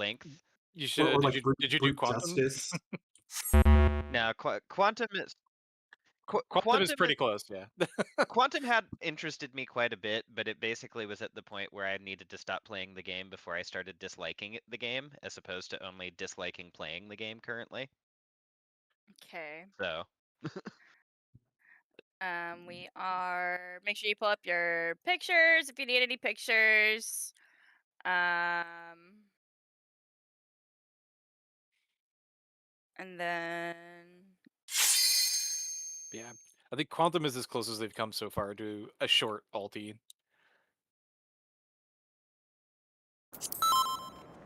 length. You Or should. like Did you do brute quantum? justice. Now, quantum is Quantum is pretty close. Yeah. Quantum had interested me quite a bit, but it basically was at the point where I needed to stop playing the game before I started disliking the game, as opposed to only disliking playing the game currently. Okay. So, We are. Make sure you pull up your pictures if you need any pictures. And then Yeah. I think quantum is as close as they've come so far to a short ulti.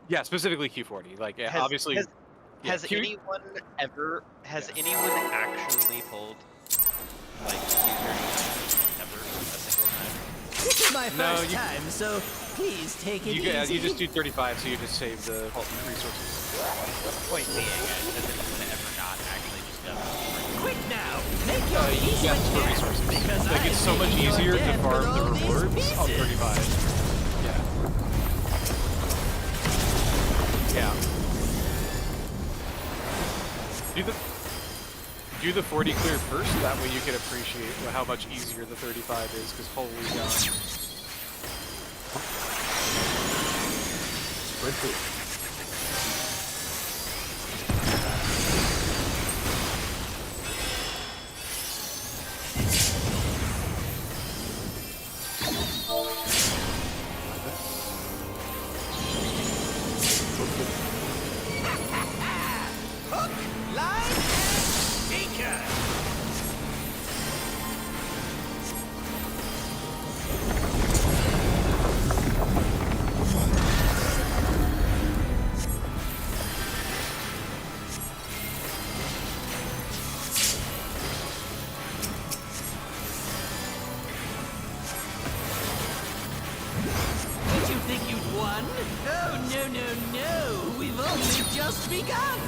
Yeah, specifically Q40. Like, yeah, has obviously. has, Yeah, has anyone actually pulled like Q35 ever a single time? This is my No, first time, so please take it easy. you just do 35, so you just save the resources. Point being, has anyone ever not actually just done it? Quick now, make your peace Yes, with for death, resources. because Like, I'm it's so much making your easier to death farm with the all these rewards on pieces. 35. Yeah. Yeah. Do the 40 clear first, that way you can appreciate how much easier the 35 is, because holy god. Spread through. Hook, line, and sinker. Did you think you'd won? Oh, no, no, no. We've only just begun.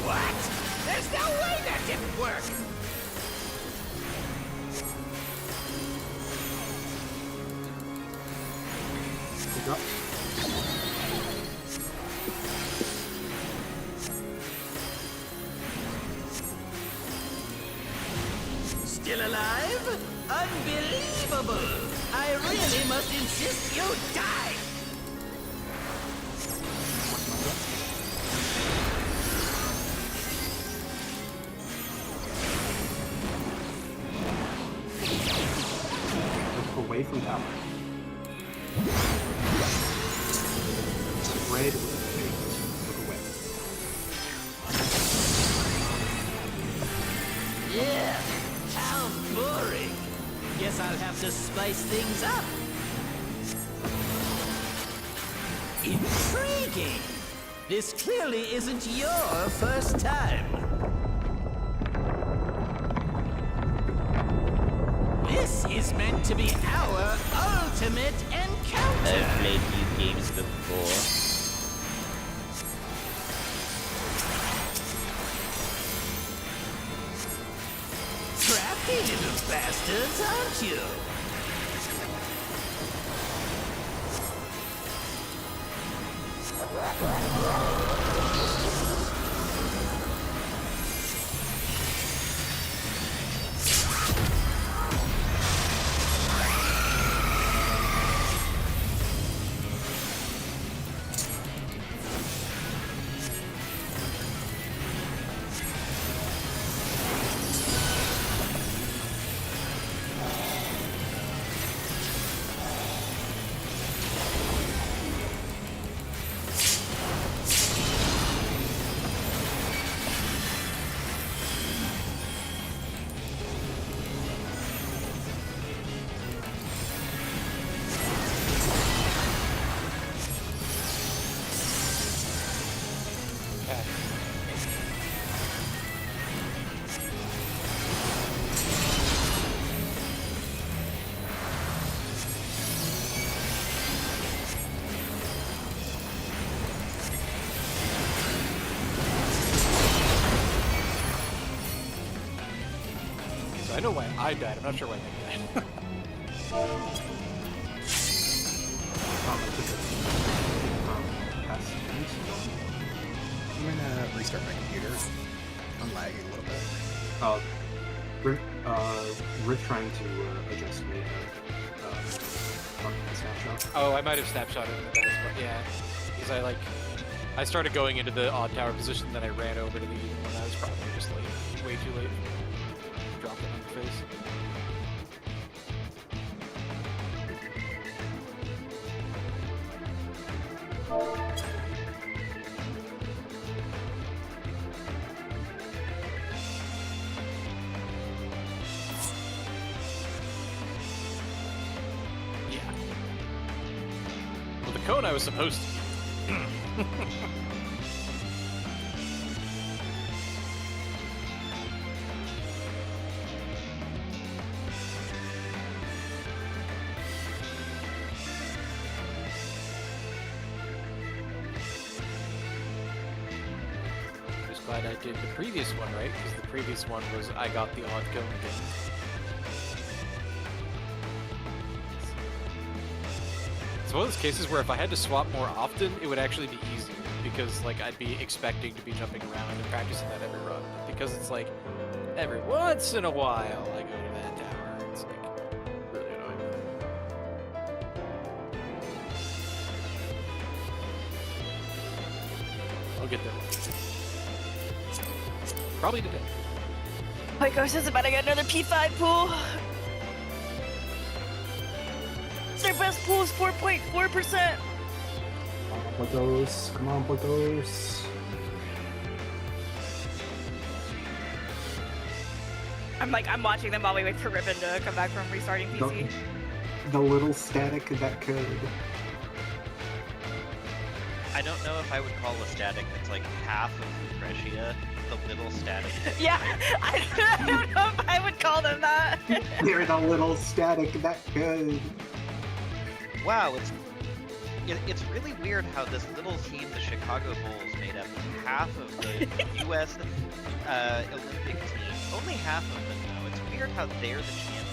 What? There's no way that didn't work! Pick up. Still alive? Unbelievable! I really must insist you die! Look away from tower. Spread with the face. Look away. Yeah, how boring. Guess I'll have to spice things up. Intriguing. This clearly isn't your first time. This is meant to be our ultimate encounter. I've played few games before. Crafty little bastards, aren't you? Okay. So I know why I died. I'm not sure why Nick died. I took it past tennis. I'm gonna restart my computer. I'm lagging a little bit. We're trying to adjust me the snapshot. Oh, I might have snapshotted in the best, but yeah. Because I started going into the odd tower position, then I ran over to the even one. I was probably just like way too late. Dropped it on the face. Yeah. Well, the cone I was supposed to. Just glad I did the previous one right, because the previous one was I got the odd cone again. It's one of those cases where if I had to swap more often, it would actually be easier, because like I'd be expecting to be jumping around and practicing that every run. But because it's like every once in a while I go to that tower, it's like really annoying. I'll get there. Probably today. My ghost is about to get another P5 pool. Their best pool is 4.4%. Buggos, come on, Buggos. I'm watching them while we wait for Ribbon to come back from restarting PC. The little static that could. I don't know if I would call a static that's like half of Lucretia the little static. Yeah, I don't know if I would call them that. They're the little static that could. Wow, it's really weird how this little team, the Chicago Bulls, made up half of the U.S. Olympic team. Only half of them, though. It's weird how they're the champions.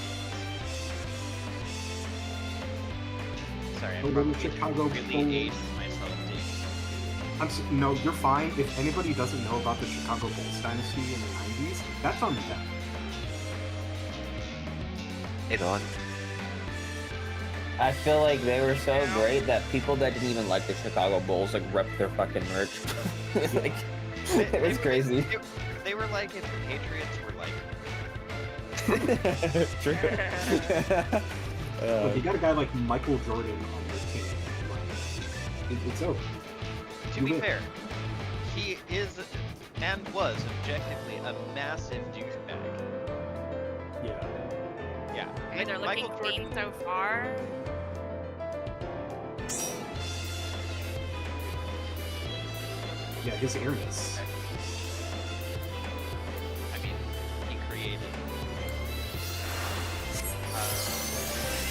Sorry, The I'm little probably Chicago really Bulls. aged myself, dude. No, you're fine. If anybody doesn't know about the Chicago Bulls dynasty in the 90s, that's on them. Hey, Don. I feel like they were so great that people that didn't even like the Chicago Bulls like ripped their fucking merch. Like, it was crazy. They were like if the Patriots were like. True. Look, you got a guy like Michael Jordan on your team. Like, it's over. To be fair, he is and was objectively a massive douchebag. Yeah. Yeah. Okay, they're looking Michael clean Jordan, so far. Yeah, his airness. I mean, he created.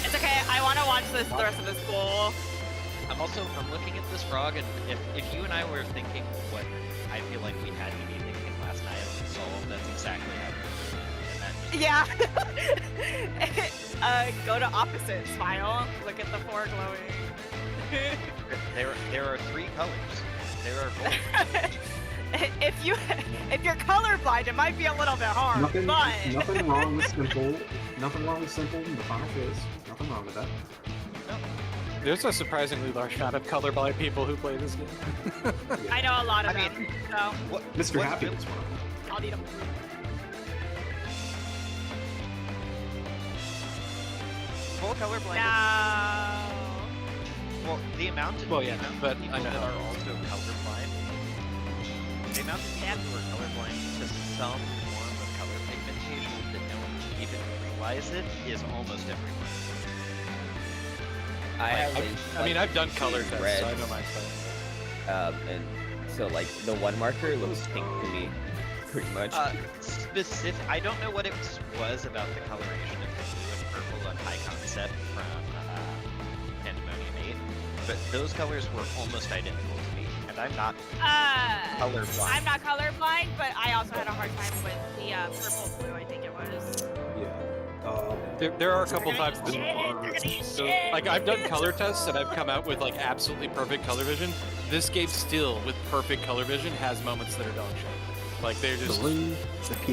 It's okay. I want to watch this the rest of this pool. I'm looking at this frog, and if you and I were thinking what I feel like we had to be thinking last night on Solve, that's exactly how it is. Yeah. Go to opposite. Smile. Look at the four glowing. There are three colors. There are both. if you're colorblind, it might be a little bit hard. Nothing wrong with simple. Nothing wrong with simple in the final phase. Nothing wrong with that. There's a surprisingly large amount of colorblind people who play this game. I know a lot of I them. mean, So Mr. what's Happy Bill- was one of them. I'll need them. Full colorblind. No. Well, the amount of Well, yeah, the amount but of people I know that how are it is. also colorblind. The amount of people who are colorblind to some form of color pigmentation that don't even realize it is almost everyone. I have. I mean, I've done color tests, red. so I know my stuff. And so like the one marker looks pink to me, pretty much. I don't know what it was about the coloration of the blue and purple on High Concept from Pandemonium 8, but those colors were almost identical to me, and I'm not colorblind. I'm not colorblind, but I also had a hard time with the purple blue, I think it was. Yeah. There are a couple They're gonna times eat shit, they're gonna eat so, shit. like I've done color tests and I've come out with like absolutely perfect color vision. This game still, with perfect color vision, has moments that are dog shit. Like they're just Blue, the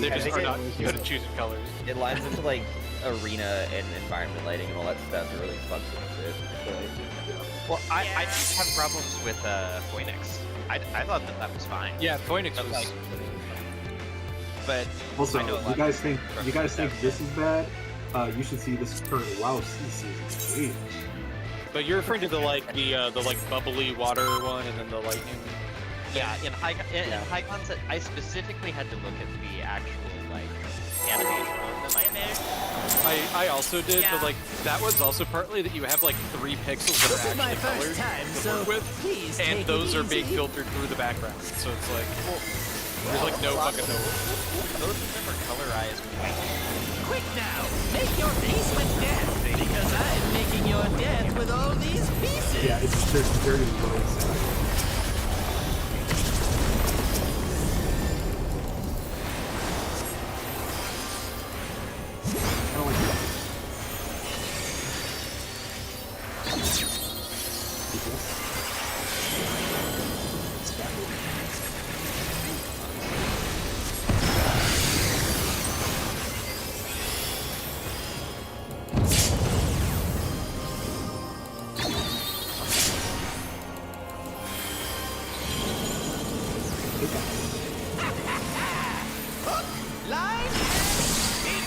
they pink. just are not good at choosing colors. It lines into like arena and environment lighting and all that stuff. It really fucks with it. I feel like. Well, I Yeah. didn't have problems with Phoenix. I thought that was fine. Yeah, Phoenix But, was. like, but Also, I know a lot you guys of think people this is bad? You should see this current WoW season. Jeez. But you're referring to the like bubbly water one and then the lightning. Yeah, in High Concept, I specifically had to look at the actual like animation of them. Image. I also did, Yeah. but like that one's also partly that you have like 3 pixels that This are is my actually colored first time, to so work with, please take and it those are being easy. filtered through the background. So it's like there's like no fucking no. Both of them are colorized white. Quick now, make your peace with death, because I'm making your death with all these pieces. Yeah, there's very little inside. I don't like that. It's bad. Take that. Line and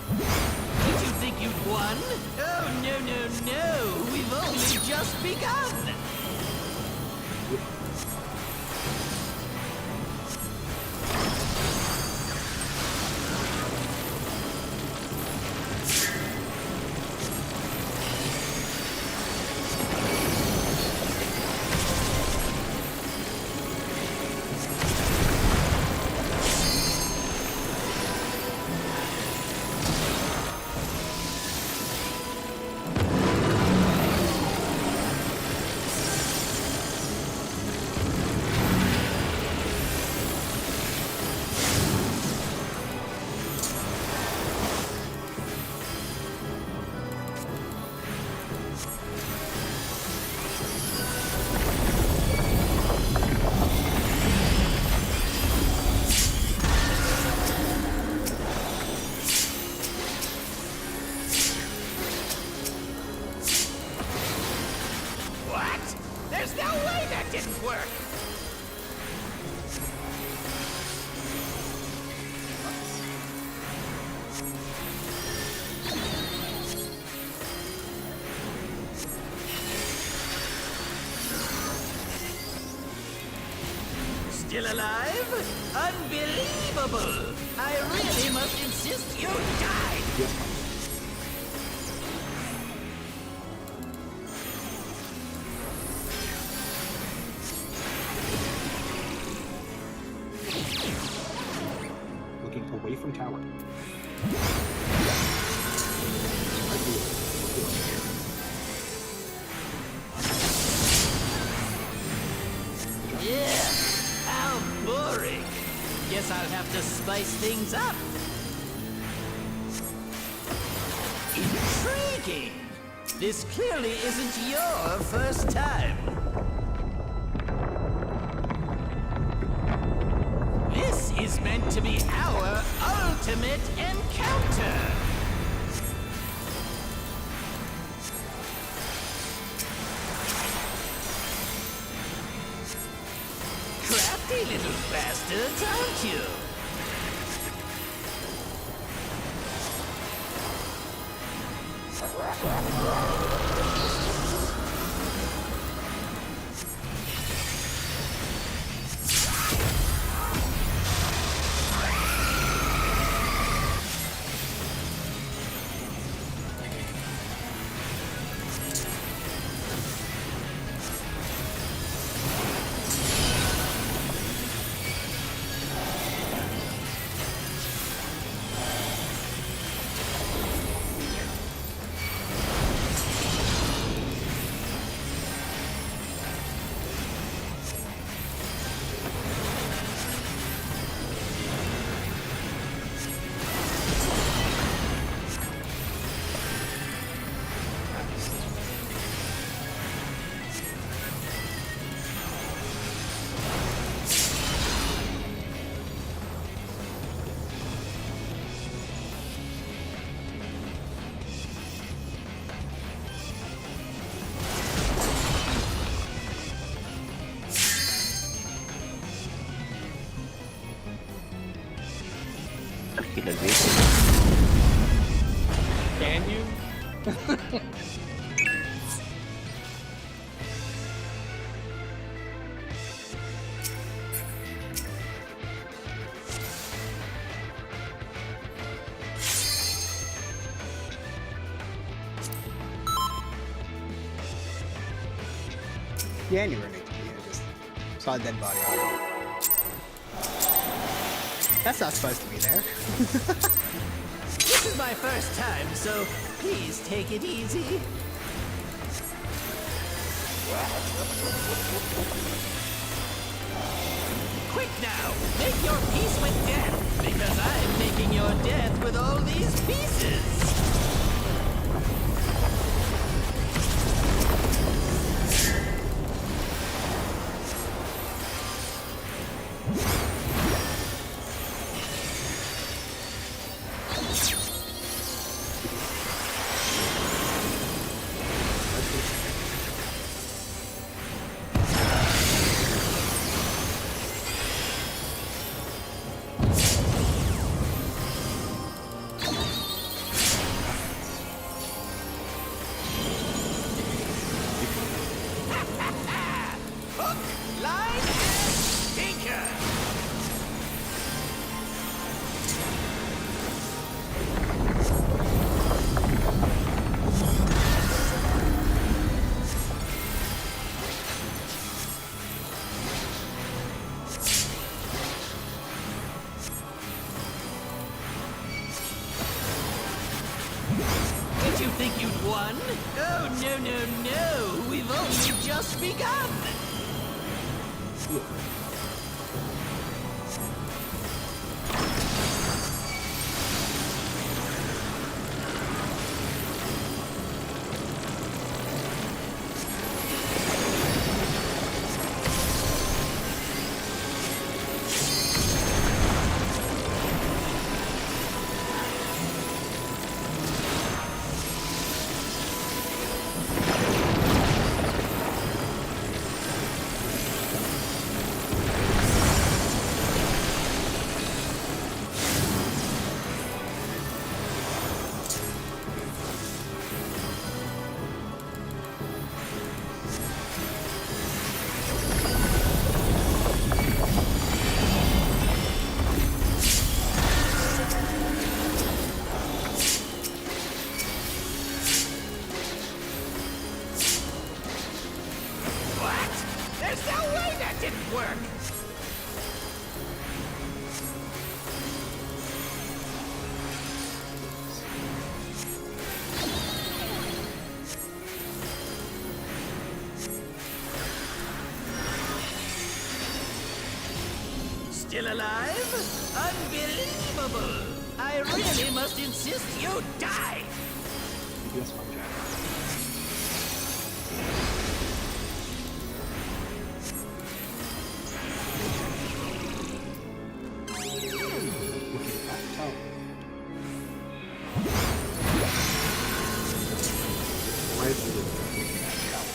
Did you think you'd won? Oh, no, no, no. We've only just begun. What? There's no way that didn't work. Still alive? Unbelievable! I really must insist you die! Yes. Looking away from tower. I do it. Yeah, how boring. Guess I'll have to spice things up. Intriguing. This clearly isn't your first time. This is meant to be our ultimate encounter. Crafty little bastards, aren't you? does he? Can you? Yeah, and you were naked. I just saw a dead body on it. That's not supposed to be there. This is my first time, so please take it easy. Quick now, make your peace with death, because I'm making your death with all these pieces. Hook, line, and sinker. Did you think you'd won? Oh, no, no, no. We've only just begun. What? There's no way that didn't work! Still alive? Unbelievable! I really must insist you die! That's my jack. Looking at the top. Right under looking at the top.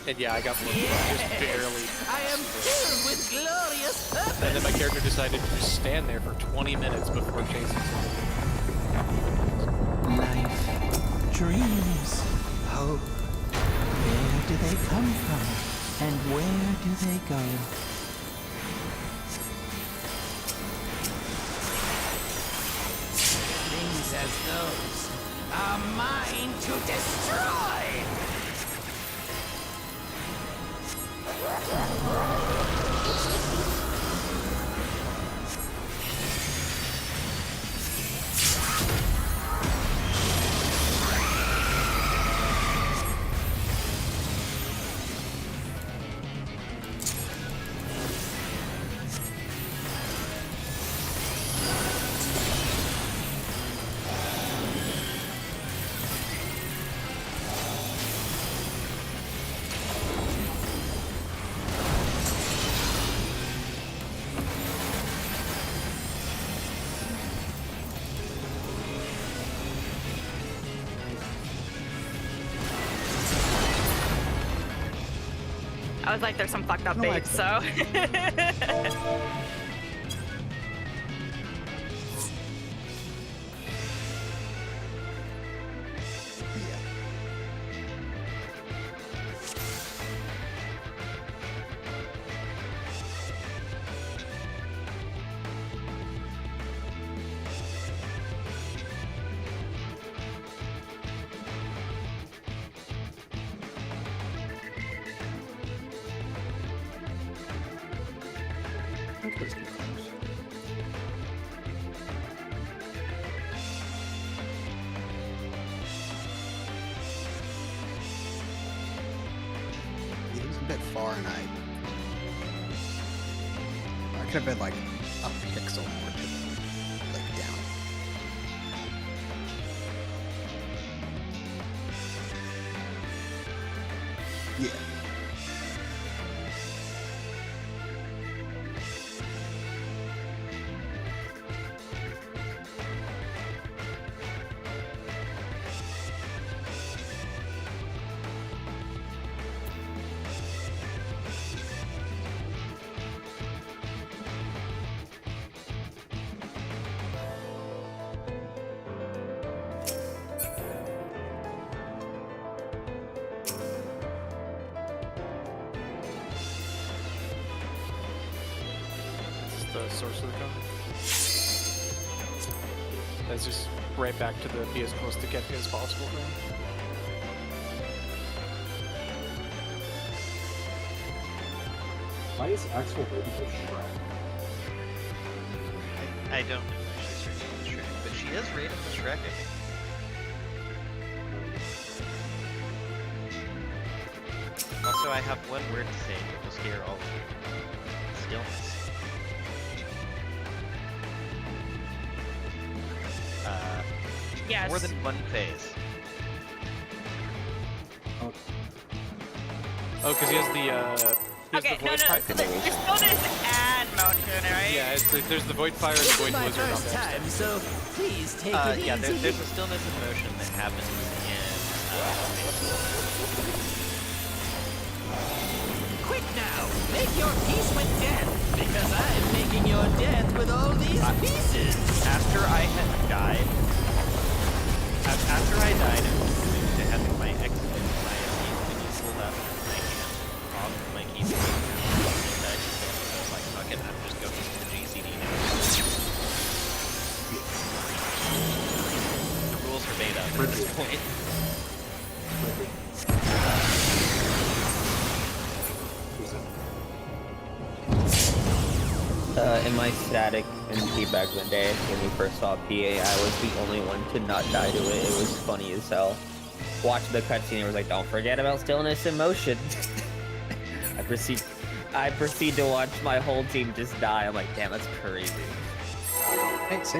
And yeah, I got one just barely. I am filled with glorious purpose! And then my character decided to just stand there for 20 minutes before chasing something. Life, dreams, hope. Where do they come from? And where do they go? Things as those are mine to destroy! I was like, there's some fucked up I don't like babes, so. Yeah. That's pretty close. Yeah, it was a bit far, and I could have been like a pixel more to the, like down. Yeah. This is the source of the code. That's just right back to the be as close to Kefka as possible thing. Why is Axel rated as Shrek? I don't know why she's rated as Shrek, but she is rated as Shrek, I think. Also, I have one word to say that will scare all of you. Stillness. Yes. More than one phase. Oh, because he has the Okay, the no, void no, fire. so there's stillness and motion, right? Yeah, there's the void fire and the This is void my blizzard on first there. time, so please take it Yeah, easy. there's a stillness in motion that happens Quick now, make your peace with death, because I'm making your death with all these pieces. after I had died. After I died and moved to having my exit my useful left my hand off my keyboard, and I was like, fuck it, I'm just going to the GCD now. The rules are made up at this point. In my static MP back in the day, when we first saw PA, I was the only one to not die to it. It was funny as hell. Watching the cutscene, it was like, don't forget about stillness and motion. I proceed to watch my whole team just die. I'm like, damn, that's crazy. Hey, see.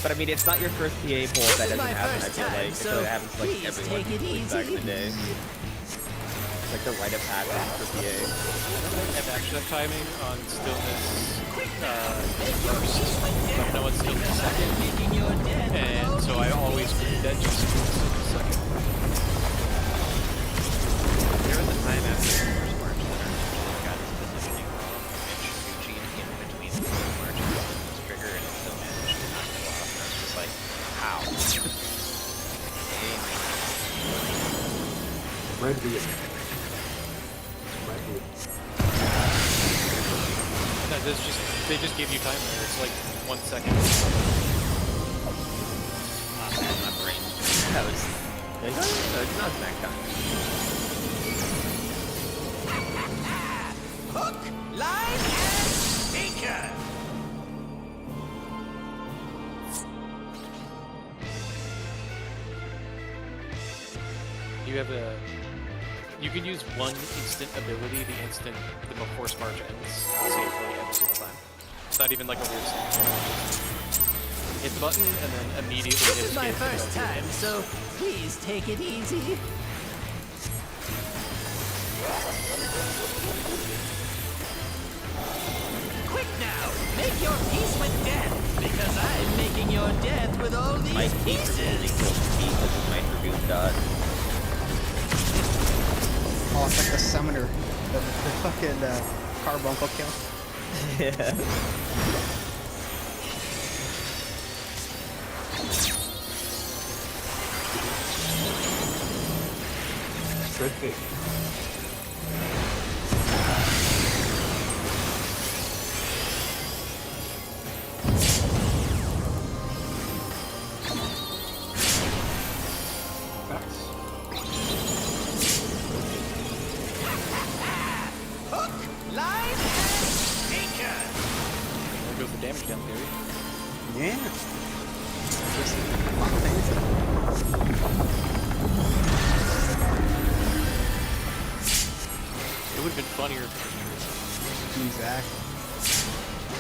But I mean, it's not your first PA pull if that This is doesn't my happen. I first feel time, like so it happens to, like please everyone take it who plays back in the easy. day. It's like the rite of passage for PA. have action of timing on stillness Quick now, first. make your peace with I death, know it's stillness because second. I'm making your death with And all so I these always pieces. read that just stillness second. There was a time after the first march that our got his positioning wrong, which Eugene in between the first march and the stillness trigger, and still managed to knock it off. And I was just like, how? Red Wheel. Red Wheel. No, they just gave you time there. It's like 1 second. Oh man, my brain. That was. No, it's not snack time. Hook, line, and sinker. You have a. You can use one instant ability the instant the force march ends safely every single time. It's not even like a weird thing. Hit the button and then immediately This hit is my escape to first go through time, it. so please take it easy. Quick now, make your peace with death, because I'm making your death with all these My team only pieces. kills me because of my Dragoon dot. Oh, it's like the summoner, the fucking carbuncle kill. Yeah. Red pig. There goes the damage down, baby. Yeah. It would have been funnier if it was true. Exactly.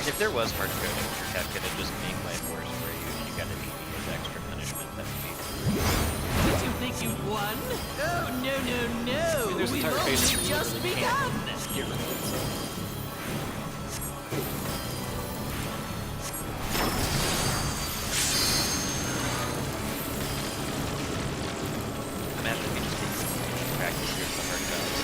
If there was hard coding for Kefka to just make life worse for you, if you got to beat me as extra punishment, that would be Did you think you'd won? Oh, no, no, no. I mean, there's We've entire only phases where you just literally begun. can't get rid of it, so. Imagine me just taking practice here for hard codes.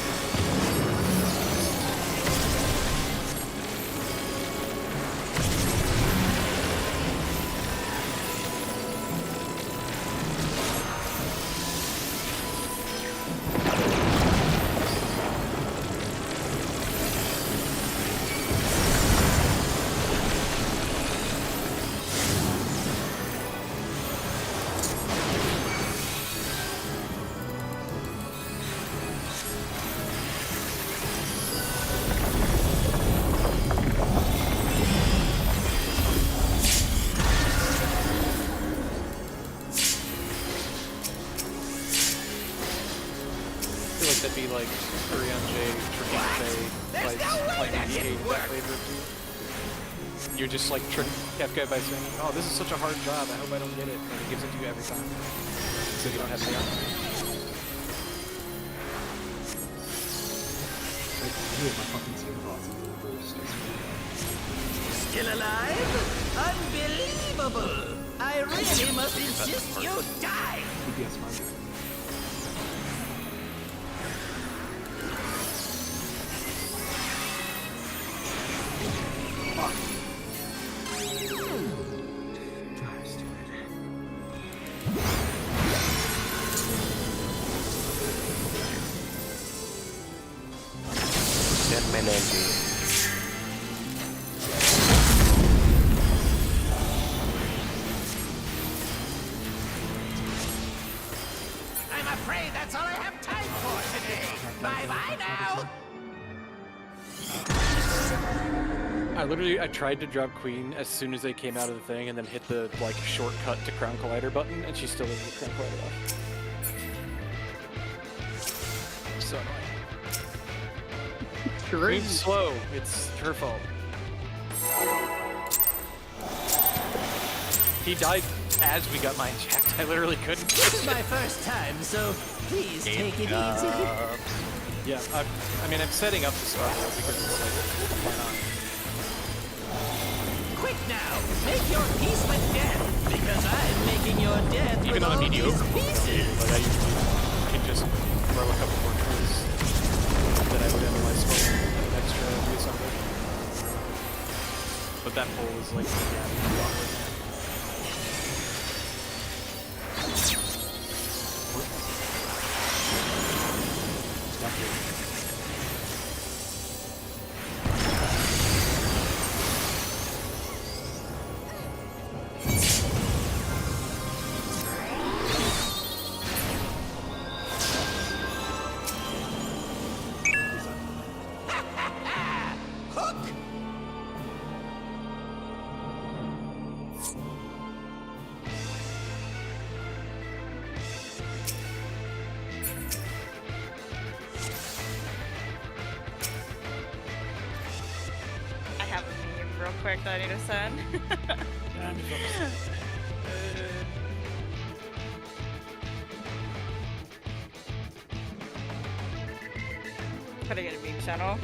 I feel like that'd be like Urian J, tricking Faye, like 98 that flavor too. You're just like trick Kefka by saying, oh, this is such a hard job, I hope I don't get it, and he gives it to you every time. So you don't have to be honest. Like, I hate my fucking skin thoughts in the reverse. Still alive? Unbelievable! I really must insist you die! DPS manga. Fuck. Ah, stupid. Send my energy. I'm afraid that's all I have time for today. Bye-bye now! I tried to drop Queen as soon as they came out of the thing and then hit the like shortcut to Crown Collider button and she still didn't get Crown Collider off. So annoying. Queen's slow. It's her fault. He died as we got mine checked. I literally couldn't. This is my first time, so please take it easy. Yeah, I mean, I'm setting up the start because it's like, why not? Quick now, make your peace with death, because I'm making your death Even with on a all mediocre these pieces. like I usually can just throw a couple more trees that I would otherwise throw an extra reassembly. But that pole is like, yeah, awkward. I have a meme real quick that I need to send. Putting it in a meme channel.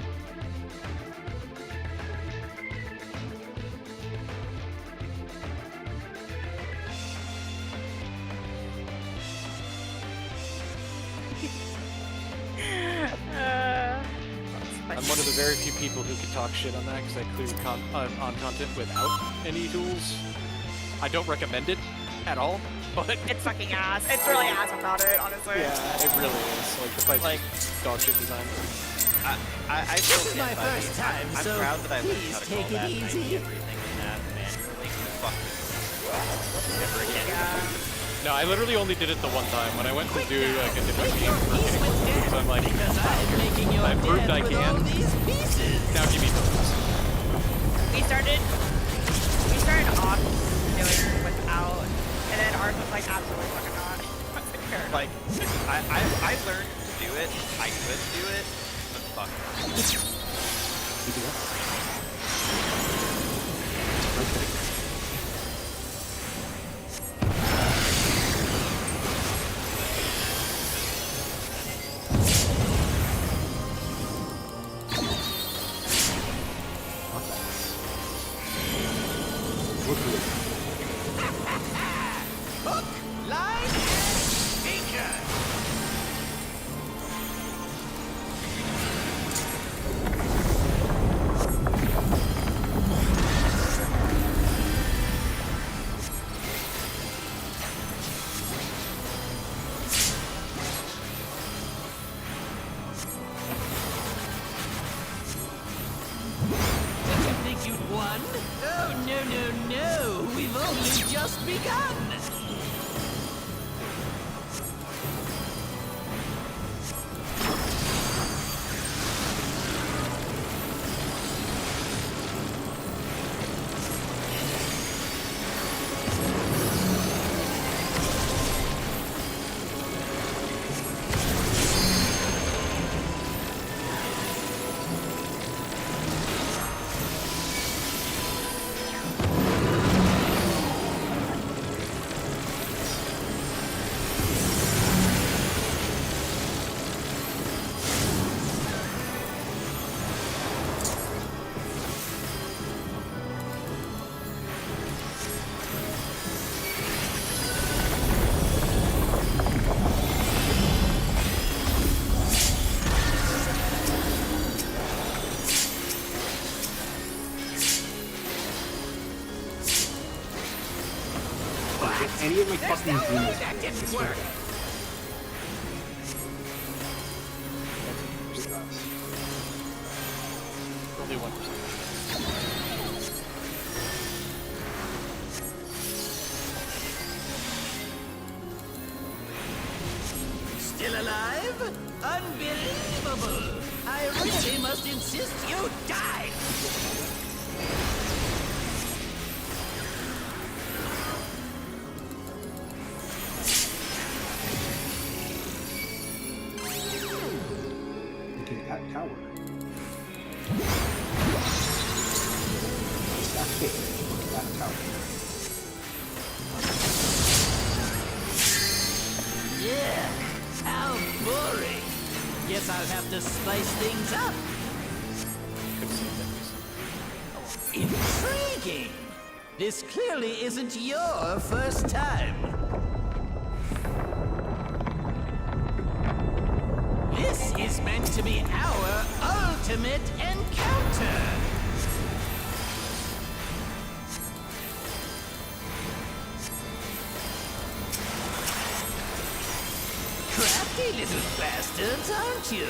the very few people who can talk shit on that because I clear on content without any tools. I don't recommend it at all, but It's fucking ass. It's really ass without it, honestly. yeah, it really is. Like the fight's Like- just dog shit design. I feel This is my first time, I'm so proud that I learned please how to take call it that and I easy. did everything in that manually. Fuck this. Never again. Yeah. No, I literally only did it the one time when I went to do like a different game for Piece Kenny with Cortez, death, I'm like, because I'm making your I proved death I with can. all these pieces. now give me those. We started off doing without, and then ours was like absolutely fucking not. Like, I learned to do it. I could do it, but fuck. Okay. Look at it. Hook, line, and sinker. Did you think you'd won? Oh, no, no, no. We've only just begun. If any of my fucking demons that didn't it's work. okay. Only 1%. Still alive? Unbelievable! I really must insist you die! Looking at tower. Stack pit. Look at that tower. Yeah, how boring! Guess I'll have to spice things up. Could've seen that. Intriguing! This clearly isn't your first time. This is meant to be our ultimate encounter! Crafty little bastards, aren't you?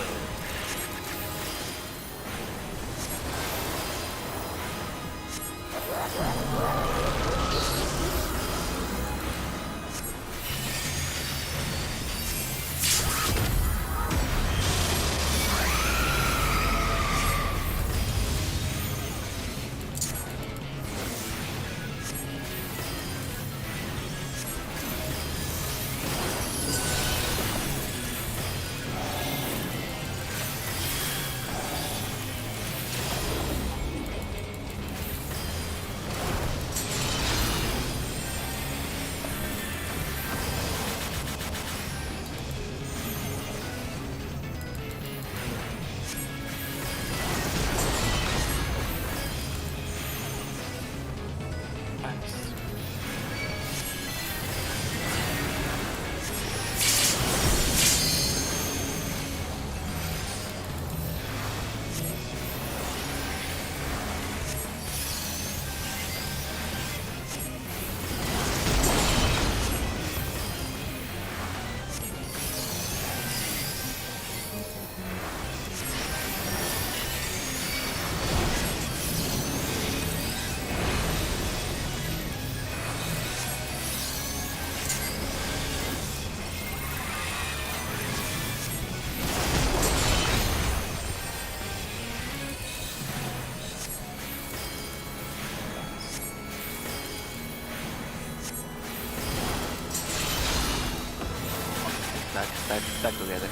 Back together.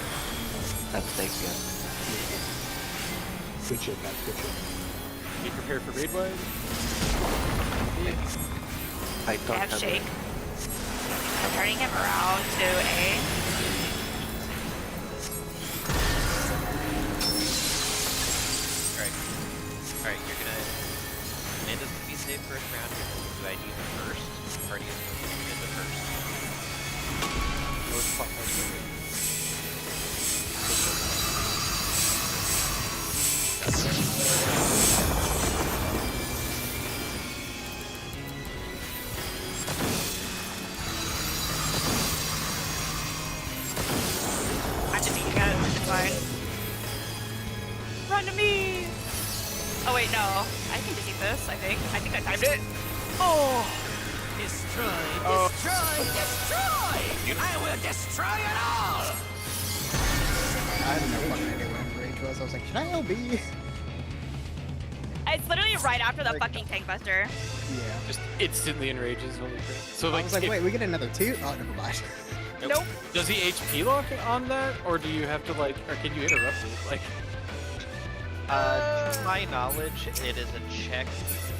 That's safe, yeah. Good shit, guys. Good shit. Be prepared for raid wave. I I don't have have Shake. I'm turning him around to A. Alright, you're gonna... Amanda's gonna be safe first round. You're gonna do ID first. Party is gonna be in the first. North pop first. I'm defeating it. It's fine. Run to me! Oh wait, no. I can defeat this, I think. I think I timed it. Oh! Destroy, destroy, destroy! I will destroy it all! I had no fucking idea where Rage was. I was like, should I LB? It's literally right after the fucking tank buster. Yeah. Just instantly enrages. Holy crap. So I like, was like, if- wait, we get another 2? Oh, never mind. Nope. does he HP lock on that, or do you have to like, or can you interrupt it? Like, To my knowledge, it is a check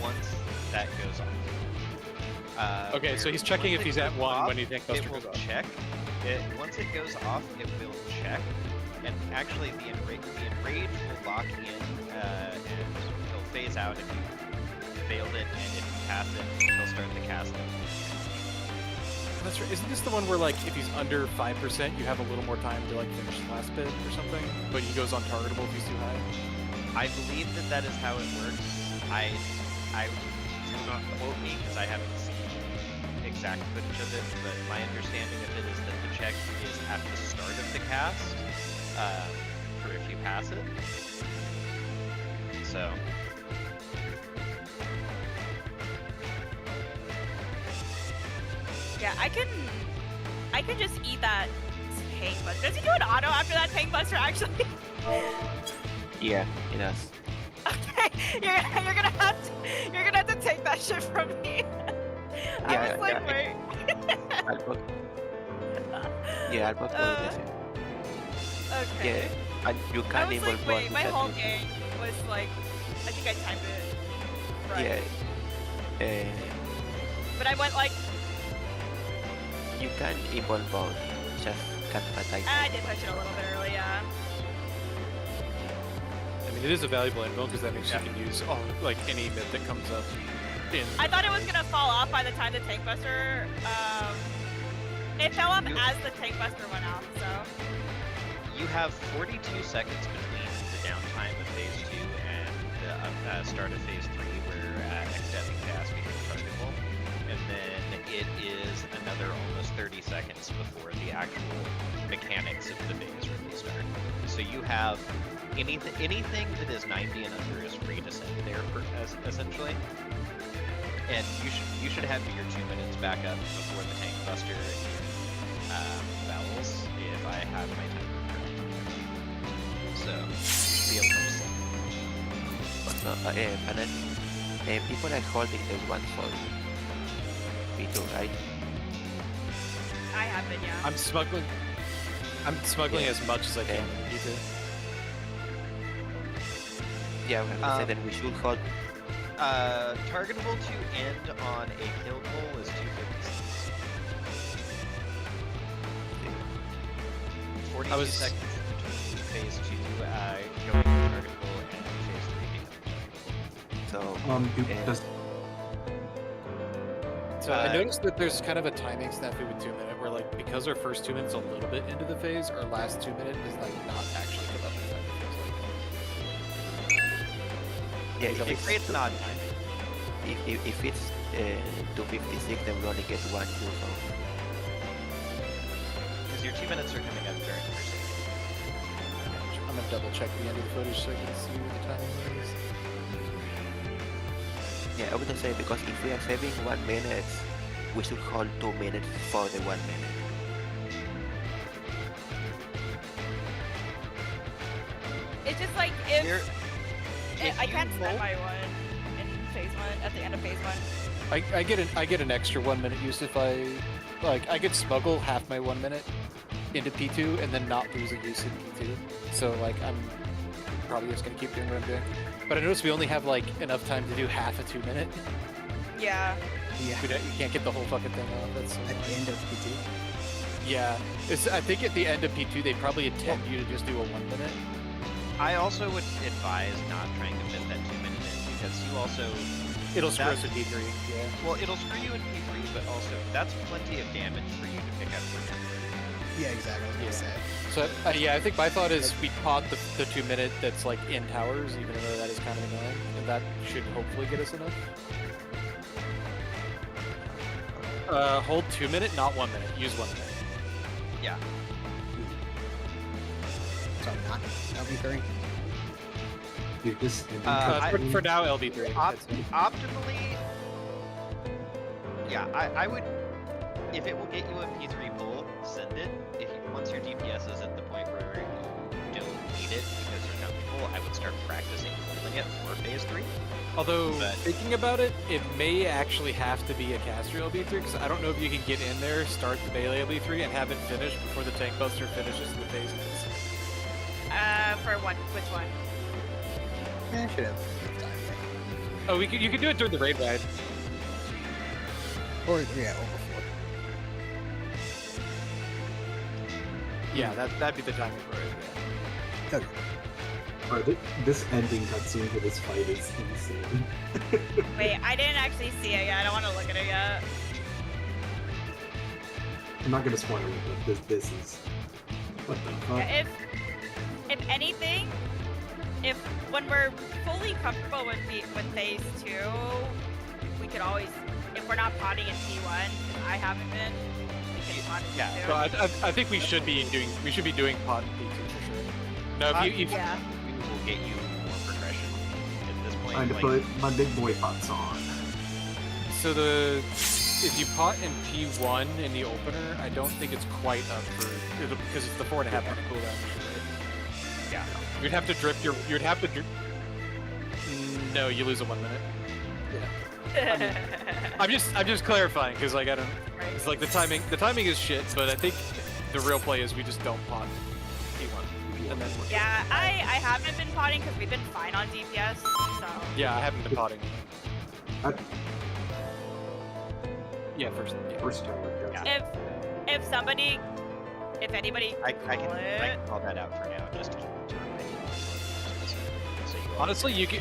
once that goes off. okay, so he's checking if he's at 1 when he tank buster it will goes off. check. Once it goes off, it will check. And actually, the enrage will lock in, and he'll phase out if you failed it, and if you pass it, he'll start the casting. That's right. Isn't this the one where like if he's under 5%, you have a little more time to like finish the last bit or something? But he goes untargetable if he's too high. I believe that is how it works. I do not quote me because I haven't seen exact footage of it, but my understanding of it is that the check is at the start of the cast, for if you pass it. So. Yeah, I can just eat that tank buster. Does he do an auto after that tank buster actually? Yeah, it does. Okay, you're gonna have to take that shit from me. I was like, wait. I'll put this. Okay. Yeah, and you I can't was even like, wait, my that whole you- game was like, I think I timed it right. Yeah. But I went like, You can evolve both. Just can't attack. I did push it a little bit early, yeah. I mean, it is a valuable inbuild because that means you can use like any myth that comes up in. I thought it was gonna fall off by the time the tank buster. It fell off as the tank buster went off. So. You have 42 seconds between the downtime of phase 2 and the start of phase 3, where Ecstatic Gas becomes targetable, and then it is another almost 30 seconds before the actual mechanics of the phase really start. So you have anything that is 90 and under is free to send there, essentially. And you should have your 2 minutes back up before the tank buster vowels if I have my time. So, you should be able to send. And then people are holding the one soul. B2, right? I have been, yeah. I'm smuggling as much as I can. You too. Yeah, we have to say that we should hold. Targetable to end on a kill goal is 256. 42 seconds between phase 2 going targetable and phase 3 becoming targetable. So, Does So I noticed that there's kind of a timing snafu with 2 minute where like because our first 2 minutes a little bit into the phase, our last 2 minute is like not actually come up in time. yeah, It if creates it's, an odd timing. if it's 256, then we only get 1 kill. So Because your 2 minutes are coming up during your save. I'm gonna double check the end of the footage so I can see what the timing is. yeah, I would say because if we are saving 1 minute, we should hold 2 minutes for the 1 minute. It's just like if If I you can't spend roll- my one in phase 1 at the end of phase 1. I get an extra 1 minute use if I could smuggle half my 1 minute into P2 and then not lose a use in P2. So like I'm probably just gonna keep doing what I'm doing. But I noticed we only have like enough time to do half a 2 minute. Yeah. Yeah. You can't get the whole fucking thing off. That's so At the annoying. end of P2. Yeah, I think at the end of P2 they probably intend you to just do a 1 minute. I also would advise not trying to fit that 2 minute in because you also It'll screw us That's- with P3. Yeah. well it'll screw you in P3, but also that's plenty of damage for you to pick up for him. Yeah, exactly. I was gonna say. So yeah, I think my thought is we pot the 2 minute that's like in towers, even though that is kind of annoying, and that should hopefully get us enough. Hold 2 minute, not 1 minute. Use 1 minute. Yeah. So not LB3. Dude, this For now, LB3. I'd say. Optimally, yeah, I would. If it will get you a P3 pull, send it. If you, once your DPS is at the point where you don't need it because you're comfortable, I would start practicing holding it for phase 3. Although, But- thinking about it, it may actually have to be a caster LB3, because I don't know if you can get in there, start the melee LB3, and have it finish before the tank buster finishes the phase. For what? Which one? Yeah, I should have time. Oh, you could do it during the raid ride. Or yeah, over 4. Yeah, that'd be the timing for it. Okay. Bro, this ending cutscene for this fight is insane. Wait, I didn't actually see it yet. I don't want to look at it yet. I'm not gonna spoil it, but this is what the fuck. Yeah, if anything, if when we're fully comfortable with phase 2, we could always, if we're not potting in P1, I haven't been, we can pot in Yeah, P2. So I think we should be doing pot and P2 for sure. No, if Yeah. We will get you more progression at this point. Time to like, put my big boy pots on. so if you pot in P1 in the opener, I don't think it's quite up for because it's the 4.5 minute cooldown. Right? yeah. You'd have to drip your. You'd have to. No, you lose a 1 minute. I'm just clarifying because like I don't. It's like the timing is shit, but I think the real play is we just don't pot P1 and then. Yeah, I haven't been potting because we've been fine on DPS, so. Yeah, I haven't been potting. I- Yeah, first. Yeah. First time I've got If anybody I can could- call that out for now just to remind you. So you Honestly, you can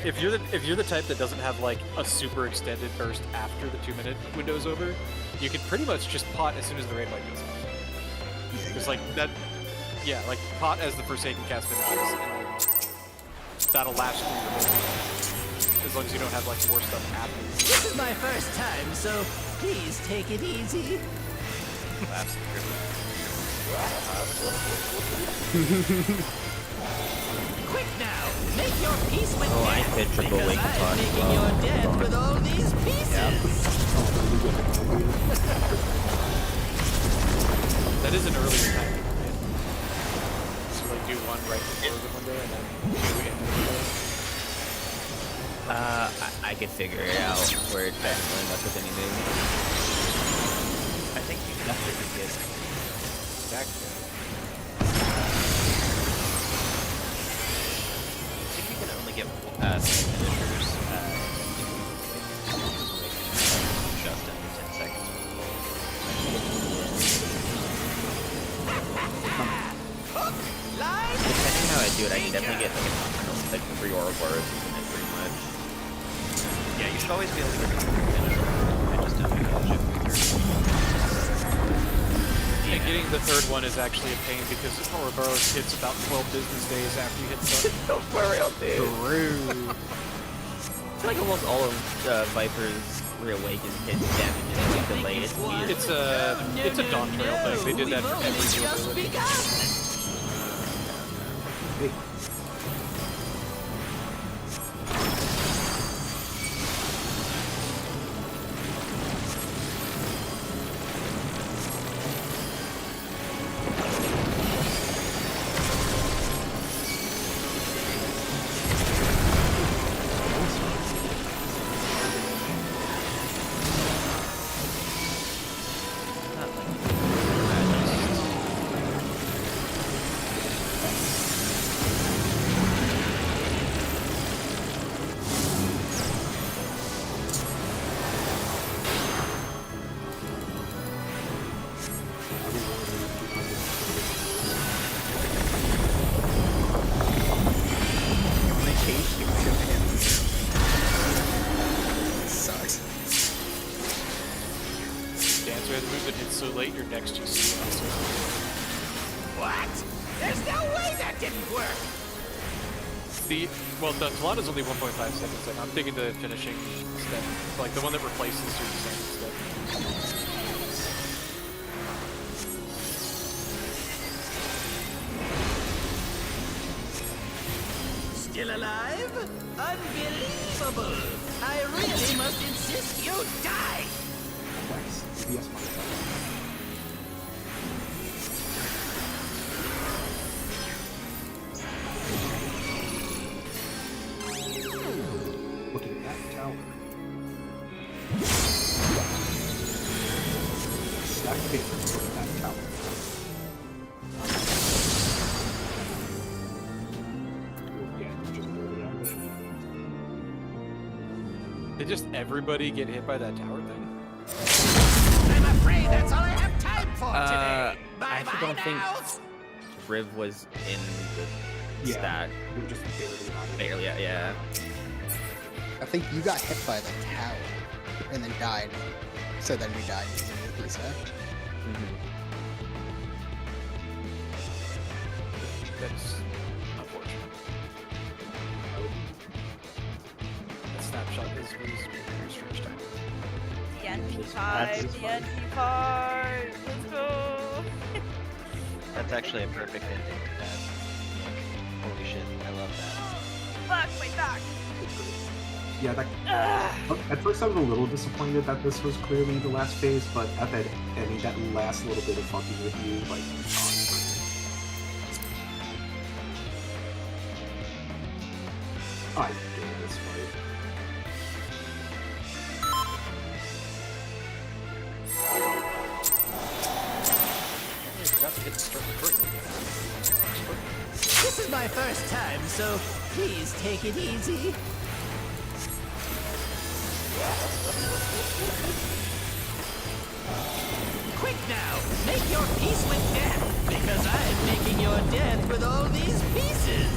if you're the type that doesn't have like a super extended burst after the 2 minute window's over, you can pretty much just pot as soon as the raid light goes off. Because like that, yeah, like pot as the Forsaken cast finishes, and like, that'll last through your whole game. As long as you don't have like more stuff after. This is my first time, so please take it easy. Lapse Quick now, make your peace with Oh, I death, hit triple because wing I'm pot as making well. your death with all these pieces. That is an earlier time. Right? So like do one right before the window and then two in the window. I could figure it out where it doesn't end up with anything. I think you can actually get back to. I think you can only get finishers just under 10 seconds. Depending how I do it, I can definitely get like 3 Ouroboros in it pretty much. Yeah, you should always be able to get a finisher. I just don't know how And getting the third one is actually a pain because Ouroboros hits about 12 business days after you hit the Don't worry, I'll do. True. I feel like almost all of Viper's Reawakened hits damage is like delayed. It's a Dawn Trail thing. They did that for every new just ability. begun. Well, the Talana's only 1.5 seconds in. I'm thinking the finishing step, like the one that replaces your second step. Still alive? Unbelievable! I really must insist you die! Nice. Yes, looking at that tower. Stack papers. Look at that tower. Did just everybody get hit by that tower thing? I'm afraid that's all I have time for today. I Bye actually bye don't think now. Riv was in the Yeah. stack. We were just barely on it. Barely, yeah. I think you got hit by the tower and then died. So then we died immediately, so. That's unfortunate. That snapshot is very strange time. The NP5, That's the fun. NP5. Let's go. That's actually a perfect ending to that. Holy shit, I love that. Fuck my back. Yeah, that, Ugh. at first I was a little disappointed that this was clearly the last phase, but at that, I mean, that last little bit of fucking with you, like, I enjoyed this fight. I forgot to hit start recording again. This is my first time, so please take it easy. Quick now, make your peace with death, because I'm making your death with all these pieces.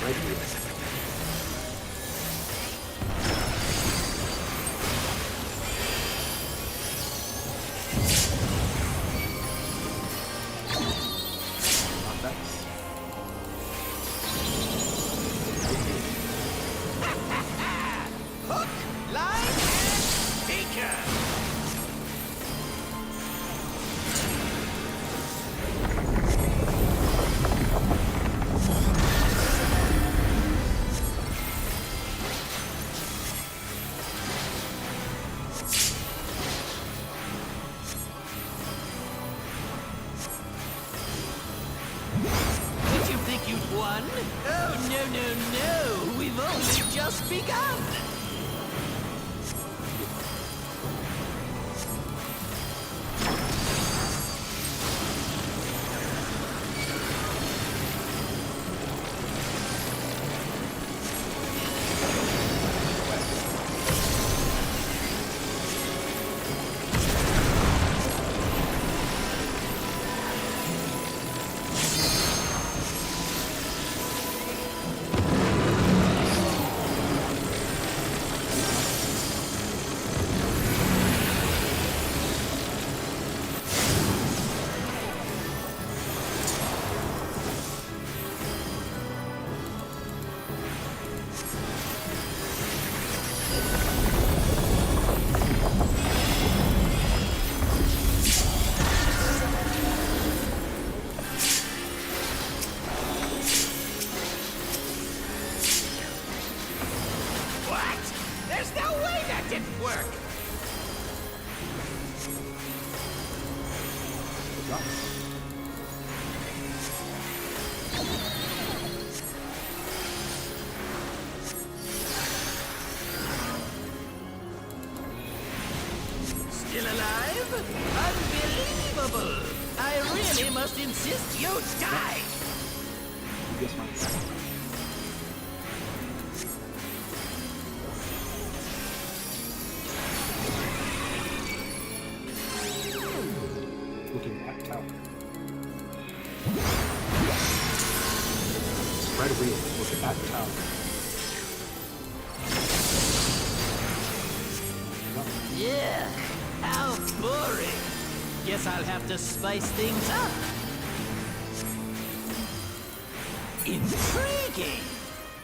Right here. Effects. Hook, line, and sinker. Did you think you'd won? Oh, no, no, no. We've only just begun. What? There's no way that didn't work. Still alive? Unbelievable! I really must insist you die! Yes, my looking at tower. Red wheel. Look at that tower. Yeah, how boring. Guess I'll have to spice things up. Intriguing.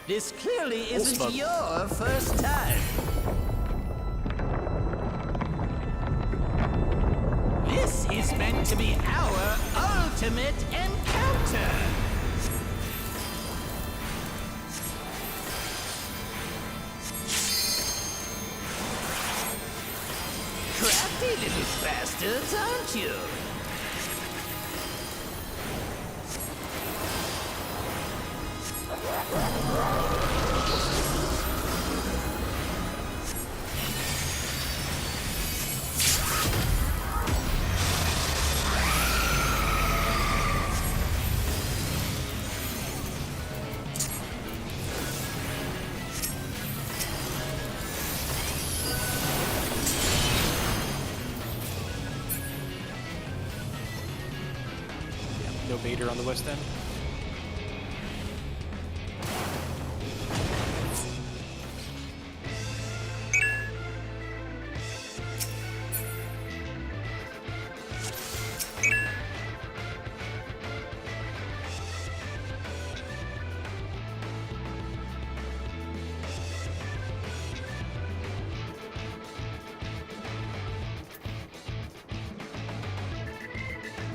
This clearly isn't smoke. your first time. This is meant to be our ultimate encounter. Crafty little bastards, aren't you? No Vader on the west end.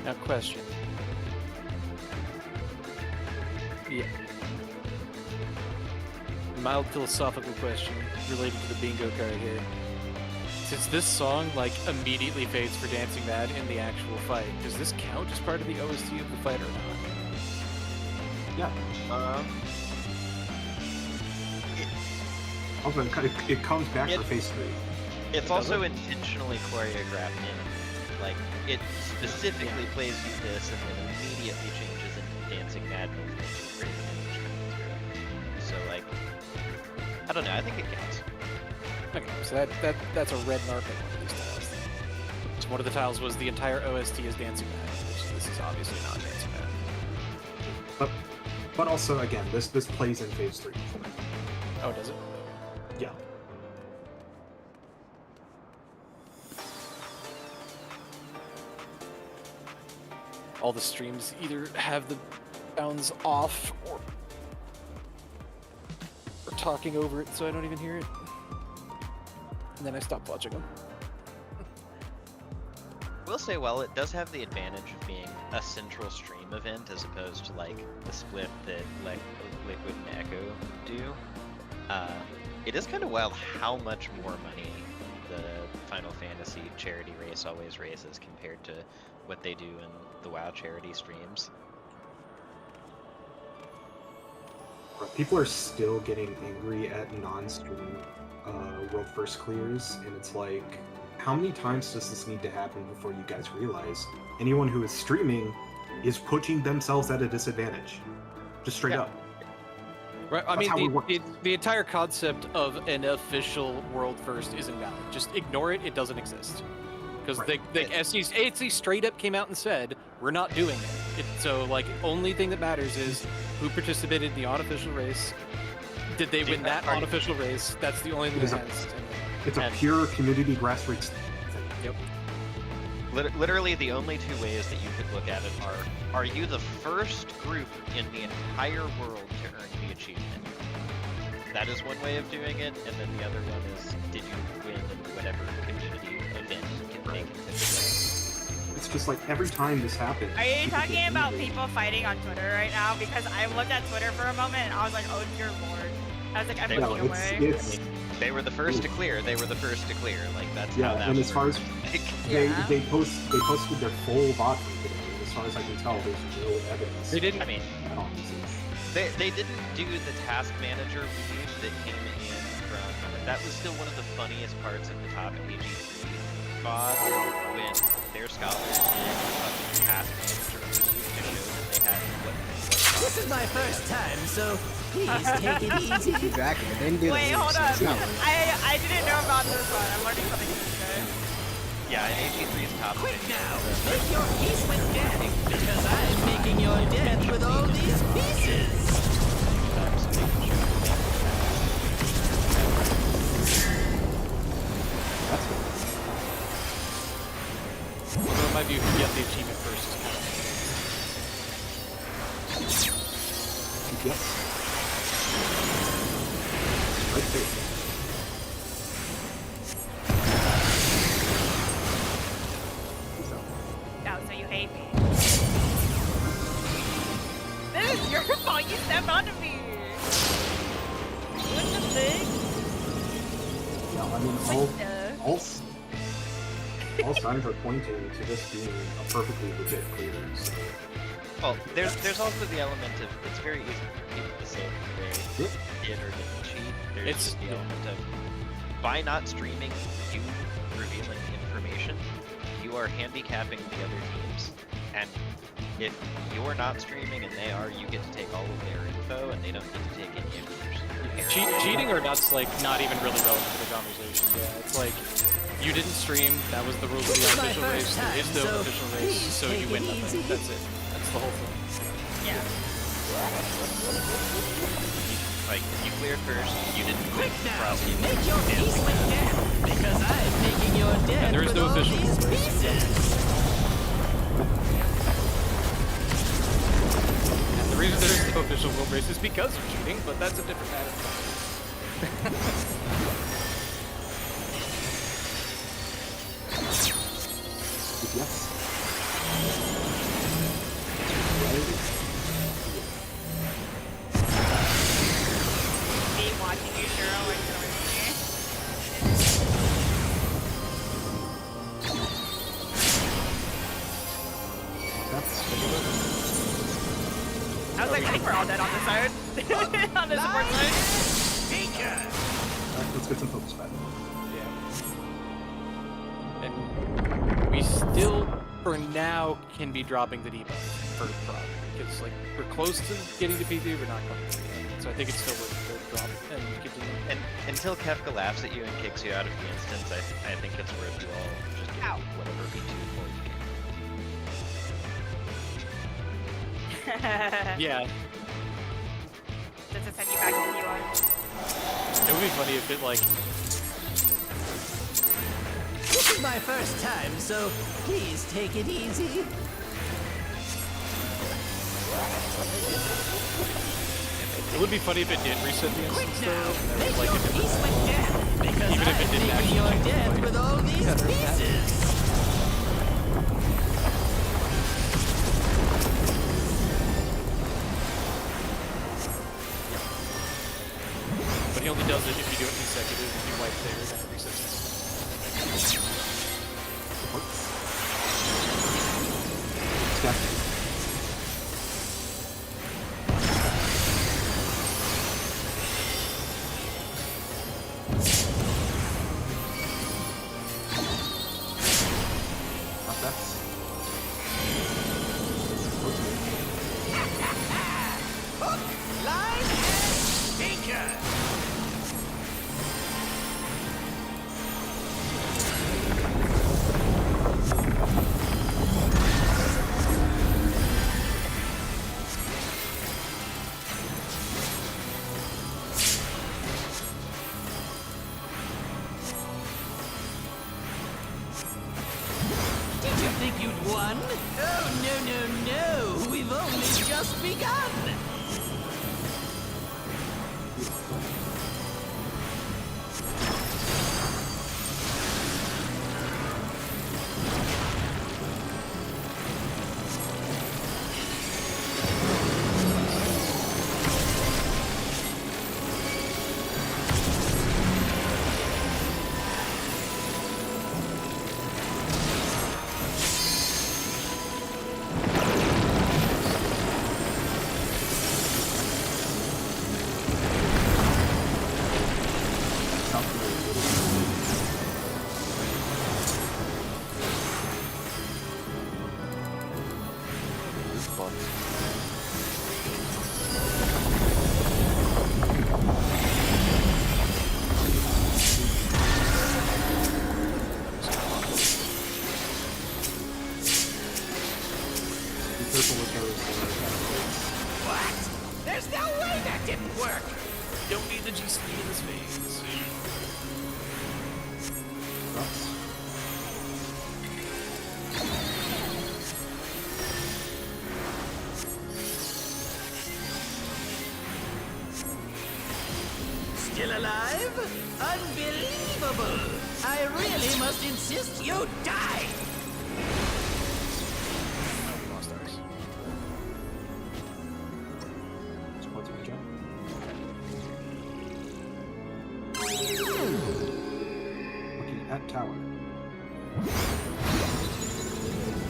Now question. Yeah. Mild philosophical question related to the bingo card here. Since this song like immediately fades for Dancing Mad in the actual fight, does this count as part of the OST of the fight or not? Yeah. It, Also, it comes back It- for phase 3. it's Does also it? intentionally choreographed in. Like, it specifically plays you this and then immediately changes into Dancing Mad movement with great damage coming through. So, like, I don't know, I think it counts. Okay, so that's a red mark on one of these tiles. Then. So one of the tiles was the entire OST is Dancing Mad, which this is obviously not Dancing Mad. But also, again, this plays in phase 3. Oh, does it? Yeah. All the streams either have the bounds off or talking over it so I don't even hear it. And then I stop watching them. Will say, well, it does have the advantage of being a central stream event as opposed to like the split that like Liquid and Echo do. It is kind of wild how much more money the Final Fantasy charity race always raises compared to what they do in the WoW charity streams. People are still getting angry at non-stream world first clears, and it's like, how many times does this need to happen before you guys realize anyone who is streaming is putting themselves at a disadvantage? Just straight Yeah. up. Right. I That's how it mean, works. the entire concept of an official world first is invalid. Just ignore it. It doesn't exist. Because Right. SC straight up came out and said, we're not doing it. So, like, only thing that matters is who participated in the unofficial race. Did they win that unofficial race? That's the only thing that matters. It's a And- pure community grassroots thing. Yep. Literally, the only two ways that you could look at it are you the first group in the entire world to earn the achievement? That is one way of doing it, and then the other one is, did you win in whatever community event they consider? It's just like every time this happens. Are you people talking get about angry. people fighting on Twitter right now? Because I looked at Twitter for a moment and I was like, oh dear lord. I was like, I'm They- No, looking away. it's They were the first to clear. They were the first to clear. Like that's Yeah, how that and as far as- like, Yeah. they posted their full bot from today. And as far as I can tell, there's no evidence. They didn't. I mean, on usage. they didn't do the task manager relief that came in from. That was still one of the funniest parts of the top AG3 mod when their scholars did a fucking task manager relief to show that they had what. This is my first time, so please take it easy. Exactly. They didn't do Wait, that. hold so up. it's not worth it. I didn't know about this one. I'm learning something new today. Yeah, AG3's top. Quick thing. now, make your peace with death, because I'm making your death with all these pieces. Yes. Right there. Oh, so you hate me. This is your fault. You stepped onto me. What the thing? Yeah, I mean, all signs are pointing to this being a perfectly legit clear. So. Well, there's also the element of it's very easy for people to say they did or didn't cheat. There's It's- just the element of by not streaming, you revealing information, you are handicapping the other teams. And if you're not streaming and they are, you get to take all of their info and they don't get to take any of yours. Cheating or not's like not even really relevant to the conversation. Yeah, it's like you didn't stream. That was the rule of the This is my unofficial race. first There is time, no so official race, please so take you it win nothing. easy. That's it. That's the whole thing. Yeah. Like, you cleared first, you didn't Quick win, now, cross you. make your peace with death, because I'm making your death there is with no all official these race. pieces. And the reason there is no official world race is because of cheating, but that's a different matter. Yes. Me watching you, Cheryl, like me. I was like, I think we're all dead on this side. On the support side. Let's get some focus back. Yeah. And we still, for now, can be dropping the debuff for prod. Because, like, we're close to getting to PB, we're not quite there yet. So I think it's still worth the drop and continue. And until Kefka laughs at you and kicks you out of the instance, I think it's worth you all just getting Ow. whatever V2 for you can. Yeah, Does it send you back to P1? it would be funny if it, like, This is my first time, so please take it easy. it would be funny if it did reset the Quick instance, now, though, and there make was, like, your a different peace with death, because Even if it I'm didn't making actually your change the death fight. with all these Yeah, there's that. pieces. But he only does it if you do it consecutive. If you wipe there, then it resets. Step. That's. Line and sinker. Did you think you'd won? Oh, no, no, no. We've only just begun. Be careful with those. What? There's no way that didn't work. Don't need the GC in this phase. Drops. Still alive? Unbelievable! I really must insist you die! Oh, we lost ours. Support to jump. Looking at tower.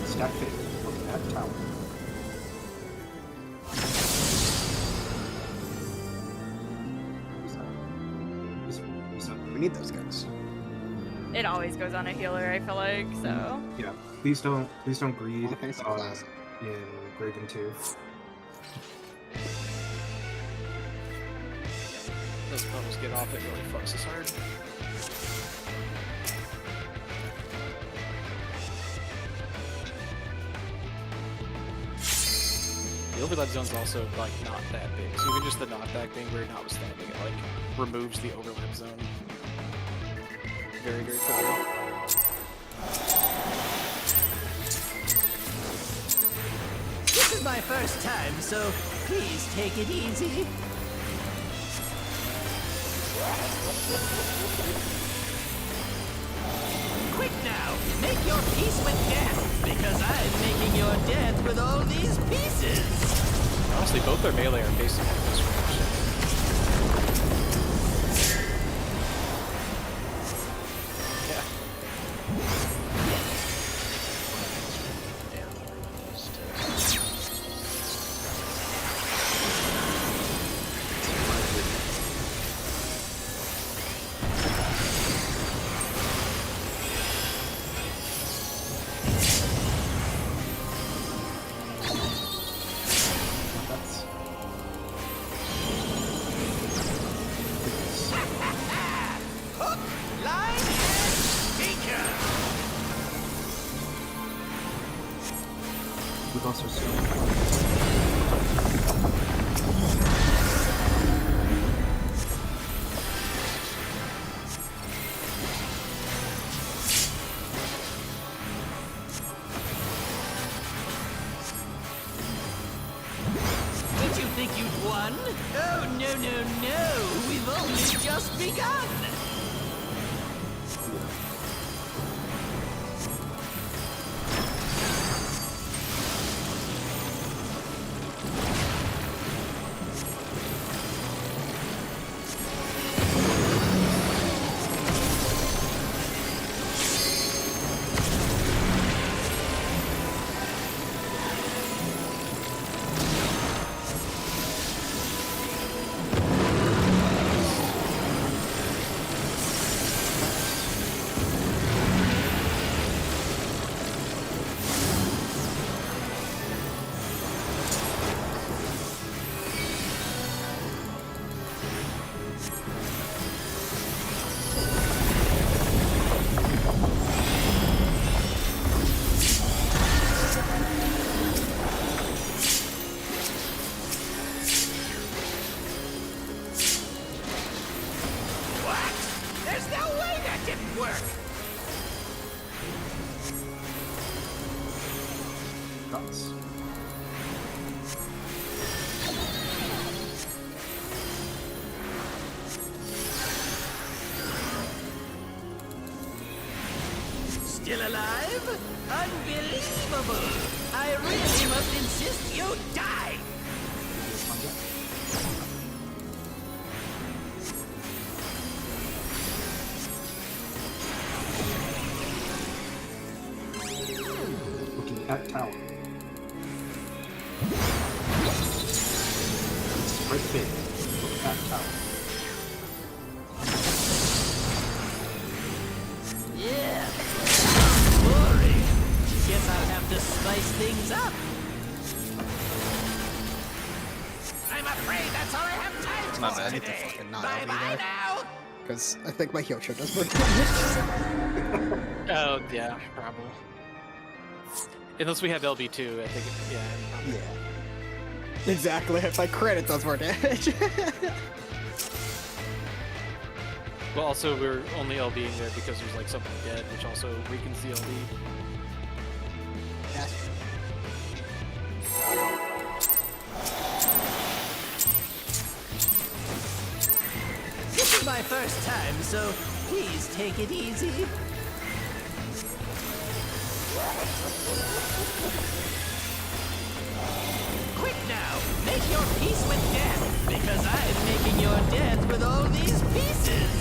Stack fade. Looking at tower. We need those guys. It always goes on a healer, I feel like, so. Yeah. Please don't greed Okay, so classic. in Graven 2. Those bubbles get off, it really fucks us hard. The overlap zone's also like not that big, so even just the knockback being weird notwithstanding, it like removes the overlap zone very, very quickly. This is my first time, so please take it easy. Quick now, make your peace with death, because I'm making your death with all these pieces. Honestly, both their melee are facing at this range. Yeah. That's Hook, line, and sinker. with us are so Did you think you'd won? Oh, no, no, no. We've only just begun. What? There's no way that didn't work. guts. Still alive? Unbelievable! I really must insist you die! Looking at tower. Right fade. Look at tower. Yeah. Boring. Guess I'll have to spice things up. I'm afraid that's all I have time for My bad. I need to today. fucking not Bye LB bye there. now. Because I think my heal show does work. Oh, yeah, probably. Unless we have LB2, I think, yeah. Probably. Yeah. Exactly. If I crit, it does more damage. Well, also, we're only LBing there because there's, like, something dead, which also weakens the LB. That's This is my first time, so please take it easy. Quick now, make your peace with death, because I'm making your death with all these pieces.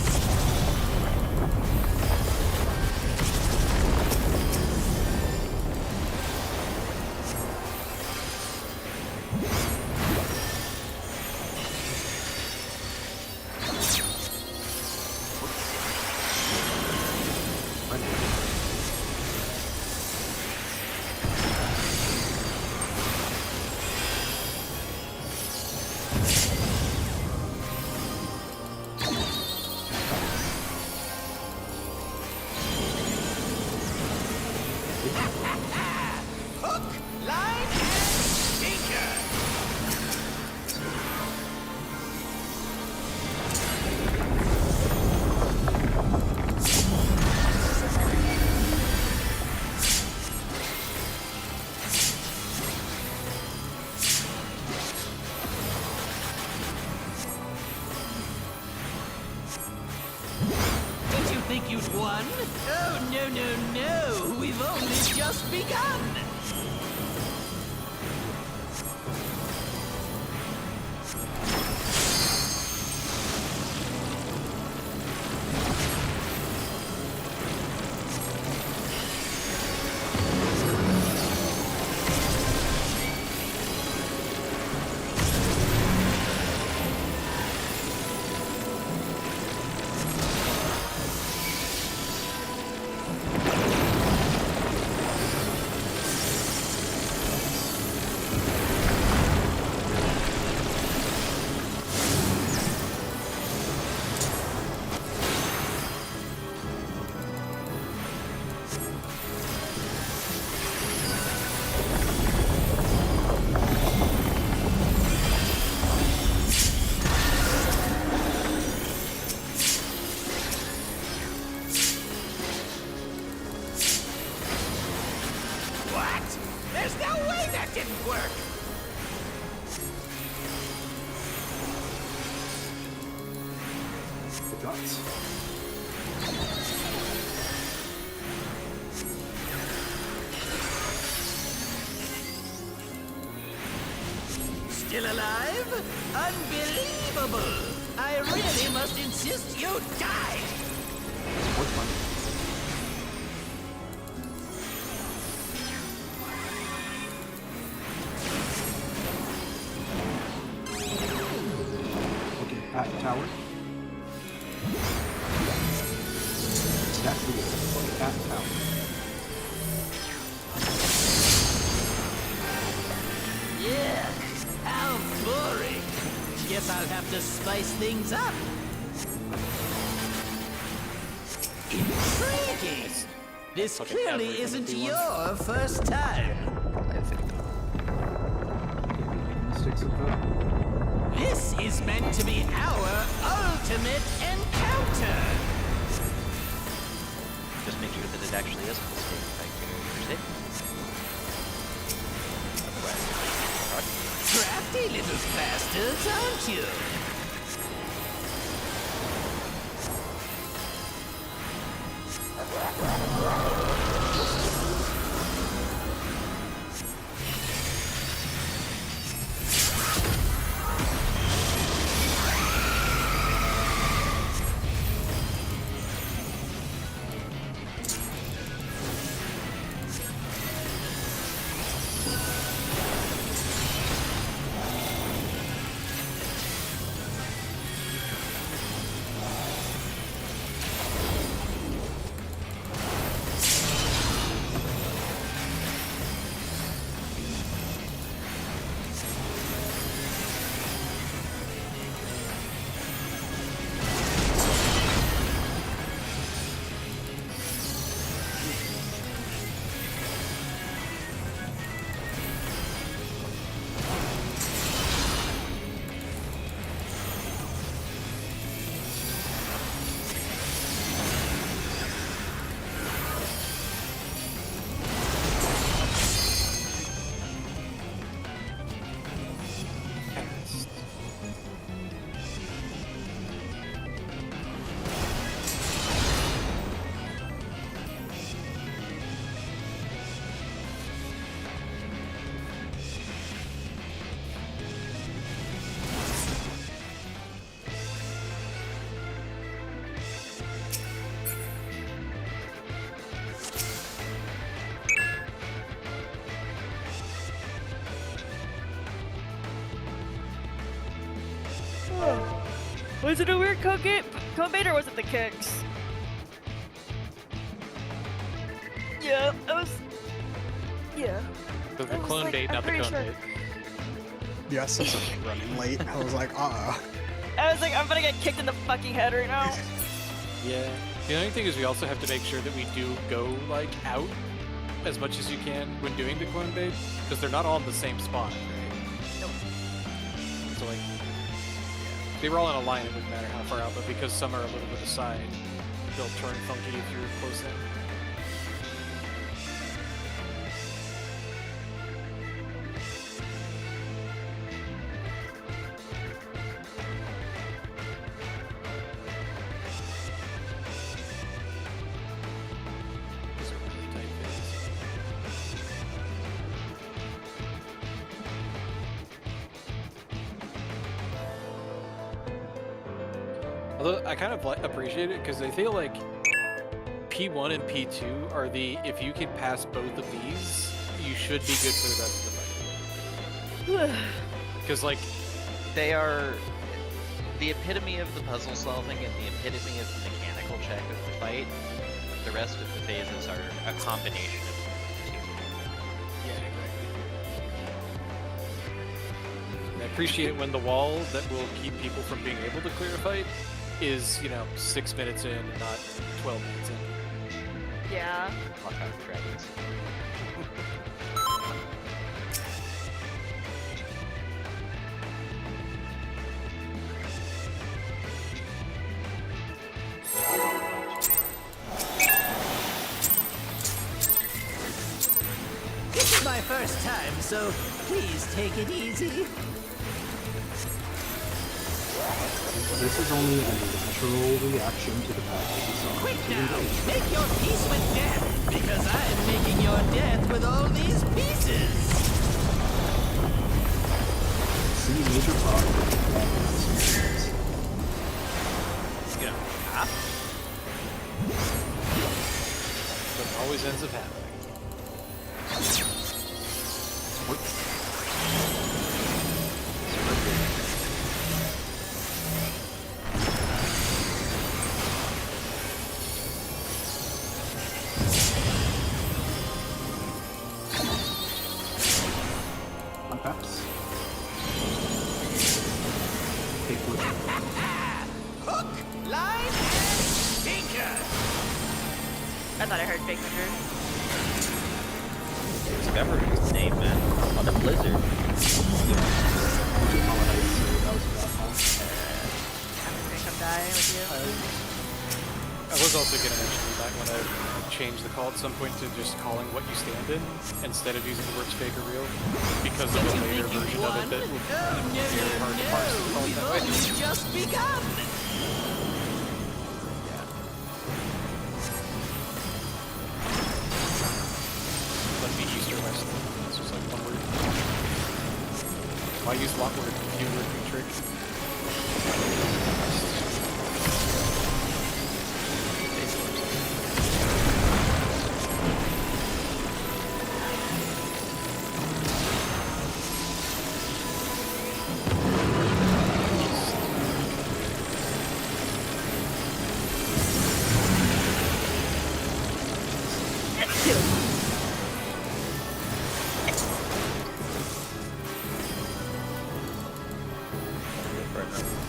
Hook, line, and sinker. Did you think you'd won? Oh, no, no, no. We've only just begun. What? There's no way that didn't work! The guts. Still alive? Unbelievable! I really must insist you die! What's fun? Okay, at tower. Stack the wall. At tower. Yeah, how boring! Guess I'll have to spice things up. Intriguing! This Fucking clearly ever gonna isn't be one. your first time. Sticks of that. This is meant to be our ultimate encounter! Just make sure that it actually is a mistake if I get your statement. Otherwise, Crafty little bastards, aren't you? Was it a weird code bait or was it the kicks? Yeah, it was. Yeah. The I was clone like, bait, I'm not the pretty cone sure. bait. Yeah, I saw something running late. I was like, I was like, I'm gonna get kicked in the fucking head right now. Yeah. The only thing is we also have to make sure that we do go like out as much as you can when doing the clone bait, because they're not all in the same spot, right? Nope. So like, yeah. If they were all in a line, it wouldn't matter how far out, but because some are a little bit aside, they'll turn funky if you're close in. These are really tight fits. Although I kind of appreciate it because I feel like P1 and P2 are the, if you can pass both of these, you should be good for the rest of the fight. Because like, They are the epitome of the puzzle solving and the epitome of the mechanical check of the fight. The rest of the phases are a combination of the two. yeah, exactly. And I appreciate when the wall that will keep people from being able to clear a fight is, 6 minutes in and not 12 minutes in. Yeah. Lock out the dragons. This is my first time, so please take it easy. This is only a natural reaction to the fact that you saw Quick me now, engage. make your peace with death, because I'm making your death with all these pieces. See major problem with that. But it always ends up happening. Perhaps. Take which Hook, line, and sinker. I thought I heard Big Hunter. Discovery is the name, man. On the Blizzard. holiday, so that was a bad call. I'm just gonna come die with you. I was also going to mention that when I changed the call at some point to just calling what you stand in instead of using the words fake or real, because of the You later think version you of won? it that would Oh, no, be very hard to parse to call it We've that way. only just begun. Let me East or West. It's just like one word. Why use lot word if you were doing trick?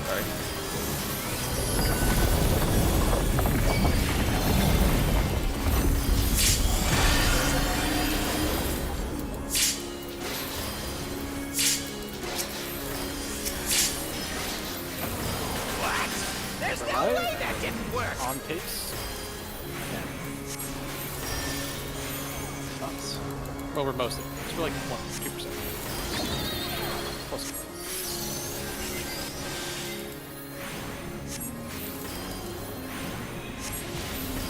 Sorry. There's no Right. way that didn't work. On pace. Sucks. Over most of it. It's for like 1-2%. Plus.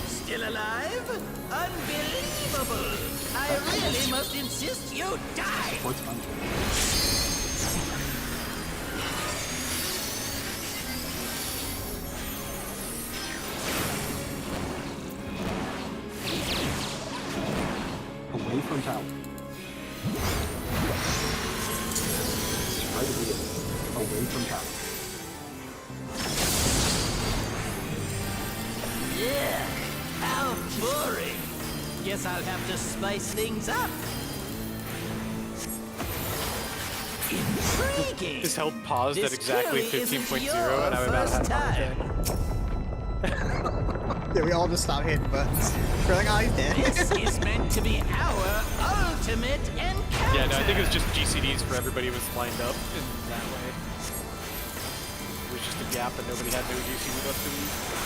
Still alive? Unbelievable! I really must insist you die! What's fun? Away from tower. Try to be away from tower. guess I'll have to spice things up. Intriguing. His health paused at This exactly clearly isn't 15.0 your and I'm about to have first a heart time. attack. Yeah, we all just stop hitting buttons. We're like, oh, he's dead. This is meant to be our ultimate encounter. Yeah, no, I think it was just GCDs for everybody was lined up in that way. It was just a gap and nobody had no GCD left to use.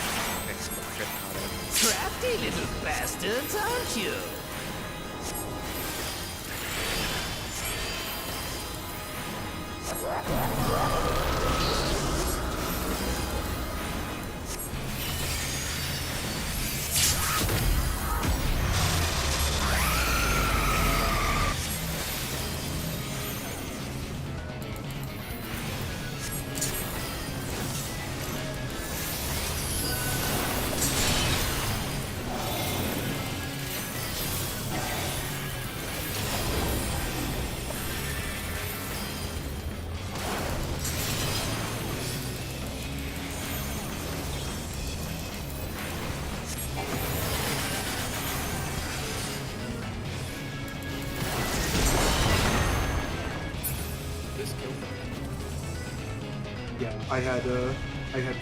Crafty little bastards, aren't you? Yeah, I had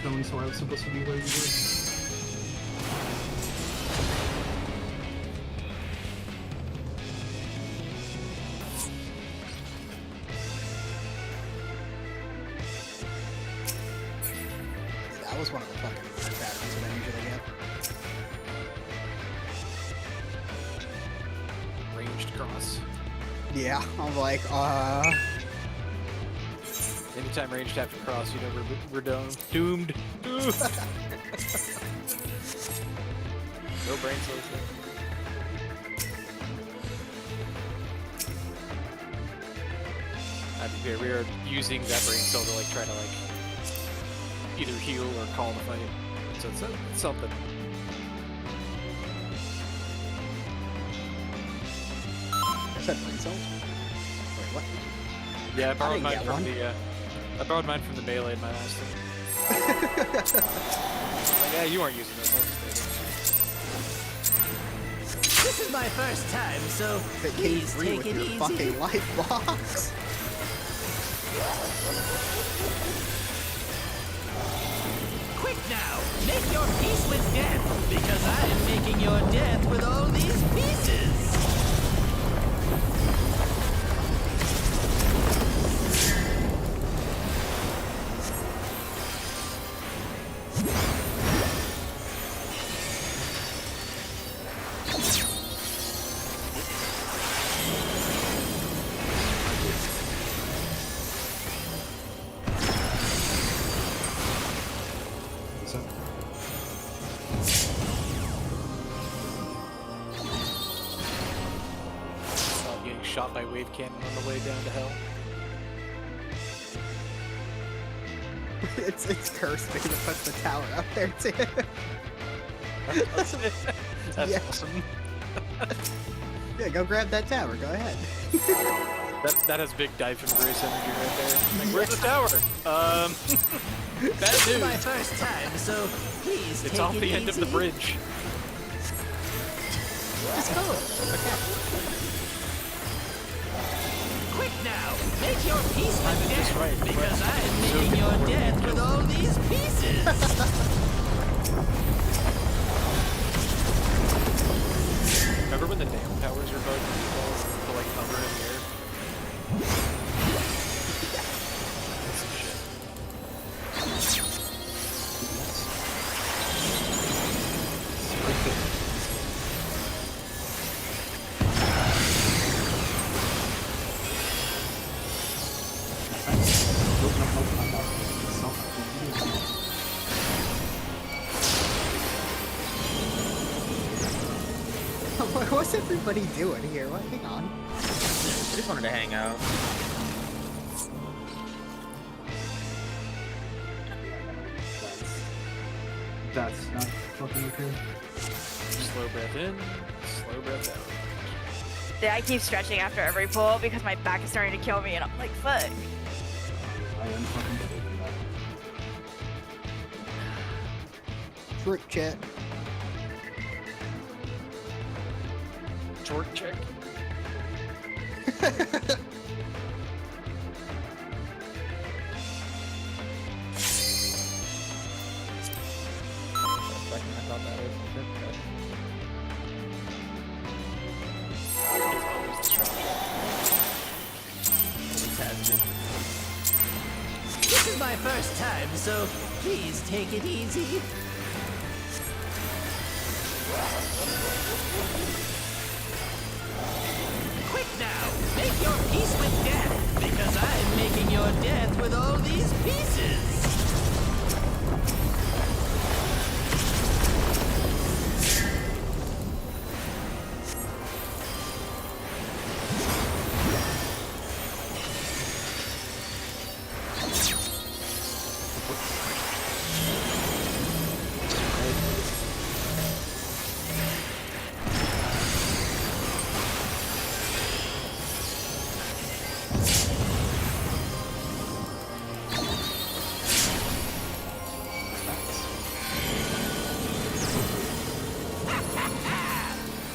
phones, so I was supposed to be where you were. That was one of the fucking weird patterns that I usually get. Ranged cross. Yeah, I'm like, Anytime ranged after cross, you know we're doomed. No brain cells there. I mean, we are using that brain cell to like try to like either heal or call the fight. So it's something. I said brain cells? Wait, what? Yeah, I borrowed didn't mine get from one. the I borrowed mine from the melee in my last thing. Like, yeah, you aren't using this one. This is my first time, so That please came free take with it your easy. fucking life box. Quick now, make your peace with death, because I am making your death with all these pieces. What's up? Getting shot by wave cannon on the way down to hell. it's cursed because it puts the tower up there too. That's Yeah. awesome. Yeah, go grab that tower. Go ahead. That has big dive from grace energy right there. Like, where's the tower? Bad This is my news. first time, so please It's take off it the end of the easy. bridge. Just go. Quick now, make your peace with That's death, right. because I am So making your important. death with all these pieces. Remember when the nail towers are bugged to like hover in the air? That's some shit. What's everybody doing here? What? Hang on. I just wanted to hang out. That's not fucking okay. Slow breath in, slow breath out. Yeah, I keep stretching after every pull because my back is starting to kill me, and I'm like, fuck. I am fucking believing that. Trick chat. sword check. I thought that was a crit, but- It's always destruction. Always has been. This is my first time, so please take it easy. Quick now, make your peace with death, because I'm making your death with all these pieces.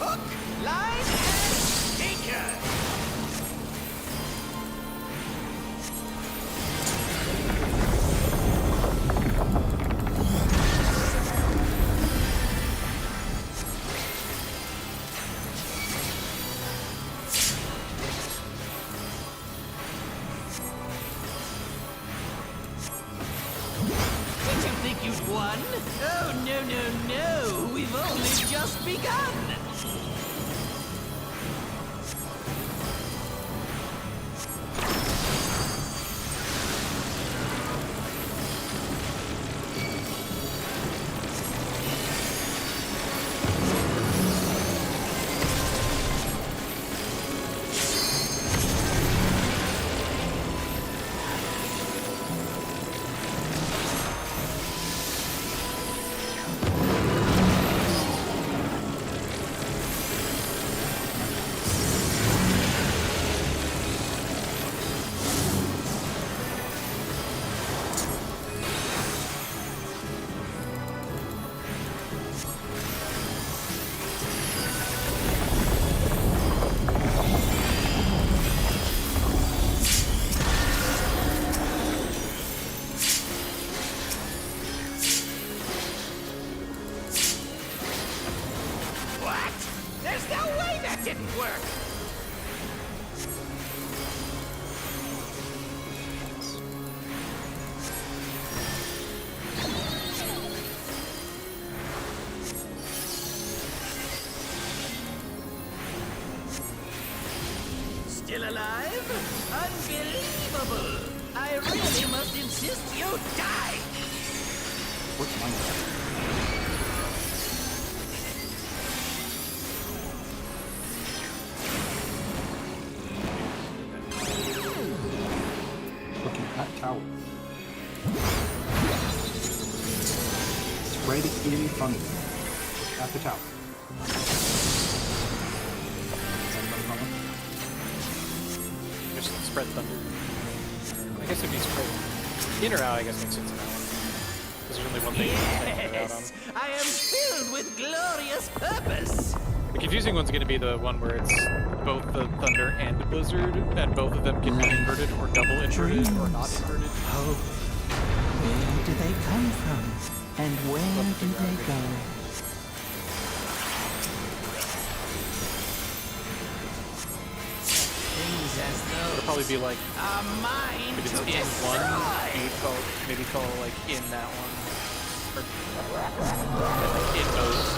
Hook, line, and sinker. Did you think you'd won? Oh, no, no, no. We've only just begun. What? There's no way that didn't work. Still alive? Unbelievable! I really must insist you die! What's mine? Looking at tower. Spread in front of you. At the tower. Just spread thunder. I guess it'd be spread in or out. I guess makes sense in that one. Because there's only one thing to put out on. Yes! I am filled with glorious purpose! The confusing one's going to be the one where it's both the thunder and the blizzard, and both of them can be inverted or double inverted or not inverted. Hope. Where do they come from? And where do they go? Things as It'll though probably be like, are mine if it's to in one, destroy. maybe call like in that one. Or like in both,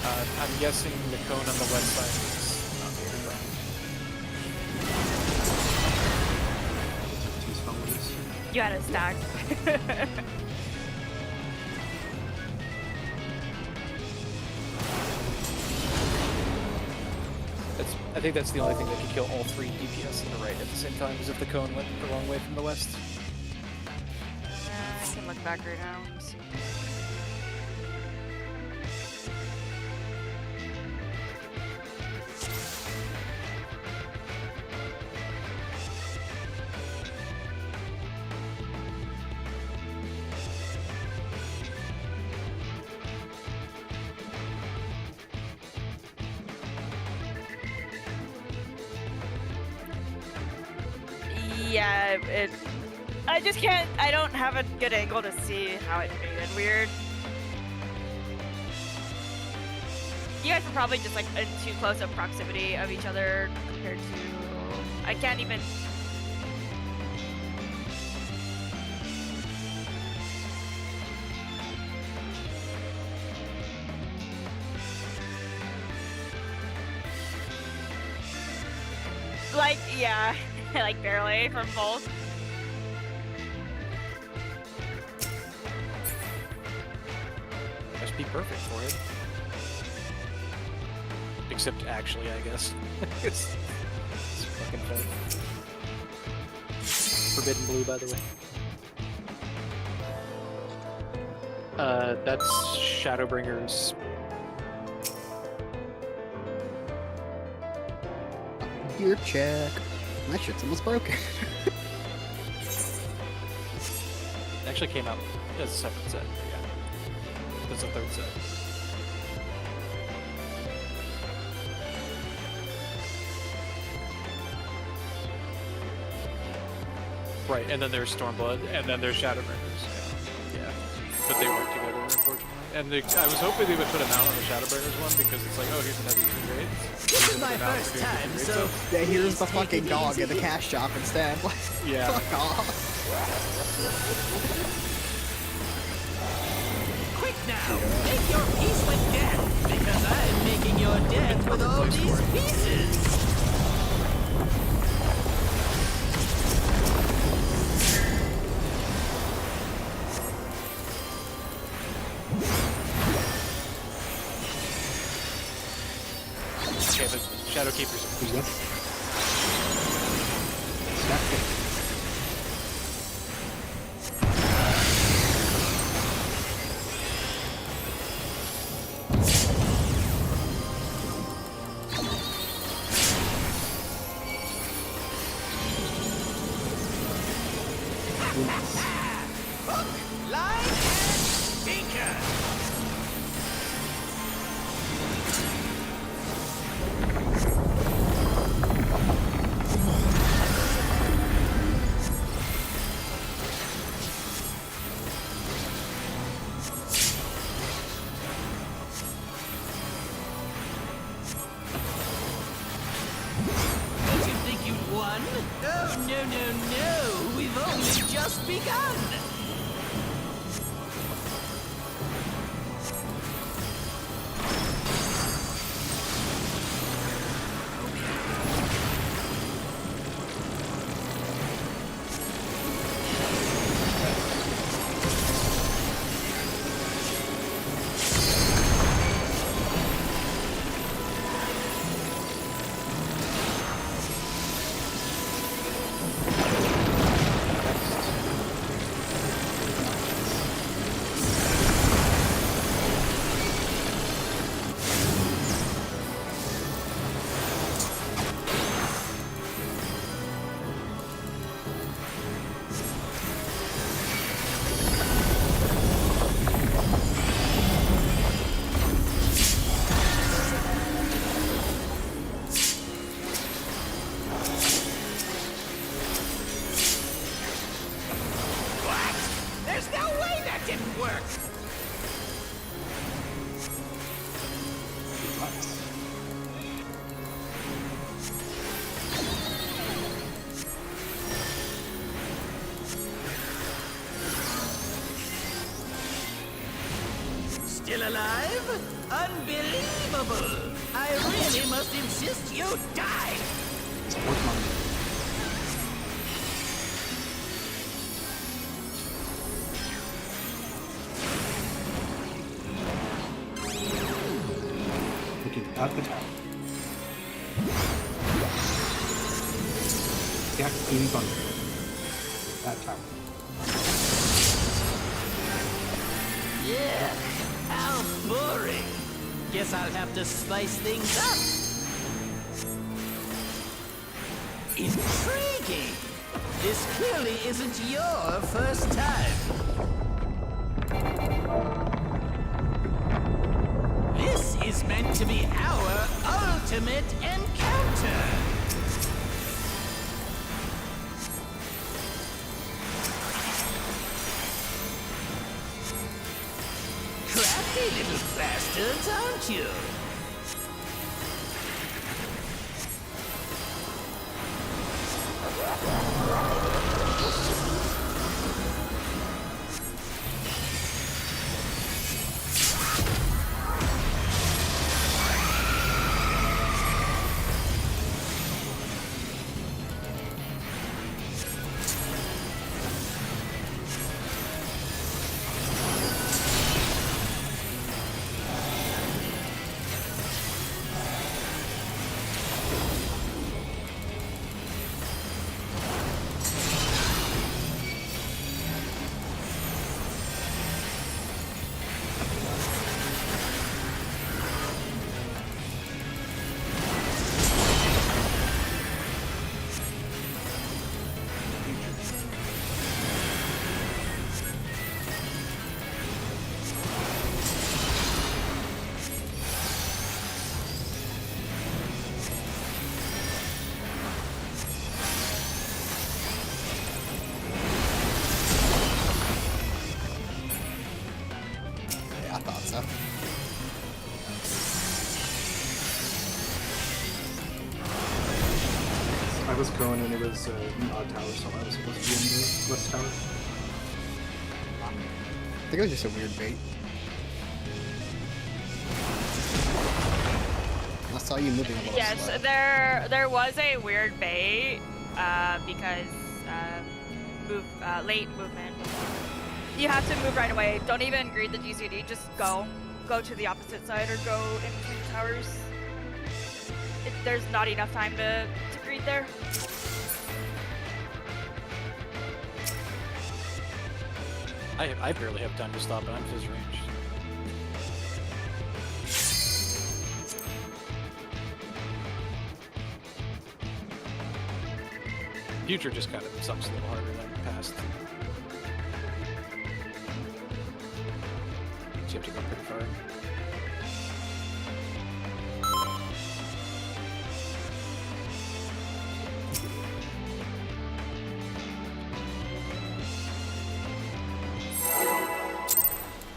out. I'm guessing the cone on the west side is not very wrong. Two's fun with this. You had it stacked. I think that's the only thing that can kill all 3 DPS in the right at the same time, is if the cone went the wrong way from the west. I can look back right now. Let me see. Yeah, I just can't. I don't have a good angle to see how it faded weird. You guys are probably just like in too close of proximity of each other compared to. I can't even. Like, yeah, like barely from both. Must be perfect for it. Except actually, I guess. it's fucking fun. Forbidden Blue, by the way. That's Shadowbringers. Gear check. My shit's almost broken. It actually came out as a separate set. Yeah. That's a third set. Right, and then there's Stormblood, and then there's Shadowbringers. Yeah. But they work together, unfortunately. And I was hoping they would put a mount on the Shadowbringers one because it's like, oh, here's another 2 grades. This is my first time, so Yeah, here's the Take fucking it dog easy. in the cash shop instead. Yeah. Fuck off. quick now, make your peace with death, because I'm making your death with all these pieces. Okay, but Shadowkeepers. Who's that? Hook, line, and sinker. Don't you think you'd won? Oh, no, no, no. We've only just begun. What? There's no way that didn't work. Still alive? Unbelievable! I really must insist you die! Sports mom. Looking at the tower. Stack in thunder. That tower. Yeah, how boring. Guess I'll have to spice things up. Intriguing. This clearly isn't your first time. This is meant to be our ultimate encounter. Crafty little bastards, aren't you? Yeah, I thought so. I was going and it was an odd tower, so I was supposed to be in the west tower. I think it was just a weird bait. I saw you moving a little Yes, slow. there was a weird bait because late movement. You have to move right away. Don't even greet the GCD. Just go to the opposite side or go in between the towers. There's not enough time to greet there. I barely have time to stop it. I'm Fizz range. Future just kind of sucks a little harder than past. So you have to go pretty far.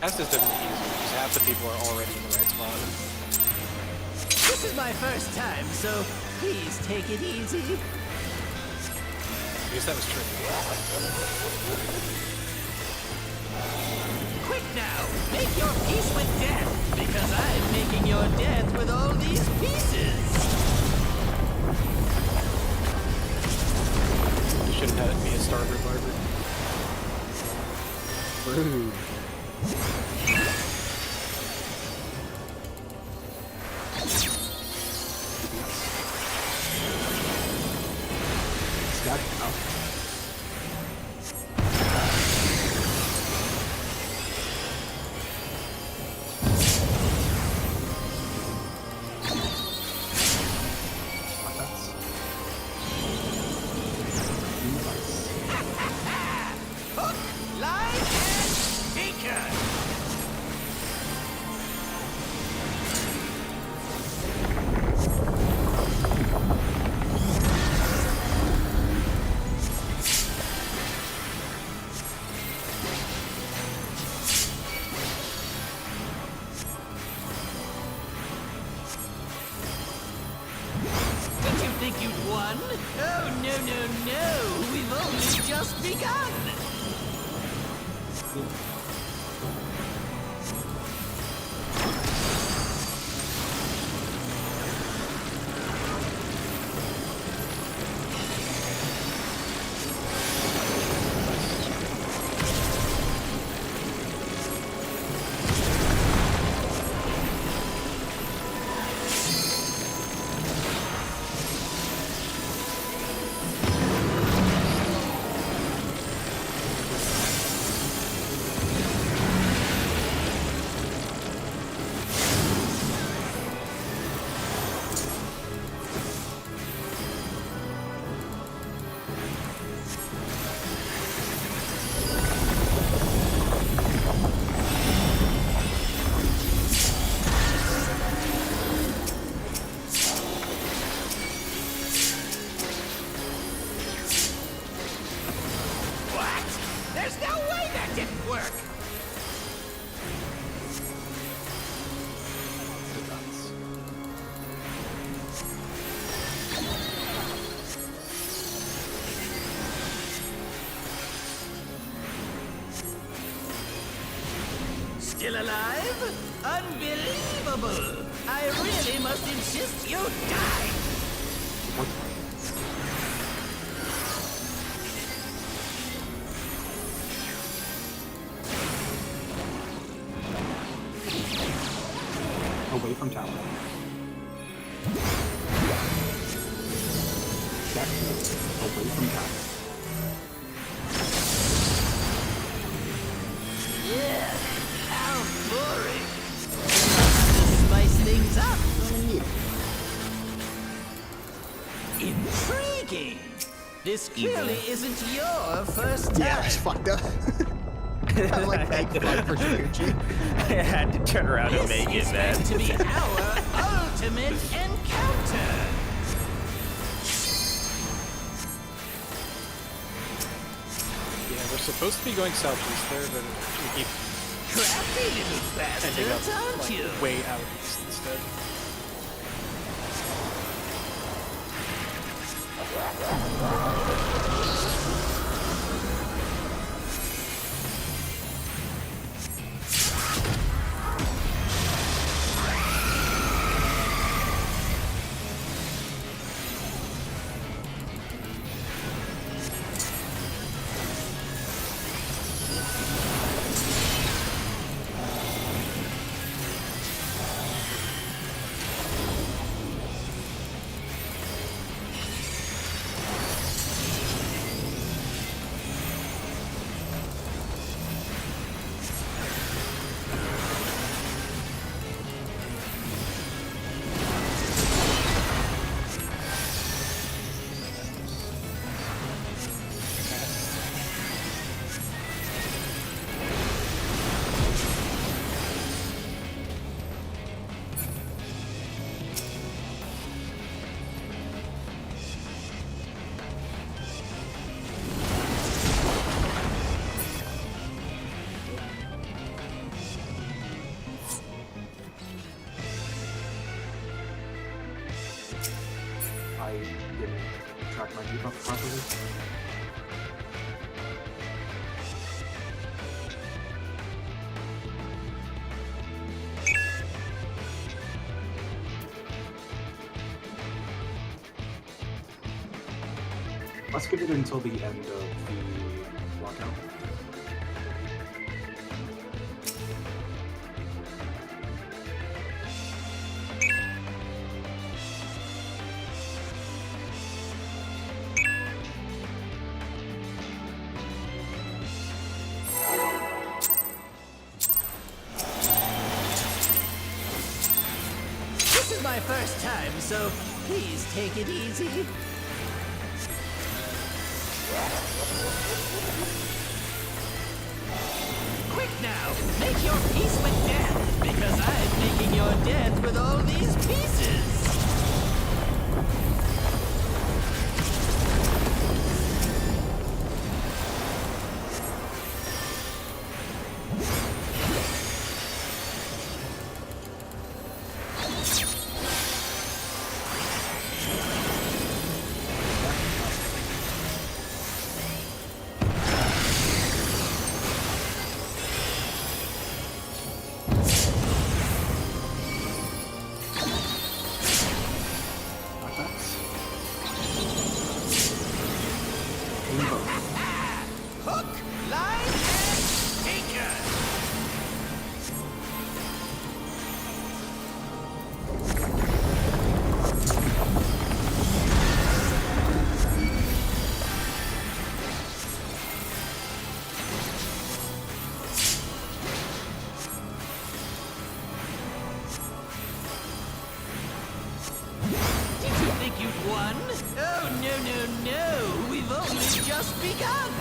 Past is definitely easier because half the people are already in the right spot. This is my first time, so please take it easy. I guess that was tricky. Quick now, make your peace with death, because I'm making your death with all these pieces. You shouldn't have it be a starboard larboard. Rude. Stack out. Hook, line, and sinker. Did you think you'd won? Oh, no, no, no. We've only just begun. work. Still alive? Unbelievable! I really must insist you die! Away from tower. Check. Away from tower. Yeah, how boring! Spice things up! Intriguing! This clearly isn't your first time. Yeah, it's fucked up. I'm like, thank fuck for Shuichi. I had to turn around and This make is it, man. meant to be our ultimate encounter! Yeah, we're supposed to be going southeast there, but we keep Crafty little ending bastards, up aren't like, you? way out east instead. I didn't track my debuff properly. Let's give it until the end of the lockout. This is my first time, so please take it easy. Quick now, make your peace with death, because I'm making your death with all these pieces. Hook, line, and sinker. Did you think you'd won? Oh, no, no, no. We've only just begun.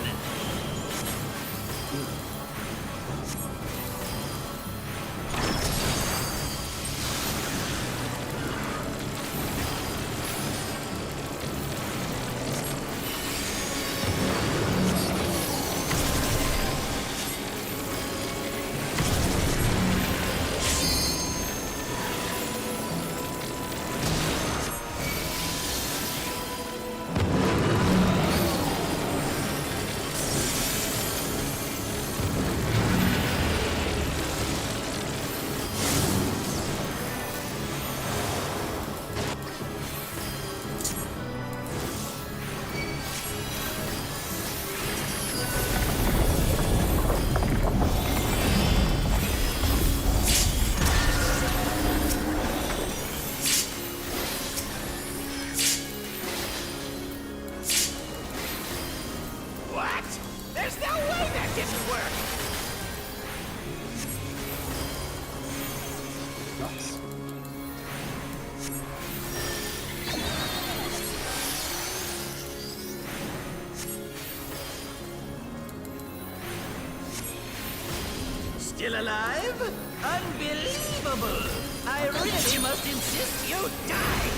still alive? Unbelievable! I really must insist you die!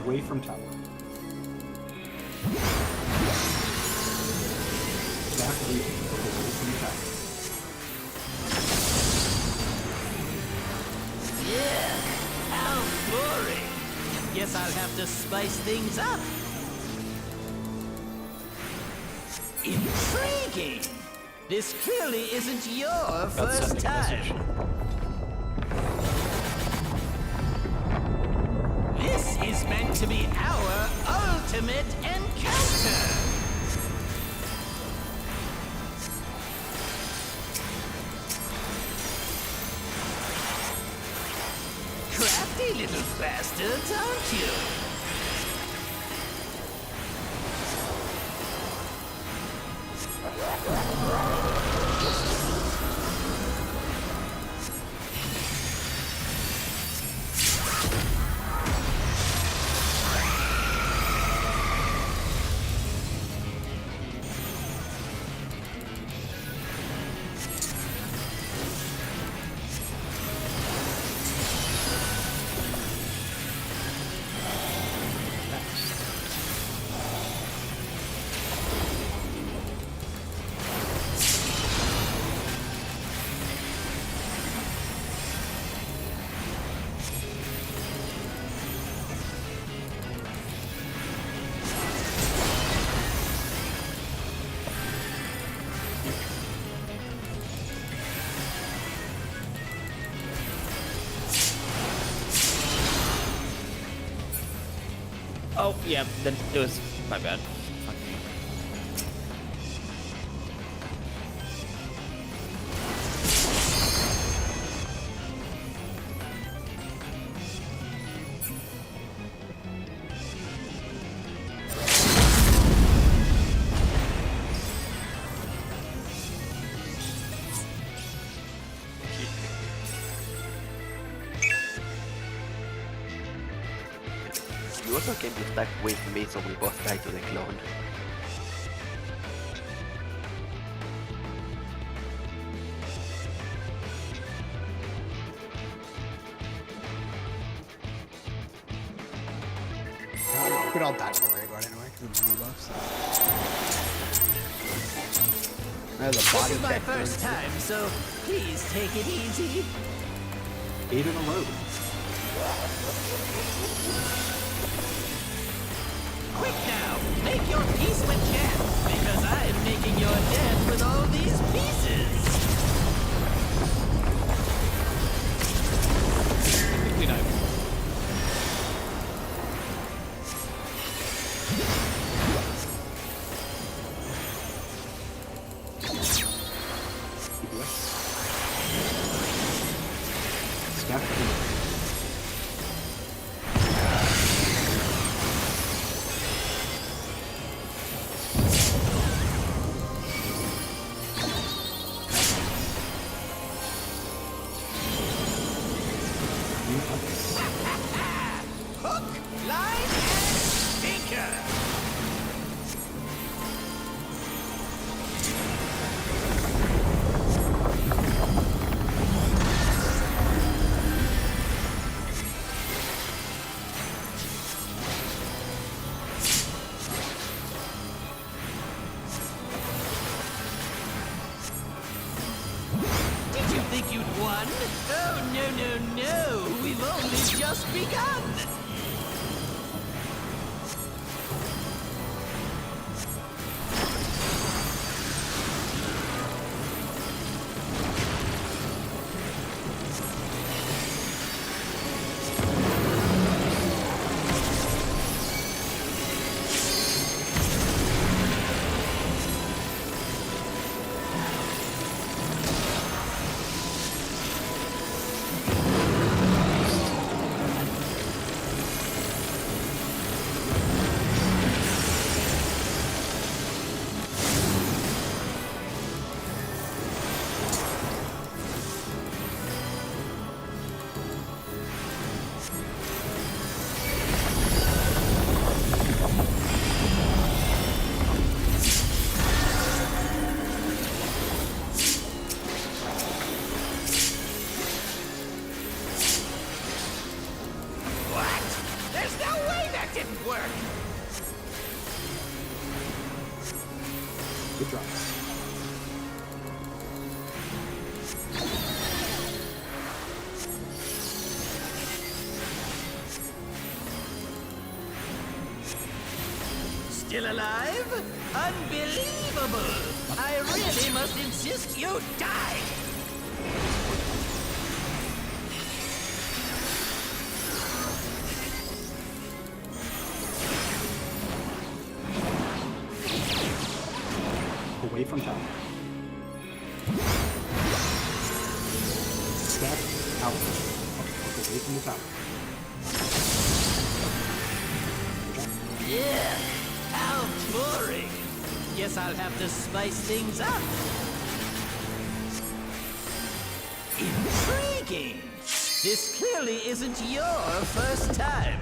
Away from tower. Exactly. Away from tower. Yeah, how boring. Guess I'll have to spice things up. Intriguing. This clearly isn't your About first sending a message. time. This is meant to be our ultimate encounter. Crafty little bastards, aren't you? Oh, yeah, then it was my bad. You also can be stuck with me, so we both die to the clone. We could all die to the Raid Guard anyway, because of the debuffs. There's a This body is my check first there. time, so please take it easy. 8 in a row. Quick now, make your peace with death, because I'm making your death with all these pieces. Technically not. Staff. Hook, line, and sinker. Did you think you'd won? Oh, no, no, no. We've only just begun. still alive? Unbelievable! I really must insist you die! Away from tower. Step out. Away from the tower. Yeah, how boring. Guess I'll have to spice things up. Intriguing. This clearly isn't your first time.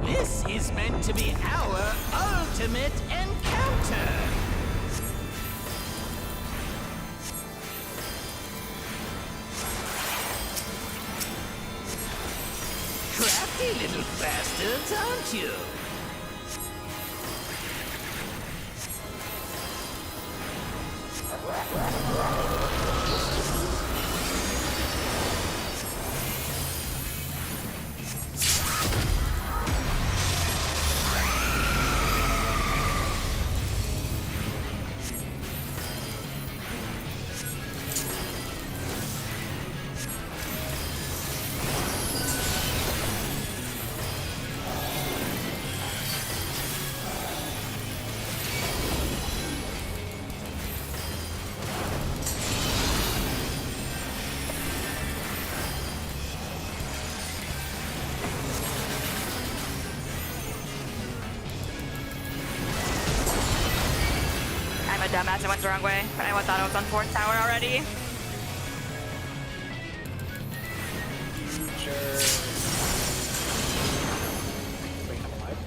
This is meant to be our ultimate encounter. Crafty little bastards, aren't you? I'm a dumbass. I went the wrong way, but I thought I was on 4th tower already. Future. Wait, I'm alive?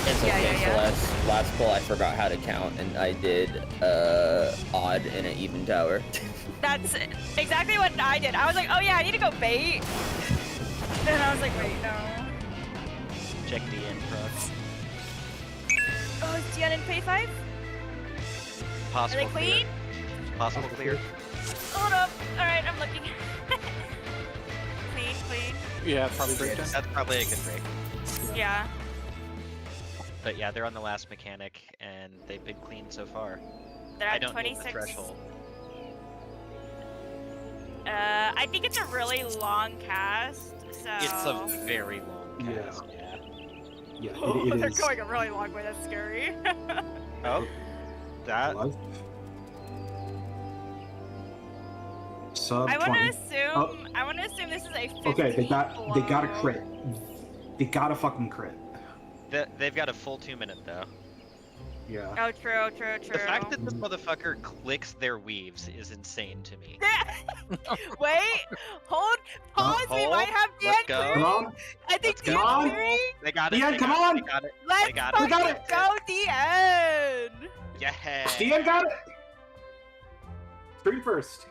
It's Yeah, okay, yeah, so last pull I forgot how to count and I did odd in an even tower. That's exactly what I did. I was like, oh yeah, I need to go bait. And I was like, wait, no. Check DN procs. Oh, is Dion in pay 5? Are Possible they clear. clean? Possible clear. Hold up. Alright, I'm looking. Clean. Yeah, probably breakdown. That's probably a good break. Yeah. But yeah, they're on the last mechanic, and they've been clean so far. They're I at don't know the 26. threshold. I think it's a really long cast, so... It's a very long Yeah. cast. Yeah. Yeah, Oh, it they're is. going a really long way. That's scary. Oh, that. Live. Sub I 20. want to assume. Oh. I want to assume this is a 15 Okay, they got a blow. crit. They got a fucking crit. They've got a full 2 minute though. Yeah. Oh, true. The fact that this motherfucker clicks their weaves is insane to me. Wait, hold, pause. We hold, might have let's Dan go. clearing. Come on. I think Let's go. Dan's Come on. clearing. They got it. Dion, they come got on. It, they got it. Let's got it. We got fucking it. go, DN. Yeah. Dion got it. Stream first.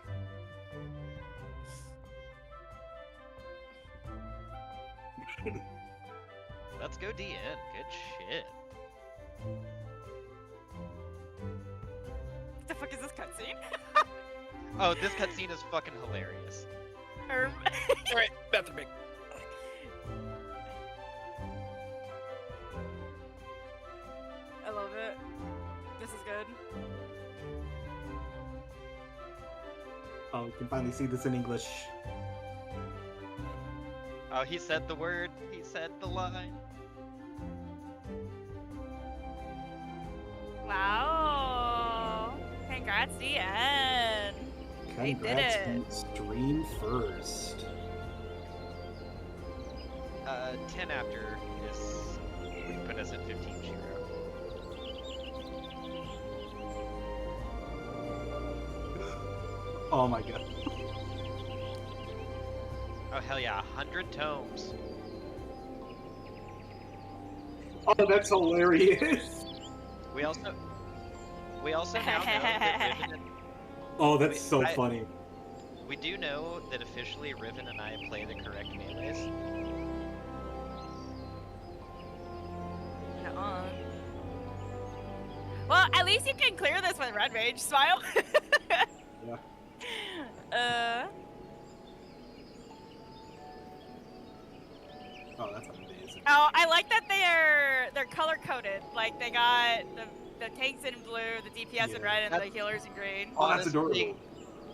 Let's go DN. Good shit. What the fuck is this cutscene? Oh, this cutscene is fucking hilarious. Alright, bathroom break. I love it. This is good. Oh, we can finally see this in English. Oh, he said the word. He said the line. Wow. Congrats, DN. They did Congrats it. to stream first. 10 after is would put us at 15-0. Oh my god. Oh hell yeah, 100 tomes. Oh, that's hilarious. We also now know that Riven and, Oh, that's so I- funny. we do know that officially Riven and I play the correct melees. Nuh-uh. Well, at least you can clear this with Red Mage. Smile. Yeah. Oh, that's amazing. Oh, I like that they're color coded. Like they got the tanks in blue, the DPS in Yeah. red, and That's- the healers in green. Oh, that's Honestly, adorable.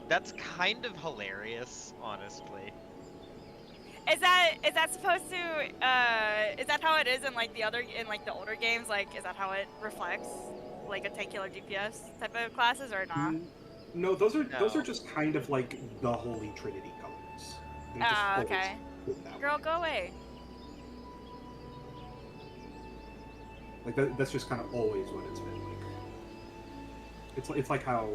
That's kind of hilarious, honestly. Is that supposed to? Is that how it is in like the older games? Like, is that how it reflects like a tank healer DPS type of classes or not? No, those are No. just kind of like the Holy Trinity colors. They're just Ah, always okay. been that Girl, way. go away. Like that's just kind of always what it's been like. It's like how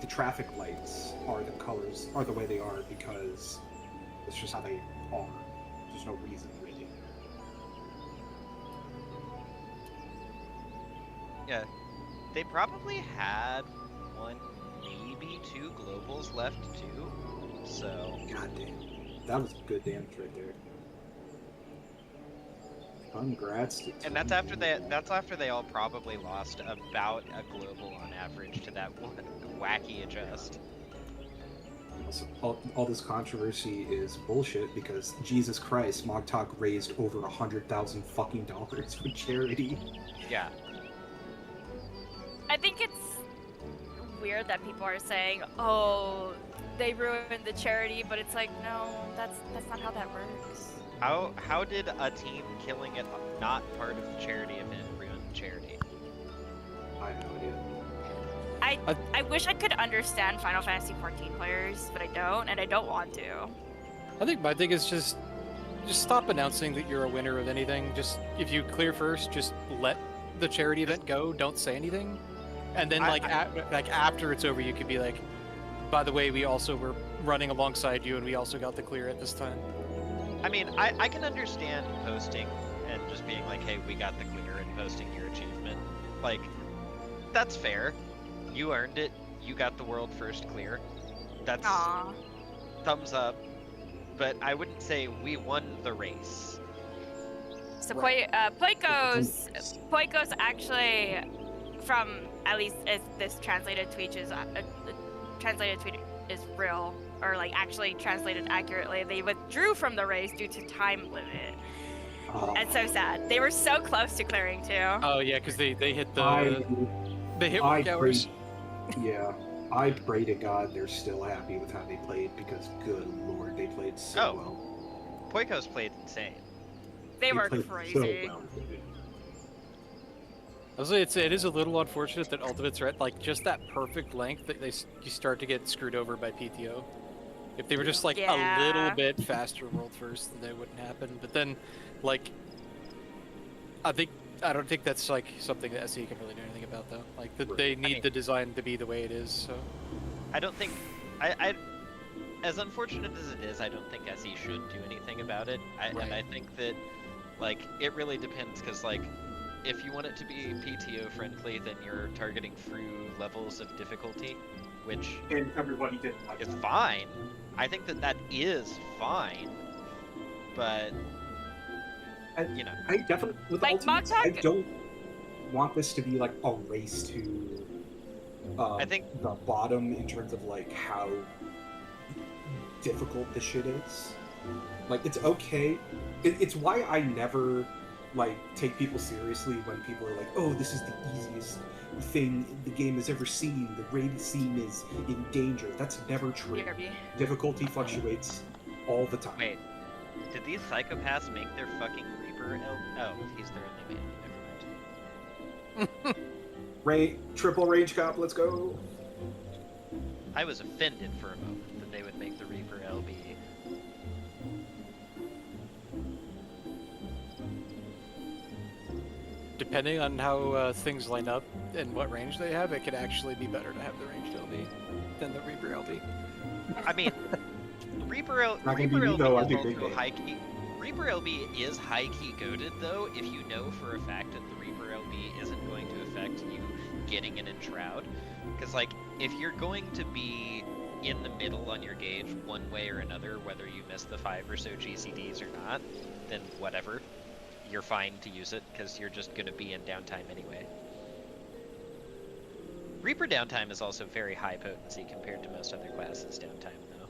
the traffic lights are the colors are the way they are because it's just how they are. There's no reason really. Yeah, they probably had one, maybe two globals left too. So God damn, that was good damage right there. Congrats to and that's after they all probably lost about a global on average to that one wacky adjust. Also, all this controversy is bullshit because Jesus Christ, Mogtalk raised over $100,000 fucking dollars for charity. Yeah. I think it's weird that people are saying, "Oh, they ruined the charity," but it's like, no, that's not how that works. How did a team killing it not part of the charity event ruin the charity? I have no idea. I wish I could understand Final Fantasy 14 players, but I don't, and I don't want to. I think my thing is just stop announcing that you're a winner of anything. Just if you clear first, just let the charity event go. Don't say anything, and then after it's over, you could be like, by the way, we also were running alongside you, and we also got the clear at this time. I mean, I can understand posting and just being like, hey, we got the clear and posting your achievement. Like, that's fair. You earned it. You got the world first clear. That's Aww. thumbs up. But I wouldn't say we won the race. So Right. Poikos actually, from at least as this translated tweet is real, or like actually translated accurately. They withdrew from the race due to time limit. That's so sad. They were so close to clearing too. Oh yeah, because they hit the I work pray- hours. Yeah, I pray to God they're still happy with how they played because, good lord, they played so Oh. well. Poikos played insane. They were played crazy. So well. I'll say it is a little unfortunate that ultimates are at like just that perfect length that you start to get screwed over by PTO. If they were just like a little Yeah. bit faster world first, then that wouldn't happen. But then, like, I don't think that's like something that SE can really do anything about though. Like they need mean- the design to be the way it is. So I don't think I as unfortunate as it is, I don't think SE should do anything about it. And Right. I think that like it really depends because like if you want it to be PTO friendly, then you're targeting through levels of difficulty, which And everybody didn't like is that. fine. I think that is fine, but you know, I definitely, with Like, Ultimates, I Mogtalk- don't want this to be like a race to I think the bottom in terms of like how difficult this shit is. Like, it's okay. It's why I never like take people seriously when people are like, "Oh, this is the easiest thing the game has ever seen. The raid scene is in danger." That's never true. BRB. Difficulty fluctuates all the time. wait. Did these psychopaths make their fucking Reaper? Oh, he's their only man. Never mind. Triple range cop, let's go. I was offended for a moment that they would make the Reaper LB. depending on how things line up and what range they have, it could actually be better to have the ranged LB than the Reaper LB. I mean, Reaper Not gonna be LB me, though, I'll is do also Big Bang. high key. Reaper LB is high key goated though, if you know for a fact that the Reaper LB isn't going to affect you getting an Enshroud. Because like, if you're going to be in the middle on your gauge one way or another, whether you miss the 5 or so GCDs or not, then whatever. You're fine to use it because you're just going to be in downtime anyway. Reaper downtime is also very high potency compared to most other classes' downtime, though.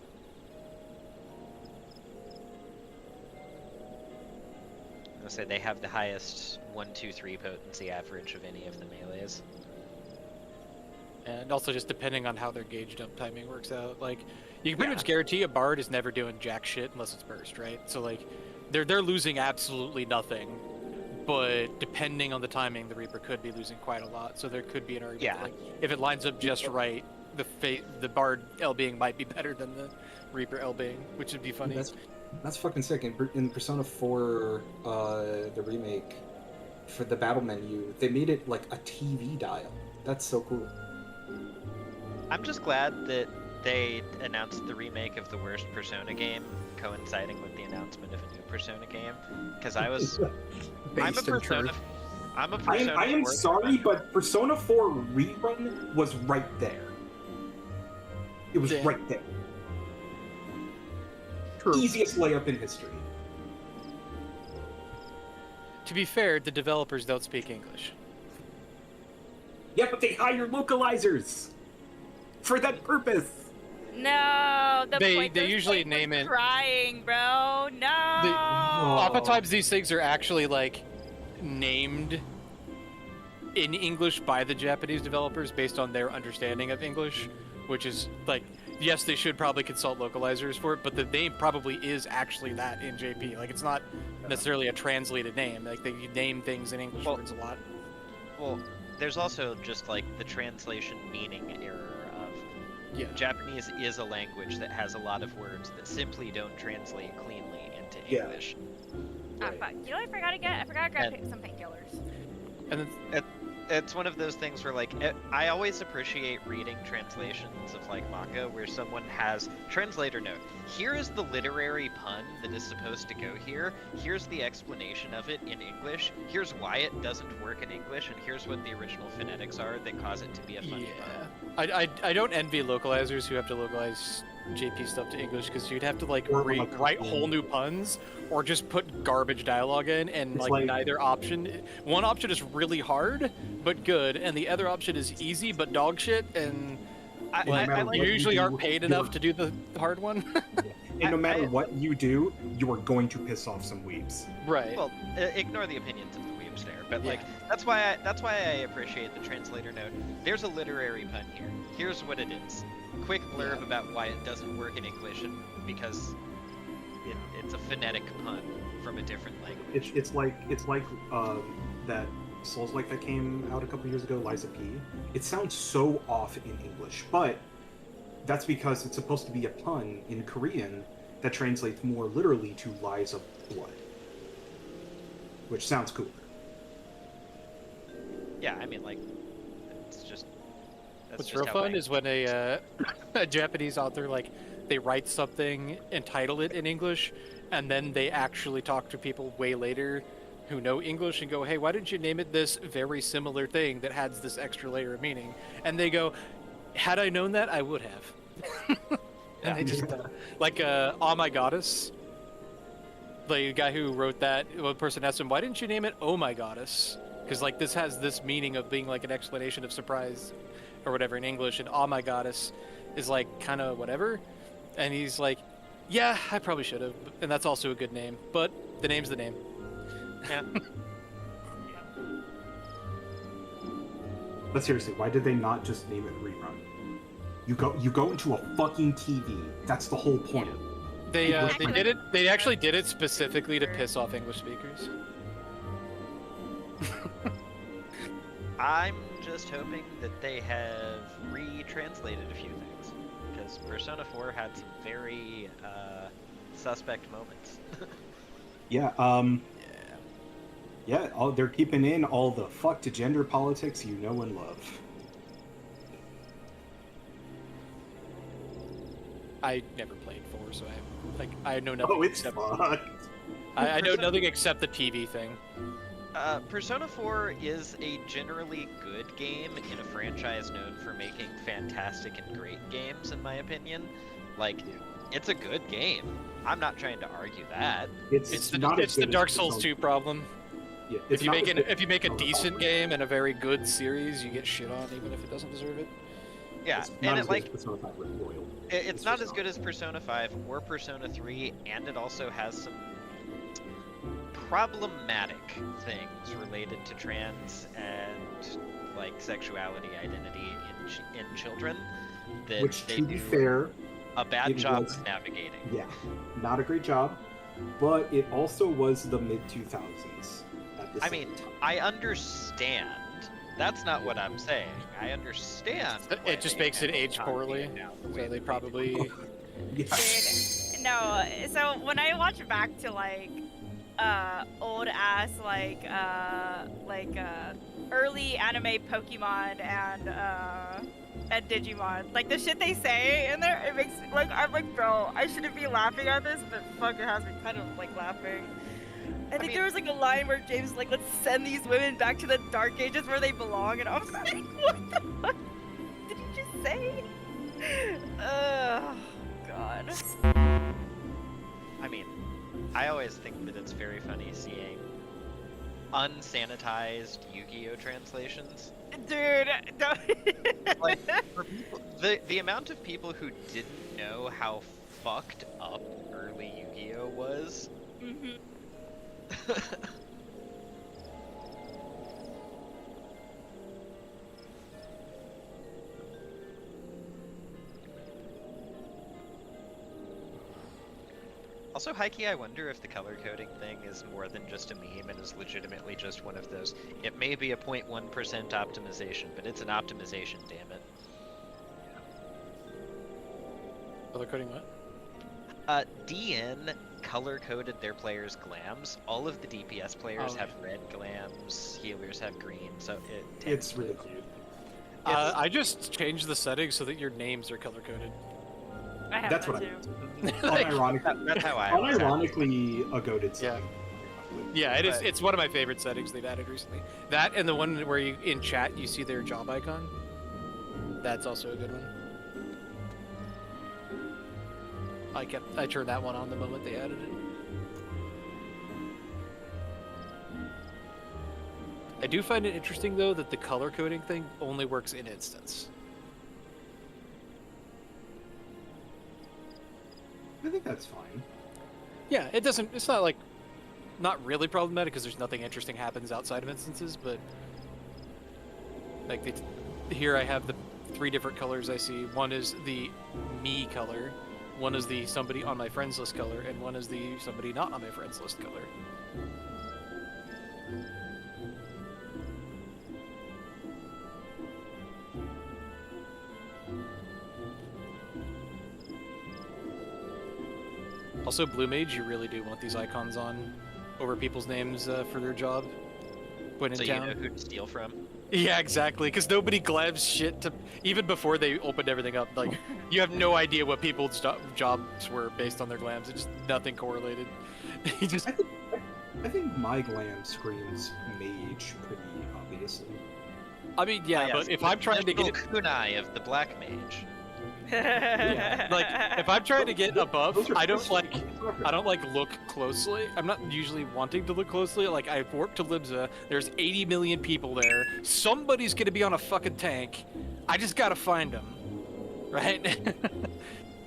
I'll say they have the highest 1, 2, 3 potency average of any of the melees. And also just depending on how their gauge dump timing works out. Like, you can pretty Yeah. much guarantee a Bard is never doing jack shit unless it's burst, right? So like, they're losing absolutely nothing. But depending on the timing, the Reaper could be losing quite a lot. So there could be an argument. Yeah. Like, if it lines up just right, the Bard LBing might be better than the Reaper LBing, which would be funny. That's fucking sick. In Persona 4, the remake, for the battle menu, they made it like a TV dial. That's so cool. I'm just glad that they announced the remake of the worst Persona game coinciding with the announcement of a new Persona game. Because I was... I'm a Based in Persona... truth. I'm a Persona I am 4 sorry, but Persona 4 rerun was right there. It was Yeah. right there. True. Easiest layup in history. To be fair, the developers don't speak English. Yeah, but they hire localizers for that purpose. No, the They Pointer usually State was name it- crying, bro. No. Oftentimes these things are actually like named in English by the Japanese developers based on their understanding of English, which is like, yes, they should probably consult localizers for it, but the name probably is actually that in JP. Like, it's not necessarily a translated name. Like, they name things in English Well- words a lot. Well, there's also just like the translation meaning error of Yeah. Japanese is a language that has a lot of words that simply don't translate cleanly into Yeah. English. Ah, fuck. You know what I forgot to get? I forgot to grab And- some painkillers. And then It's one of those things where like I always appreciate reading translations of like manga where someone has translator note. Here is the literary pun that is supposed to go here. Here's the explanation of it in English. Here's why it doesn't work in English, and here's what the original phonetics are that cause it to be a funny pun. I don't envy localizers who have to localize JP stuff to English, because you'd have to like Or, like, write whole new puns or just put garbage dialogue in, and It's like like- neither option. One option is really hard but good, and the other option is easy but dog shit, and I no matter like what you usually do, aren't paid you're- enough to do the hard one. And no matter I- what you do, you are going to piss off some weebs. Right. Well, ignore the opinions of the weebs there, but Yeah. like that's why I appreciate the translator note. There's a literary pun here. Here's what it is. Quick blurb about why it doesn't work in English, and because it's a phonetic pun from a different language. It's like that Souls-like that came out a couple years ago, Liza P. It sounds so off in English, but that's because it's supposed to be a pun in Korean that translates more literally to Lies of Blood, which sounds cooler. Yeah, I mean like it's just. That's What's just real how fun language is when a Japanese author, like, they write something and title it in English, and then they actually talk to people way later who know English and go, hey, why didn't you name it this very similar thing that has this extra layer of meaning? And they go, had I known that, I would have. And they just, like, Oh My Goddess, the guy who wrote that, one person asked him, why didn't you name it Oh My Goddess? Because, like, this has this meaning of being, like, an explanation of surprise or whatever in English, and Oh My Goddess is, like, kind of whatever. And he's like, yeah, I probably should have. And that's also a good name, but the name's the name. Yeah. But seriously, why did they not just name it Rerun? You go into a fucking TV. That's the whole point. They English did it. They actually did it specifically to piss off English speakers. I'm just hoping that they have retranslated a few things, because Persona 4 had some very suspect moments. Yeah, they're keeping in all the fuck to gender politics you know and love. I never played 4, so I know nothing. Oh, it's except, fucked. I know nothing except the TV thing. Persona 4 is a generally good game in a franchise known for making fantastic and great games, in my opinion. Like, it's a good game. I'm not trying to argue that. It's the not as the good as Dark Souls Persona- 2 problem. Yeah, If you not make as it, good if you make a as decent game and a very good series, you get shit on even if it doesn't deserve it. Yeah, It's and not it as good like as Persona 5 Royal. it's not just as good as Persona 5 or Persona 3, and it also has some problematic things related to trans and like sexuality identity in children that Which, they to be do fair, a bad it job was- of navigating. yeah, not a great job, but it also was the mid 2000s. At the I same mean, time. I understand. That's not what I'm saying. I understand. why It just they makes it handled age Taki poorly, now the way so they that probably. Yeah. Dude, no. So when I watch back to like old ass like early anime Pokemon and Digimon, like the shit they say in there, it makes like I'm like, bro, I shouldn't be laughing at this, but fuck, it has me kind of like laughing. I think mean- there was like a line where James was like, let's send these women back to the dark ages where they belong, and I was like, what the fuck did you just say? Ugh, God. I mean, I always think that it's very funny seeing unsanitized Yu-Gi-Oh translations. Dude, don't. Like, for people, the amount of people who didn't know how fucked up early Yu-Gi-Oh was. Mhm. Also, Heike, I wonder if the color coding thing is more than just a meme and is legitimately just one of those. It may be a 0.1% optimization, but it's an optimization, damn it. Color coding what? DN color coded their players' glams. All of the DPS players Oh, have red glams, healers have green, so It's really cute. I just changed the settings so that your names are color coded. I have That's that what I too. meant. Unironically, That's how I always have it. unironically a goaded setting. Yeah, it is. But- It's one of my favorite settings they've added recently. That and the one where you in chat you see their job icon. That's also a good one. I turned that one on the moment they added it. I do find it interesting though that the color coding thing only works in instance. I think that's fine. Yeah, it doesn't. It's not like not really problematic because there's nothing interesting happens outside of instances, but like here I have the 3 different colors I see. One is the me color, one is the somebody on my friends list color, and one is the somebody not on my friends list color. Also, Blue Mage, you really do want these icons on over people's names for their job when in So you town. know who to steal from. Yeah, exactly. Because nobody glabs shit to even before they opened everything up. Like, you have no idea what people's jobs were based on their glams. It's just nothing correlated. You just I think my glam screams mage pretty obviously. I mean, yeah, yes, but if I'm trying to get it, kunai of the black mage. yeah, like if I'm trying to get a buff, Those are I don't personal. like look closely. I'm not usually wanting to look closely. Like I've worked to Libza. There's 80 million people there. Somebody's gonna be on a fucking tank. I just gotta find them, right?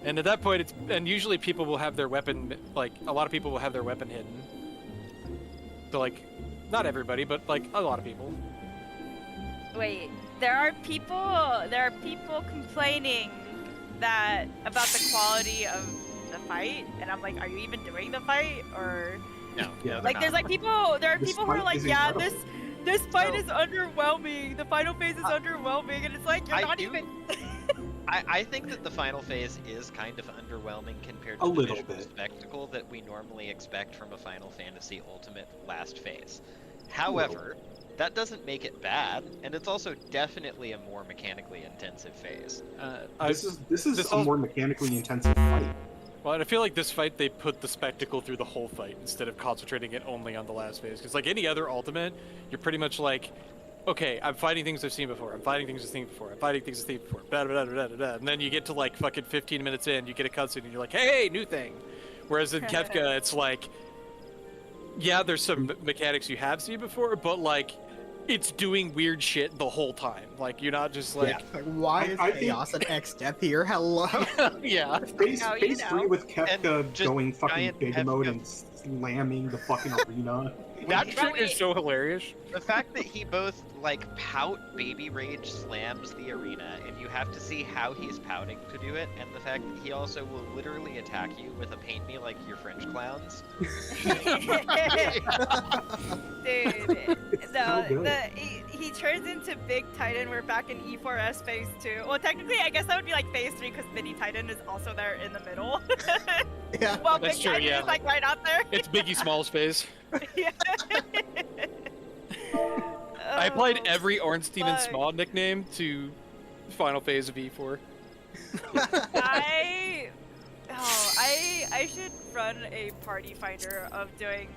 And at that point, and usually people will have their weapon. Like a lot of people will have their weapon hidden. So like, not everybody, but like a lot of people. Wait, there are people complaining that about the quality of the fight, and I'm like, are you even doing the fight, or No, Yeah. no, like they're there are This people who are fight like, is yeah, incredible. this fight No. is underwhelming. The final phase is underwhelming, and it's like you're I not do- even. I think that the final phase is kind of underwhelming compared to A the little visual bit. spectacle that we normally expect from a Final Fantasy Ultimate last phase. However, that doesn't make it bad, and it's also definitely a more mechanically intensive phase. This is this a al- more mechanically intensive fight. Well, and I feel like this fight, they put the spectacle through the whole fight instead of concentrating it only on the last phase. Because like any other Ultimate, you're pretty much like, okay, I'm fighting things I've seen before. I'm fighting things I've seen before. I'm fighting things I've seen before. Blah, blah, blah, blah, blah. And then you get to like fucking 15 minutes in, you get a cutscene, and you're like, hey, new thing. Whereas in Kefka, it's like, yeah, there's some mechanics you have seen before, but like, it's doing weird shit the whole time. Like, you're not just like, Like, why is I think- Chaos and X Death here? Hello. yeah. Phase, No, you phase know. 3 with Kefka And just going fucking giant big mode Kefka- and slamming the fucking arena. That Wait, shit wait. is so hilarious. The fact that he both like pout baby rage slams the arena, and you have to see how he's pouting to do it, and the fact that he also will literally attack you with a paint me like your French clowns. Dude, so good. he turns into Big Titan. We're back in E4S phase 2. Well, technically, I guess that would be like phase 3 because Mini Titan is also there in the middle. Yeah. Well, That's Big true, Titan yeah. is like right out there. It's Biggie Smalls phase. Yeah. I applied Oh, every Ornstein and fuck. Small nickname to final phase of E4. I should run a party finder of doing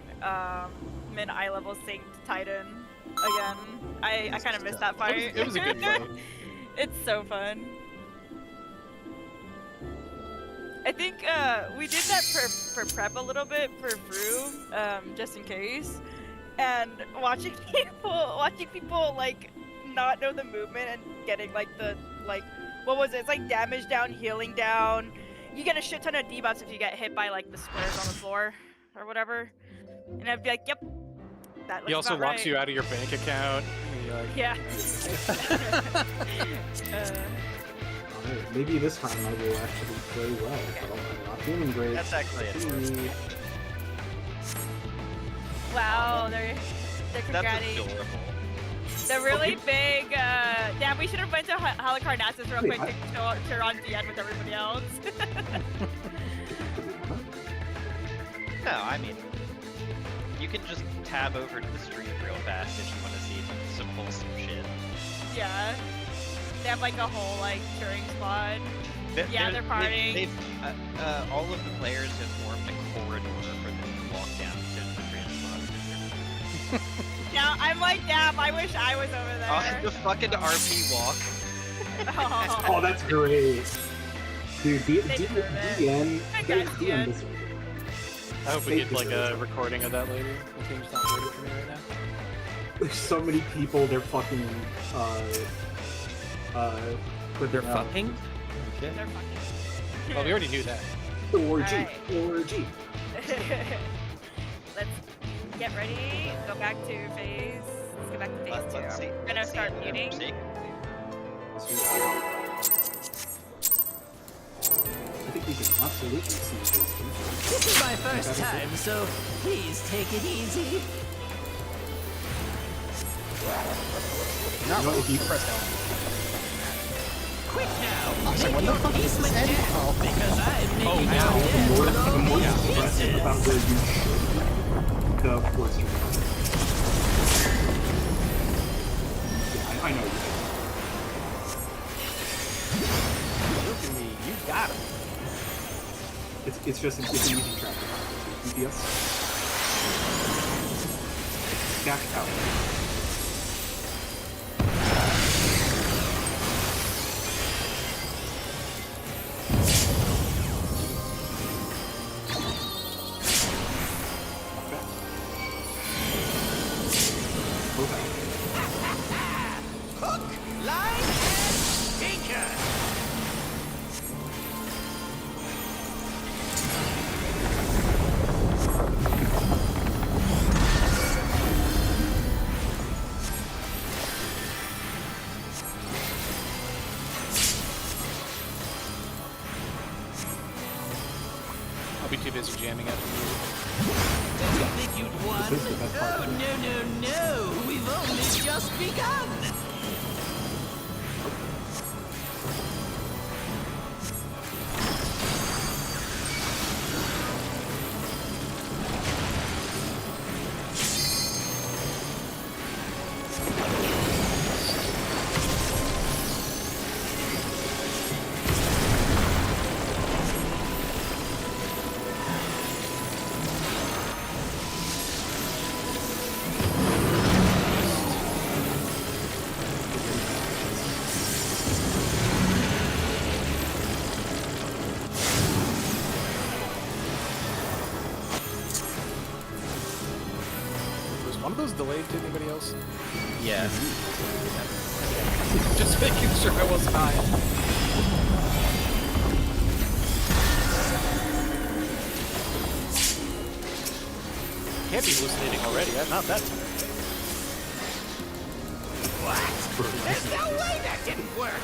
min eye level synced Titan again. I kind of missed that fight. It was a good fight. It's so fun. I think we did that for prep a little bit for Brew, just in case. And watching people like not know the movement and getting like the what was it? It's like damage down, healing down. You get a shit ton of debuffs if you get hit by like the squares on the floor or whatever. And I'd be like, yep. That looks He also about locks right. you out of your bank account. And you're like, Yeah. Alright, maybe this time I will actually play well, but I'm not feeling great. That's actually it. Wow, they're That's congratulating. adorable. The really big, damn, we should have went to Halicarnassus real Wait, quick to cheer on DN with everybody else. No, I mean, you can just tab over to the stream real fast if you want to see some wholesome shit. Yeah. They have like a whole like cheering squad. Yeah, they're They've- partying. all of the players have formed a corridor for them to walk down to the transfer. Now I'm like, damn, I wish I was over Oh, there. the fucking RP walk. Oh, that's great. Dude, They deserve it. DN, Congrats, DN DN. deserves it. I hope we They get like deserve a it. recording of that later. The team's not ready for me right now. There's so many people, they're fucking, putting They're out fucking? They're fucking. Well, we already knew that. orgy, Alright. orgy. Let's get ready. Go back to phase. Let's go back to phase 2. Let's see. I'm gonna let's see start it. muting. See? Let's do it. I think we can absolutely see this. This is my first time, so please take it easy. Not You know, if you press down. Quick now, I was like, take what the your fuck is basement this? down, Oh. because I'm making now. out The dead more, with the all more these you stress pieces. about where you should be, the worse you're going. Yeah, I know you. Look at me, you got him. It's just it's an easy track. DPS. Stack out. Okay. Hook, line, and sinker. I'll be too busy jamming after you. Did you think you'd won? This is the best part. Oh, no. We've only just begun. one of those delayed to anybody else? Yeah. Just making sure I wasn't high. Can't be hallucinating already. I'm not that tired. There's no way that didn't work!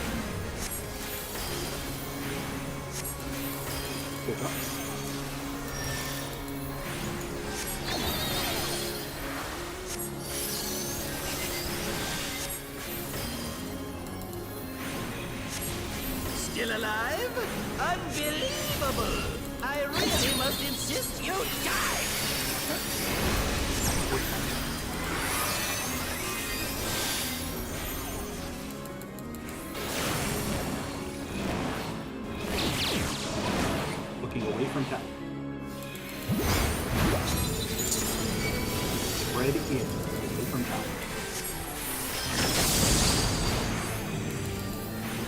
Good ups. Still alive? Unbelievable! I really must insist you die! Looking away from top. Spread in, away from top.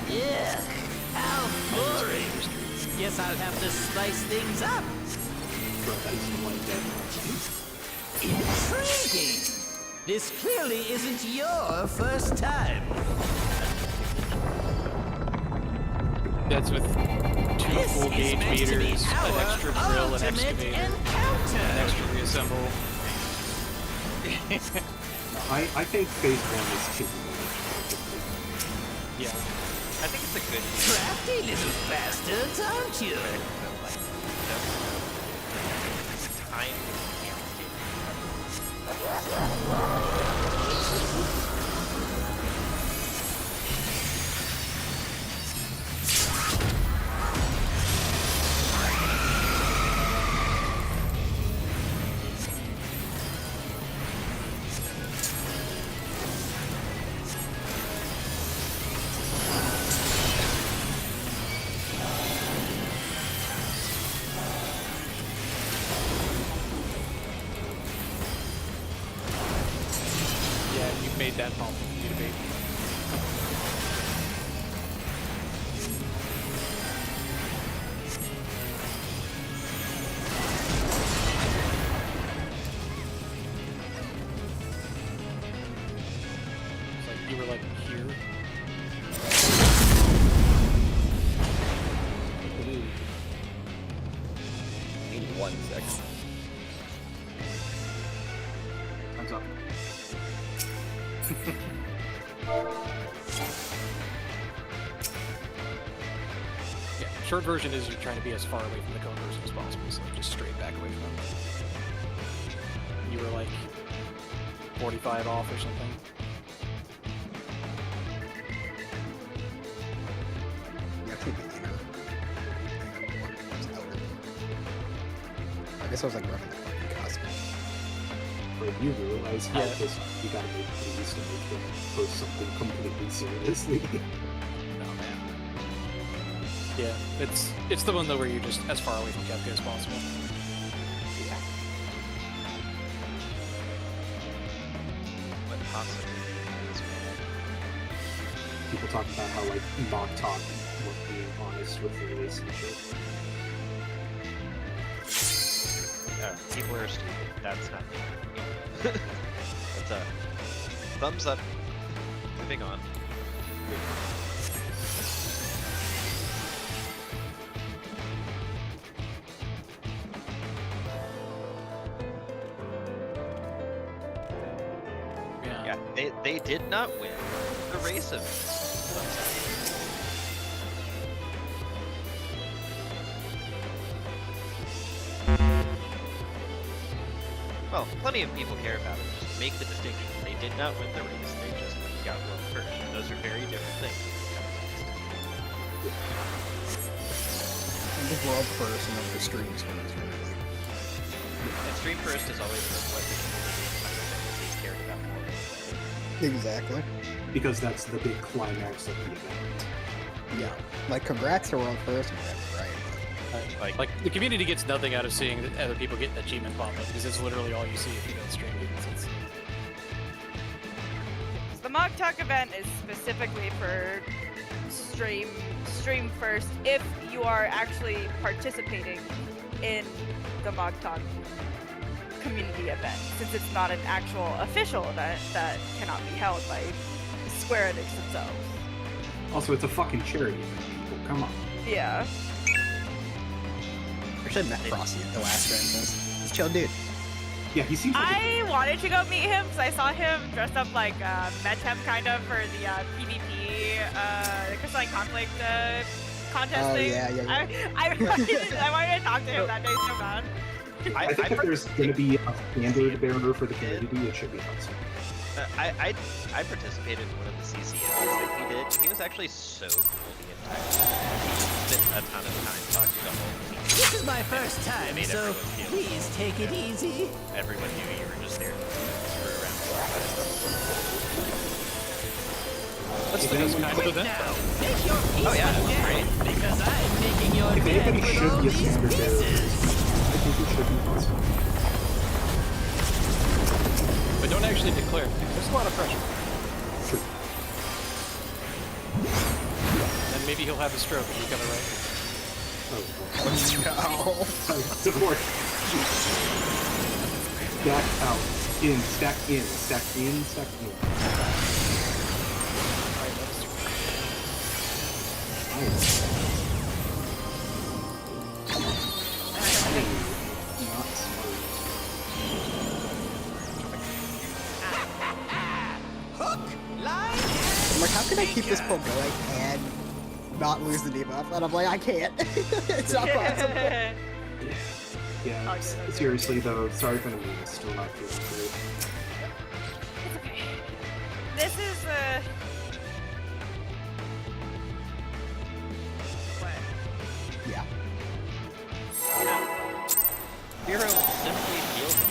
Yeah, how boring! Guess I'll have to spice things up. Bro, that is the one dead. Intriguing! This clearly isn't your first time. That's with 2 This full is gauge meant to be meters, an our extra drill, an ultimate excavator, encounter. an extra reassemble. I think phase 1 is too Yeah. I think it's a good Crafty little bastards, aren't you? but like, time Yeah, you've made that pump for you to be. It's like you were like here. Ooh. 81 seconds. Time's up. Yeah, short version is you're trying to be as far away from the cone person as possible, so just straight back away from them. You were like 45 off or something. Actually, the inner one was outer. I guess I was like running the fucking cosmic. Bro, you realize how Yeah. pissed you gotta make these to make them post something completely seriously. Oh man. Yeah, it's the one though where you're just as far away from Kefka as possible. what possibly is. People talk about how like Mach Talk was being honest with the race and shit. People are stupid. That's not me. That's a thumbs up. Moving on. Yeah, they did not win the race of. Well, plenty of people care about it. Just make the distinction. They did not win the race. They just got world first. And those are very different things. I'm just world first and then the streams first. And stream first is always what the communities cared about more. Exactly. Because that's the big climax of the event. Yeah. Like, congrats to world first and whatever, right? Like the community gets nothing out of seeing that other people get achievement pop up because it's literally all you see if you don't stream it. The Mog Talk event is specifically for stream first if you are actually participating in the Mog Talk community event, since it's not an actual official event that cannot be held by Square Enix themselves. Also, it's a fucking charity event, people. Come on. Yeah. Actually, I met Frosty at the last Dragon Quest. He's a chill dude. Yeah, he seems like I wanted to go meet him because I saw him dressed up like Metchem kind of for the PvP, the Crystalline Conflict contest Oh, thing. yeah. I wanted to talk to him that day so bad. I think if there's going to be a standard bearer for the community, it should be us. I participated in one of the CC events that he did. And he was actually so cool the entire time. He spent a ton of time talking to the whole team. This is my first time, Made so everyone feel please take it easy. Everyone knew you were just there to screw around. That's the best kind of Quick event. now, make your peace Oh, yeah, with it was death, great. because I'm making your If death anybody with should all be a these standard bearer, pieces. I think it should be us. But don't actually declare. There's a lot of pressure. True. And maybe he'll have a stroke if you got it right. Oh, No. support. Stack out. In. Stack in. Stack in. Stack in. Nice. Not smart. Hook, line, I'm like, how can I keep this pull going and not lose the debuff? And I'm like, I can't. It's not possible. Yeah, Oh, good. seriously though, sorry for the meme, it's still not feeling great. It's okay. This is what? Yeah. Hero simply healed him.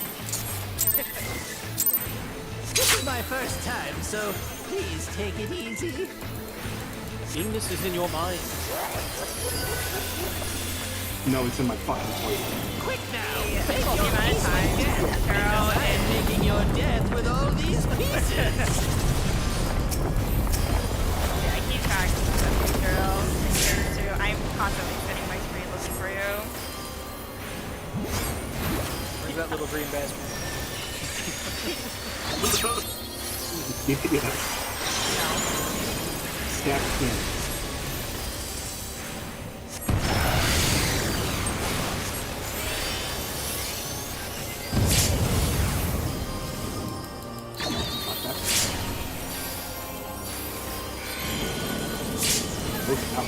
This is my first time, so please take it easy. Ignis is in your mind. No, it's in my fucking toilet. Quick now, Yeah, make well, your the amount of peace with time death, Carol because I'm making your death with all these pieces. Yeah, I keep track of these girls and yours too. I'm constantly spinning my screen looking for you. Where's that little green bastard? Yeah. Stack in. Like that. Look out.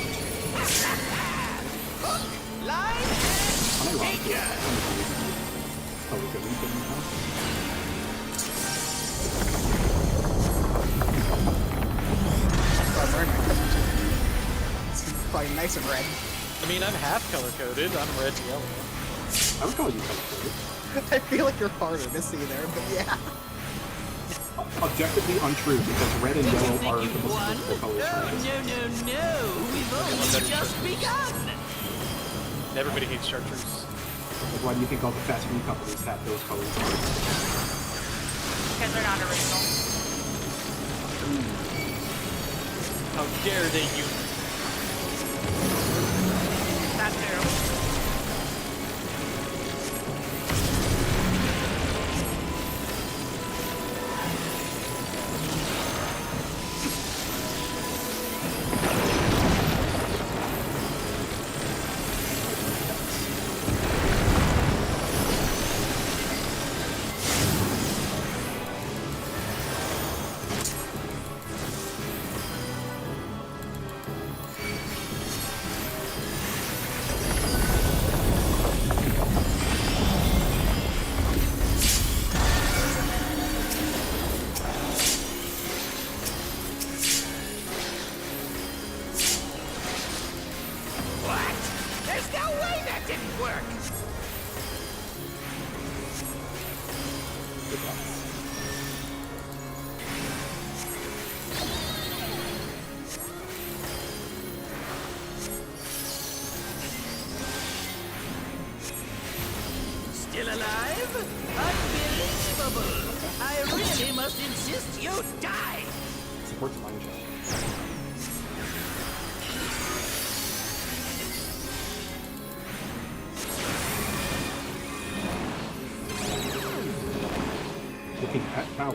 Line, Unironically, oh, we can read them now. So I'm wearing my color too. It's probably nice and red. I mean, I'm half color coded. I'm red and yellow. I would call you color-coded. I feel like you're harder to see there, but yeah. Objectively untrue, because red and did you yellow think are you'd the most won? beautiful colors. No, we've only just begun. Everybody hates chartreuse. Like, why do you think all the fast food companies have those colors? Because they're not original. How dare they use That's true. What? There's no way that didn't work. Still alive? Unbelievable! I really must insist you die! Supports mind check. Looking at tower.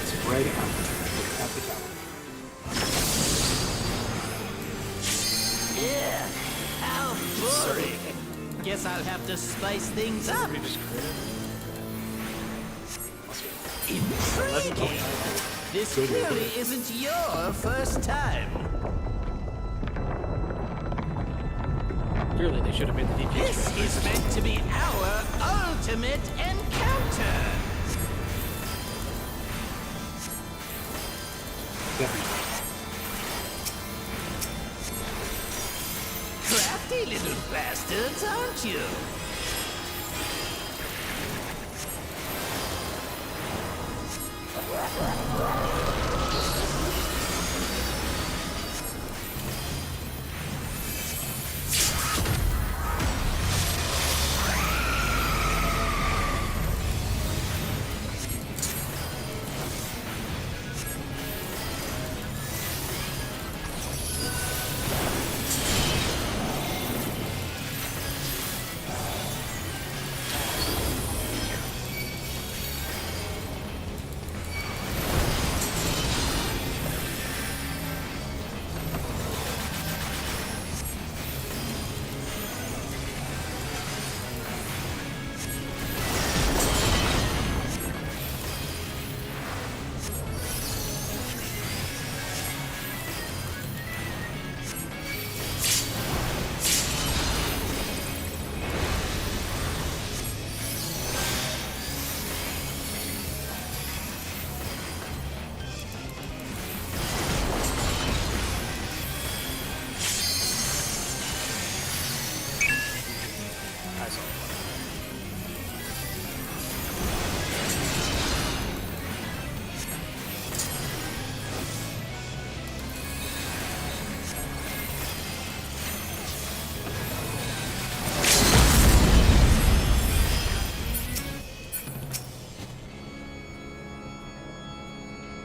Spread out. Look at the tower. Yeah, how boring. Guess I'll have to spice things up. Intriguing. This clearly isn't your first time. Clearly, they should have made the DPS. This is meant to be our ultimate encounter. Crafty little bastards, aren't you?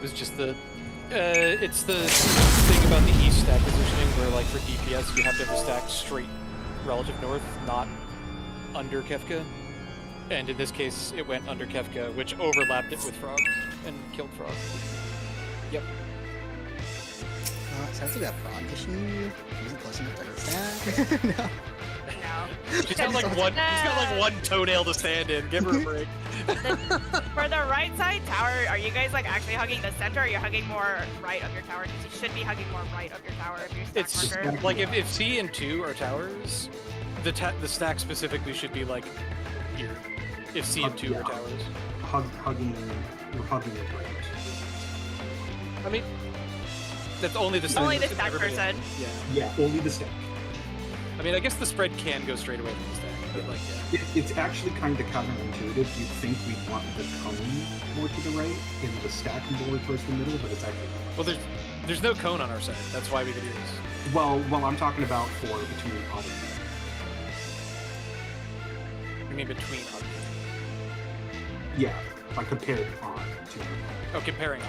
was just the it's the thing about the east stack positioning where, like, for DPS you have to have a stack straight relative north, not under Kefka. And in this case it went under Kefka, which overlapped it with Frog and killed Frog. Yep. Sounds like a Frog issue. Is it close enough to her stack? No. No. She's got like one toenail to stand in. Give her a break. For the right side tower, are you guys like actually hugging the center, or are you hugging more right of your tower? Because you should be hugging more right of your tower if you're stack It's marker. like if C and 2 are towers, the stack specifically should be like here. If C and 2 are towers. Hugging with right. I mean, that's only the stack. Only the person, stack everybody- person. Yeah. Yeah, only the stack. I mean, I guess the spread can go straight away from the stack, but like, yeah. It's actually kind of counterintuitive. You'd think we'd want the cone more to the right and the stack more towards the middle, but it's actually not. Well, there's no cone on our side. That's why we could do this. Well, I'm talking about for between other. I mean, between on. Yeah, like compared on to. Oh, comparing on.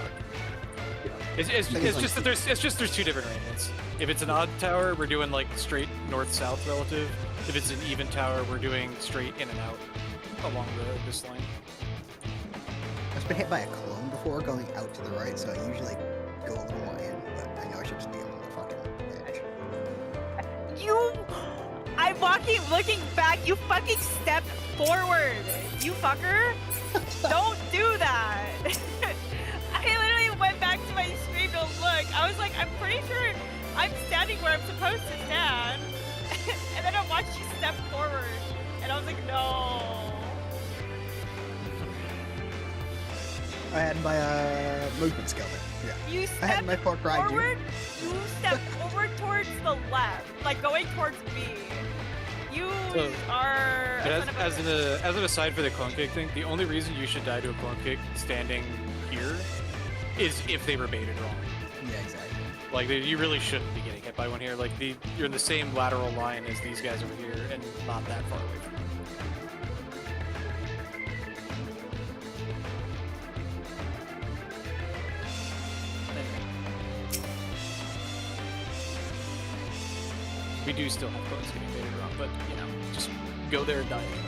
Yeah. It's just that there's two different arrangements. If it's an odd tower, we're doing like straight north-south relative. If it's an even tower, we're doing straight in and out along this line. I've been hit by a clone before going out to the right, so I usually go a little more in, but I know I should just be on the fucking edge. I'm walking, looking back. You fucking step forward. You fucker. Don't do that. I literally went back to my screen to look. I was like, I'm pretty sure I'm standing where I'm supposed to stand. And then I watched you step forward. And I was like, no. I had my movement skill there. Yeah. You I had stepped my Far Cry forward. You stepped forward towards the left, like going towards me. You So, are. But a son of a- as an aside for the clone kick thing, the only reason you should die to a clone kick standing here is if they were baited wrong. Yeah, exactly. Like, you really shouldn't be getting hit by one here. Like, you're in the same lateral line as these guys over here, and not that far away from them. We do still have clones getting baited wrong, but, you know, just go there and die anyway.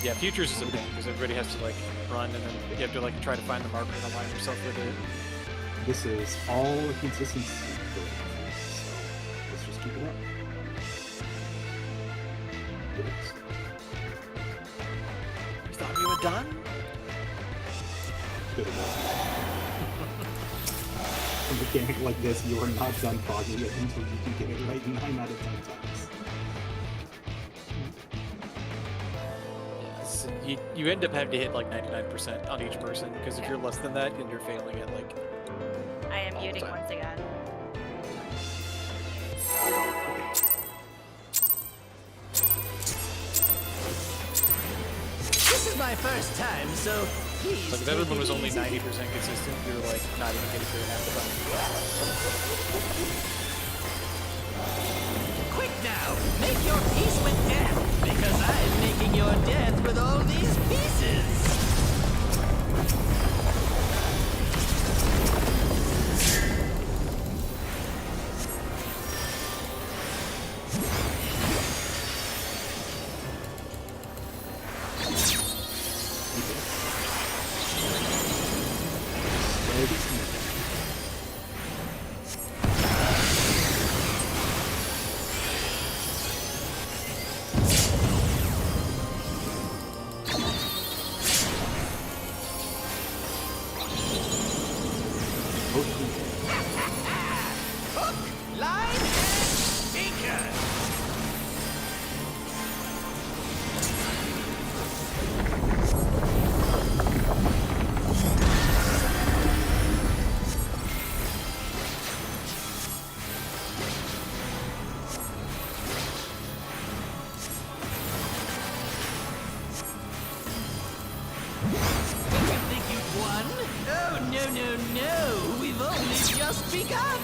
Yeah, futures is a pain because everybody has to like run, and then you have to like try to find the marker and align yourself with it. This is all consistency. So let's just keep it up. Yes. You thought you were done? Good enough. A mechanic like this, you are not done fogging it until you can get it right 9 out of 10 times. Yes. You end up having to hit like 99% on each person because if you're less than that, then you're failing at like. I am all the muting time. once again. This is my first time, so please. Like if take everyone it was only easy. 90% consistent, you're like not even getting through half the time. Quick now, make your peace with death, because I'm making your death with all these pieces. Hook, line, and sinker. Did you think you'd won? Oh, no, no, no. We've only just begun.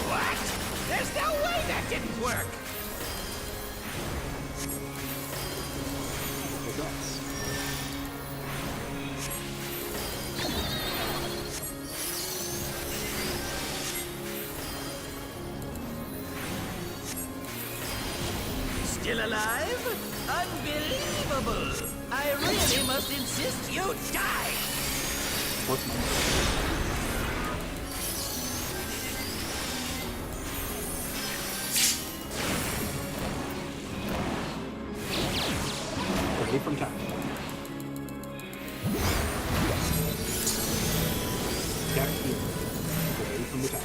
What? There's no way that didn't work. It does. Still alive? Unbelievable! I really must insist you die! What's my away from town. Attack here. Away from the town.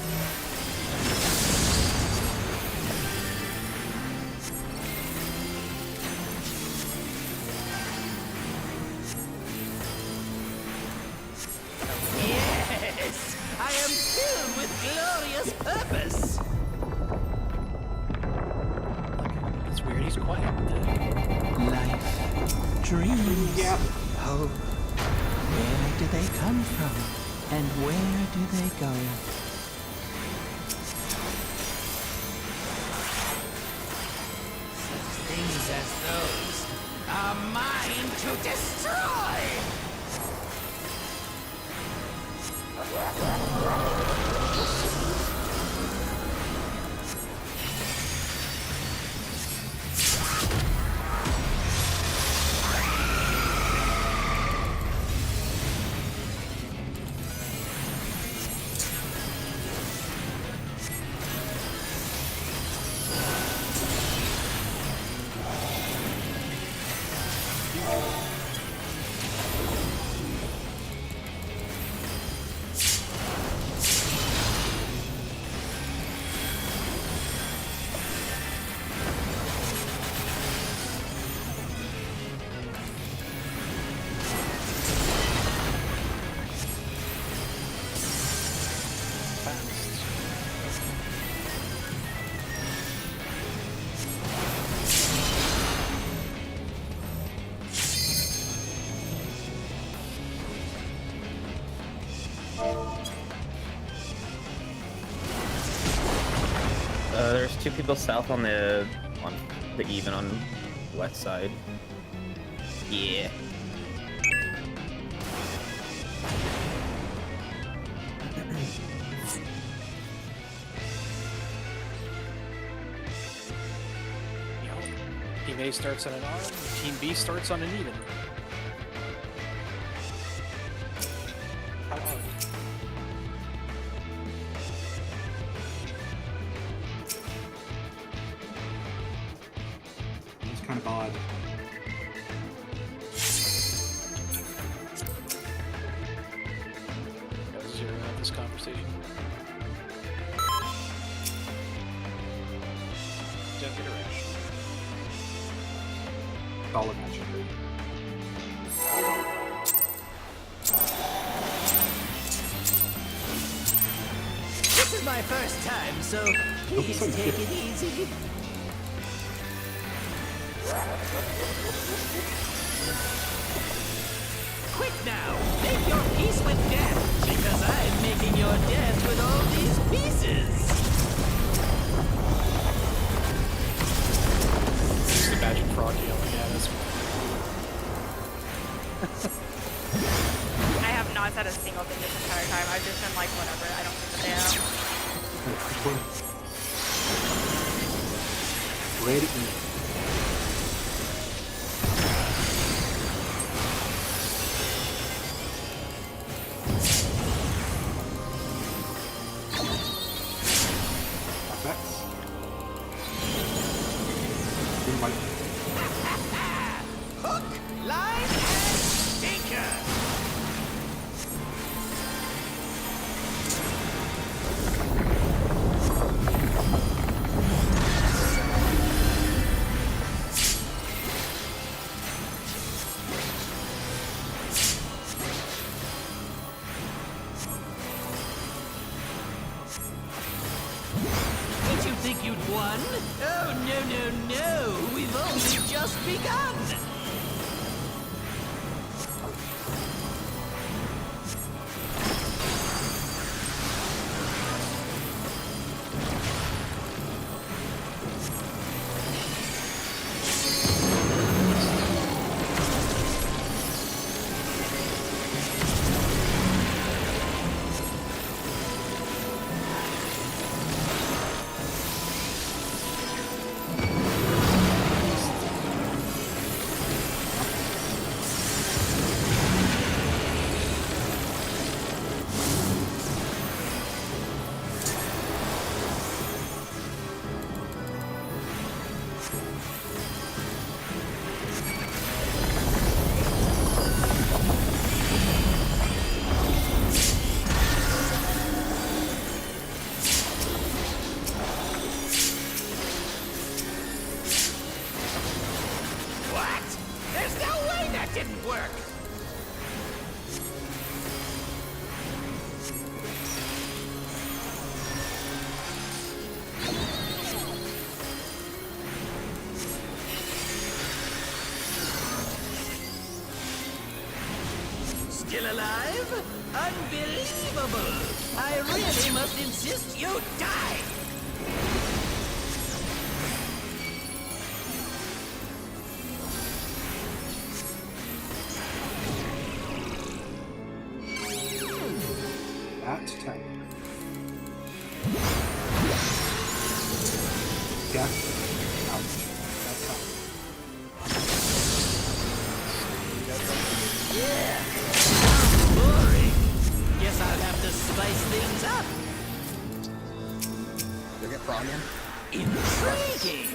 Yes! I am filled with glorious purpose! It's weird. He's quiet. Life, dreams, Yeah. hope. Where do they come from? And where do they go? Things as those are mine to destroy! there's 2 people south on the even on west side. Yeah. Team A starts on an odd, Team B starts on an even. How odd. It's kind of odd. Guys, zero out this conversation. Don't get a rash. Solid matchup. This is my first time, so please take it easy. Quick now, make your peace with death, because I'm making your death with all these pieces. Just imagine Frog yelling at us. I have not said a single thing this entire time. I've just been like, whatever. I don't give a damn. Ready? Effects. Invite. Hook, line, and sinker. Did you think you'd won? Oh, no, no, no. We've only just begun. What? There's no way that didn't work! Still alive? Unbelievable! I really must insist you die! That tech. Death. Ouch. That's tough. Boring. Guess I'll have to spice things up. You get Frog in? Intriguing.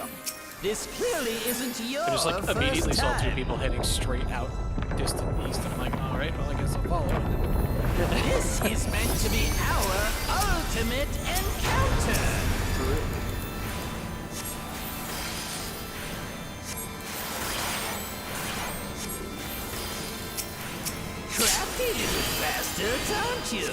This clearly isn't your I just like first immediately saw 2 time. people heading straight out distant east, and I'm like, alright, well I guess I'll follow. This is meant to be our ultimate encounter. Crafty little bastards, aren't you?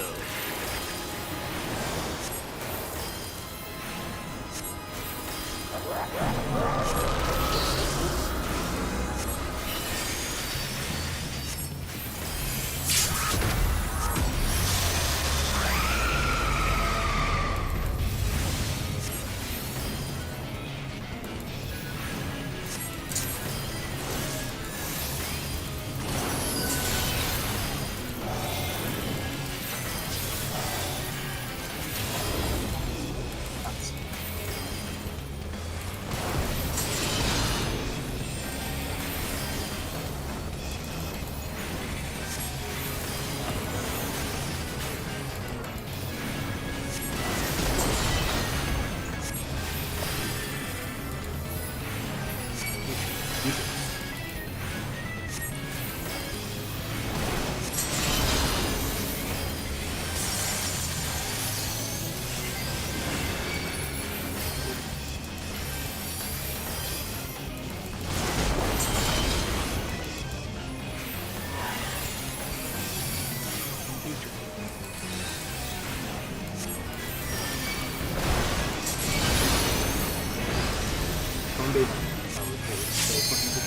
bait. Oh, okay. So fucking good.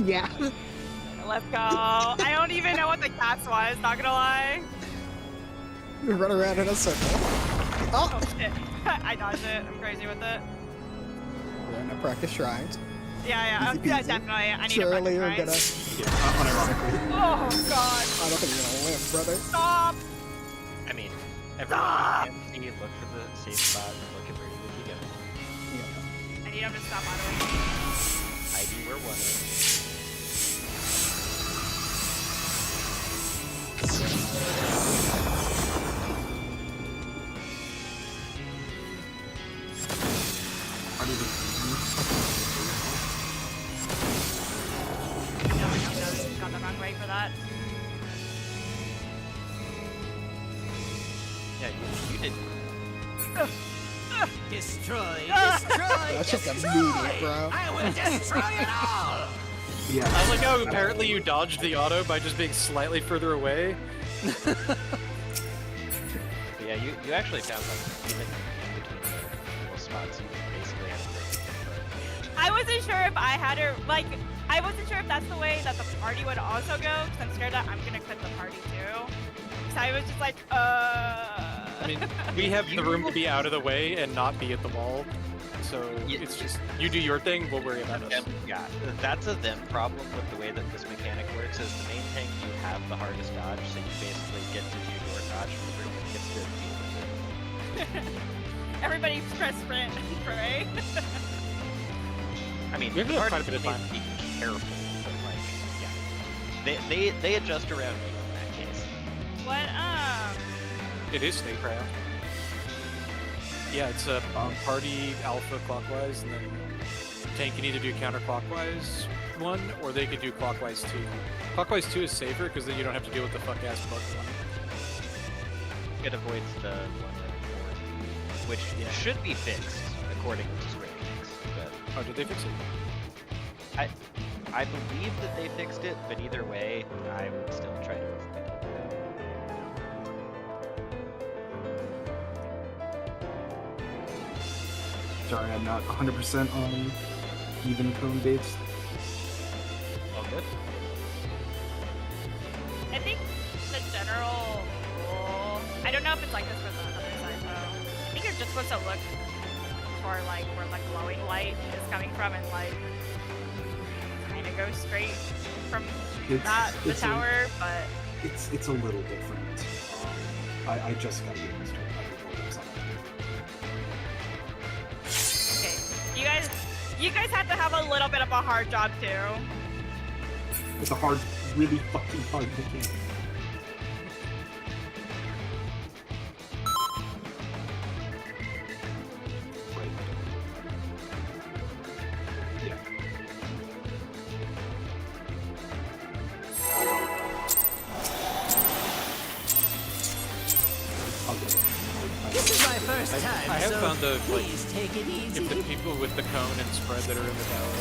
Yeah. Let's go. I don't even know what the cast was, not gonna lie. We run around in a circle. Oh Oh! shit. I dodged it. I'm crazy with it. We're gonna practice shrines. Yeah, Easy yeah, peasy. definitely. I need Surely to we're gonna. recognize. Yeah, unironically. Oh god. I don't think you're gonna live, brother. Stop! I mean, everyone can see, look for the safe spot, and look at where you would be going. Yeah. I need him to stop autoing. ID, we're wondering. How do No, he's gone the wrong way for that. Yeah, you did. Destroy, Ah! destroy, That's just destroy! immediate, bro. I will destroy it all! Yeah. I like how apparently you dodged the auto by just being slightly further away. But yeah, you actually found like even in between the little spots, you basically had to. I wasn't sure if I had her, like, I wasn't sure if that's the way that the party would also go, because I'm scared that I'm gonna quit the party too. So I was just like, I mean, we have the room to be out of the way and not be at the wall. So Yeah. it's just, you do your thing, we'll worry about us. Yeah, that's a them problem with the way that this mechanic works. Is the main tank you have the hardest dodge, so you basically get to do your dodge, and everyone gets to deal with it. everybody press sprint for A. I mean, We have the quite party a bit of needs time. to be careful, but like, yeah, they adjust around you in that case. What, It is snake craft. Yeah, it's a party alpha clockwise, and then tank can either do counterclockwise one, or they could do clockwise two. Clockwise two is safer because then you don't have to deal with the fuck ass bug one. It avoids the 1.4, which should be fixed according to Square Enix. But Oh, did they fix it? I believe that they fixed it, but either way, I would still try to avoid it. Sorry, I'm not 100% on even cone baits. All good. I think the general rule, I don't know if it's like this for the other side though. I think you're just supposed to look for like where the glowing light is coming from and like kind of go straight from the It's tower, but It's a little different. I just got used to it. okay. You guys have to have a little bit of a hard job too. It's a hard, really fucking hard mechanic. Right. Yeah. I'll get it. This is my first time, I have so found the, like, please take it easy. If the people with the cone and spread that are in the tower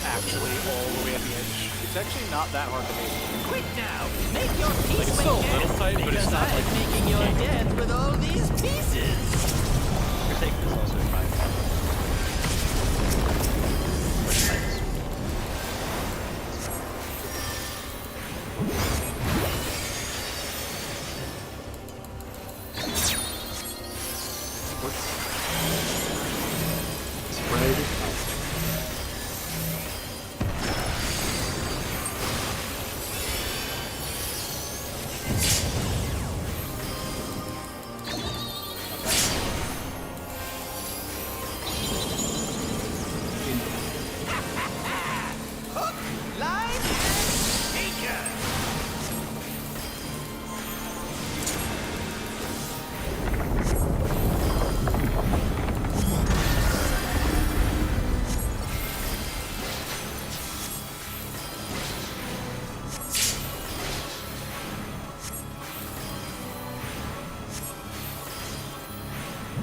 actually all the way at the edge, it's actually not that hard to make. Quick now, make your peace Like, it's still a maker, little tight, but it's because not, I'm like, making your death with all these pieces. Your take is also fine. Spread out.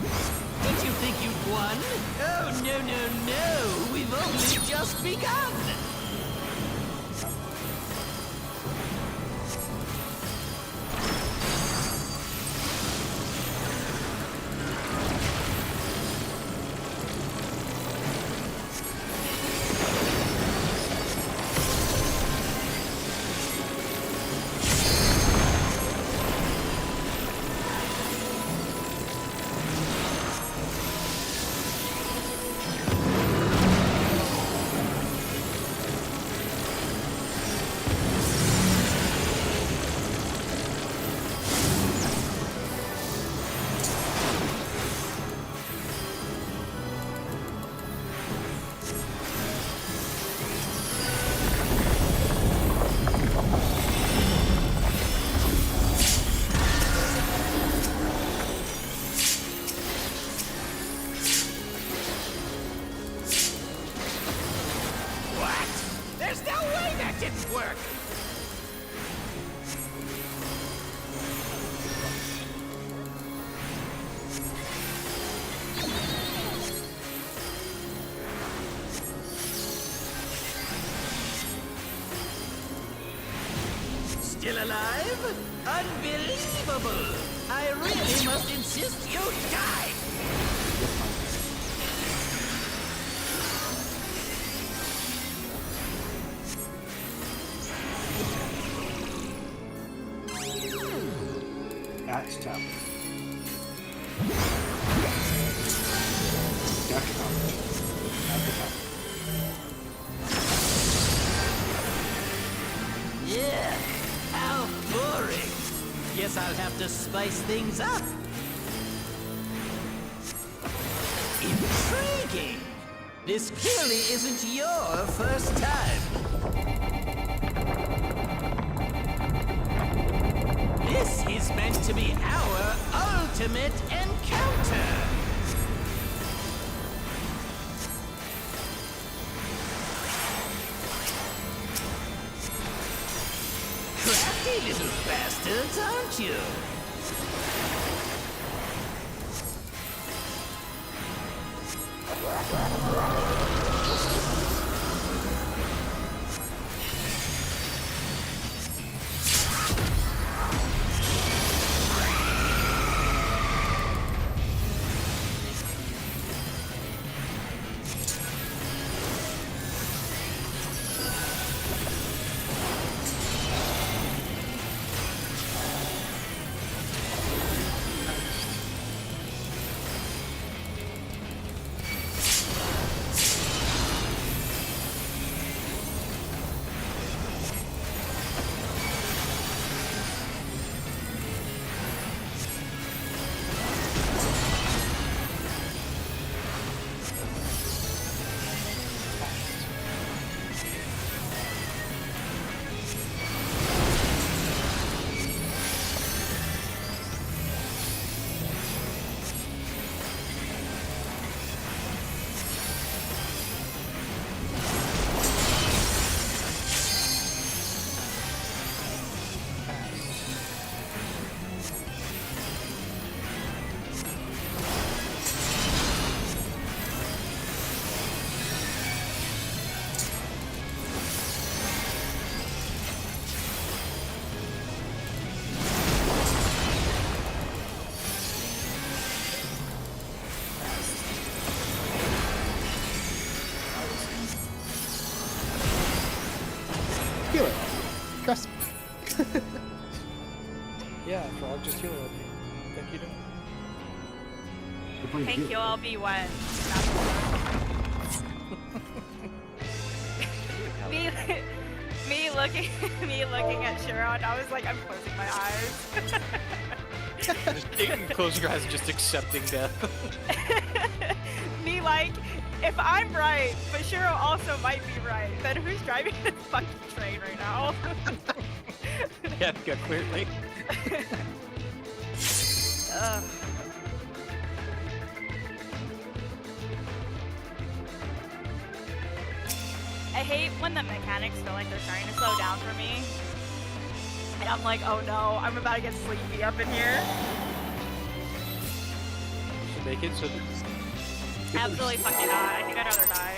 Did you think you'd won? Oh, no, no, no. We've only just begun. There's no way that didn't work! Still alive? Unbelievable! I really must insist you die! Axe tower. Dash tower. At the top. Yeah, how boring. Guess I'll have to spice things up. Intriguing. This clearly isn't your first time. This is meant to be our ultimate encounter. Crafty little bastards, aren't you? Heal it. Trust me. Yeah, Frog, just heal it. Thank you, don't. You're playing Thank heal. you, I'll be one. me, me looking at Shiro, and I was like, I'm closing my eyes. Just close your eyes and just accepting death. Me like, if I'm right, but Shiro also might be right, then who's driving this fucking train right now? Yeah, clearly. Ugh. I hate when the mechanics feel like they're trying to slow down for me. And I'm like, oh no, I'm about to get sleepy up in here. make it so that Absolutely fucking not. I think I'd rather die.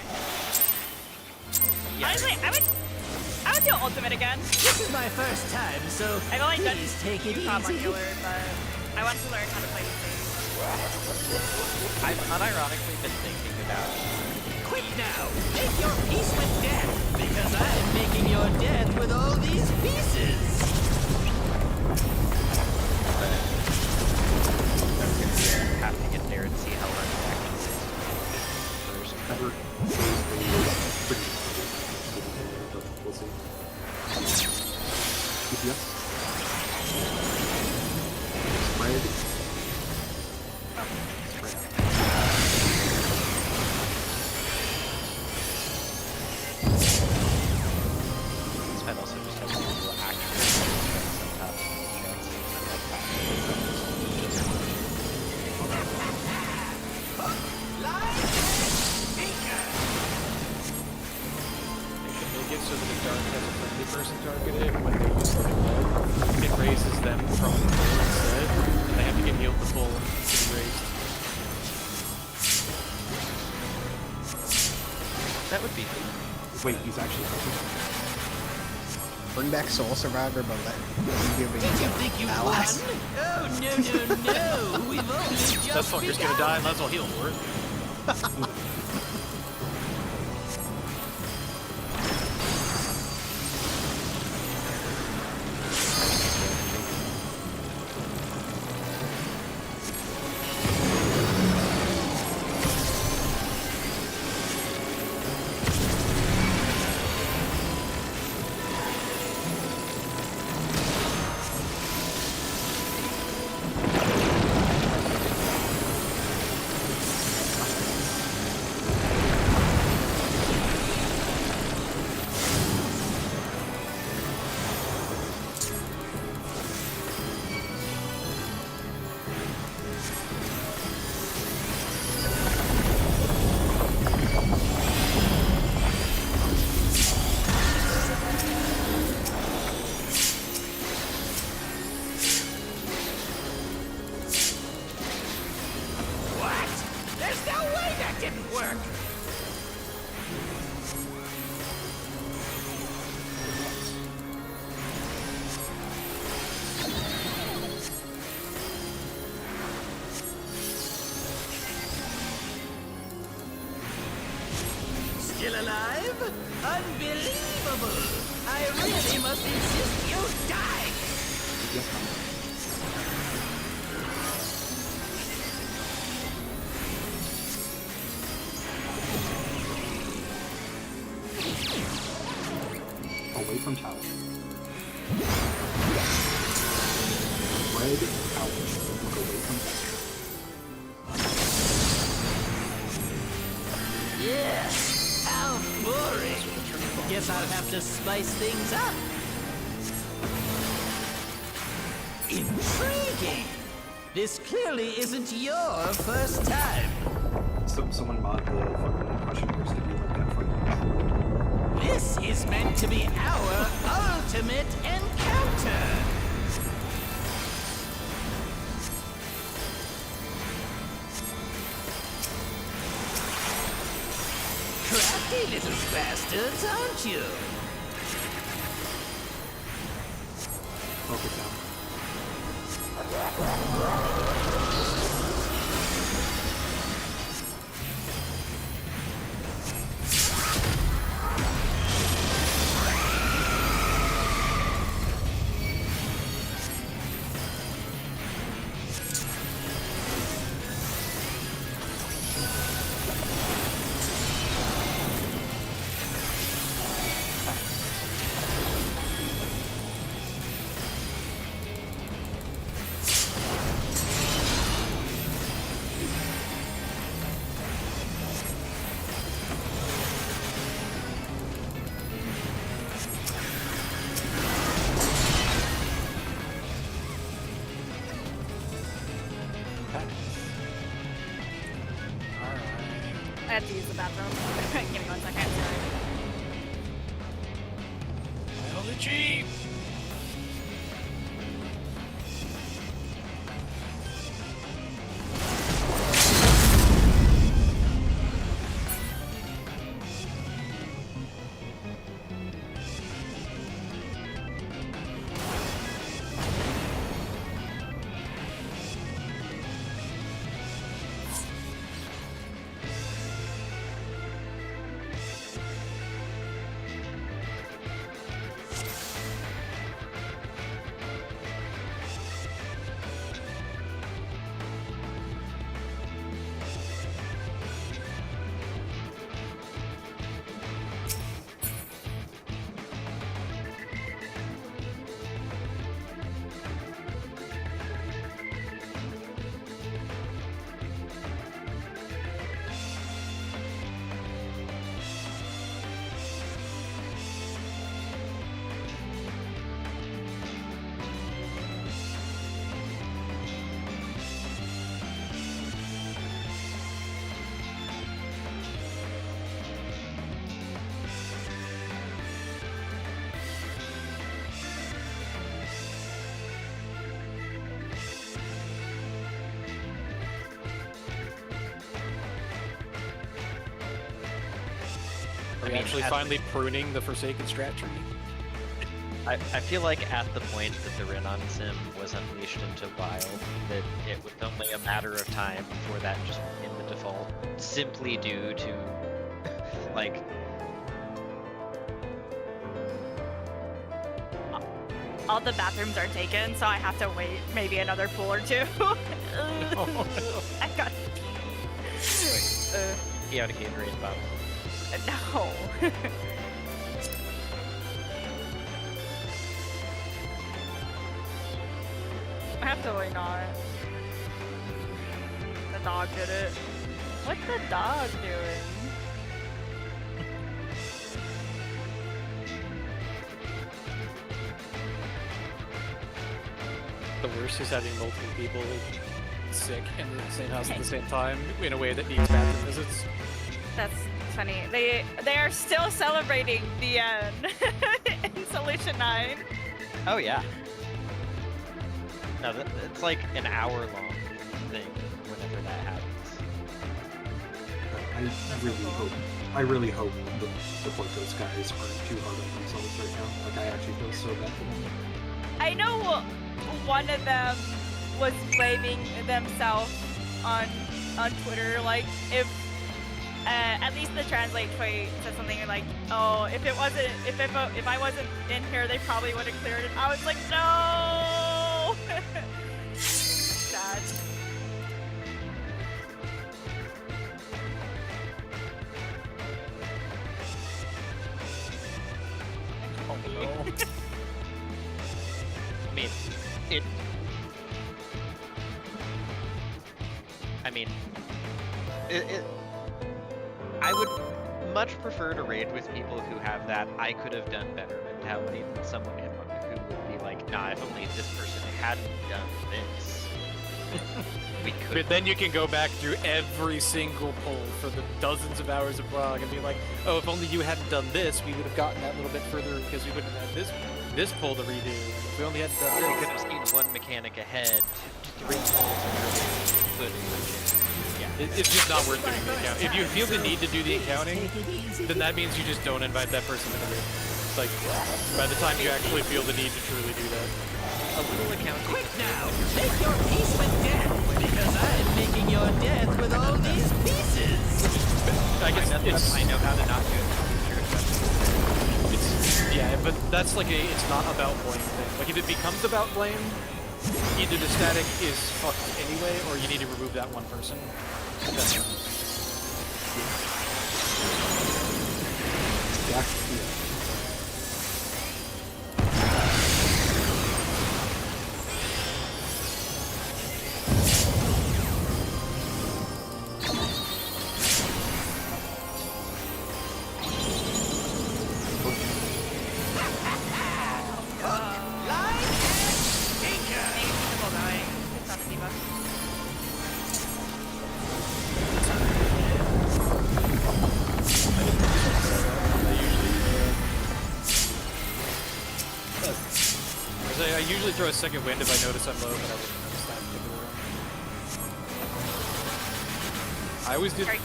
Honestly, I would do ultimate again. This is my first time, so I've only done please take it Yukon easy. Modular, but I want to learn how to play these things. I've unironically been thinking about Quick now, make your peace with death, because I'm making your death with all these pieces. have to get there and see how our reaction is first. Never pretty but we'll see. DPS. Spread. This fight also just has people actually sometimes they should make it so that if Dark has a friendly person targeted, when they use like lead, it raises them from the full instead, and they have to get healed the full to be raised. that would be Wait, he's actually Bring back Soul Survivor, but let me give Did you think you won? allies. Oh, no. We've only just That fucker's gonna die, might as well heal for it. What? There's no way that didn't work. Still alive? Unbelievable! I really must insist you die! away from tower. Spread out. Look away from tower. Yeah, how boring. Guess I'll have to spice things up. Intriguing. This clearly isn't your first time. Someone mod the fucking question marks to be like that fucking. This is meant to be our ultimate encounter. Crafty little bastards, aren't you? Focus out. I have to use the bathroom. Give me 1 second. Sorry. Biology! Are we mean, actually at finally pruning the Forsaken strat tree? I feel like at the point that the Renan sim was unleashed into Wild, that it was only a matter of time before that just became the default, simply due to, like, All the bathrooms are taken, so I have to wait maybe another pool or two. I got. he had a Gatorade bottle. No. Absolutely not. The dog did it. What's the dog doing? The worst is having multiple people sick in the same house at the same time in a way that needs bathroom visits. That's funny. They are still celebrating the end in Solution 9. Oh yeah. No, it's like an hour-long thing whenever that happens. I really hope the Portos guys aren't too hard on themselves right now. Like, I actually feel so bad for them. I know one of them was blaming themselves on Twitter, like if at least the translate tweet said something like, "Oh, if I wasn't in here, they probably would have cleared it." I was like, no. Sad. Oh no. I would much prefer to raid with people who have that I could have done better mentality than someone who would be like, nah, if only this person hadn't done this, we could. But then you can go back through every single poll for the dozens of hours of blog and be like, oh, if only you hadn't done this, we would have gotten that little bit further because we wouldn't have had this poll to redo. And if we only hadn't done We this. could have seen one mechanic ahead, 3 polls earlier, It's just not worth doing the account. If you feel the need to do the accounting, then that means you just don't invite that person to the room. It's like, by the time you actually feel the need to truly do that. A little accounting. Quick now, make your peace with death, because I'm making your death with all these pieces. I guess I know how to not do it. Yeah, but that's like it's not about blame thing. Like if it becomes about blame, either the static is fucked anyway, or you need to remove that one person. I usually throw a second wind if I notice I'm low, but I didn't notice that particular one. I always do. I'm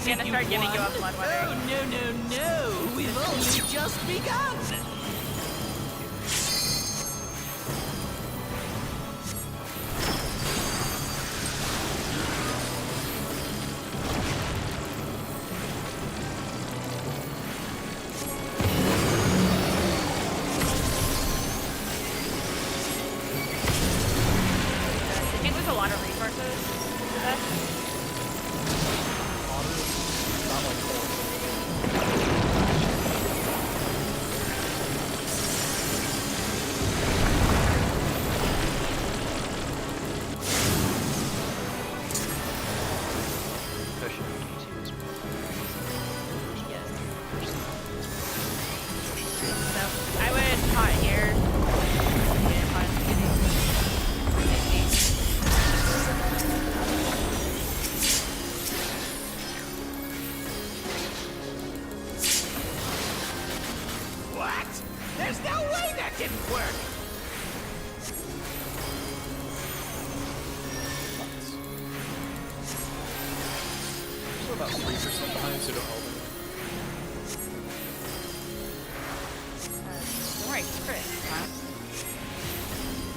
gonna start giving you a blood water. Oh, no. We've only just begun. It was a lot of resources. So I would pot here. Yeah, pot. What? There's no way that didn't work. We're about 3% behind, so don't hold it. Alright, Chris.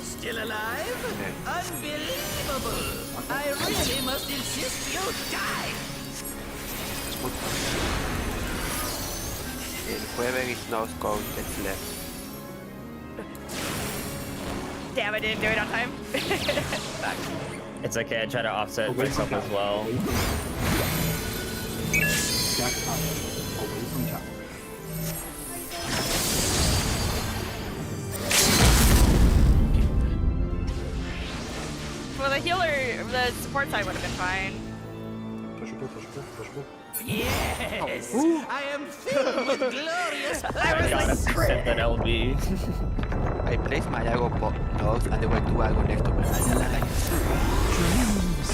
Still alive? Unbelievable! I really must insist you die! And whoever is now scored that's left. Damn, I didn't do it on time. It's okay. I try to offset Away from myself as tower. well. Away from Stack tower. Away from tower. Well, the healer, the support side would have been fine. Pushable, pushable, pushable. Yes! I am filled with glorious I was Gotta like, accept that LB. I placed my Arrow dogs and there were 2 Arrow next to me. Dreams.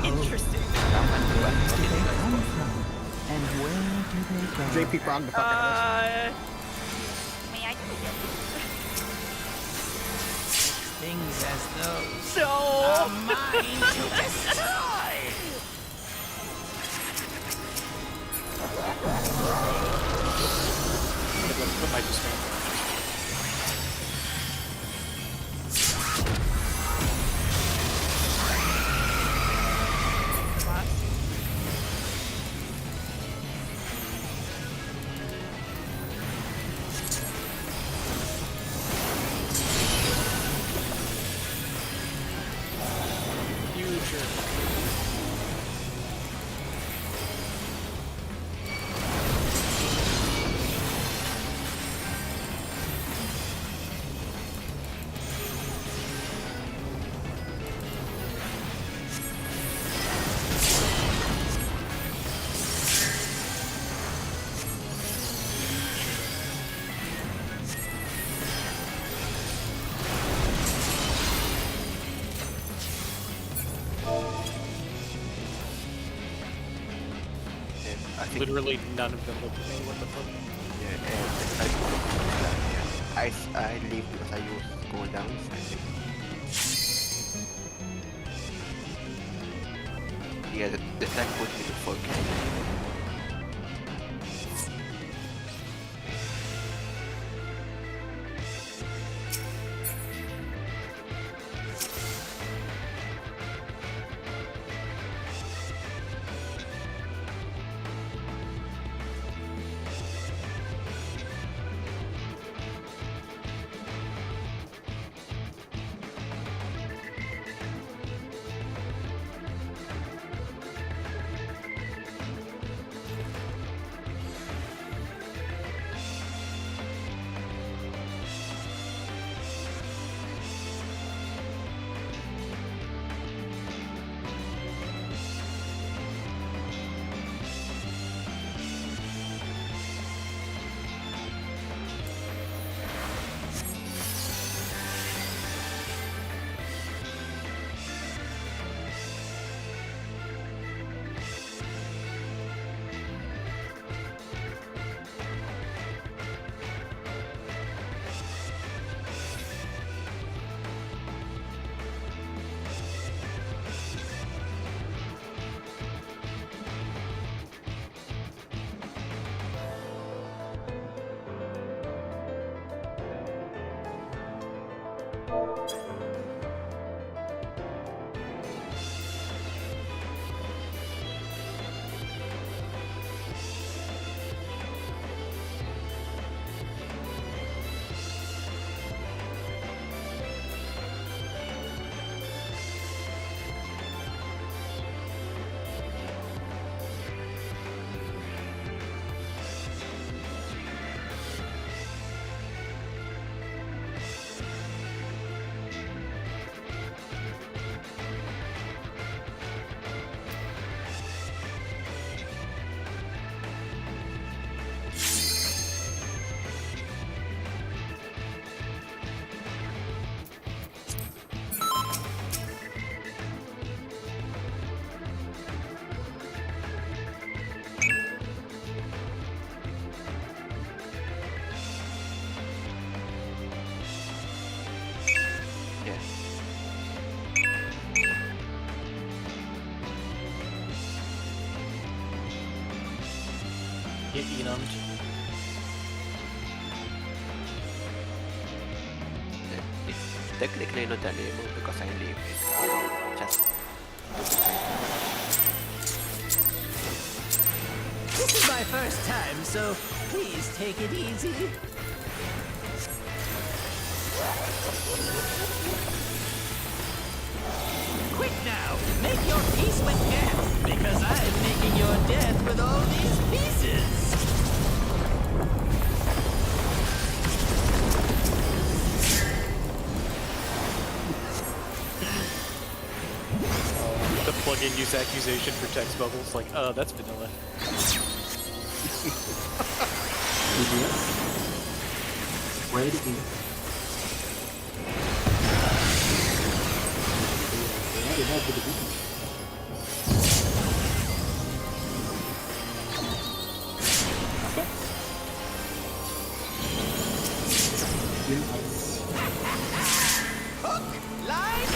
interesting. Where do they come from? And where do they go? JP Frog the fuck out May I do it? things as those No. are mine to destroy! Put my dismantle. Future. And I think Literally none of them look at me. What the fuck? yeah, and I leave because I use cooldowns. I think. Yeah, the stack put me to 4K. Get enummed. technically not unable because I leave it. Just This is my first time, so please take it easy. Quick now, make your peace with death, because I'm making your death with all these pieces. The plug-in use accusation for text bubbles, like, that's vanilla. Red ink. They have the division. Hook, line, and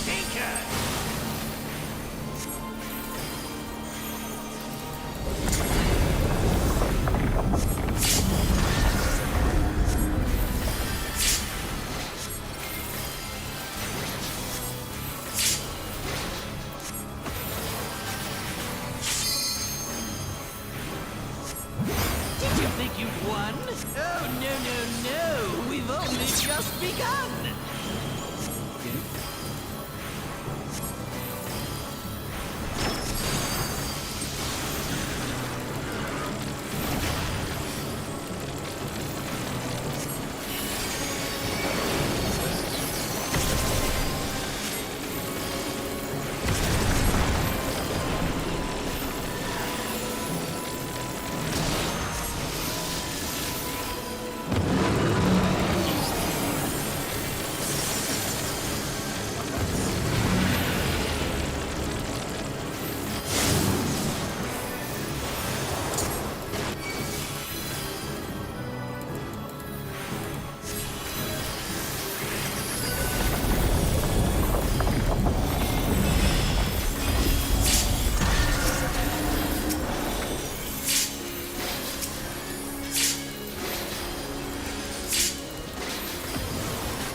sinker. Did you think you'd won? Oh, no. We've only just begun.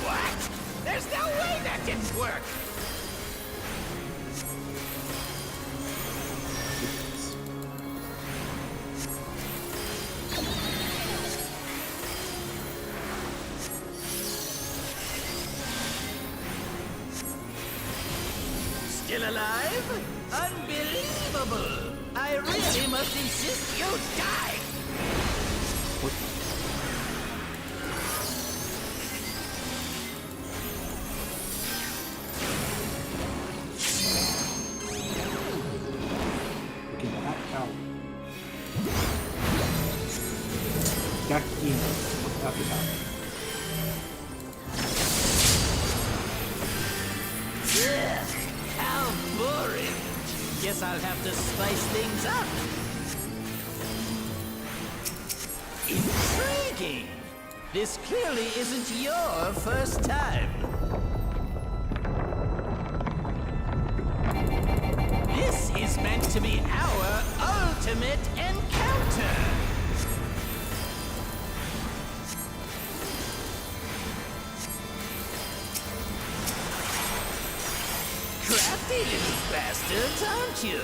What? There's no way that didn't work. Still alive? Unbelievable! I really must insist you die! We can back out. Back in. Without the top. Ugh, how boring! Guess I'll have to spice things up. Intriguing! This clearly isn't your first time. This is meant to be our ultimate encounter! Crafty little bastards, aren't you?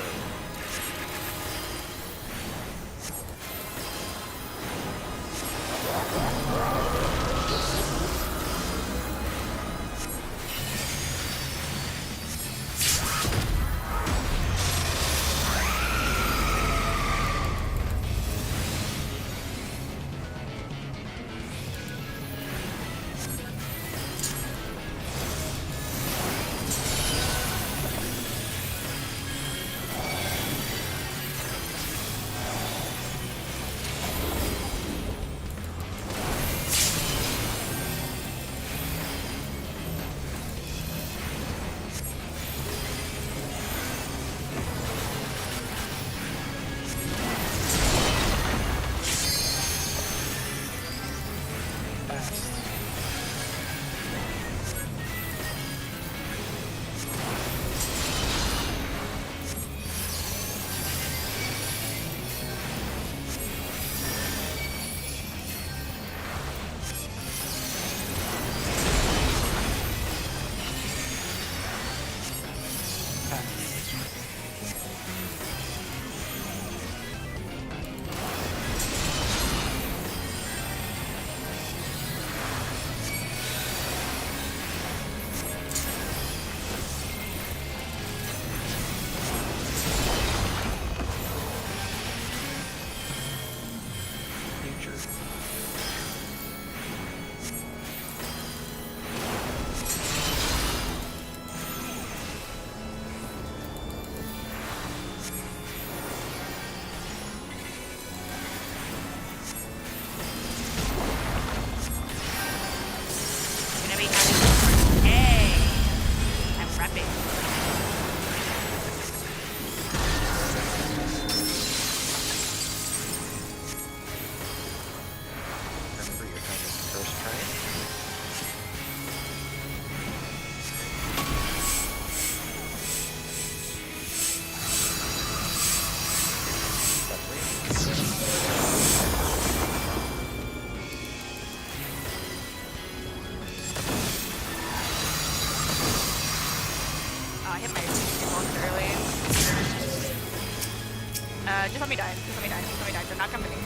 Just let me die. Just let me die. Just let me die. They're not coming to me.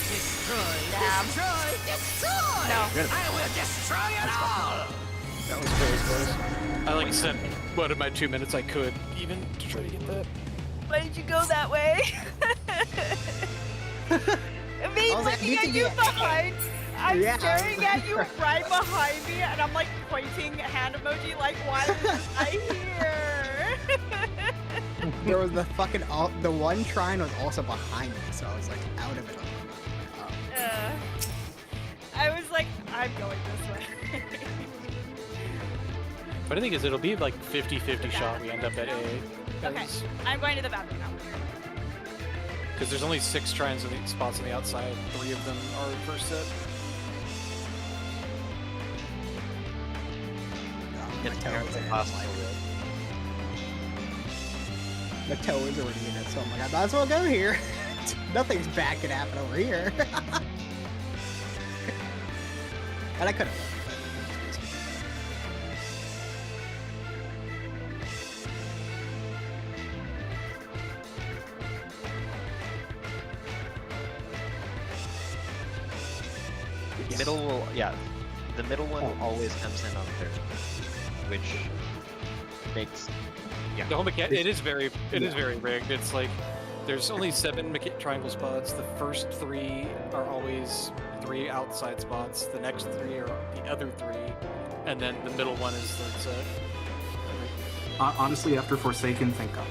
Destroy, Damn. destroy, destroy! No. I will destroy it all! That was very close. I like sent what in my 2 minutes I could even to try to get that. Why did you go that way? Me I was like, looking you at can you get- behind. I'm Yeah. staring at you right behind me, and I'm like pointing hand emoji, like, why is I here? There was the fucking the one shrine was also behind me, so I was like out of it. I was like, I'm going this way. But the thing is, it'll be like 50-50 shot we end up at A. Okay, I'm going to the bathroom now. Because there's only 6 shrines in the spots on the outside. 3 of them are first set. It's apparently possible. The toe is already in it, so I'm like, I might as well go here. Nothing's bad could happen over here. And I could have. Middle will, yeah, the middle one always comes in on third, which makes, yeah. The whole mechanic, it is very rigged. It's like there's only 7 triangle spots. The first 3 are always 3 outside spots. The next 3 are the other 3, and then the middle one is third set. Honestly, after Forsaken, thank God.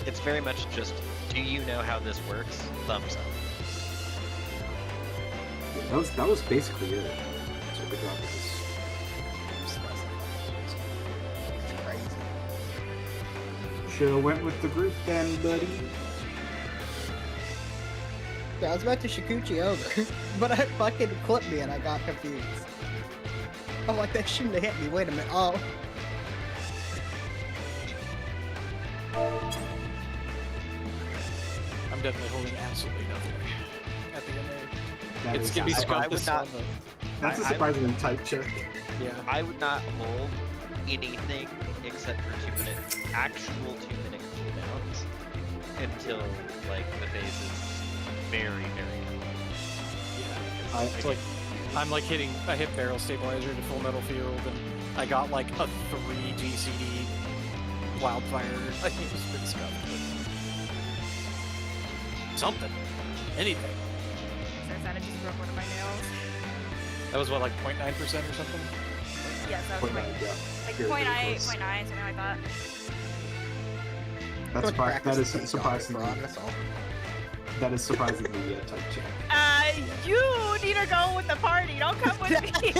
It's very much just, do you know how this works? Thumbs up. That was basically it. So good job, guys. It's crazy. Should've went with the group then, buddy. Yeah, I was about to Shikuchi over, but it fucking clipped me and I got confused. I'm like, that shouldn't have hit me. Wait a minute. Oh. I'm definitely holding absolutely nothing at the end there. That It's is- gonna be I scrumped would this not- one, That's a I- surprisingly tight check. though. Yeah. I would not hold anything except for 2-minute, actual 2-minute cooldowns until, like, the phase is very, very low. It's like I'm like I hit barrel stabilizer to full metal field, and I got like a 3 GCD wildfire. I think it was pretty scuffed. But something, anything. So sad, I just broke one of my nails. That was what, like 0.9% or something. Yes, that was Point my, nine, yeah. like Very, very 0.9, close. 0.9, something like that. That is surprisingly. That's all. That is surprisingly a tight check. You need to go with the party. Don't come with me.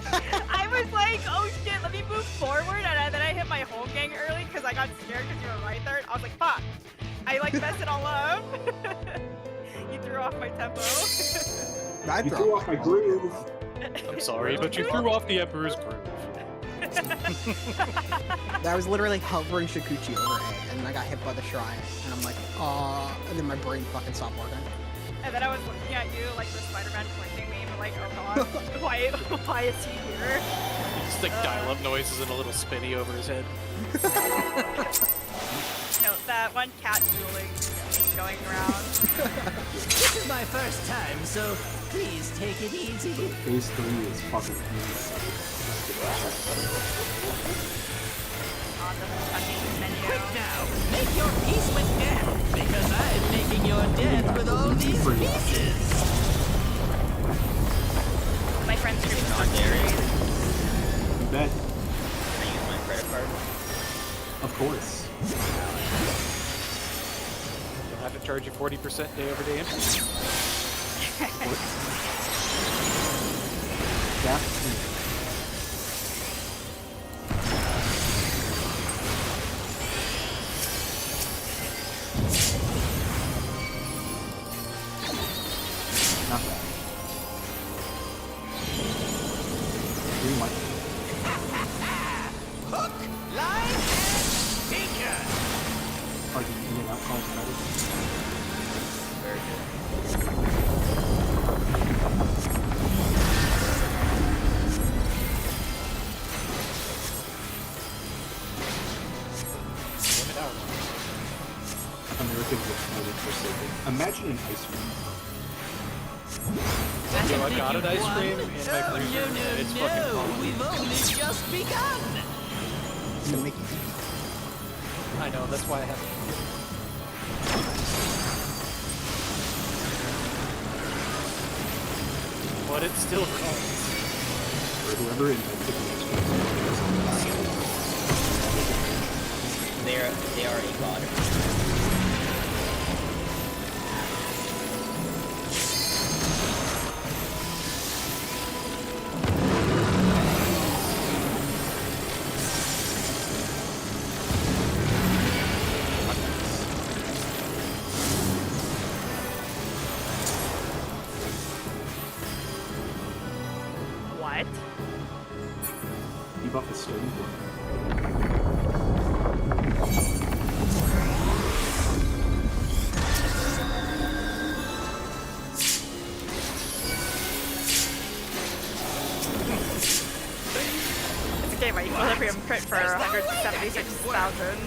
I was like, oh shit, let me move forward, and then I hit my home gang early because I got scared because you were right there. I was like, fuck. I like messed it all up. You threw off my tempo. I You threw off my groove. I'm sorry, but you threw off the Emperor's groove. I was literally hovering Shikuchi over A, and then I got hit by the shrine, and I'm like, and then my brain fucking stopped working. And then I was looking at you like the Spider-Man pointing me, and like, oh god, why is he here? Just like dial-up noises and a little spinny over his head. No, that one cat dueling going around. This is my first time, so please take it easy. Phase 3 is fucking huge. On the fucking menu. Quick now, make your peace with death, because I'm making your death with all these pieces. My friend's group is On there. You bet. Can I use my credit card? Of course. They'll have to charge you 40% day over day interest. Yeah. Not bad. Pretty much. Hook, line, and sinker. Are the in and out calls better? Very good. Americans look fully forsaken. Imagine an ice cream. So I got an ice cream in my Oh, freezer, and it's fucking no, fun. we've only just begun. It's gonna make you eat. I know, that's why I have it. But it still counts. Or whoever invented the ice cream. They are a god. What? Debuff is stone. It's a game my equilibrium crit for 176,000.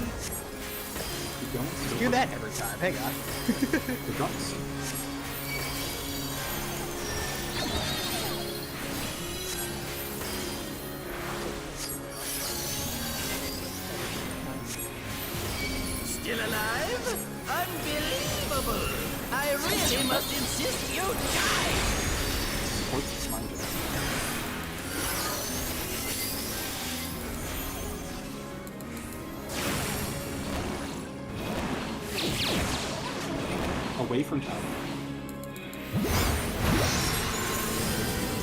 The guns Do that every time. Hey, God. The guns. Still alive? Unbelievable! I really must insist you die! Supports mind it. Away from tower.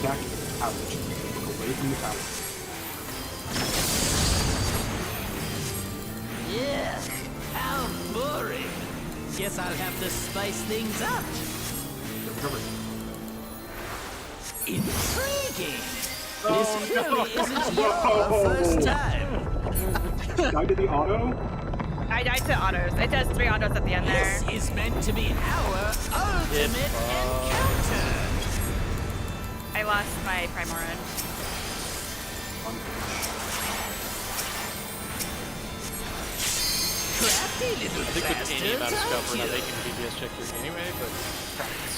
Back out. Away from the tower. Yeah, how boring. Guess I'll have to spice things up. Recover. Intriguing! This really isn't your first time. Die to the auto? I died to autos. It does 3 autos at the end there. This is meant to be our ultimate encounter. I lost my Primoran. Crafty little I think with any amount of bastards, stuff, aren't we're not you? making a DPS check here anyway, but practice.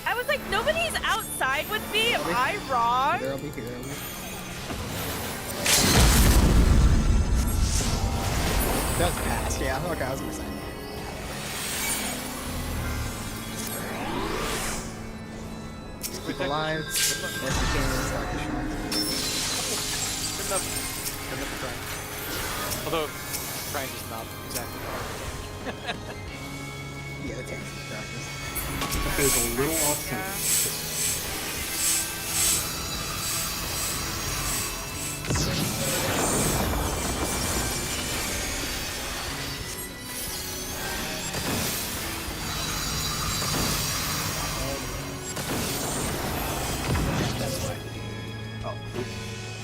I was like, nobody's outside with me. Am I wrong? There'll be here. That was fast. Yeah, okay, I was gonna say. Just keep alive. Yes, you can. Start the shot. Good enough. Good enough for Brian. Although, Brian is not exactly hard. Yeah, the tank practice. That is a little off center.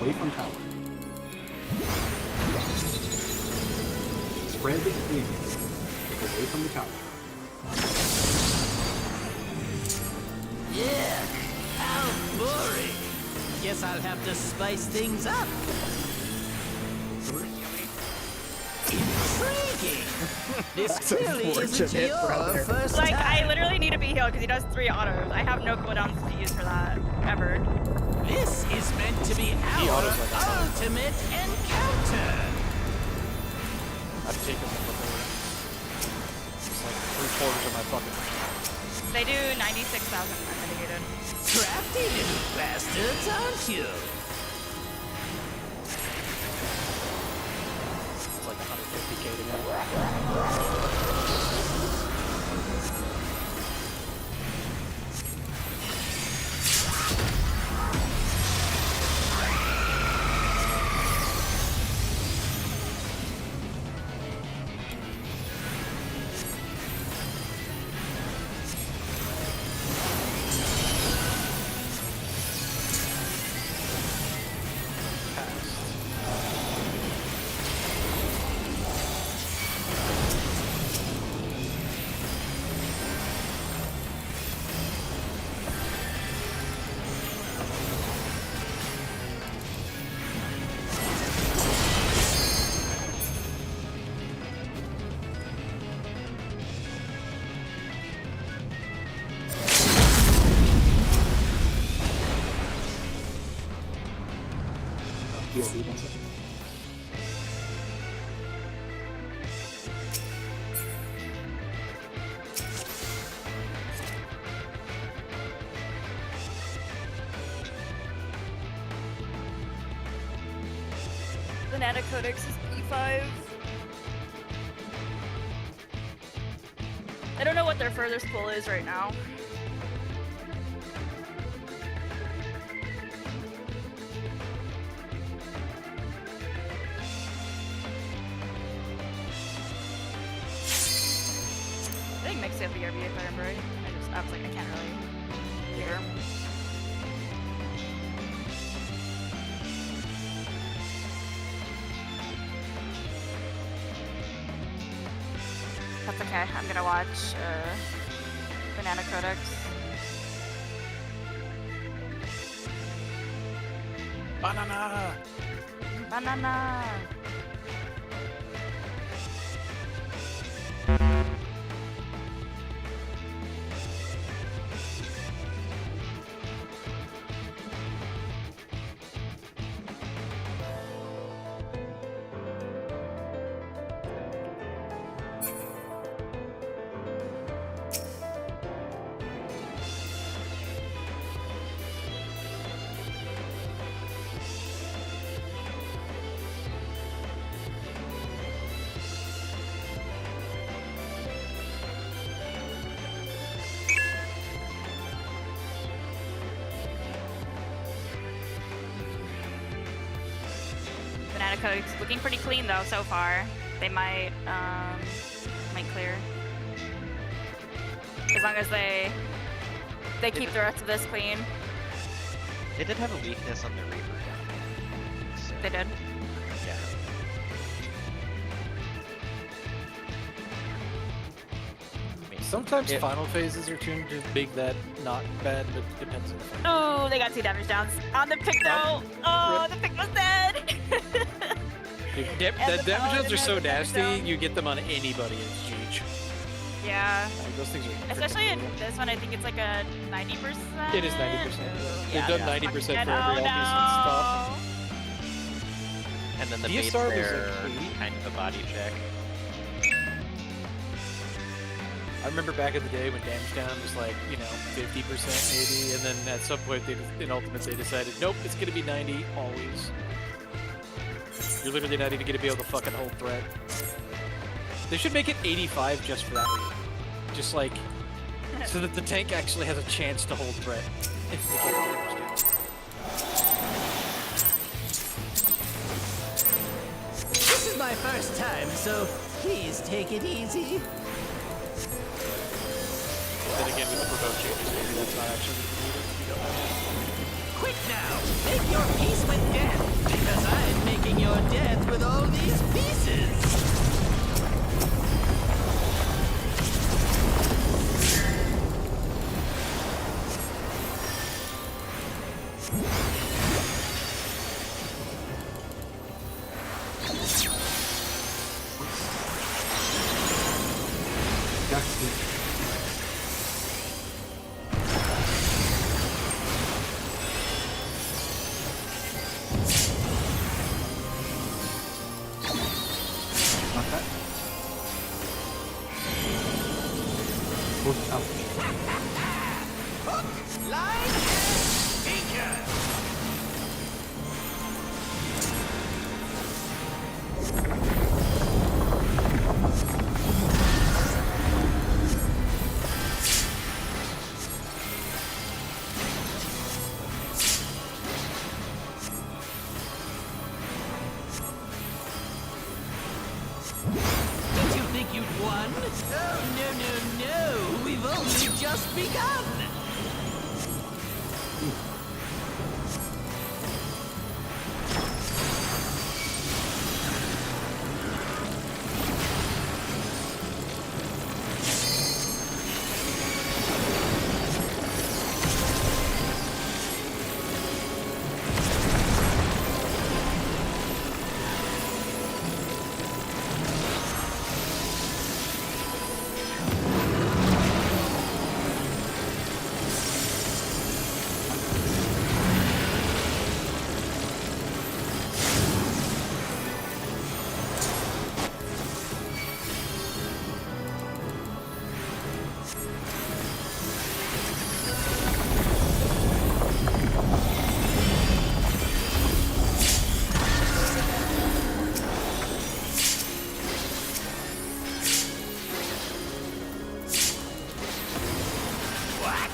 away from tower. Spread the enemies away from the tower. Yeah, how boring. Guess I'll have to spice things up. Intriguing. This clearly isn't unfortunate, your brother. first Like, time. I literally need to be healed because he does 3 autos. I have no cooldowns to use for that, ever. This is meant to be our autos like that. ultimate encounter. I've taken them before. It's like 3/4 of my fucking. They do 96,000 unmitigated. Crafty little bastards, aren't you? It's like 150k to go. POV, 1 second. Banana Codex is P5. I don't know what their furthest pull is right now. I think Mix have the RB if I remember right. I was like, I can't really hear. That's okay. I'm gonna watch Banana Codex. Banana! Banana! Banana Codex looking pretty clean though so far. They might clear. As long as they keep the rest of this clean. They did have a weakness on the Reaper. So, They did. yeah. I mean, Sometimes it- final phases are tuned to big that not bad, but depends on the fight. Oh, they got 2 damage downs on the pick though. Oh, the pick was dead. Dude, And the the damage paladin downs are so has a damage nasty, down. you get them on anybody in Siege. Yeah. Like, those things are Especially in freaking brutal. this one, I think it's like a 90%. It is 90%. Ooh, They've yeah, done that's 90% fucking for dead. every Oh, all decent no. And then the Dia baits Star was there, like 80. kind of a body check. I remember back in the day when damage down was like, 50% maybe, and then at some point in Ultimate they decided, nope, it's gonna be 90 always. You're literally not even gonna be able to fucking hold threat. They should make it 85 just for that reason. Just like, so that the tank actually has a chance to hold threat if they get damage down. This is my first time, so please take it easy. Then again, with the provoke changes, maybe that's not actually gonna be needed. You don't know. Quick now, make your peace with death. with all these pieces? Not that. Look out. Line speaker. Did you think you'd won? Oh, no, no, no. We've only just begun. What?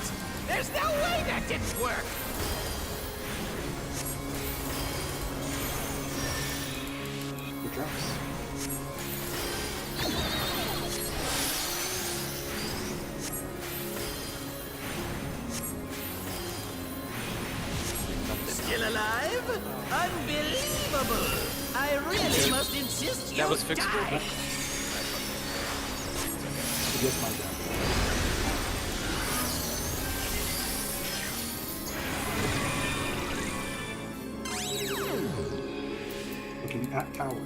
There's no way that didn't work. Good drops. Still alive? Unbelievable! I really must insist you That was fixable? die. It is my job. Looking at tower.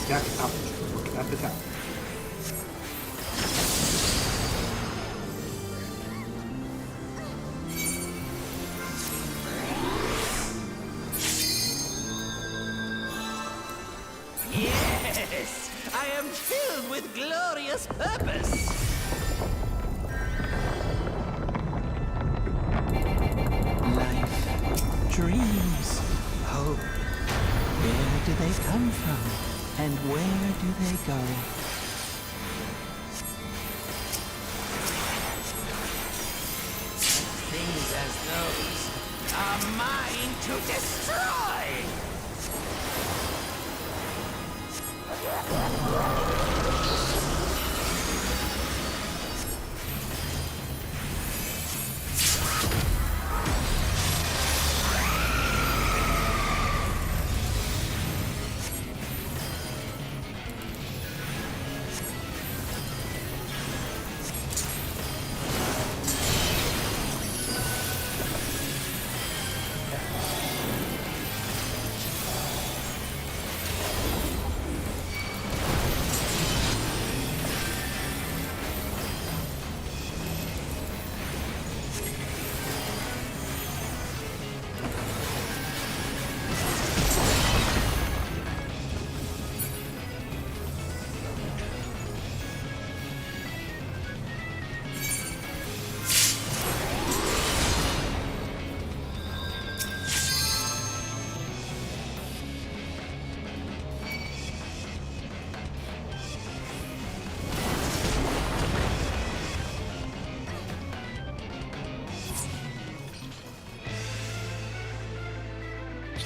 Stack out. Look at the tower. Yes! I am filled with glorious purpose! Life, dreams, hope. Where do they come from? And where do they go? Things as those are mine to destroy!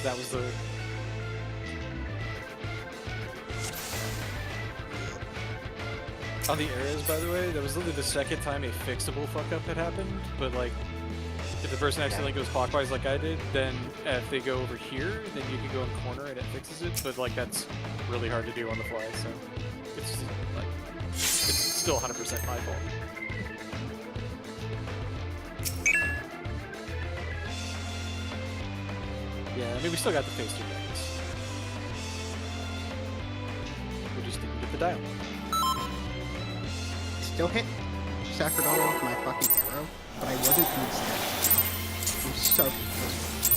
That was the... On the arrows, by the way, that was literally the second time a fixable fuck up had happened, but like, If the person accidentally goes clockwise like I did, then if they go over here, then you can go in corner and it fixes it. But like that's really hard to do on the fly, so it's like it's still 100% my fault. Yeah, I mean we still got the phase 2 guys. We just didn't get the dial. Still hit Sacradolo with my fucking arrow, but I wasn't doing stuff. I'm so confused.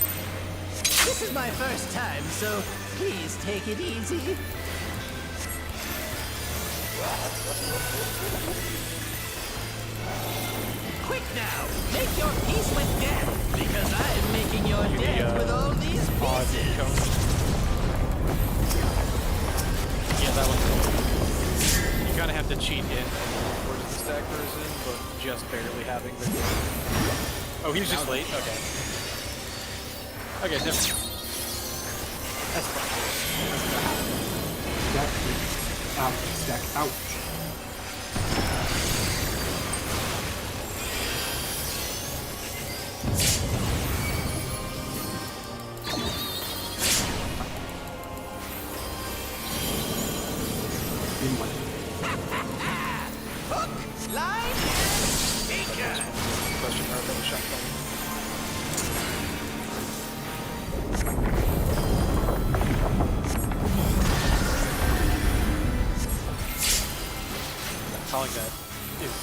This is my first time, so please take it easy. Quick now, make your peace with death, because I'm making your death with all these pieces. Yeah, that one. You kind of have to cheat in towards the stack person, but just barely having the. Oh, he was just late. Okay. Okay, never. That's fine. Stack, stack, ouch. Hook, line, and sinker. Question mark on the shotgun. Calling that is.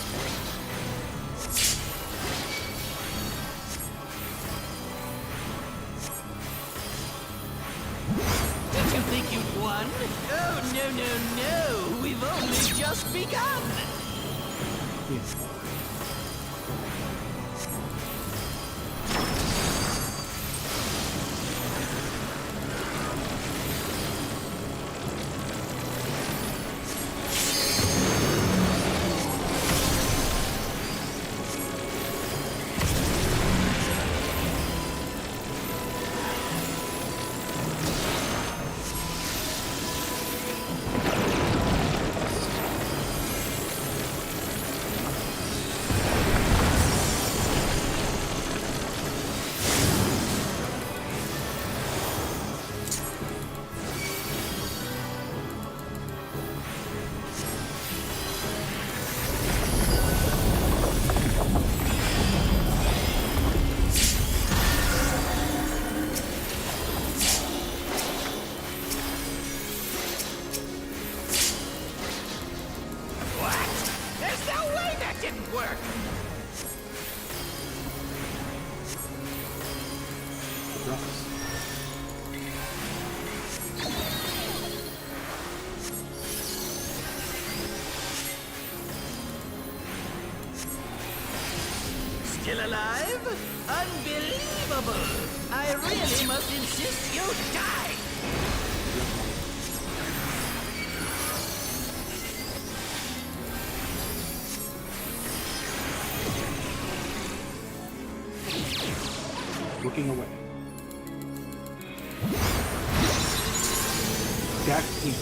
Did you think you'd won? Oh, no, no, no. We've only just begun. Still alive? Unbelievable! I really must insist you die! Looking away. Stack team.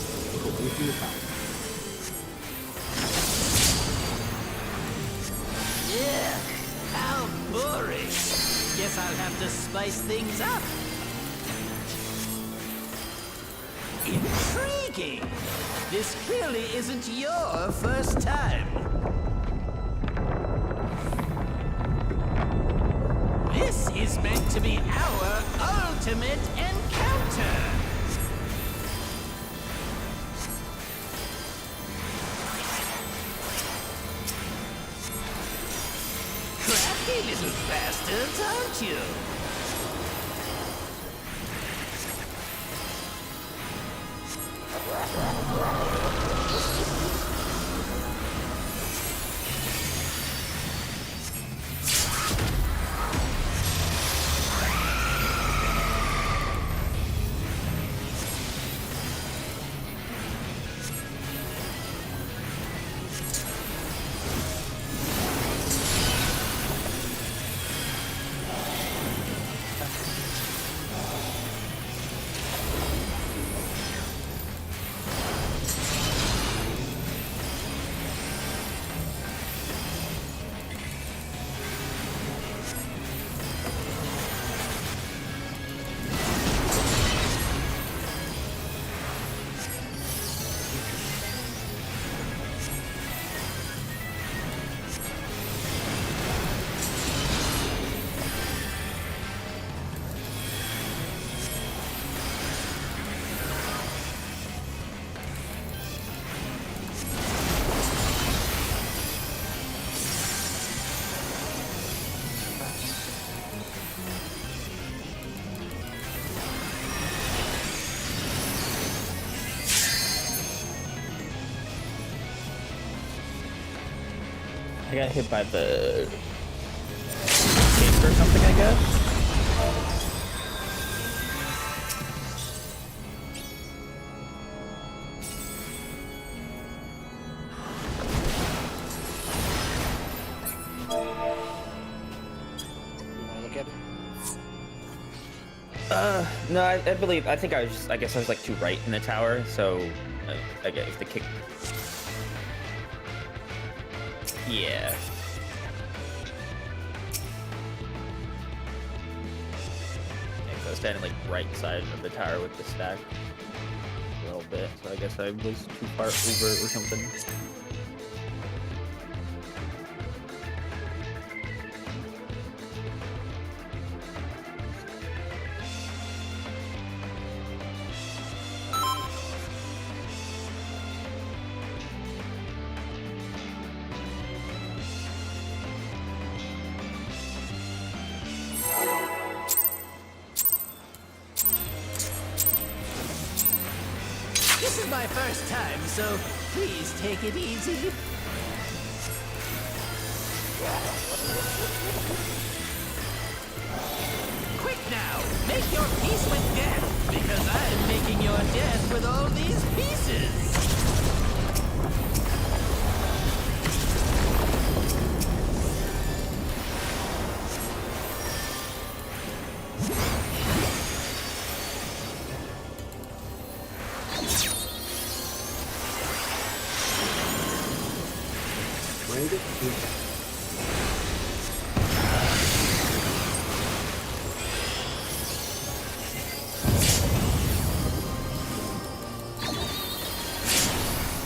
Go away from the top. Yeah, how boring. Guess I'll have to spice things up. Intriguing. This clearly isn't your first time. This is meant to be our ultimate encounter. Crafty little bastards, aren't you? got hit by the case or something, I guess. You want to look at it? No, I think I guess I was like too right in the tower, so I guess if the kick. Yeah. Okay, so I was standing like right side of the tower with the stack a little bit, so I guess I was too far over or something. This is my first time, so please take it easy. Quick now, make your peace with death, because I'm making your death with all these pieces.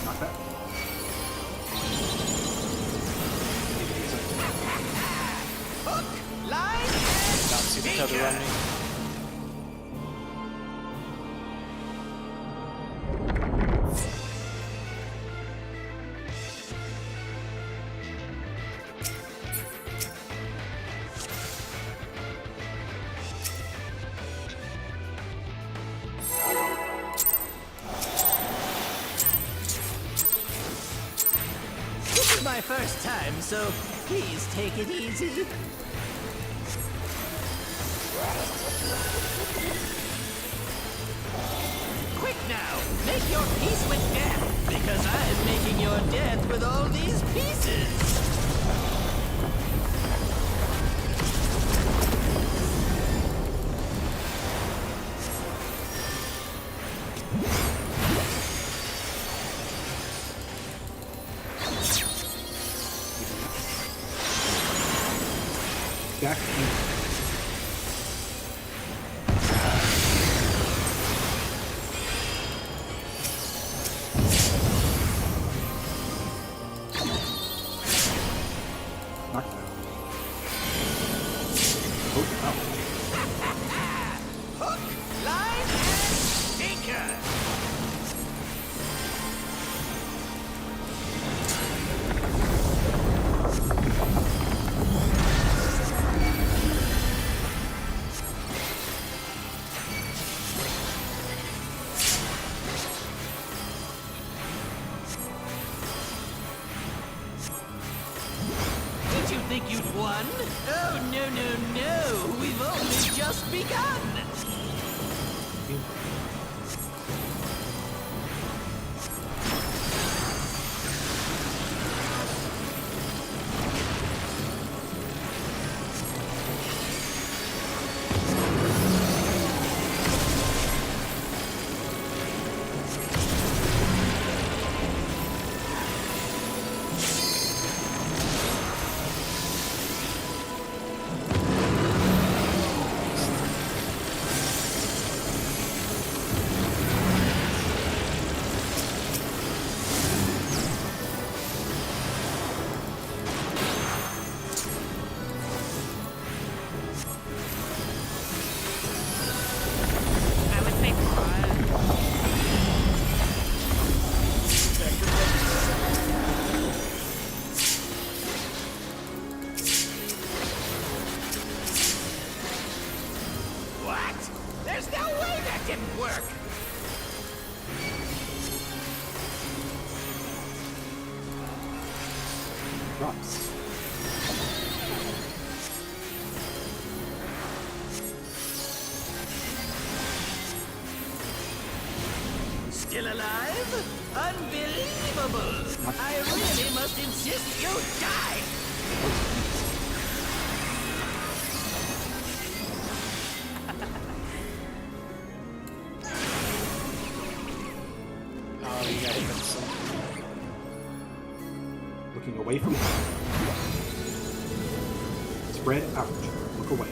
Not bad. Hook, line, Not see each other around me. This is my first time, so please take it easy. Quick now, make your peace with death, because I'm making your death with all these pieces. Back in. Knock that. Oh, wow. Hook, line, and sinker. Did you think you'd won? Oh, no, no, no. We've only just begun. I would say quad. What? There's no way that didn't work. Drops. Unbelievable! I really must insist you die! Oh, you got even some. Looking away from him. Spread out. Look away.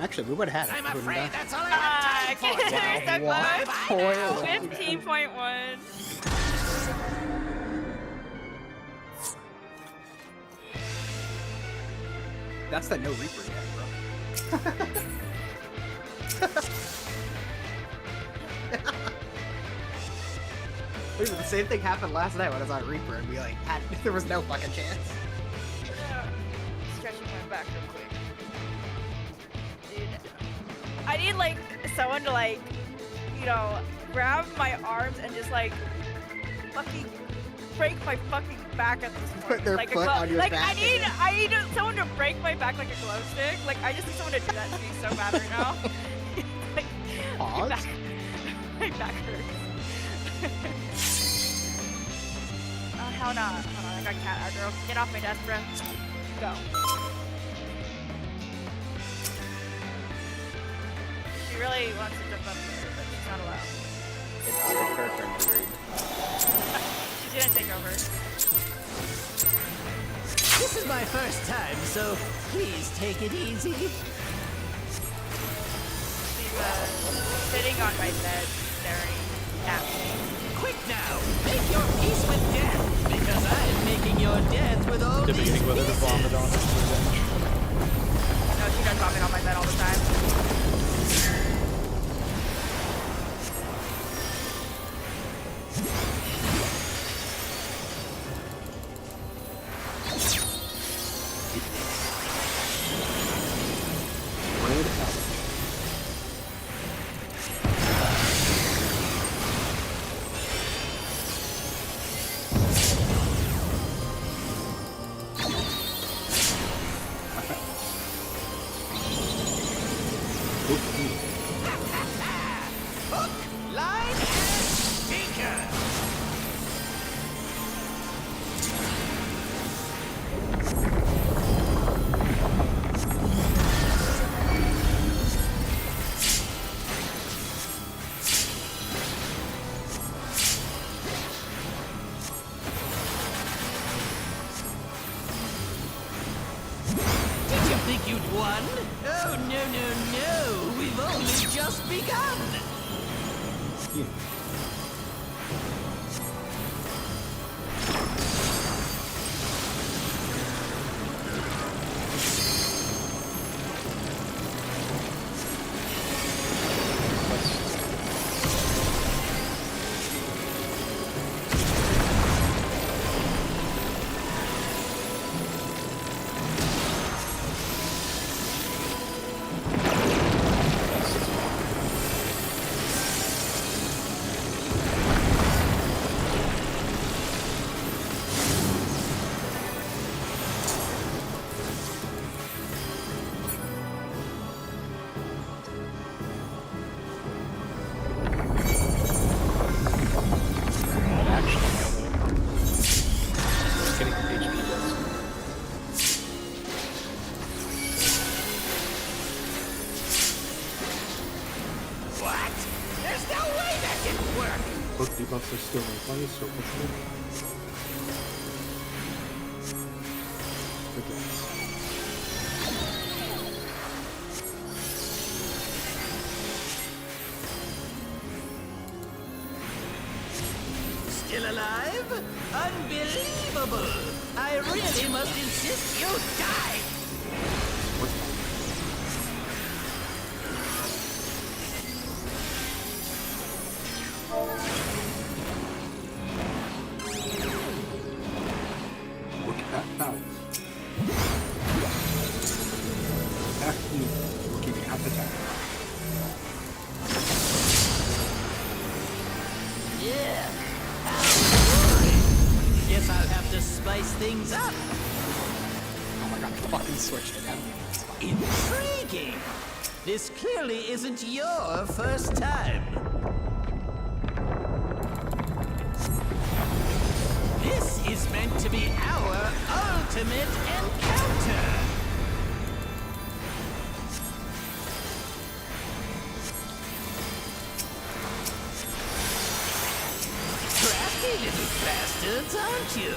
Actually, we would have had it. I'm We wouldn't afraid have that's all I have time for. They're so close. 15.1. That's the no Reaper yet, bro. Wait, but the same thing happened last night when I was on Reaper and we like had there was no fucking chance. Stretching my back real quick. Dude, I need like someone to like, you know, grab my arms and just like fucking break my fucking back at this point. Put their like foot on your like back I need someone to break my back like a glow stick. Like I just need someone to do that to me so bad right now. Like, Pause? my back hurts. Oh hell no! Hold on, I got cat aggro. Get off my desk, bro. Go. She really wants to jump up there, but she's not allowed. It's her turn to read. She's gonna take over. This is my first time, so please take it easy. She's sitting on my bed, staring at me. Quick now, make your peace with death, because I am making your death with all these Debating whether to pieces. vomit on it. No, she does vomit on my bed all the time. Spread out. Line and sinker. Did you think you'd won? Oh, no, no, no. We've only just begun. Yeah. Getting HP less. What? There's no way that didn't work. Both debuffs are still in place, so push them. Still alive? Unbelievable! I really must insist you die! Look at that power. Back to me, looking at the tower. Yeah. Guess I'll have to spice things up. fucking switched again. Intriguing! This clearly isn't your first time. This is meant to be our ultimate encounter! Crafty little bastards, aren't you?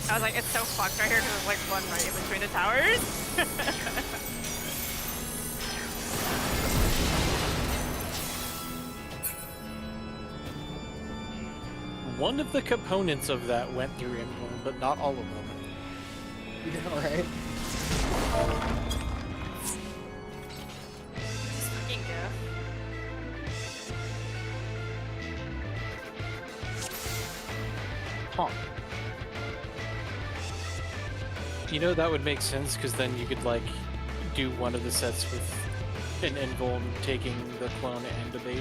I was like, it's so fucked right here because there's like one right in between the towers. One of the components of that went through Invuln, but not all of them. Alright. This fucking gift. Huh. You know, that would make sense, because then you could, like, do one of the sets with an Invuln taking the clone and the bait,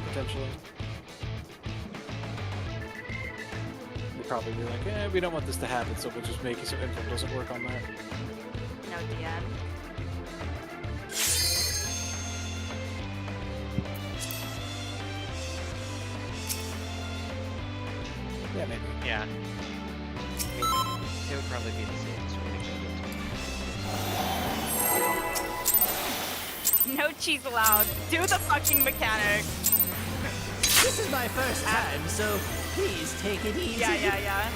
potentially. They'd probably be like, we don't want this to happen, so we'll just make it so Invuln doesn't work on that. No DM. Yeah, maybe. Yeah. I mean, it would probably be the same sort of No cheese allowed. Do the fucking mechanic. This is my first time, so please take it easy. Yeah.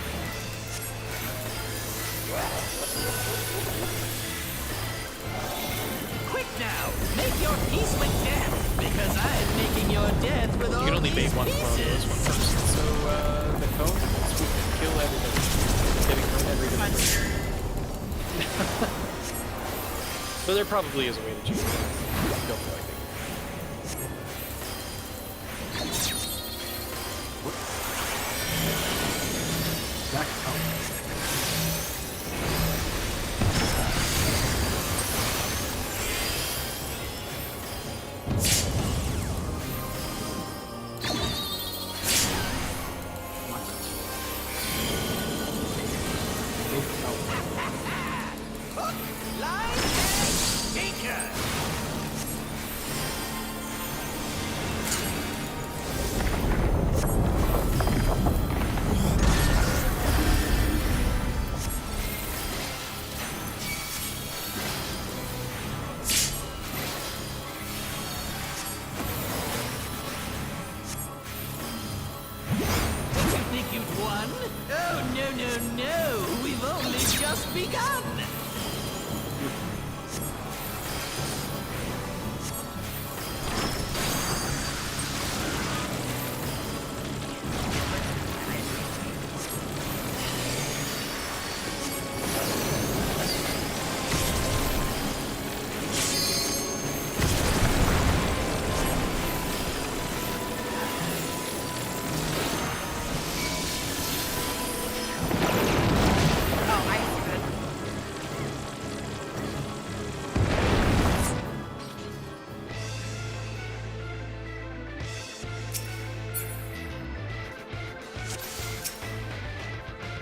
Quick now, make your peace with death, because I'm making your death with all You can only bait these one clone of this one pieces. person, so the cone swoop can kill everybody. Getting everybody. But there probably is a way to choose that. Go for it, I think. Back out. Line Tinker! Did you think you'd won? Oh, no. We've only just begun.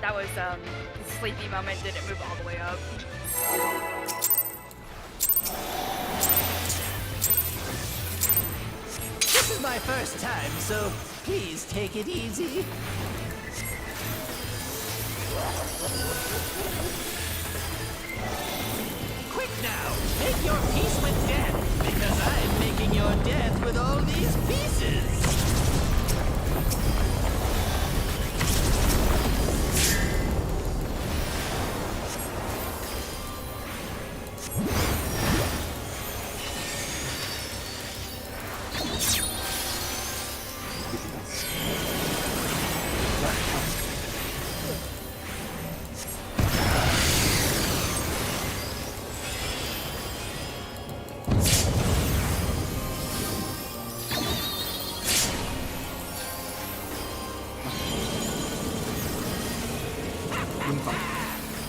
That was the sleepy moment didn't move all the way up. This is my first time, so please take it easy. Quick now, make your peace with death, because I'm making your death with all these pieces.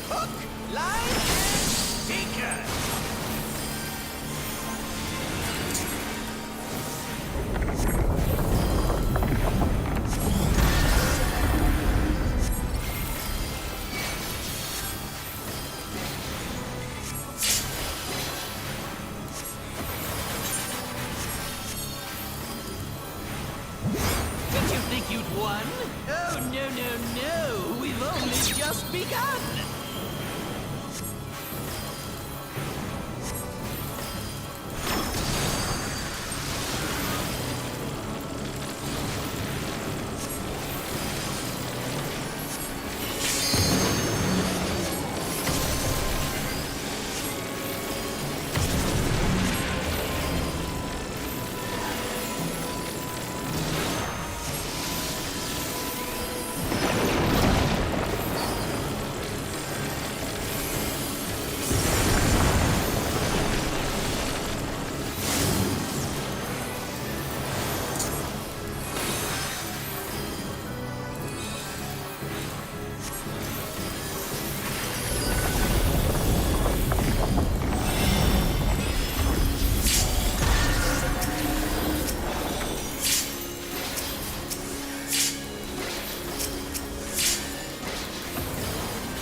Hook, line, and sinker. Did you think you'd won? Oh, no, no, no. We've only just begun.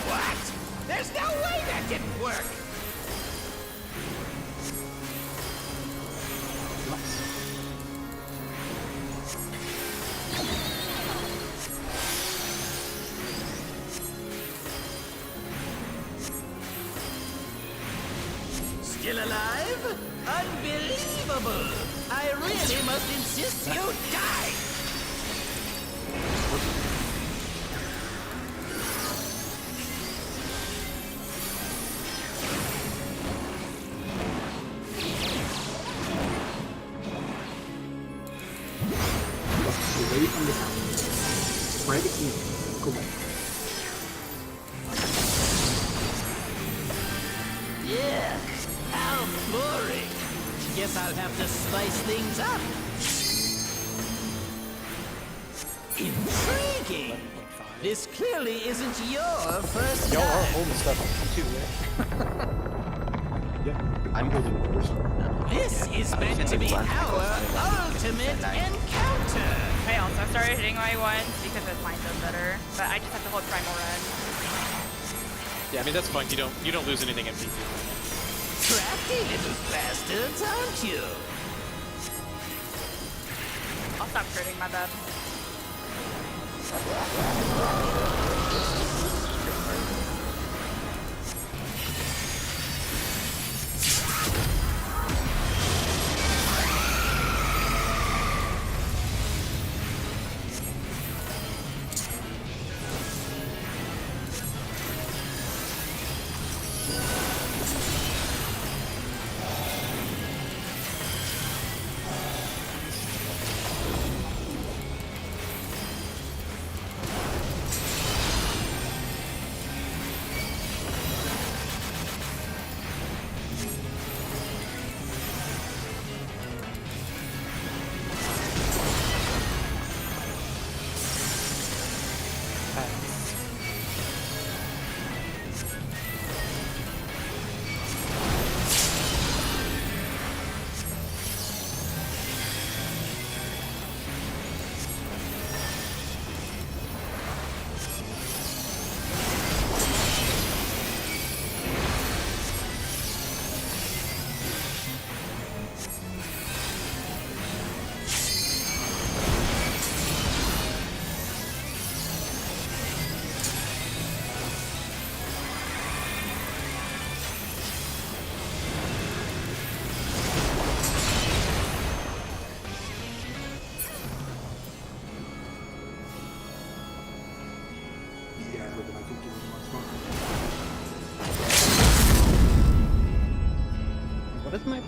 What? There's no way that didn't work. Still alive? Unbelievable! I really must insist you die! Away from the town. Spread evenly. Go back. Yeah, how boring. Guess I'll have to spice things up. Intriguing. This clearly isn't your first Y'all are time. holding stuff too, right? Yeah, I'm holding yours. This is meant to be our ultimate encounter. I also started hitting my ones because it mine does better, but I just have to hold Primal Run. Yeah, I mean that's fine. You don't lose anything at PvP. Crafty little bastards, aren't you? I'll stop critting, my bad.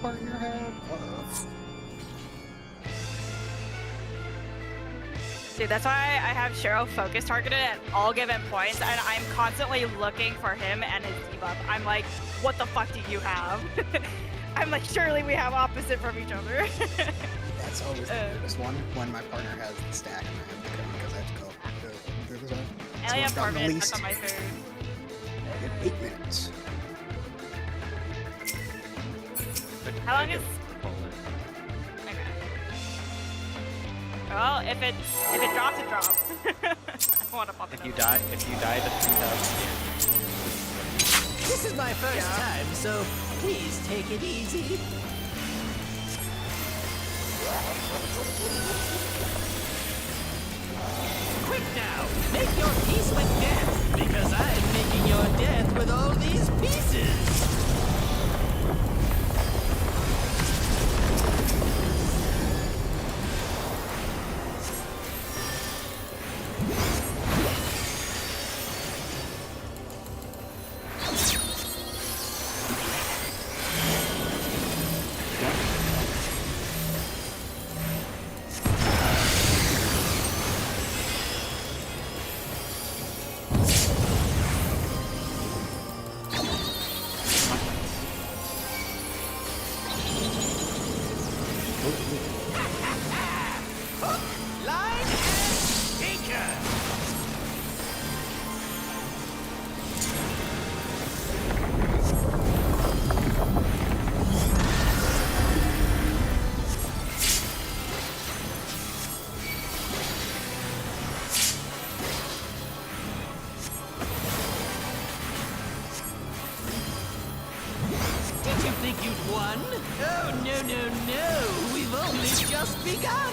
partner have? Uh-oh. Dude, that's why I have Shiro focus targeted at all given points, and I'm constantly looking for him and his debuff. I'm like, what the fuck do you have? I'm like, surely we have opposite from each other. That's always the weirdest one when my partner has the stack and I have the code because I have to go through the zone. I only have 4 I've gotten the minutes least. left on my food. I get 8 minutes. How long is... Okay. Well, if it drops, it drops. I want to pop it If you up. die to 3,000 yen. This is my first Yeah. time, so please take it easy. Quick now, make your peace with death, because I'm making your death with all these pieces. Line and sinker. Did you think you'd won? Oh, no, no, no. We've only just begun.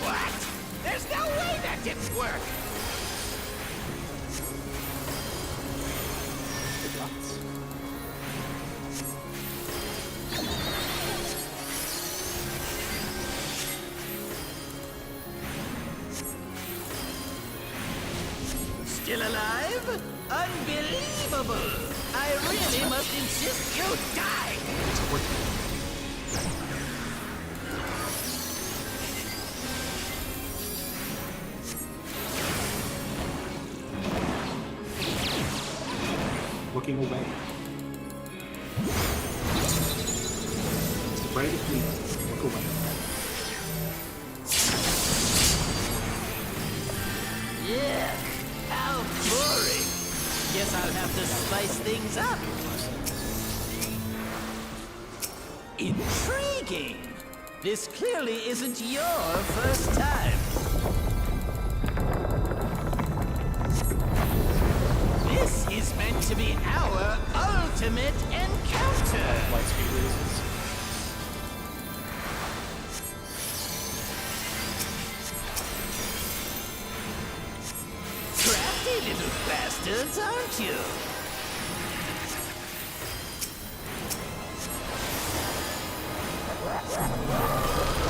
What? There's no way that didn't work! Still alive? Unbelievable! I really must insist you die! Looking away. Right at me. Look away. Yeah, how boring. Guess I'll have to spice things up. Intriguing. This clearly isn't your first time. This is meant to be our ultimate encounter. Light speed reasons. Crafty little bastards, aren't you?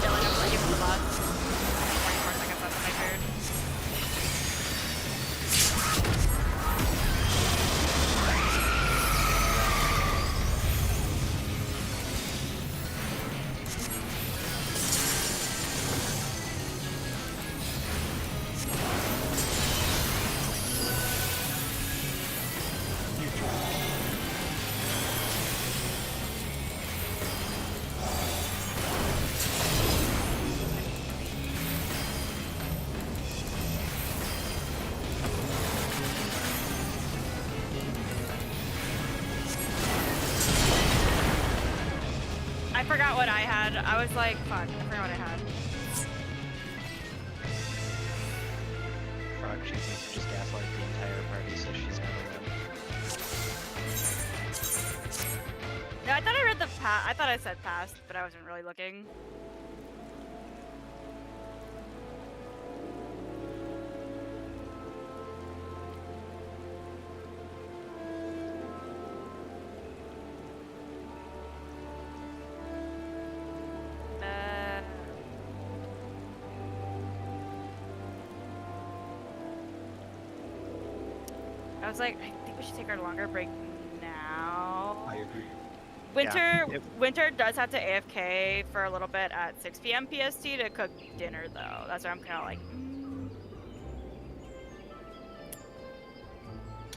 Dylan, I'm looking for the bot. 24 seconds left on my food. forgot what I had. I was like, fuck, I forgot what I had. Frog choosing to just gaslight the entire party so she's never win. No, I thought I read the past. I thought I said past, but I wasn't really looking. I was like, I think we should take our longer break now. I agree. Winter does have to AFK for a little bit at 6 p.m. PST to cook dinner, though. That's why I'm kind of like.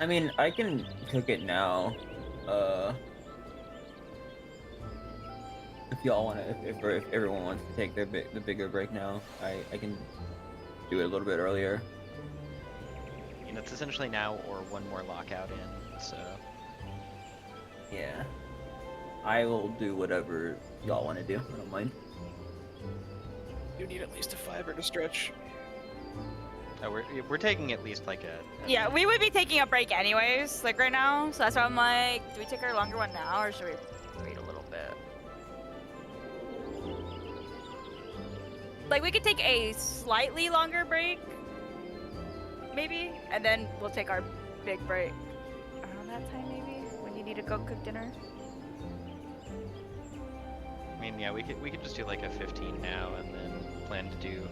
I mean, I can cook it now. If y'all want to, if everyone wants to take the bigger break now, I can do it a little bit earlier. I mean, it's essentially now or one more lockout in, so. Yeah. I will do whatever y'all want to do. I don't mind. You need at least a 5 to stretch. Oh, we're taking at least like a Yeah, we would be taking a break anyways, like right now. So that's why I'm like, do we take our longer one now or should we wait a little bit? Like we could take a slightly longer break, maybe, and then we'll take our big break around that time, maybe when you need to go cook dinner. I mean, yeah, we could just do like a 15 now and then plan to do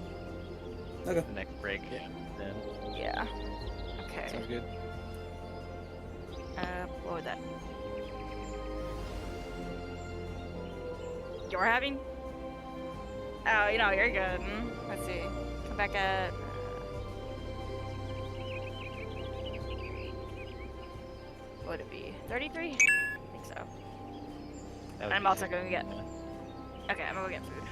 Okay. the next break then. Yeah. Okay. Sounds good. What was that? You're having? Oh, you know, you're good. Let's see. Come back at. What would it be? 33? I think so. That would I'm be also sick. going to get. Okay, I'm gonna go get food.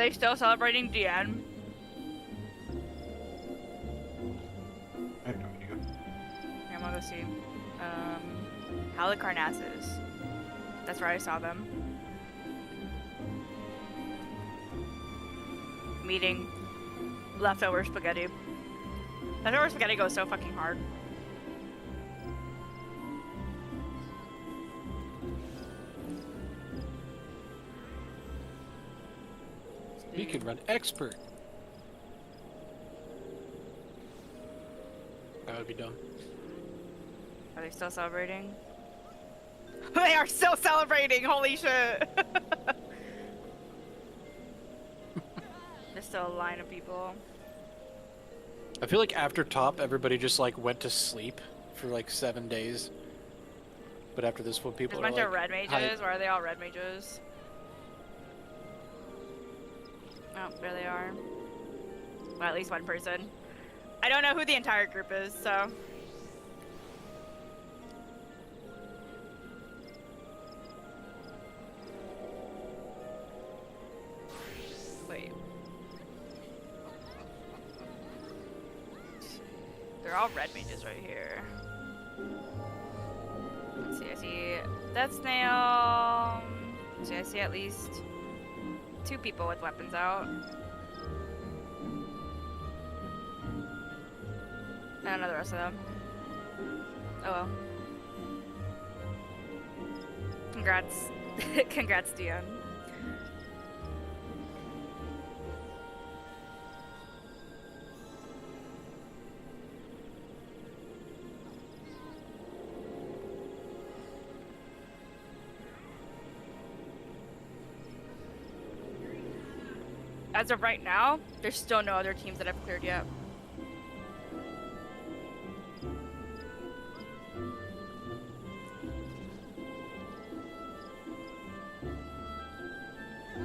they still celebrating DN? I have no idea. Here, I'm gonna go see. Halicarnassus. That's where I saw them. Meeting leftover spaghetti. Leftover spaghetti goes so fucking hard. We could run expert. That would be dumb. Are they still celebrating? They are still celebrating! Holy shit! There's still a line of people. I feel like after top, everybody just like went to sleep for like 7 days. But after this one, people There's a are bunch like, of red "Hi." mages. Where are they all red mages? Oh, there they are. Well, at least one person. I don't know who the entire group is, so. Wait. They're all red mages right here. Let's see, I see Death Snail. See, I see at least 2 people with weapons out. I don't know the rest of them. Oh well. Congrats. Congrats, Dion. As of right now, there's still no other teams that have cleared yet.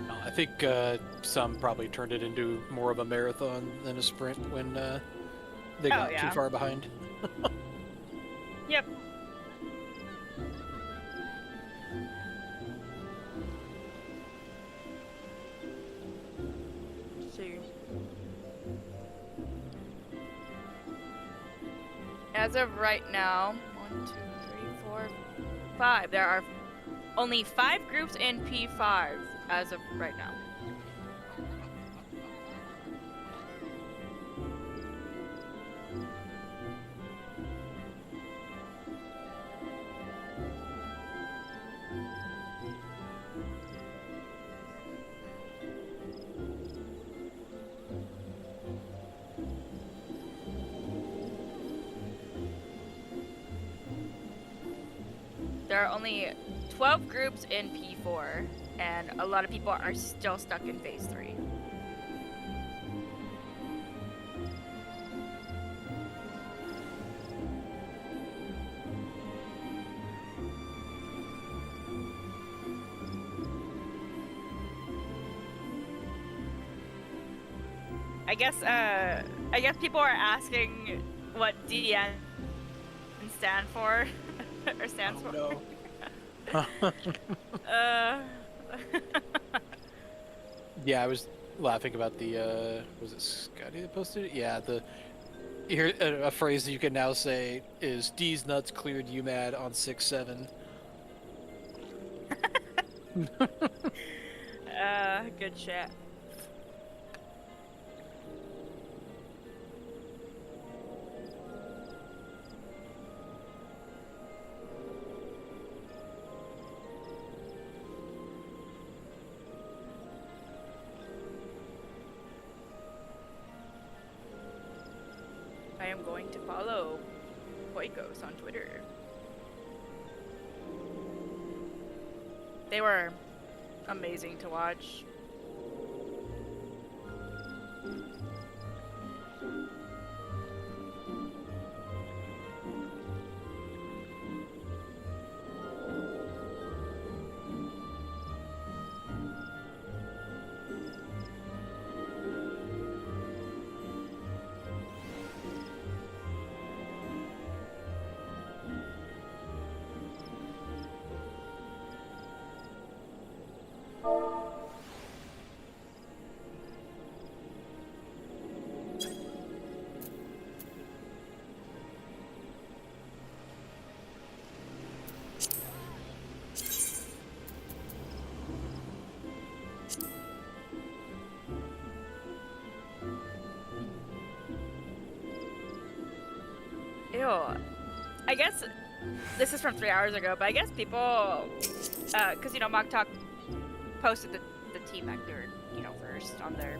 I think some probably turned it into more of a marathon than a sprint when they got yeah. too far behind. Yep. See. As of right now, 1, 2, 3, 4, 5. There are only 5 groups in P5 as of right now. There are only 12 groups in P4, and a lot of people are still stuck in phase 3. I guess people are asking what DN stand for, or stands for. No. Yeah, I was laughing about the was it Scotty that posted it? Yeah, the here a phrase that you can now say is D's nuts cleared UMAD on 6-7. Good shit. I am going to follow Poikos on Twitter. They were amazing to watch. Ew. I guess this is from 3 hours ago, but I guess people, because Mock Talk posted the team actor, first on their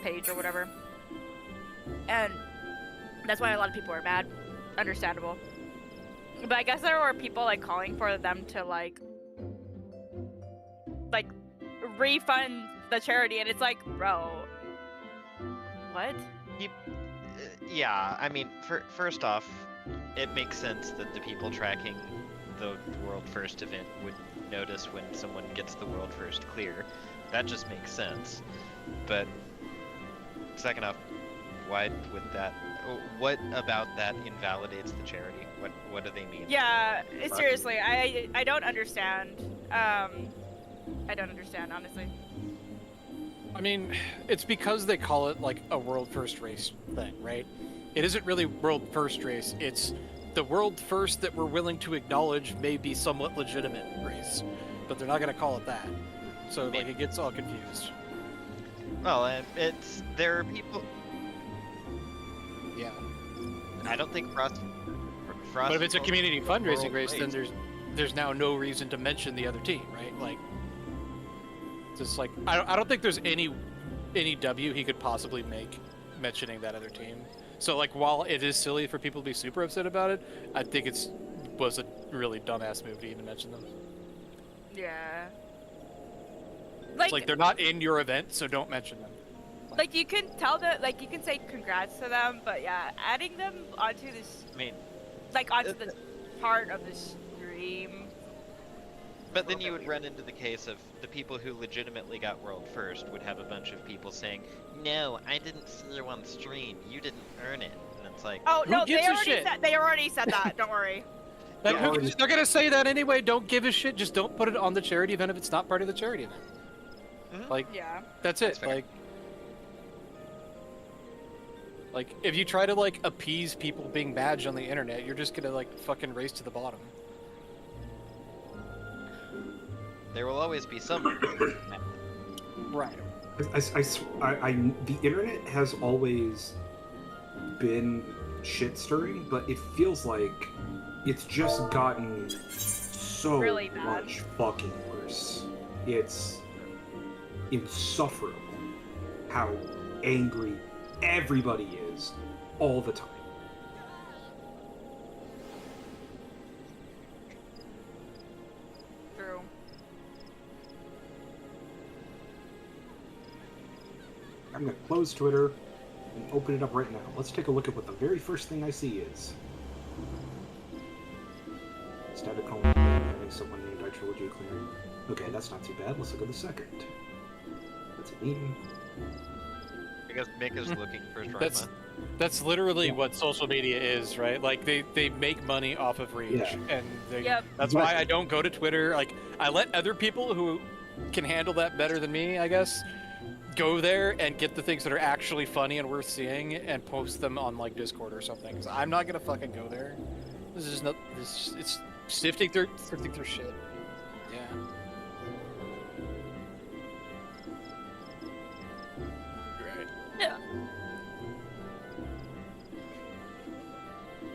page or whatever, and that's why a lot of people are mad. Understandable. But I guess there were people like calling for them to like refund the charity, and it's like, bro, what? Yeah, I mean, first off, it makes sense that the people tracking the World First event would notice when someone gets the World First clear. That just makes sense. But second off, why would that? What about that invalidates the charity? What do they mean? Yeah, seriously, I don't understand. I don't understand, honestly. I mean, it's because they call it like a world first race thing, right? It isn't really world first race. It's the world first that we're willing to acknowledge may be somewhat legitimate race, but they're not going to call it that. So like it gets all confused. Well, there are people. Yeah. I don't think Frost. But if it's a community fundraising World race, then race. there's now no reason to mention the other team, right? Like, just like I don't think there's any W he could possibly make mentioning that other team. So like, while it is silly for people to be super upset about it, I think was a really dumbass move to even mention them. Yeah. It's like they're not in your event, so don't mention them. Like you can tell that, like you can say congrats to them, but yeah, adding them onto this, I mean, onto the part of the stream. but then you would run into the case of the people who legitimately got World First would have a bunch of people saying, "No, I didn't see you on stream. You didn't earn it." And it's like, Oh Who no, gives a shit? they already said that. Don't worry. Like, Yeah. they're gonna say that anyway. Don't give a shit. Just don't put it on the charity event if it's not part of the charity event. Mhm. Like, Yeah. that's it. That's fair. Like, if you try to like appease people being badged on the internet, you're just gonna like fucking race to the bottom. there will always be some. Right. The internet has always been shit stirring, but it feels like it's just gotten so Really bad. much fucking worse. It's insufferable how angry everybody is all the time. True. I'm gonna close Twitter and open it up right now. Let's take a look at what the very first thing I see is. Static colon having someone named iTrilogy clearing. Okay, that's not too bad. Let's look at the second. That's a meme. I guess Mick is looking for drama. That's literally what social media is, right? Like they make money off of reach, Yeah. and Yep. that's why I don't go to Twitter. Like I let other people who can handle that better than me, I guess, go there and get the things that are actually funny and worth seeing and post them on like Discord or something. 'Cause I'm not gonna fucking go there. This is not. It's sifting through shit. Yeah. Right. Yeah.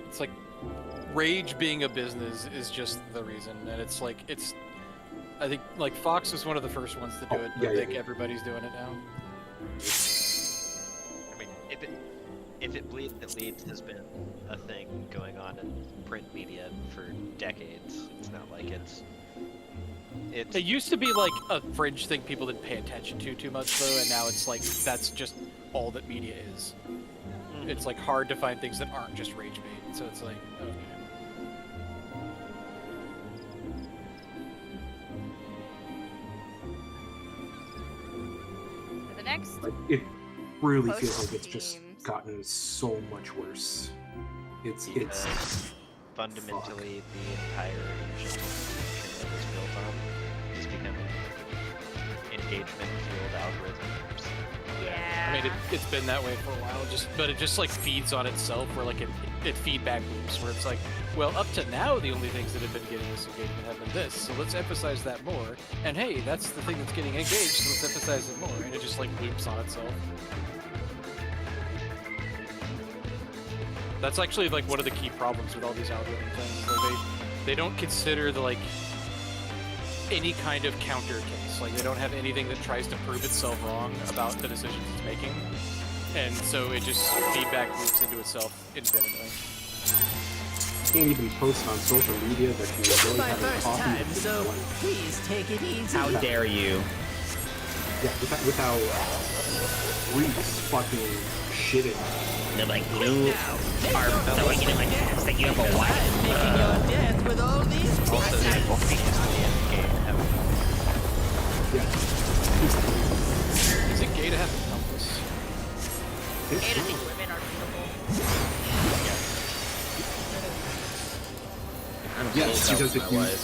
It's like rage being a business is just the reason, and it's like I think like Fox was one of the first ones to do it, but yeah, I think yeah. everybody's doing it now. I mean, if it bleeds, it leads has been a thing going on in print media for decades. It's not like it's It used to be like a fringe thing people didn't pay attention to too much though, and now it's like that's just all that media is. It's like hard to find things that aren't just rage bait. So it's like, okay. For the next. It really Post feels like it's just teams. gotten so much worse. It's because fundamentally the entire engine that is built on is becoming engagement fueled algorithms. Yeah. I mean, it's been that way for a while, but it just like feeds on itself, where like it feedback loops, where it's like, well, up to now the only things that have been getting us engagement have been this, so let's emphasize that more. And hey, that's the thing that's getting engaged, so let's emphasize it more. And it just like loops on itself. That's actually like one of the key problems with all these algorithm things. Like they don't consider the like any kind of counter case. Like they don't have anything that tries to prove itself wrong about the decisions it's making, and so it just feedback loops into itself infinitely. You can't even post on social media that you This is really my having first coffee time, with so someone. please take it easy. How dare you? Yeah, without Reese fucking shitting. They're like, you are throwing it in my ass that you have a I'm wife. making your death with all these Also, pieces. the Wolfie is the end game. Yeah. Is it gay to have a compass? It's Gay to so- think women are beautiful. I'm Yes, so because jealous if of you my wife.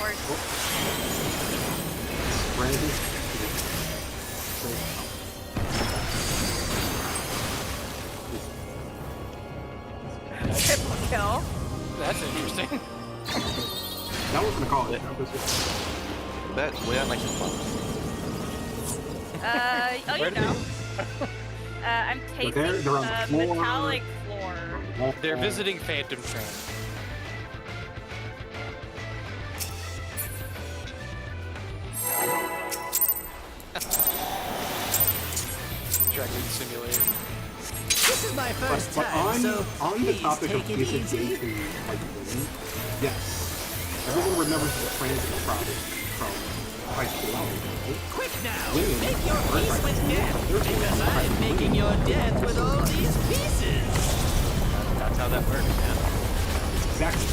Or spread triple kill. That's interesting. that wasn't a call. That was just, But where are my supports? Oh, you know. I'm tasting they're on the floor. metallic floor. They're visiting Phantom Train. Dragon Simulator. This is my first but time, so on the please topic of take it basic easy. gay to like women, yes, everyone remembers the transit problem from high school. Right? Quick now, Women make your are peace like- with death, they're because like- I'm making your death with all these pieces. That's how that works, man. Exactly.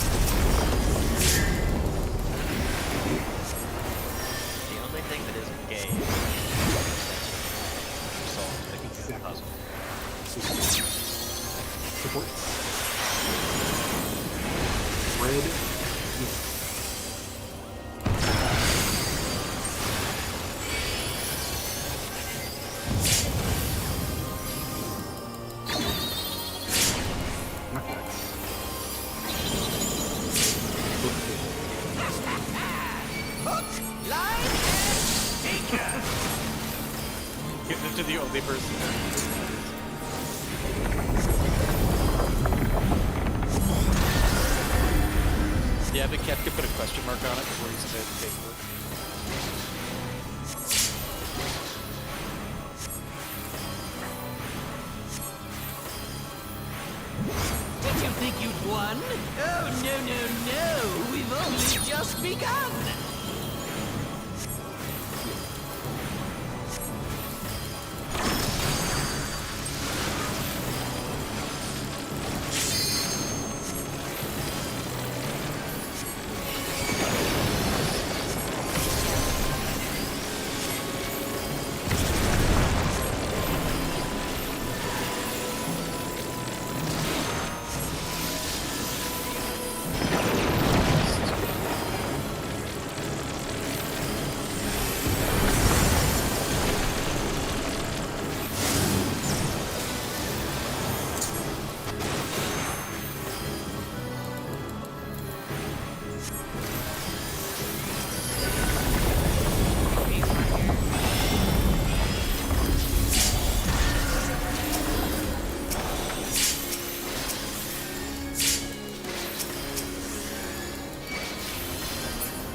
The only thing that isn't gay is solve the puzzle. Support. Red. Not that. Line and sinker. Give it to the only person. Yeah, but Kev could put a question mark on it before he submitted the paperwork. Did you think you'd won? Oh, no, no, no. We've only just begun.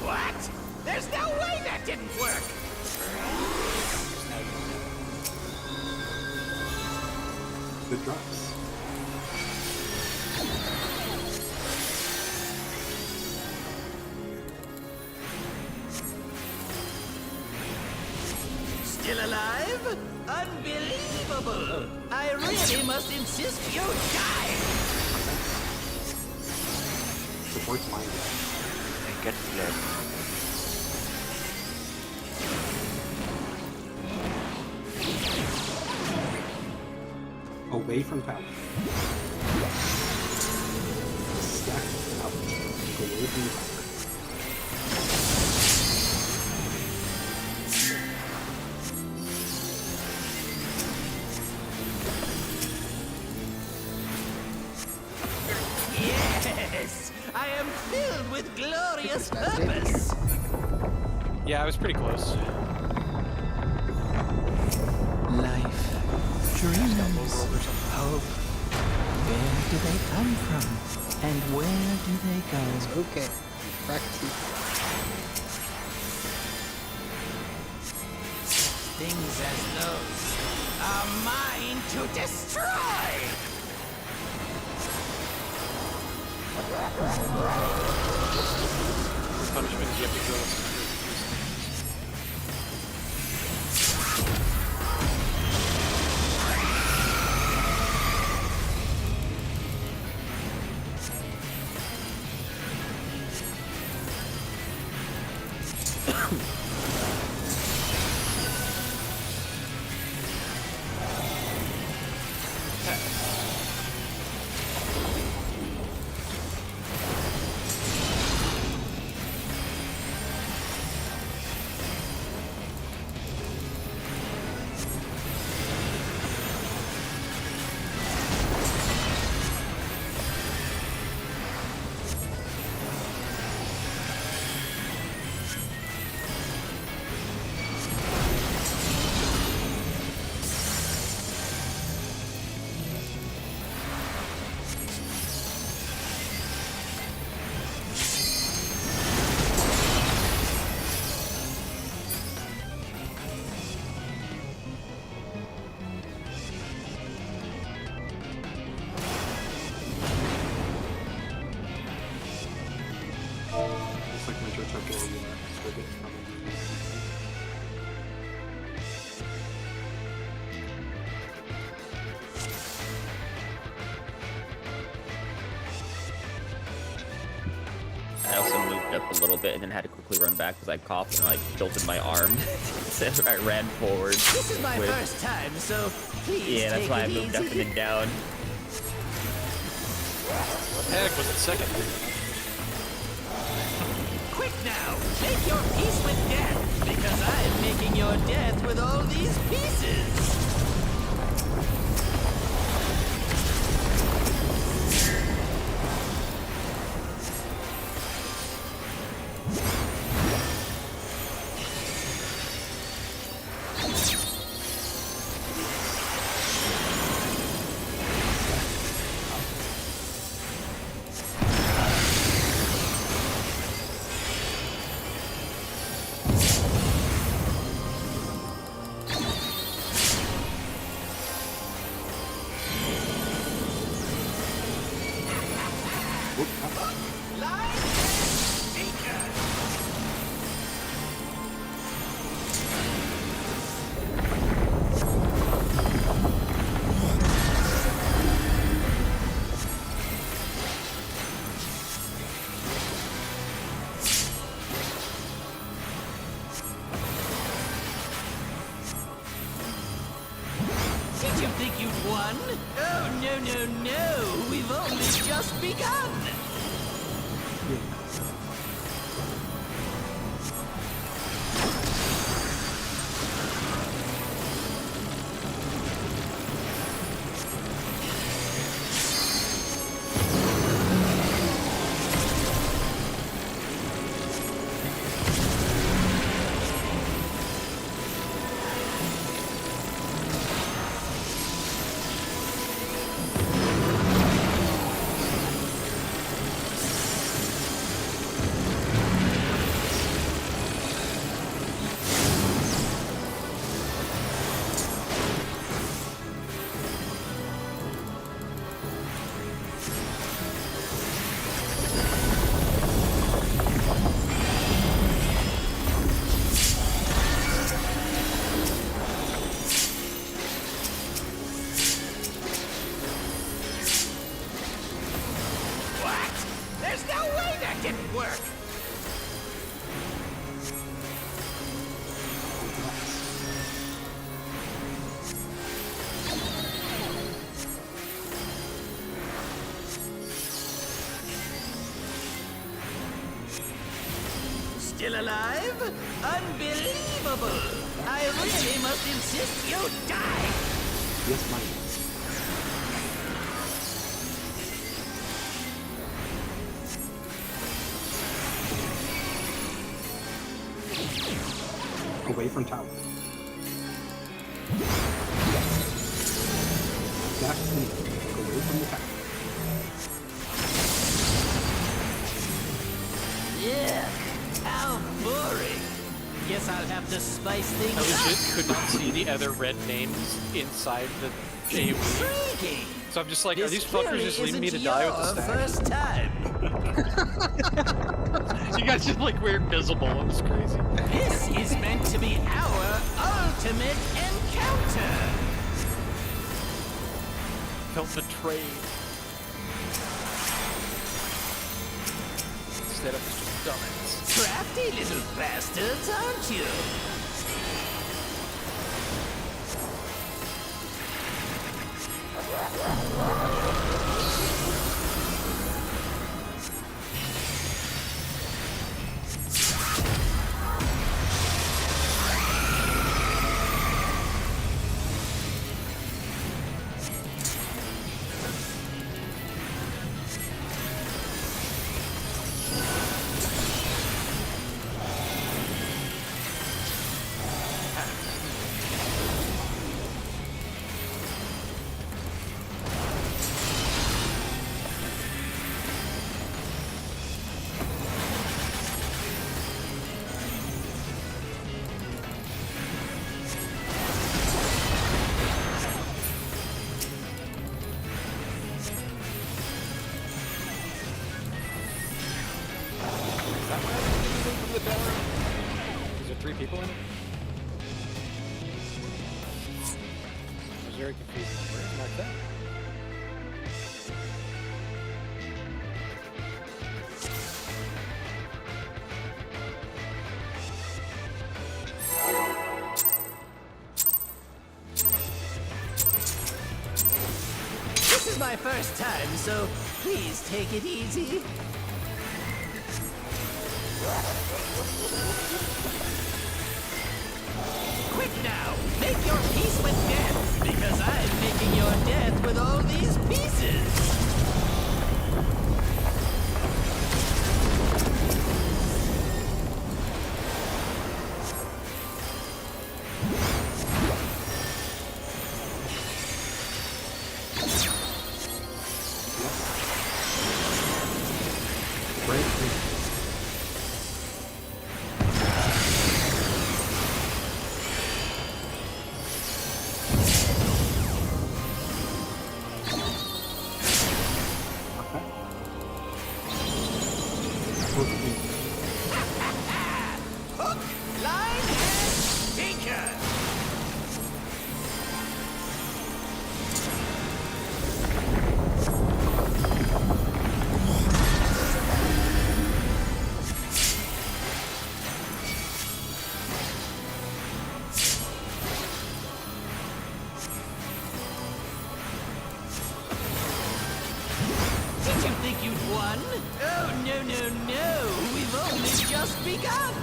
What? There's no way that didn't work. The drops. Still alive? Unbelievable! I really must insist you die! Support's mind. I get fled. Away from power. Stack out. Away from power. Yes! I am filled with glorious purpose! Yeah, I was pretty close. Life, dreams, Overworld or something. hope, Where do they come from? And where do they go? Okay. Practice these. Things as those are mine to destroy! Punishment is you have to kill us. It's like my church up all the frigate from I also moved up a little bit and then had to quickly run back because I coughed and I jolted my arm. So I ran forward. This is my with- first time, so please Yeah, that's take why I it moved up easy. and then down. What the heck was it second? Quick now, make your peace with death, because I'm making your death with all these pieces. Did you think you'd won? Oh, no, no, no. We've only just begun. What? There's no way that didn't work. Still alive? Unbelievable! I really must insist you die! Yes, my away from tower. Back to me. Away from the tower. guess I'll have to spice I things legit up. could not see the other red names inside the AoE. Intriguing. So I'm just like, are This these fuckers clearly just leaving me to isn't die with the your stack? first time. You guys just like we're invisible. It's crazy. This is meant to be our ultimate encounter. Felt betrayed. Instead of just dumbass. Crafty little bastards, aren't you? Is that why I didn't get anything from the tower? Is there 3 people in it? I was very confused. Where's Mark that? This is my first time, so please take it easy. Quick now! Make your peace with death, because I'm making your death with all these pieces! Red green. Hook, line, and sinker! Did you think you'd won? Oh, no, no, no! We've only just begun!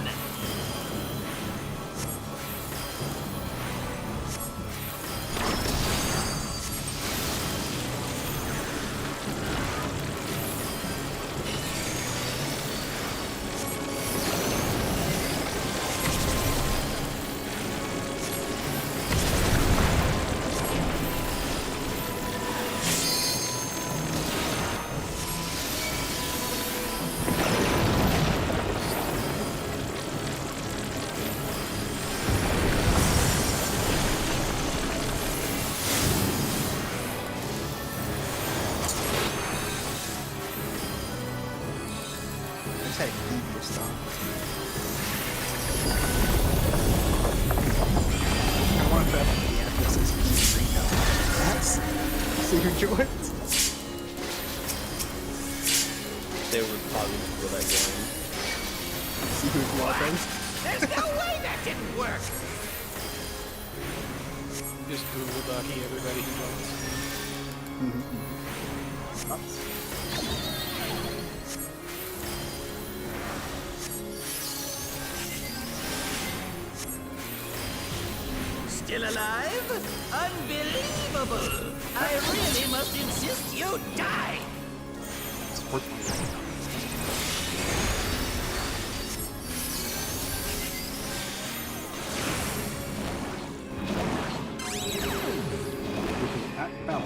I just had to leave your stuff. I want to have the emphasis green now. That's Sager Joins. They would probably feel that game. See who's laughing. There's no way that didn't work! Just Google Ducky everybody who knows. Still alive? Unbelievable! I really must insist you die! Support at Bell.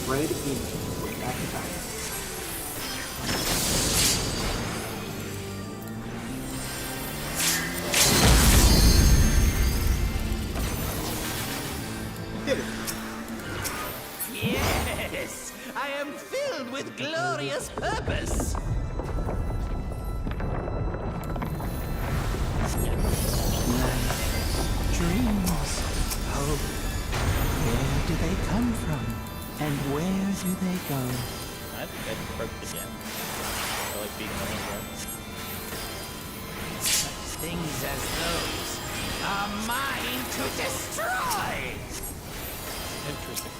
Red in. Back to back. Did it. Yes, I am filled with glorious purpose. Dreams, hope. Where do they come from? And where do they go? I think I just broke the gem. I like being on the Things as those are mine to destroy. Interesting.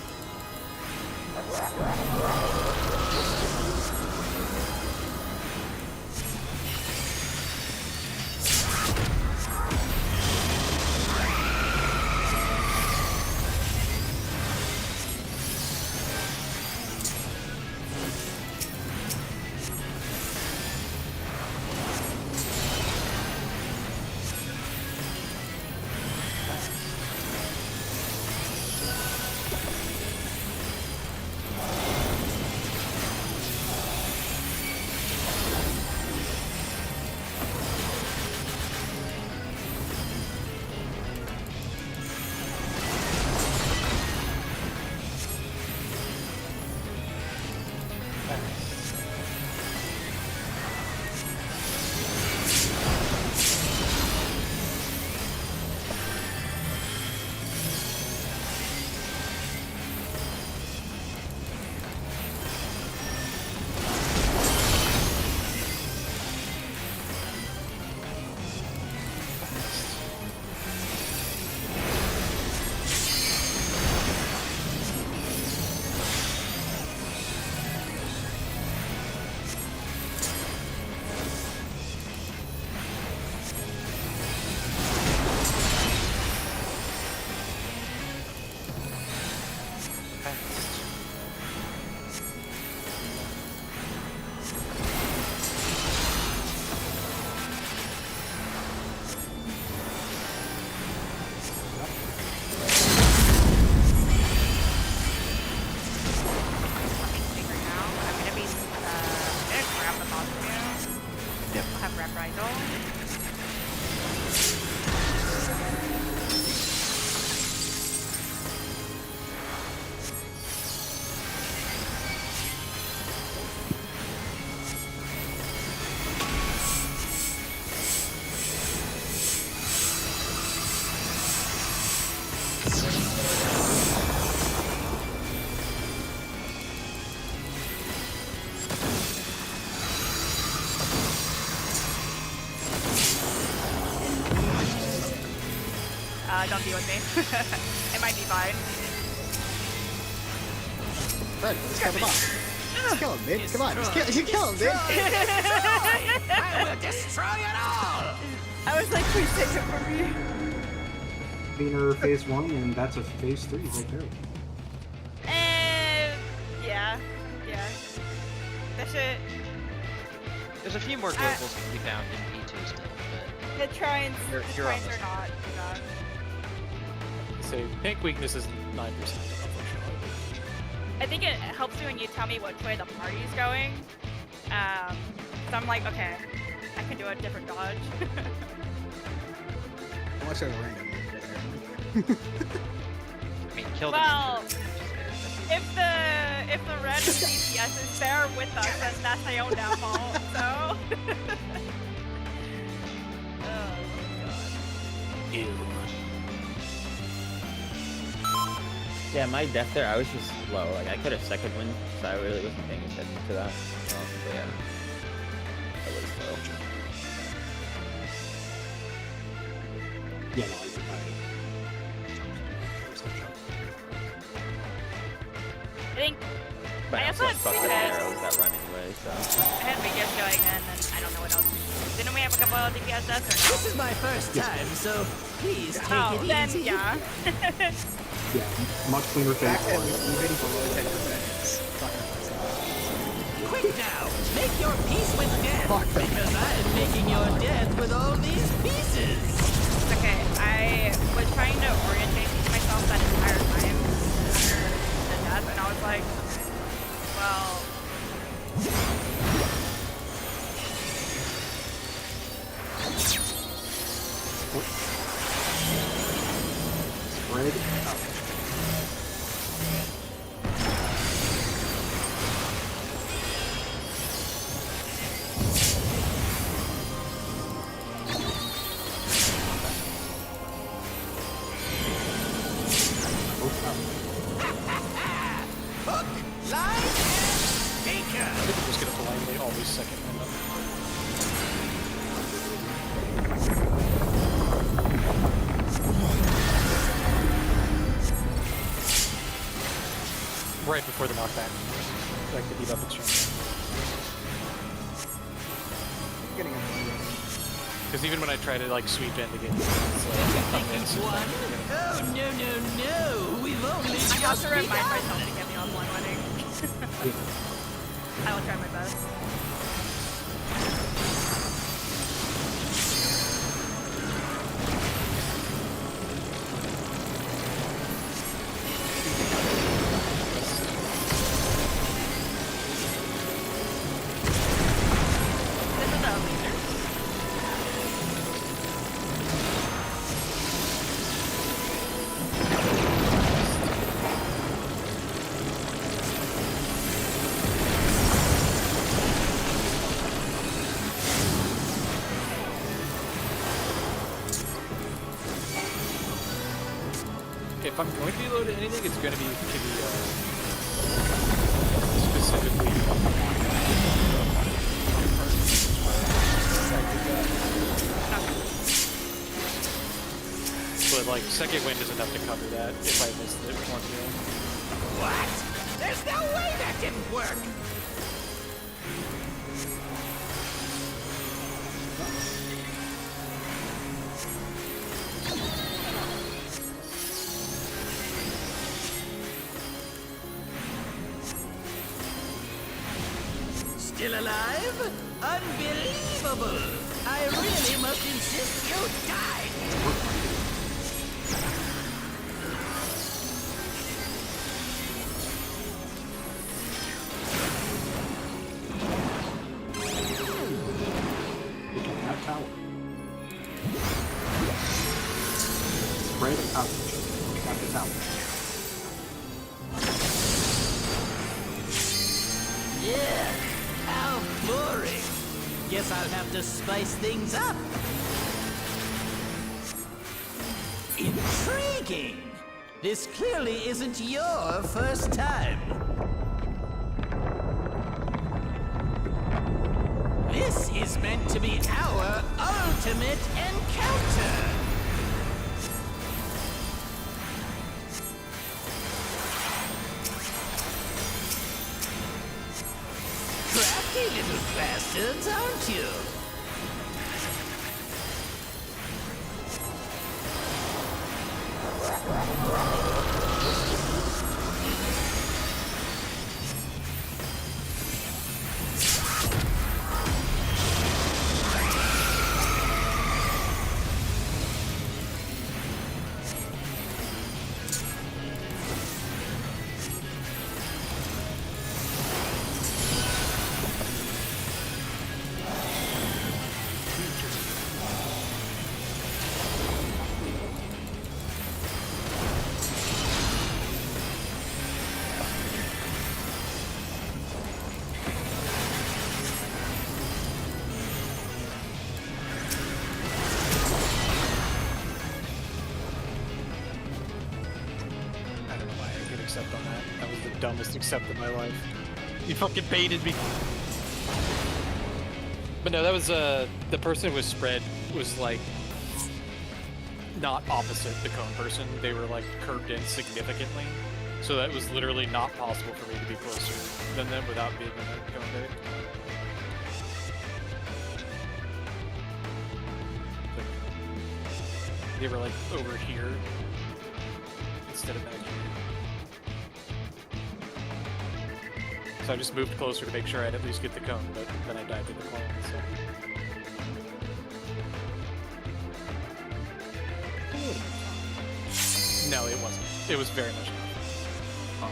Don't deal with me. It might be fine. Fred, let's kill the boss. Let's kill him, dude. Come on, you kill him, dude. I will destroy it all. I was like, please take it from me. Wiener phase 1, and that's a phase 3 right there. Yeah. That shit. There's a few more globals to be found in P2 still, but The trines You're on are this. not. So tank weakness is 9%, unfortunately. I think it helps you when you tell me which way the party's going. So I'm like, okay, I can do a different dodge. How much of a random over there? I mean, kill Well, the if the red DPS is there with us, then that's their own downfall. So. Oh god. Ew. Yeah, my death there, I was just low. Like, I could have second wind, so I really wasn't paying attention to that. But yeah. I was low. Yeah, no, I I think But I I also also had fucked with Vegas. arrows that run anyway, so. I had Vegas going in, and I don't know what else. Didn't we have a couple of DPS deaths or This is my first time, so please take no? Oh, it then easy. yeah. Yeah, much cleaner phase Fact that 1. even below 10% is fucking awesome. Quick now, make your peace with death, Fuck. because I am making your death with all these pieces. Okay, I was trying to orientate myself that entire time after the death, and I was like, well. Spread out. I think I'm just gonna blindly always second wind them. Right before the knockback. Like the debuff exchange. Getting him. Because even when I try to like sweep in to get it's like a miss. One? Oh, no, no, no. We've only I have just to remind begun. myself to get me on one winning. I will try my best. This is a leader. If I'm going to be loaded anything, it's going to be specifically. But like second wind is enough to cover that if I missed it one deal. What? There's no way that didn't work. Still alive? Unbelievable! I really must insist you die! Look at that tower. Right at the tower. Look at the tower. Yeah, how boring. Guess I'll have to spice things up. Intriguing. This clearly isn't your first time. This is meant to be our ultimate encounter. Crafty little bastards, aren't you? I don't know why I could accept on that. That was the dumbest accept of my life. You fucking baited me. But no, that was the person with spread was like not opposite the cone person. They were like curved in significantly. So that was literally not possible for me to be closer than them without being in a cone bait. They were like over here instead of back here. So I just moved closer to make sure I'd at least get the cone, but then I died to the clone, so. No, it wasn't. It was very much not.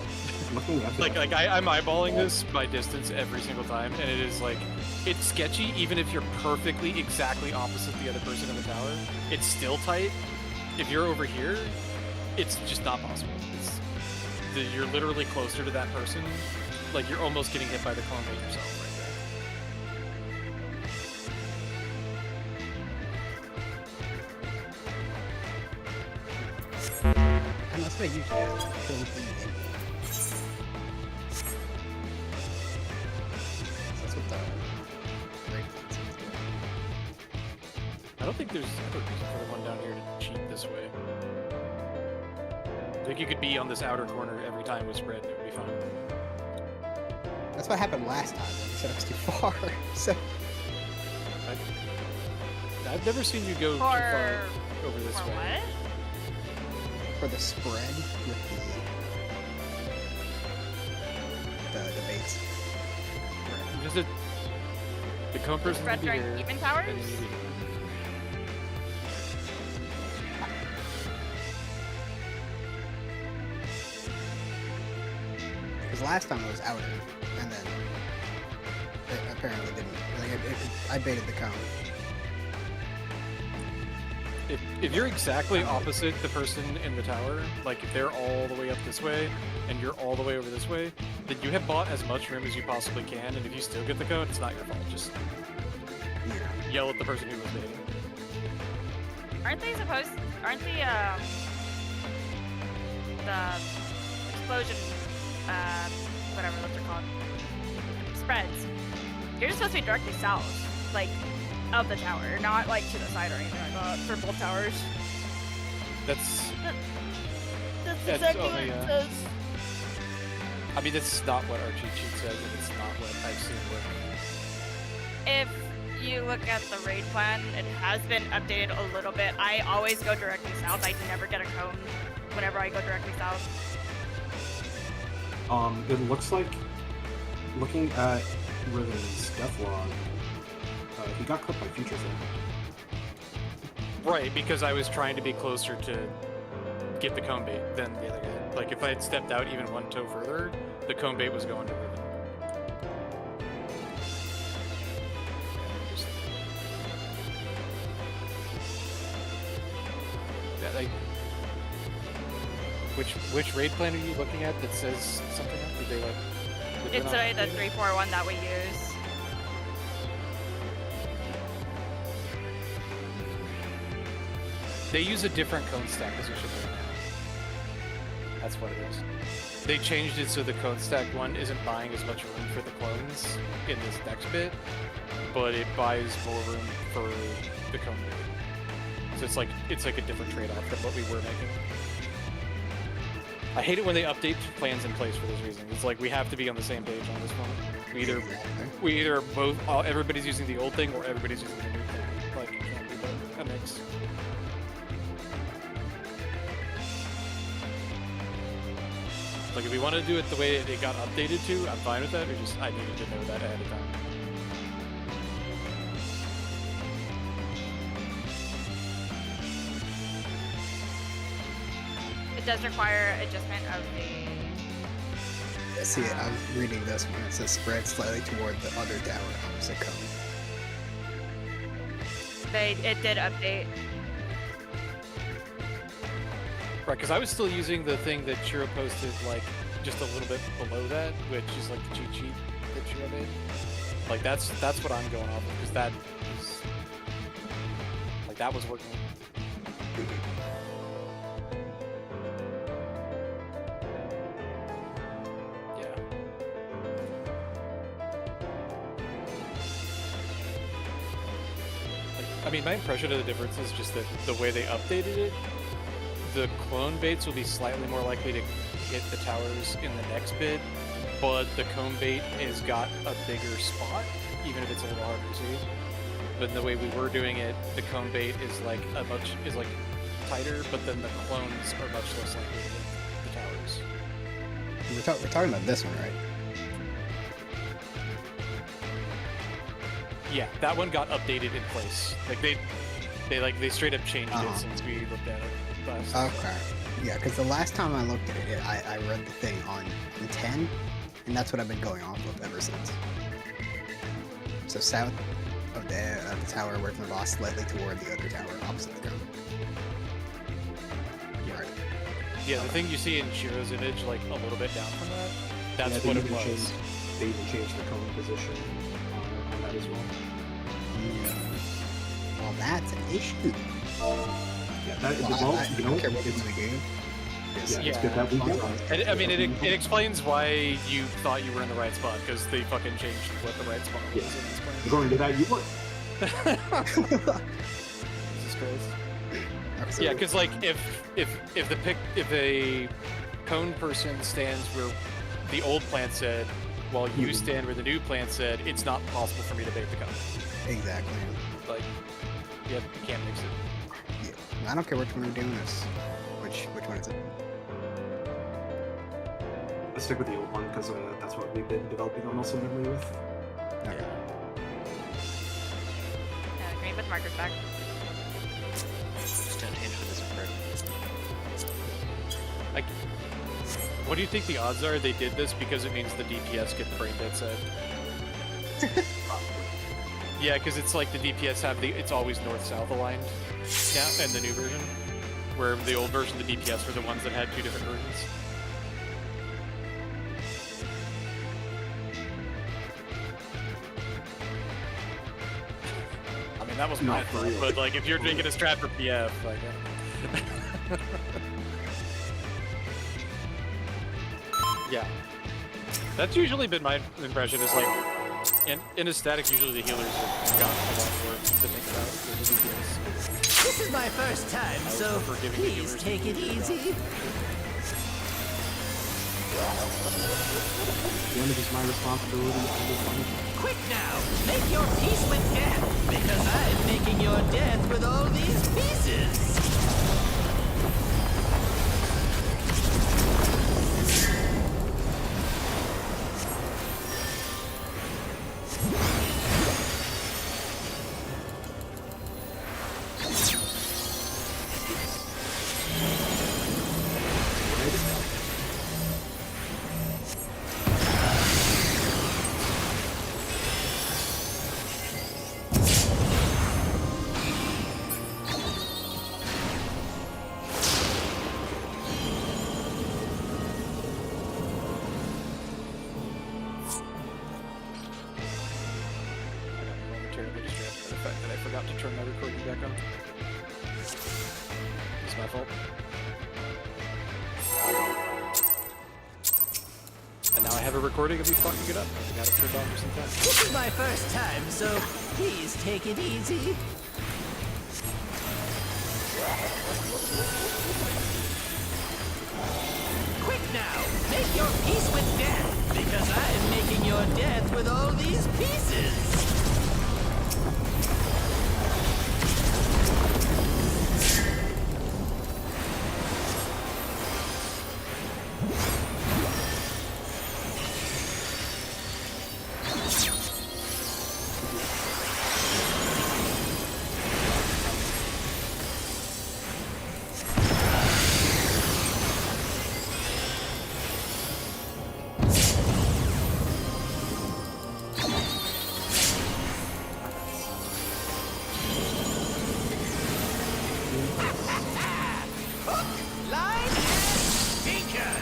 Looking at Like I'm eyeballing this by distance every single time, and it is like, it's sketchy even if you're perfectly exactly opposite the other person in the tower. It's still tight. If you're over here, it's just not possible. You're literally closer to that person. Like you're almost getting hit by the clone bait yourself right there. I must say, you should kill things. don't think there's ever reason for the one down here to cheat this way. I think you could be on this outer corner every time with spread and it would be fine. That's what happened last time when we said it was too far. So I've never seen you go too far over this For way. what? for the spread with the baits. Just the cone person Spread would be during here, even towers? and then you'd be here. Because last time it was outer, and then it apparently didn't. Like I baited the cone. If you're exactly opposite the person in the tower, like if they're all the way up this way and you're all the way over this way, then you have bought as much room as you possibly can, and if you still get the cone, it's not your fault. Just Yeah. yell at the person who was baiting. Aren't the explosion, whatever those are called, spreads? You're just supposed to be directly south, like, of the tower, not like to the side or anything like that for both towers. That's That's That's exactly what only, it says. I mean, that's not what our cheat sheet says, and it's not what I've seen work. If you look at the raid plan, it has been updated a little bit. I always go directly south. I never get a cone whenever I go directly south. It looks like, looking at Riven's death log, he got clipped by Future Zone. Right, because I was trying to be closer to get the cone bait than the other guy. Like, if I had stepped out even one toe further, the cone bait was going to Riven. Yeah, like, which raid plan are you looking at that says something else? Did they like? did they It's not the update it? 341 that we use. They use a different cone stack position right now. That's what it is. They changed it so the cone stack one isn't buying as much room for the clones in this next bit, but it buys more room for the cone bit. So it's like a different trade-off than what we were making. I hate it when they update plans in place for this reason. It's like we have to be on the same page on this one. We either both everybody's using the old thing or everybody's using the new thing. Like it can't be both, a mix. Like if we want to do it the way it got updated to, I'm fine with that. I needed to know that ahead of time. It does require adjustment of the. See, I'm reading this one. It says spread slightly toward the other tower opposite cone. It did update. Right, because I was still using the thing that Shiro posted, like, just a little bit below that, which is like the cheat sheet that Shiro made. Like, that's what I'm going off of, because that is, like, that was working. Yeah. Like, I mean, my impression of the difference is just that the way they updated it, the clone baits will be slightly more likely to hit the towers in the next bit, but the cone bait has got a bigger spot, even if it's a little harder to see. But the way we were doing it, the cone bait is like tighter, but then the clones are much less likely to hit the towers. We're talking about this one, right? Yeah, that one got updated in place. Like they straight up changed it since we looked at it last. Okay. Yeah, because the last time I looked at it, I read the thing on 10, and that's what I've been going off of ever since. So south of the tower away from the boss, slightly toward the other tower opposite the cone. Yeah. Right. Yeah, the thing you see in Shiro's image, like a little bit down from that, that's Yeah, what it was. They even changed the cone position on that as well. Well, that's an issue. Yeah, that, Well, I you know, don't care what it's, it's the game. yeah, it's good that we did And, I mean, it explains why you thought you were in the right spot, because they fucking changed what the right spot was Yeah. in this point. According to that, you were. Christ. Okay, so Yeah, because like if a cone person stands where the old plant said, while you stand where the new plant said, it's not possible for me to bait the cone. exactly. Like, you can't mix it. Yeah. I don't care which one we're doing this. Which one is it? Let's stick with the old one because that's what we've been developing our muscle memory with. Okay. Green with markers back. Just don't change for this part. Like, what do you think the odds are they did this because it means the DPS get the brain dead set? Yeah, because it's like the DPS have it's always north-south aligned now in the new version, where the old version the DPS were the ones that had 2 different versions. I mean, that was my Not for fault, real. but like if you're making a strat for PF, like. Yeah. That's usually been my impression is like, in a static, usually the healers have got a lot more to think about than the DPS. This is my first time, I was so forgiving the please healers take it than the easy. Damage is my responsibility. I will find it. Quick now, make your peace with death, because I'm making your death with all these pieces. Momentarily distracted by the fact that I forgot to turn my recording back on. It's my fault. And now I have a recording of me fucking it up. I got it turned on for some time. This is my first time, so please take it easy. Quick now, make your peace with death, because I'm making your death with all these pieces. Line and sinker.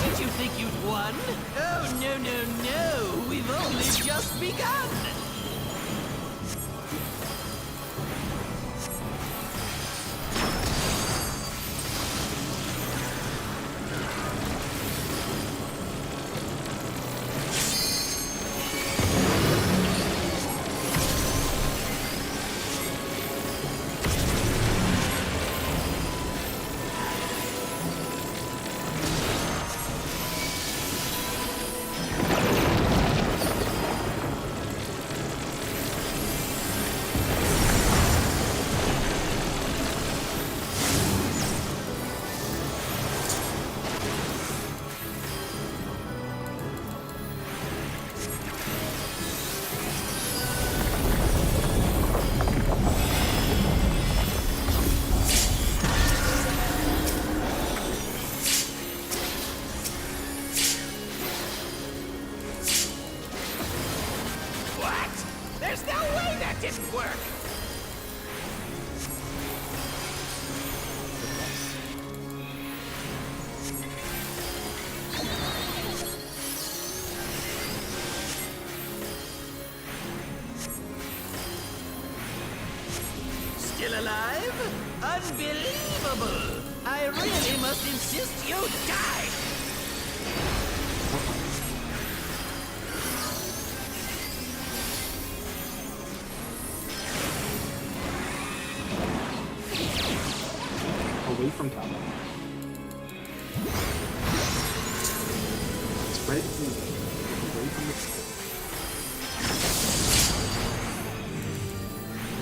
Did you think you'd won? Oh, no, no, no. We've only just begun. alive? Unbelievable! I really must insist you die! Away from top. Spread away from the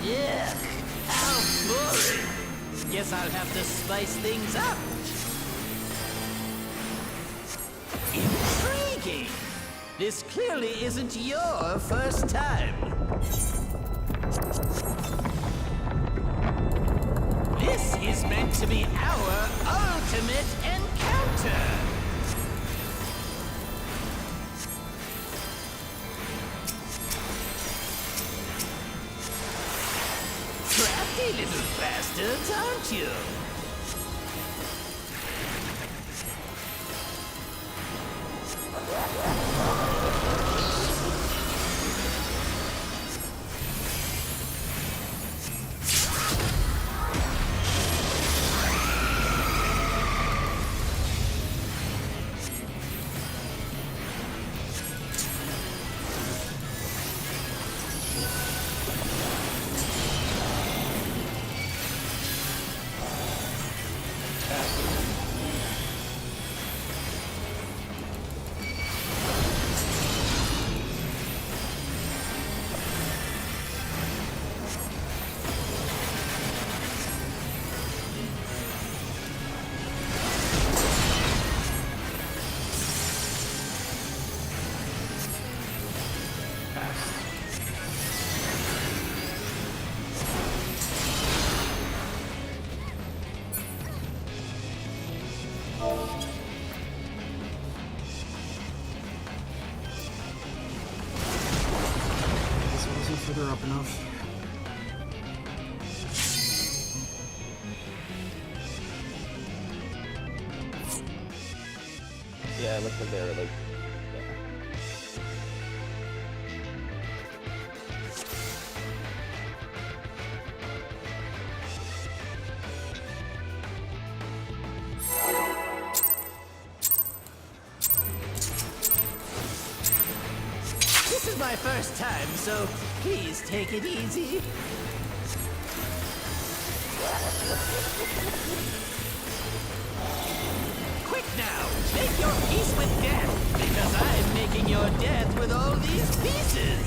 Yeah, how boring! Guess I'll have to spice things up. Intriguing! This clearly isn't your first time. This is meant to be our ultimate encounter! Crafty little bastards, aren't you? This wasn't further up enough. Yeah, it looks like they're like. This is my first time, so please take it easy. Quick now, make your peace with death, because I'm making your death with all these pieces.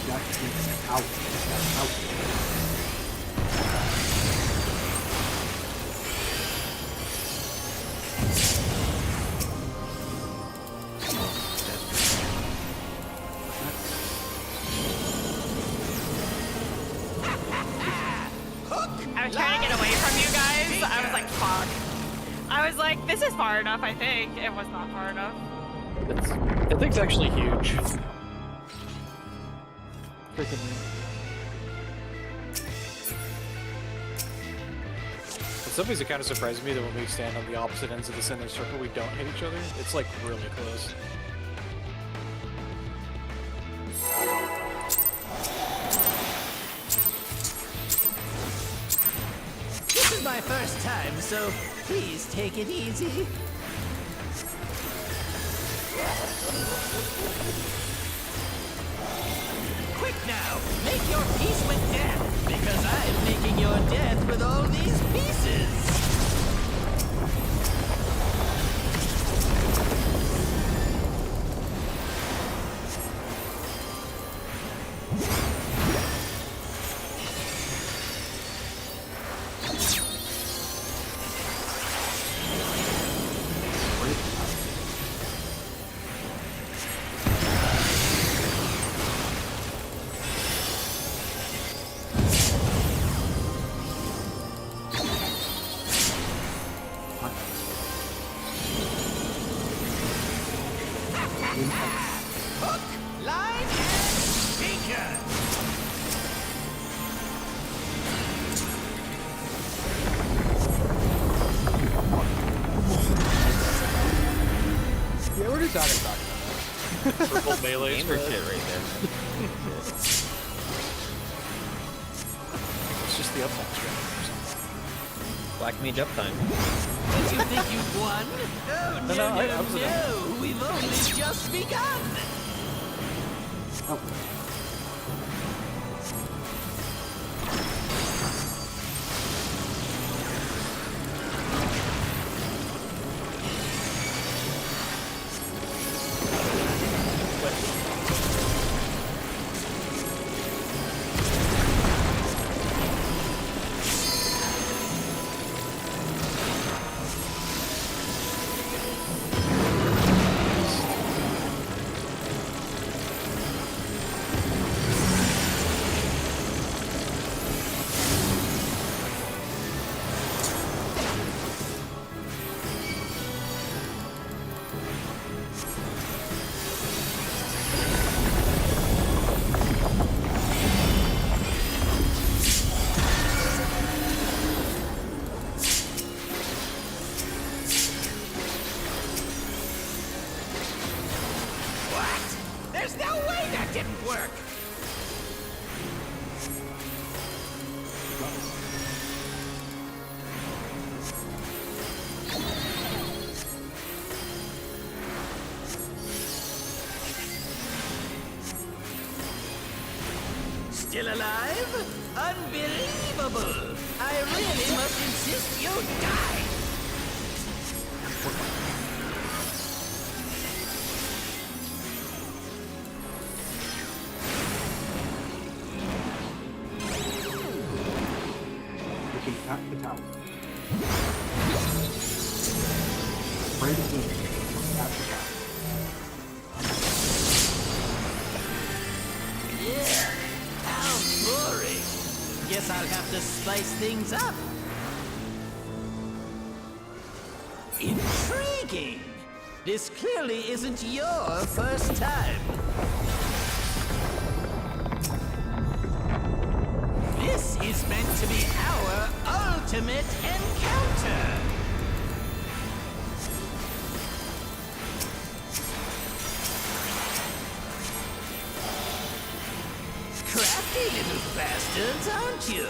Got to get out. Get out. I was trying to get away from you guys. I was like, fuck. I was like, this is far enough, I think. It was not far enough. That thing's actually huge. Freaking. In some ways, it kind of surprises me that when we stand on the opposite ends of the center circle, we don't hit each other. It's like really close. This is my first time, so please take it easy. Quick now, make your peace with death, because I'm making your death with all these pieces. melees Gamer for shit right there, man. It's just the uptime strategy or something. Black Mage uptime. Did you think you'd won? Oh, no, No, no, I was no. We've only just begun. Oh, What? There's no way that didn't work. Still alive? Unbelievable! I really must insist you die! Looking at the tower. Brandon Dean, at the tower. Yeah, how boring. Guess I'll have to spice things up. Intriguing. This clearly isn't your first time. This is meant to be our ultimate encounter. Crafty little bastards, aren't you?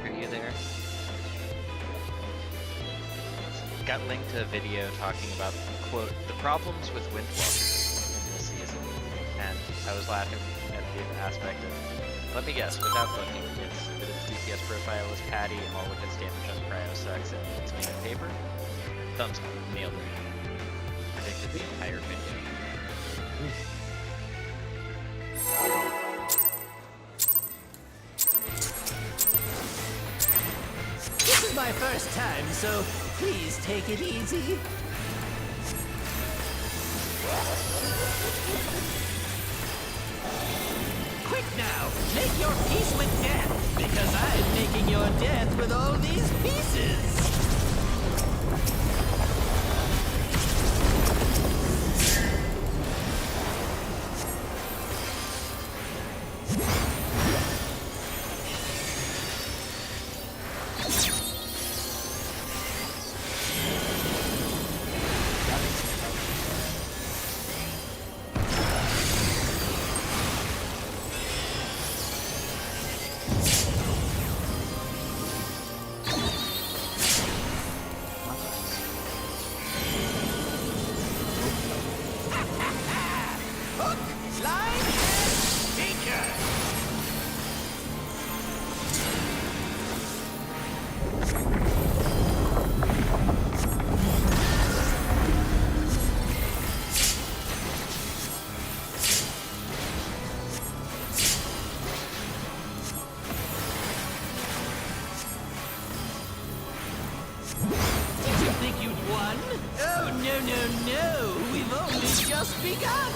Mike, are you there? Got linked to a video talking about, quote, the problems with Windwalker in this season. And I was laughing at the aspect of, let me guess, without looking, it's that its DPS profile is patty, all of its damage on cryo sucks, and it's made of paper? Thumbs up, nailed it. Predicted the entire video. This is my first time, so please take it easy. Quick now, make your peace with death, because I'm making your death with all these pieces. No, we've only just begun!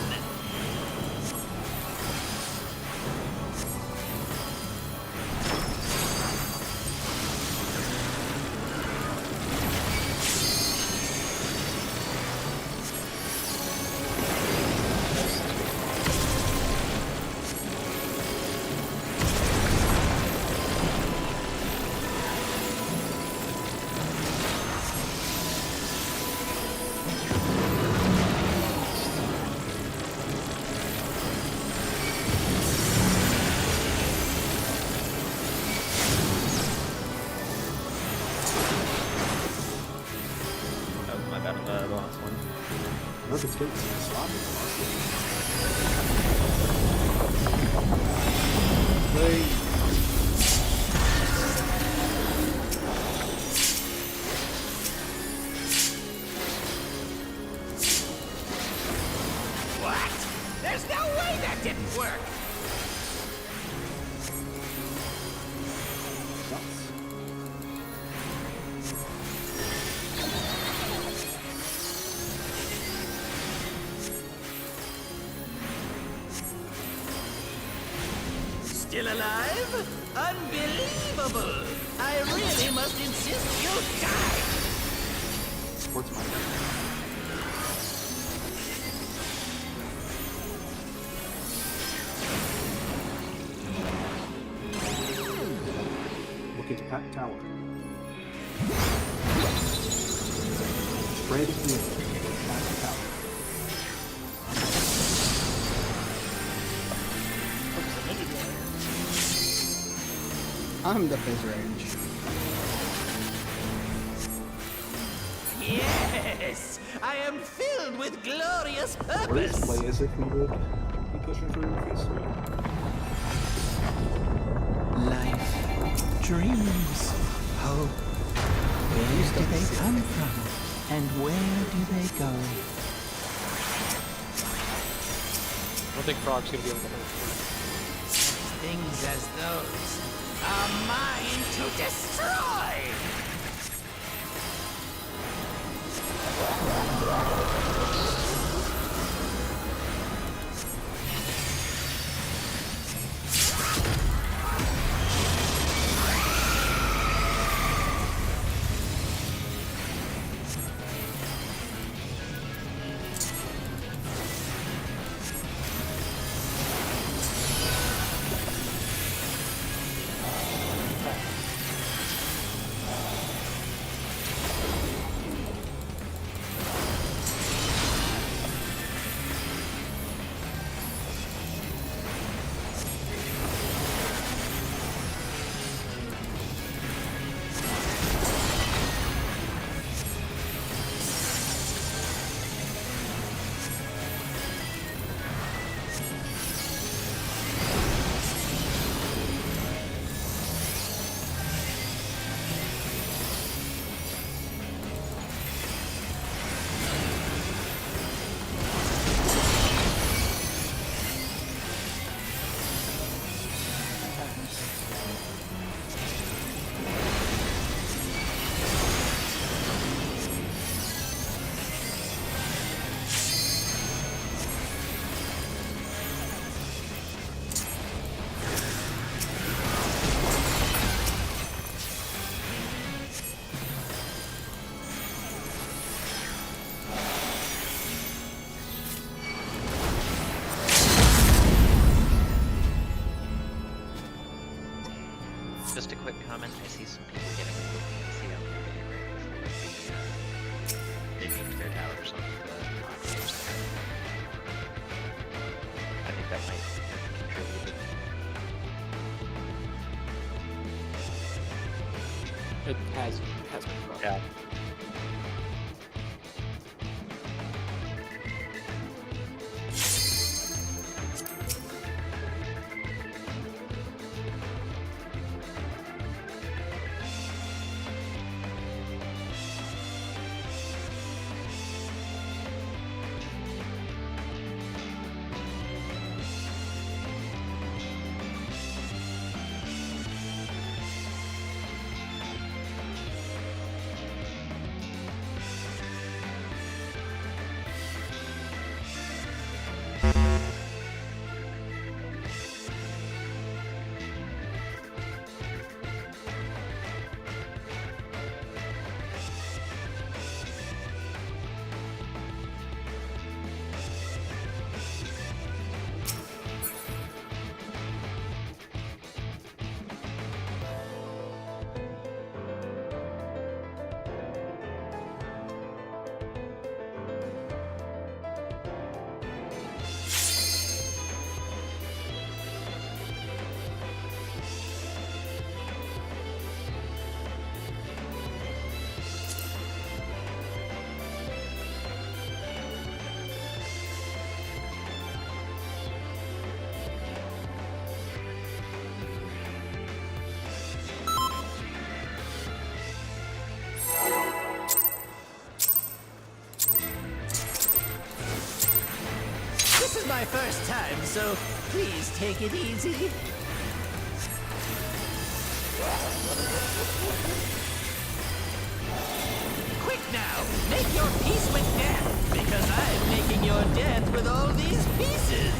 Look, it's good. Stop it. What? There's no way that didn't work! Still alive? Unbelievable! I really must insist you die! Sports mind. Look at Pack Tower. Spread healing. Pack Tower. I'm the Fizz range. Yes! I am filled with glorious Let's purpose! play as if we would be pushing through Phase 3. Life, dreams, hope. Where do they come from? And where do they go? I don't think Frog's gonna be able to hold through. Things as those are mine to destroy! It has been rough. Yeah. This is my first time, so please take it easy. Quick now, make your peace with death, because I'm making your death with all these pieces.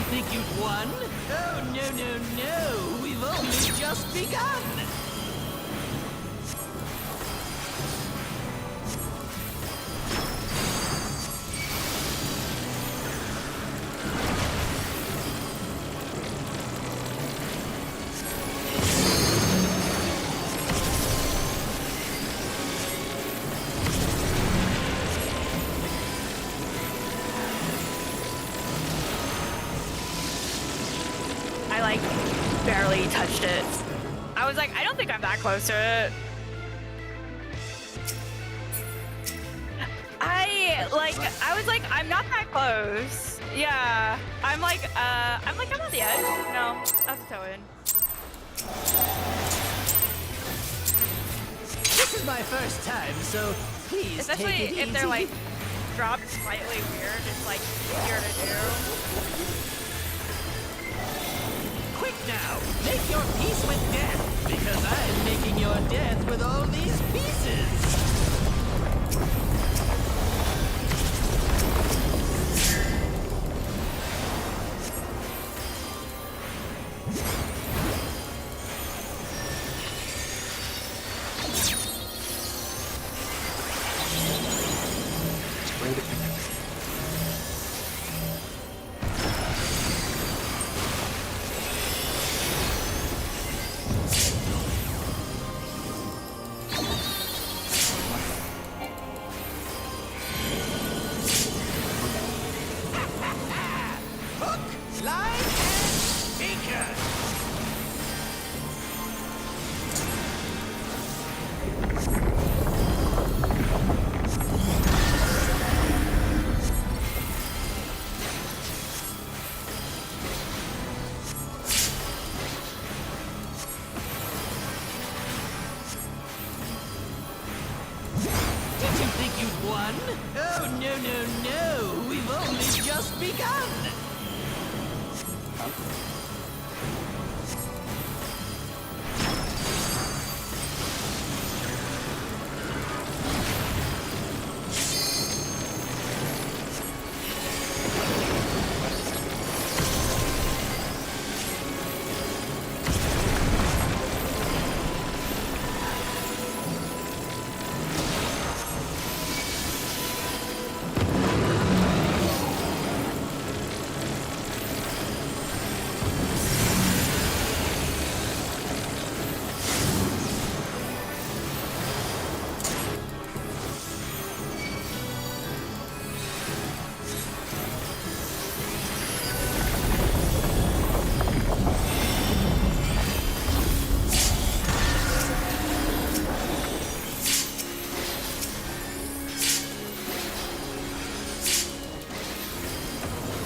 Think you'd won? Oh, no. We've only just begun. I like barely touched it. I was like, I don't think I'm that close to it. I was like, I'm not that close. Yeah. I'm like, I'm on the edge. No, that's a toe in. This is my first time, so please Especially take it if easy. they're like dropped slightly weird, it's like easier to do. Quick now, make your peace with death, because I'm making your death with all these pieces. Did you think you'd won? Oh, no, no, no. We've only just begun.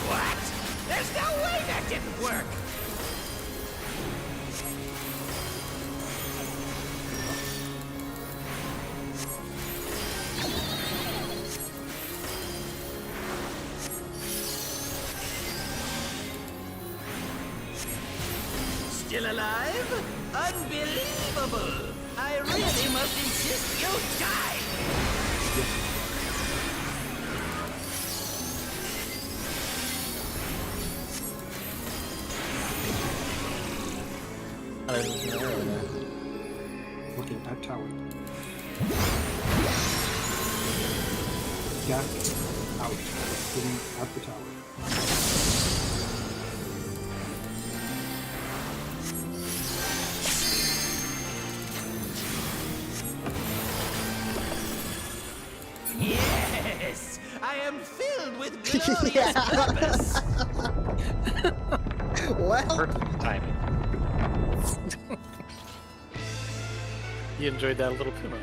What? There's no way that didn't work. Still alive? Unbelievable! I really must insist you die! Looking at tower. Jack out. Sitting at the tower. Yes! I am filled with glorious purpose! Well, Perfect timing. You enjoyed that a little too much.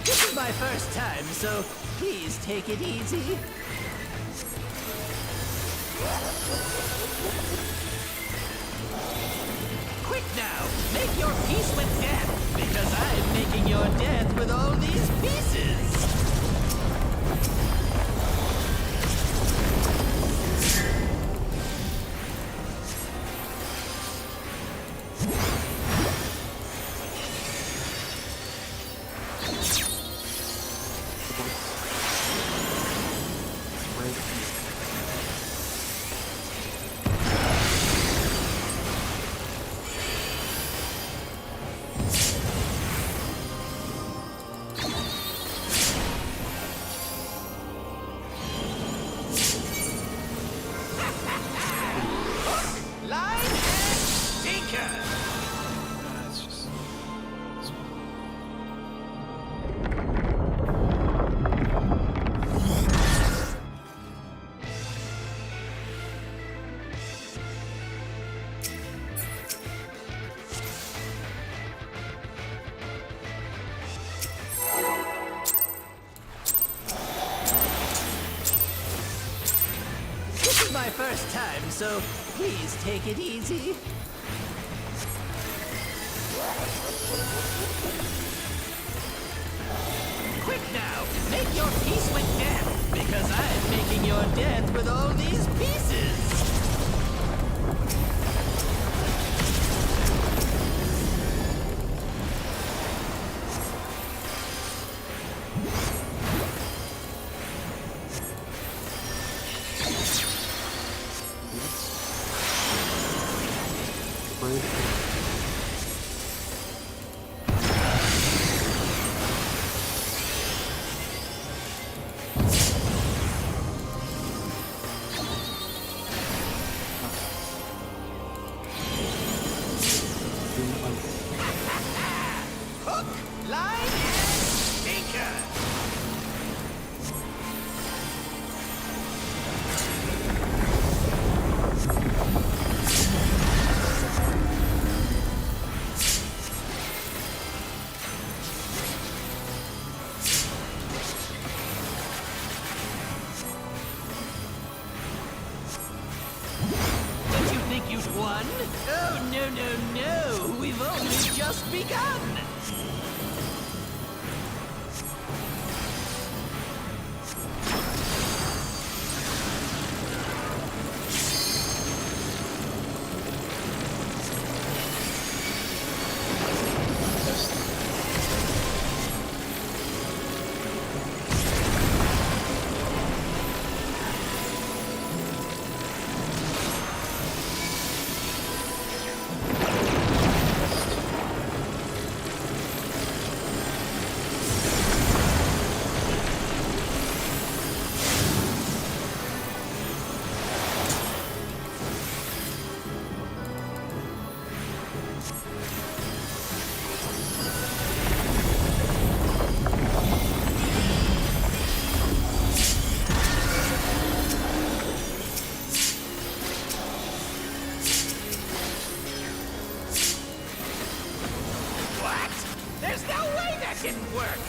This is my first time, so please take it easy. Quick now, make your peace with death, because I'm making your death with all these pieces. Line and sinker! It's just. This is my first time, so please take it easy. Quick now, make your peace with death, because I'm making your death with all these pieces. begun! What? There's no way that didn't work!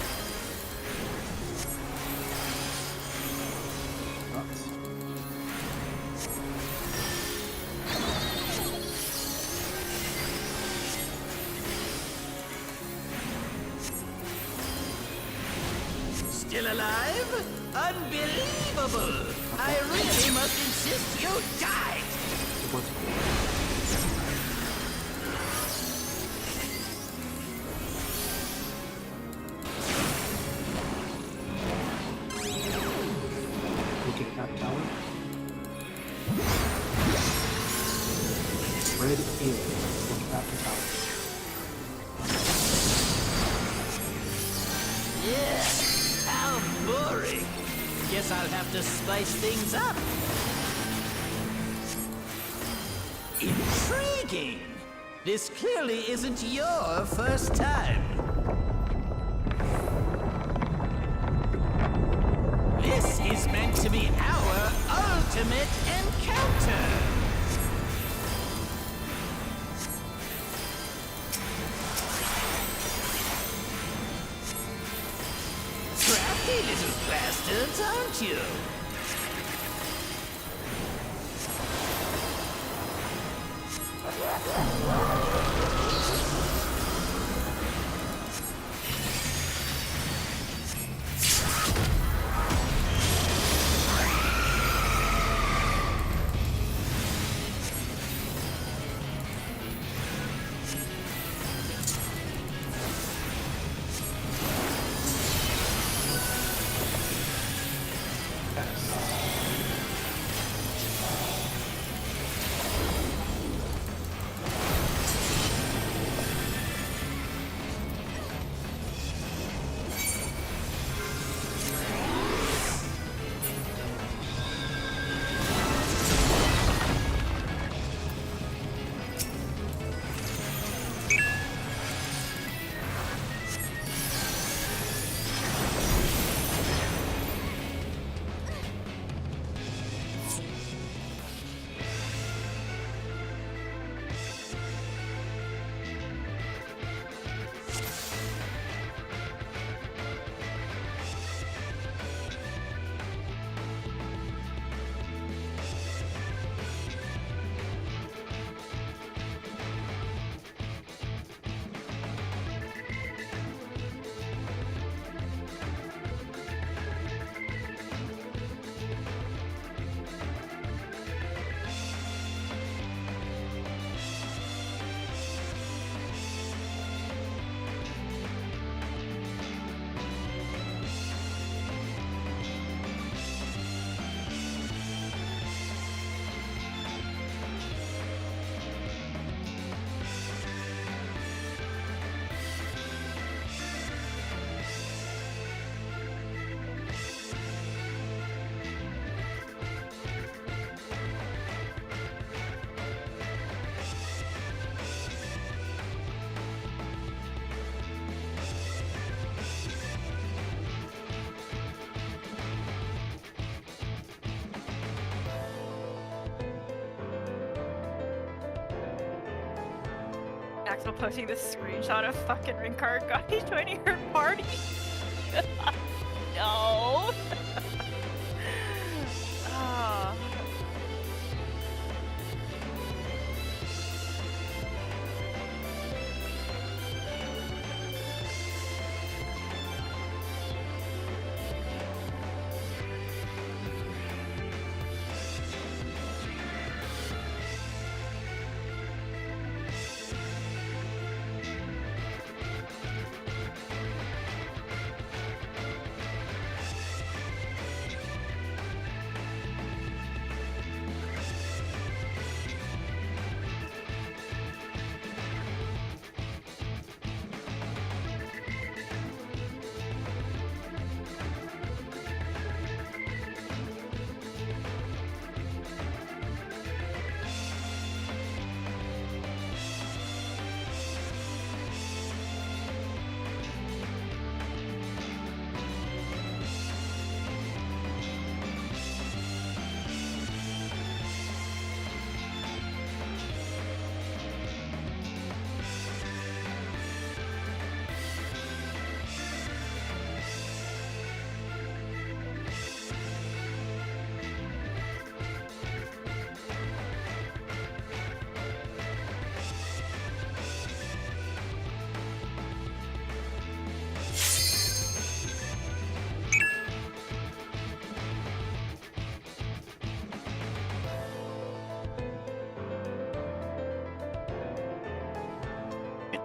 Still alive? Unbelievable! I really must insist you died! Look at that tower. Red in. Look at the tower. Yeah, how boring. Guess I'll have to spice things up. Intriguing. This clearly isn't your first time. This is meant to be our ultimate encounter. Crafty little bastards, aren't you? Axel posting this screenshot of fucking Rinkard Gotti joining her party. No. Ah.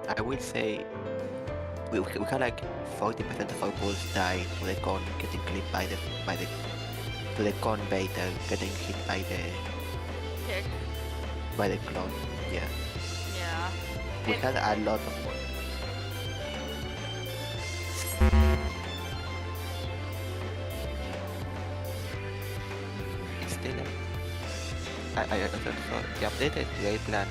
I would say we got like 40% of our bulls die to the con getting clipped by the to the con beta getting hit by Kick. the clone. Yeah. Yeah. We It- had a lot of bulls. It's still I also saw the updated play plan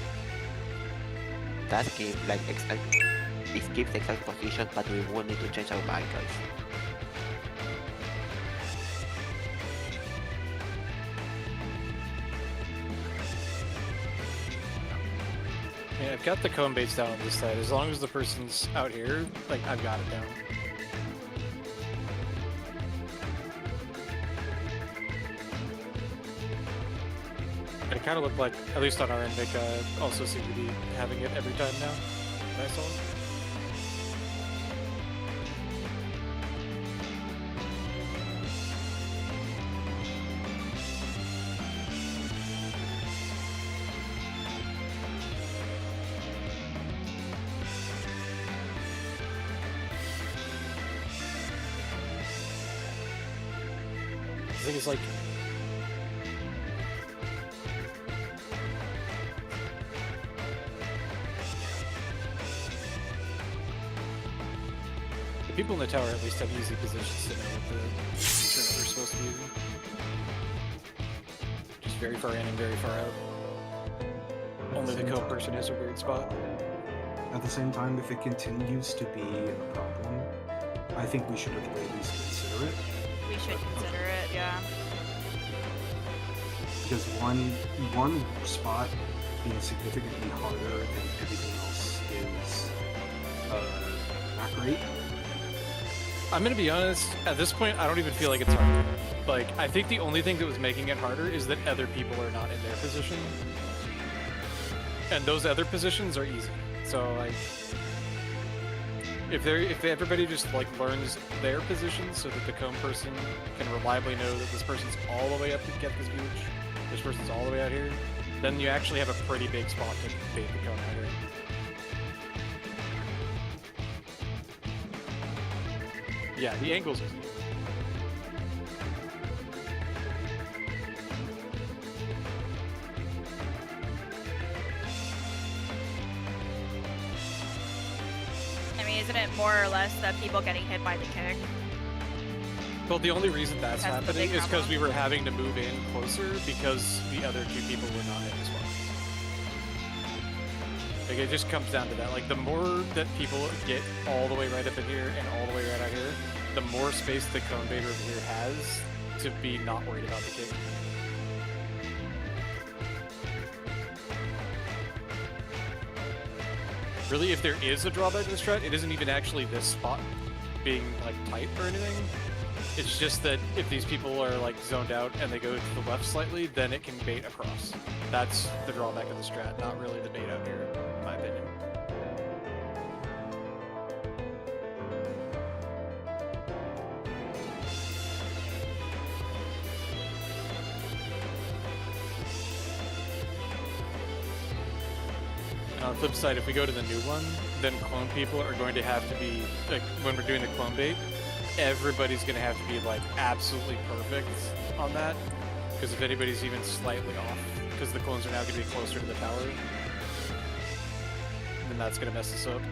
does give like it gives exact position, but we won't need to change our vehicles. Yeah, I've got the cone baits down on this side. As long as the person's out here, like, I've got it down. It kind of looked like, at least on our end, Nick also seemed to be having it every time now. That I saw. The thing is, like, the people in the tower at least have easy positions to know what the turret they're supposed to be using. Just very far in and very far out. Only the cone person has a weird spot. At the same time, if it continues to be a problem, I think we should at the very least consider it. We should consider it, yeah. Because one spot being significantly harder and everything else is not great. I'm gonna be honest, at this point, I don't even feel like it's hard. Like, I think the only thing that was making it harder is that other people are not in their position. And those other positions are easy. So, like, if everybody just, like, learns their position so that the cone person can reliably know that this person's all the way up to get this gooch, this person's all the way out here, then you actually have a pretty big spot to bait the cone out here. Yeah, the angles are I mean, isn't it more or less the people getting hit by the kick? Well, the only reason that's That's the happening big is because problem. we were having to move in closer because the other two people were not in as well. Like, it just comes down to that. Like, the more that people get all the way right up in here and all the way right out here, the more space the cone baiter over here has to be not worried about the kick. Really, if there is a drawback to the strat, it isn't even actually this spot being, like, tight or anything. It's just that if these people are, like, zoned out and they go to the left slightly, then it can bait across. That's the drawback of the strat, not really the bait out here, in my opinion. And on the flip side, if we go to the new one, then clone people are going to have to be, like, when we're doing the clone bait, everybody's going to have to be, like, absolutely perfect on that. Because if anybody's even slightly off, because the clones are now going to be closer to the tower, then that's going to mess us up.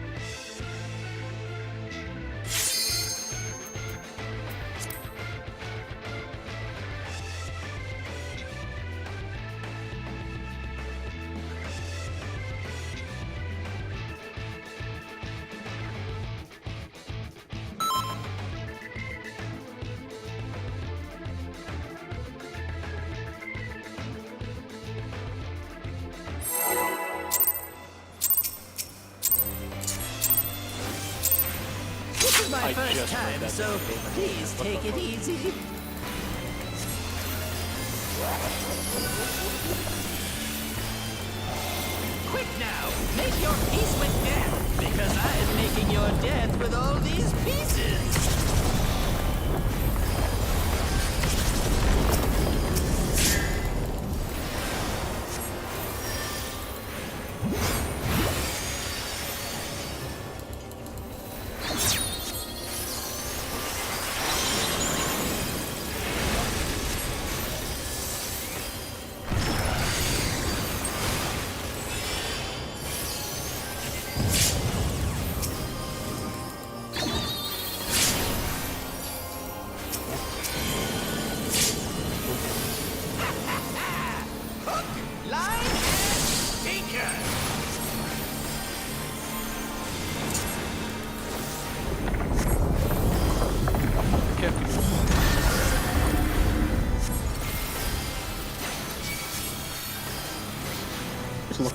This is my I first just read time, that so the other day. please What the take it fuck? easy. Quick now, make your peace with death, because I am making your death with all these pieces.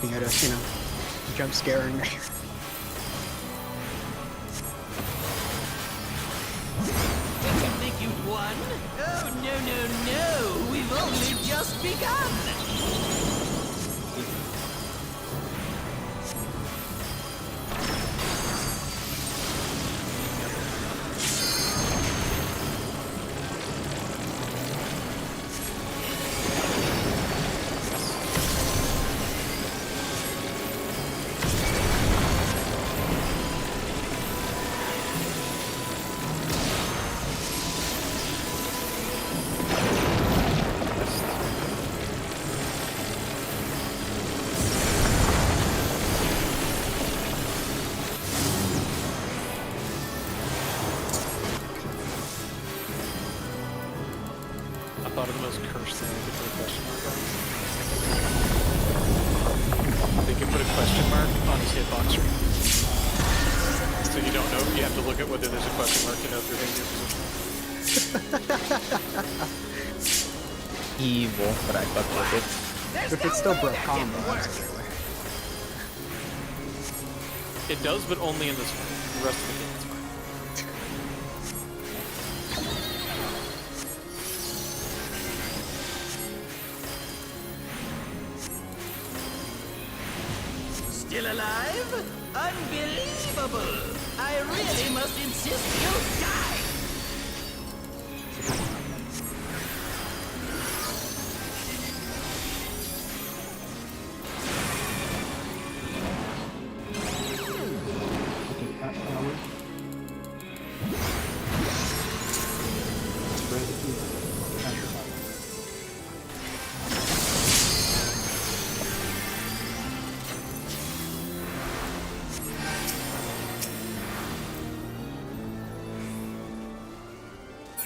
looking at us, jump scaring me. Did you think you'd won? Oh, no, no, no! We've only just begun! I thought of the most cursed thing I could put a question mark on. They can put a question mark on his hitbox screen. So you don't know, you have to look at whether there's a question mark to know if you're in your position. Evil, but I fuck with it. If it's still broke combo, absolutely. It does, but only in this one. The rest of the game it's fine. Still alive? Unbelievable! I really must insist you die! Cat power. Spread the heat. Catcher power.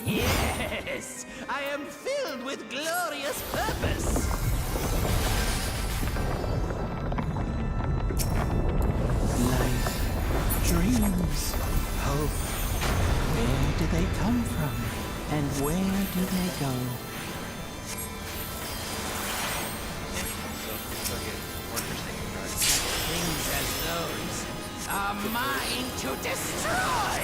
Yes! I am filled with glorious purpose! Life, dreams, hope. Where do they come from? And where do they go? Things as those are mine to destroy!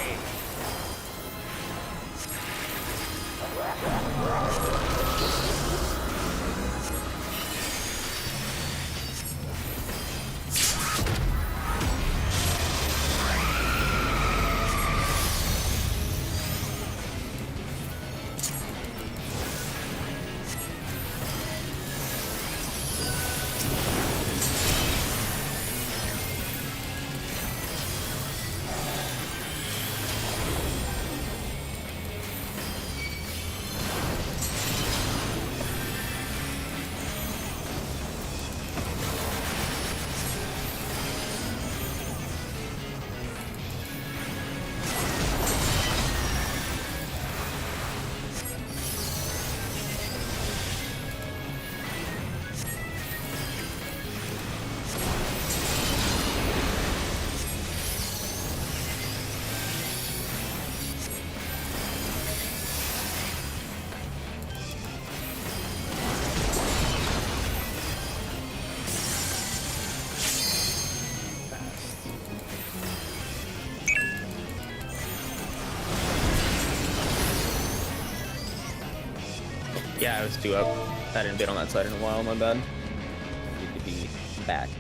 Yeah, I was 2 up. I hadn't been on that side in a while, my bad. Need to be back.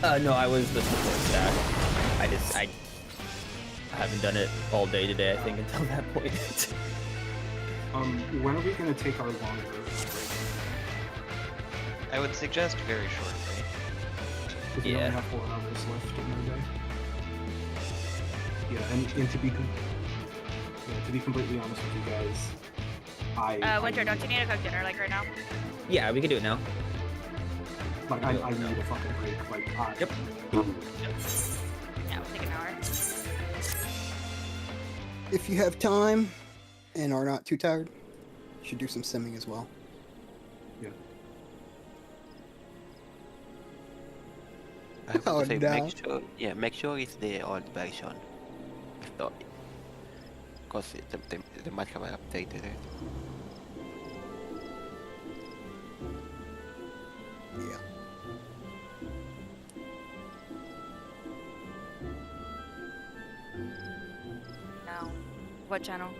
No, I was the support stack. I haven't done it all day today, I think, until that point. When are we gonna take our longer break? I would suggest very short break. Because we Yeah. only have 4 hours left in the day. Yeah, and to be completely honest with you guys, Winter, don't you need to cook dinner like right now? Yeah, we can do it now. Like, I need a fucking break. Like, Yep. Yeah, we'll take an hour. If you have time and are not too tired, you should do some simming as well. Yeah. I have Oh, to say, no. make sure it's the old version. Because they might have updated it. Yeah. What channel?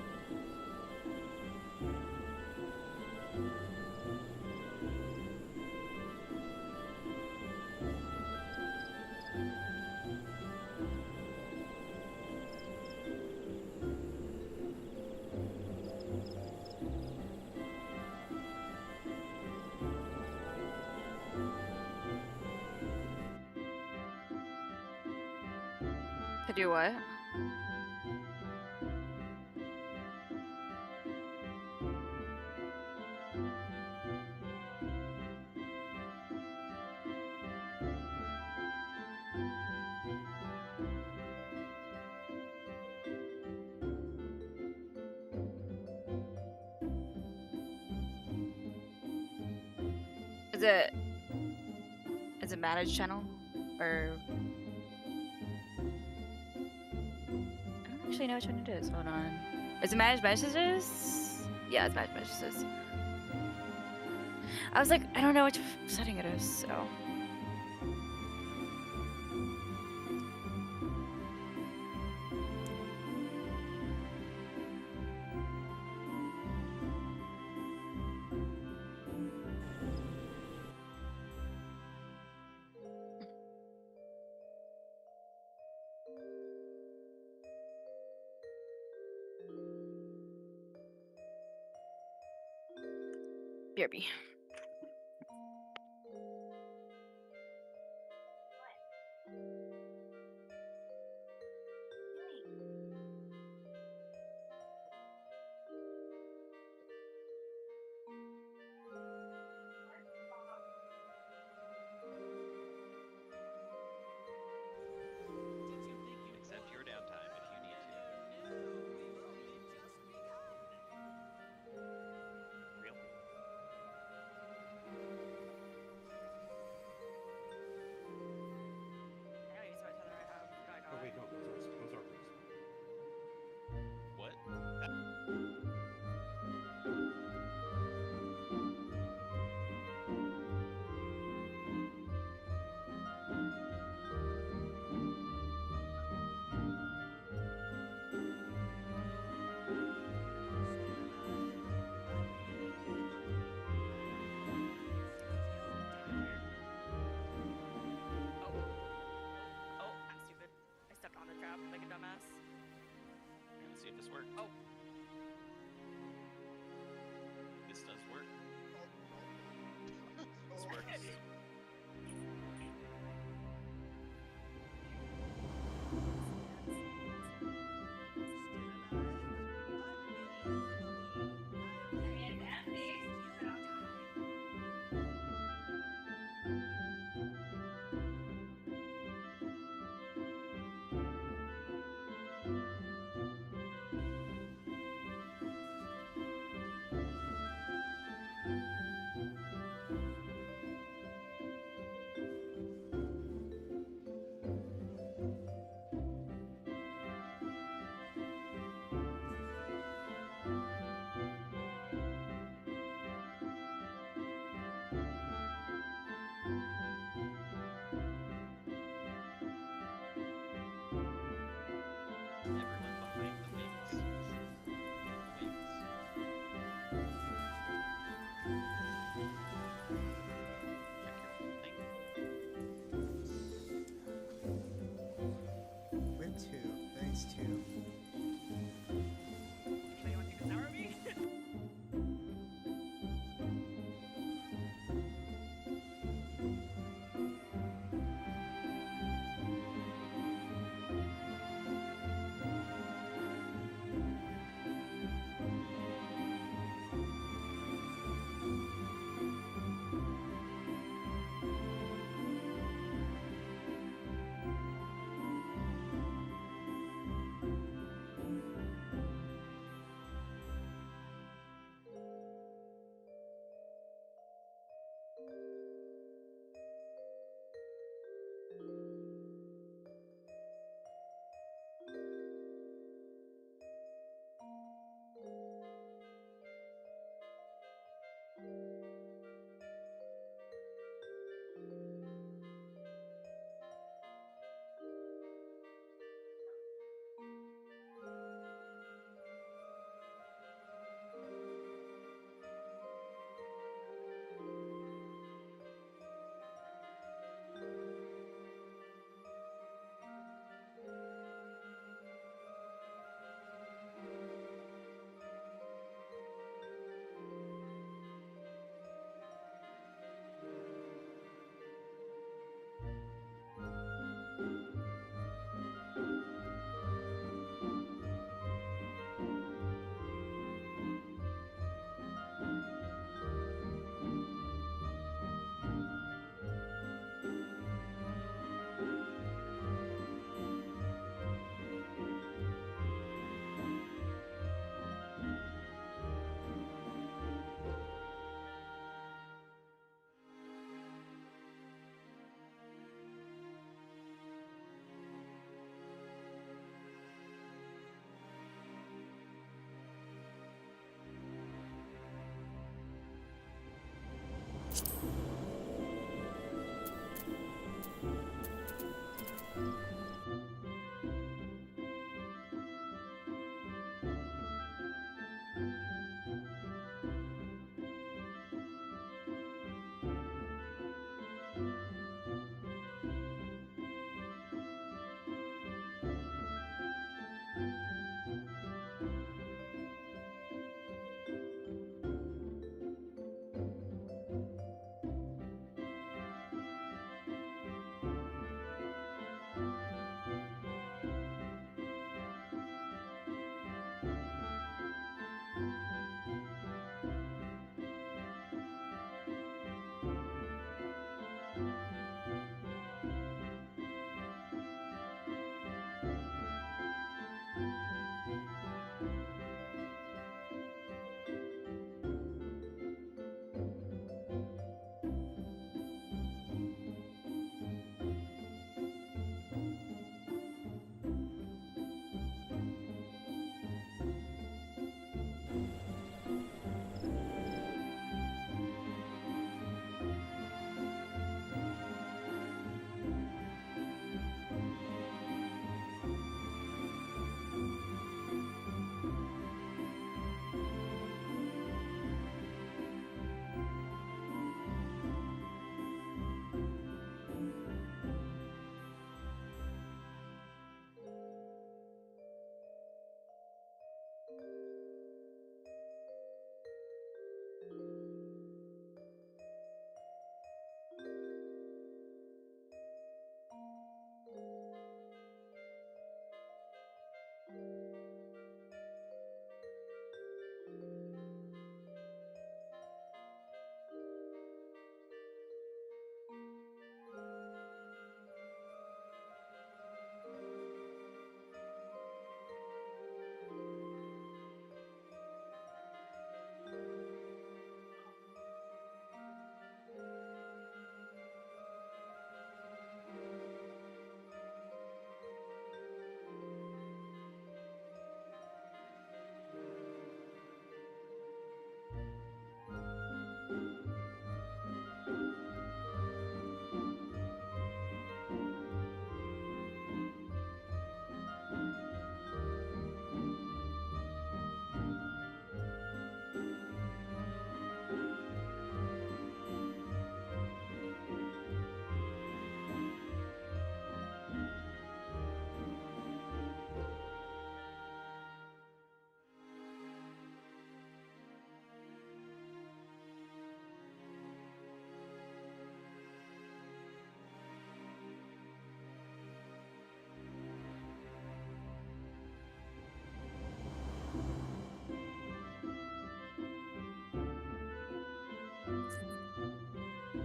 To do what? Is it managed channel or I don't actually know which one it is. Hold on. Is it managed messages? Yeah, it's managed messages. I was like, I don't know which setting it is, so. BRB. Accept your downtime if you need to. Real? Oh wait, no, those are What? Oh, I'm stupid. I stepped on a trap like a dumbass. Let's see if this works. Oh. This does work. This works.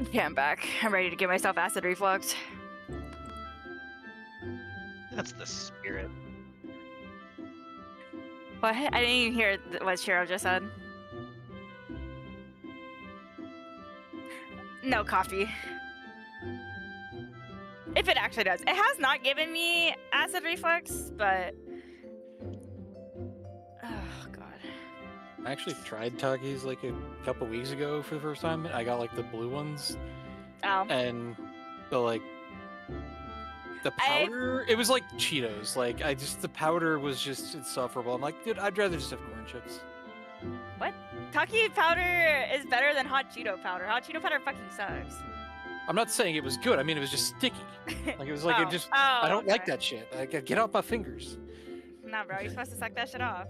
Okay, I'm back. I'm ready to give myself acid reflux. That's the spirit. What? I didn't even hear what Cheryl just said. No coffee. If it actually does. It has not given me acid reflux, but... Oh, God. I actually tried Takis like a couple weeks ago for the first time. I got like the blue ones, Oh. and the powder. It was like Cheetos. Like the powder was just insufferable. I'm like, dude, I'd rather just have corn chips. What? Taki powder is better than hot Cheeto powder. Hot Cheeto powder fucking sucks. I'm not saying it was good. I mean, it was just sticky. Like it was like Oh. it just. Oh, I don't like okay. that shit. Like, get out my fingers. Nah, bro, you're supposed to suck that shit off.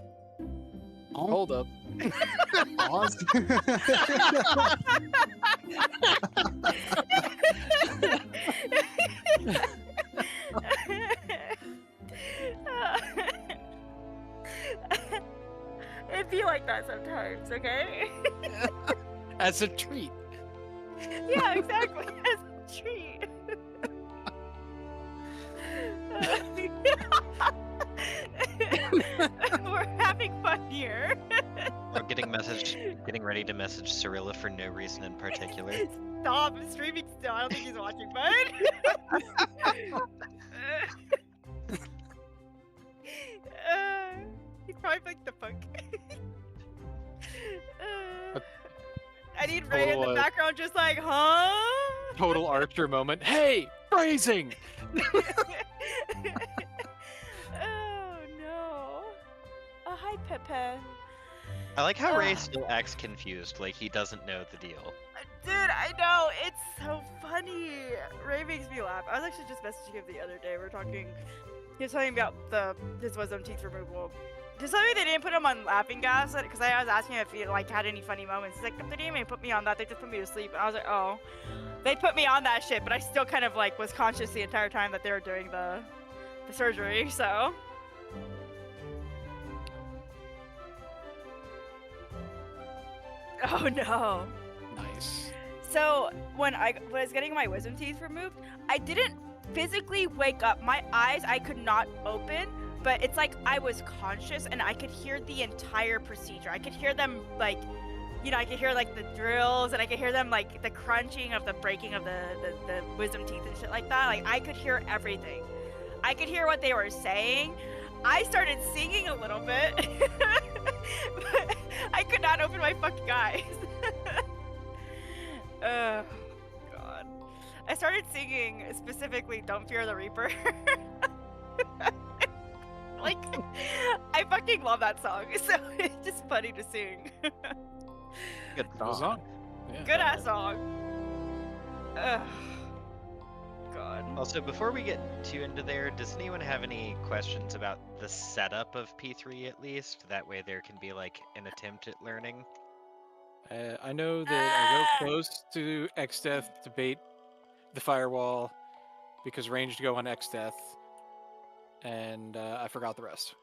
Oh, Hold up. pause. It'd be like that sometimes, okay? As a treat. Yeah, exactly. As a treat. We're having fun here. We're getting ready to message Cirilla for no reason in particular. Stop, I'm streaming still. I don't think he's watching, bud. He's probably like the fuck. need Ray in Total, the background just like, huh? Total Archer moment. Hey, phrasing. Oh no. Oh, hi, Pepe. I like how Ray Ugh. still acts confused, like he doesn't know the deal. Dude, I know, it's so funny. Ray makes me laugh. I was actually just messaging him the other day. We were talking, he was telling me about his wisdom teeth removal. Just tell me they didn't put him on laughing gas, because I was asking him if he like had any funny moments. He's like, they didn't even put me on that, they just put me to sleep. And I was like, oh. They put me on that shit, but I still kind of like was conscious the entire time that they were doing the surgery, so. Oh no. Nice. So when I was getting my wisdom teeth removed, I didn't physically wake up. My eyes I could not open, but it's like I was conscious and I could hear the entire procedure. I could hear them like, you know, I could hear like the drills and I could hear them like the crunching of the breaking of the wisdom teeth and shit like that. Like I could hear everything. I could hear what they were saying. I started singing a little bit, but I could not open my fucking eyes. Oh, God. I started singing specifically Don't Fear the Reaper. Like, I fucking love that song, so it's just funny to sing. Good Goes song. on. Yeah. Good ass song. Ugh. God. Also, before we get too into there, does anyone have any questions about the setup of P3 at least? That way there can be like an attempt at learning. I know that I go close to X-Death to bait the firewall because ranged go on X-Death, and I forgot the rest.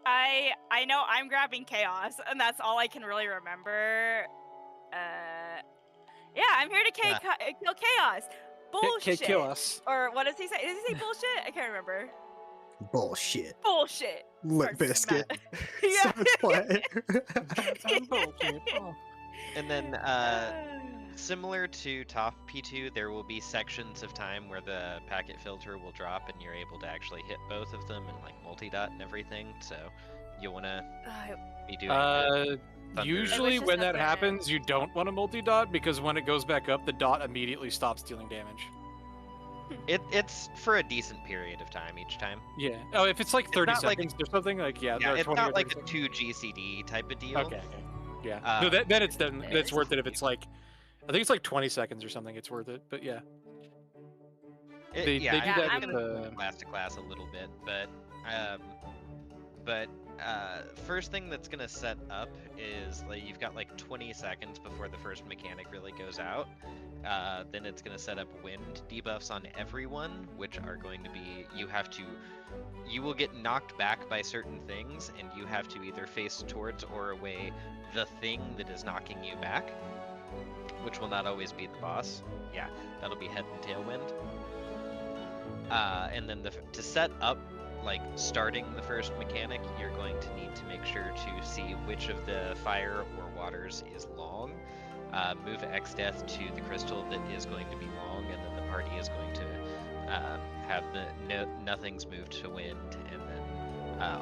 I know I'm grabbing Chaos, and that's all I can really remember. Yeah, I'm here to kill Chaos. Bullshit. Kill us. Or what does he say? Does he say bullshit? I can't remember. Bullshit. Bullshit. Lip Starts biscuit. with that. Sounds play. And then, similar to top P2, there will be sections of time where the packet filter will drop and you're able to actually hit both of them and like multi-dot and everything. So you want to be doing Thunder. Usually just when that doesn't- happens, you don't want to multi-dot because when it goes back up, the dot immediately stops dealing damage. It's for a decent period of time each time. Yeah. Oh, if it's like 30 not like- seconds or something, like yeah, Yeah, or it's 20 or not like 30 a seconds. 2 GCD type of deal. Okay. Yeah. No, then it's done. It's worth it if it's like, I think it's like 20 seconds or something. It's worth it. But yeah. They do I'm that gonna with go the. class to class a little bit, but first thing that's gonna set up is like you've got like 20 seconds before the first mechanic really goes out. Then it's gonna set up wind debuffs on everyone, which are going to be you will get knocked back by certain things, and you have to either face towards or away the thing that is knocking you back, which will not always be the boss. Yeah, that'll be head and tailwind. And then to set up, like, starting the first mechanic, you're going to need to make sure to see which of the fire or waters is long. Move X-Death to the crystal that is going to be long, and then the party is going to have nothing's moved to wind, and then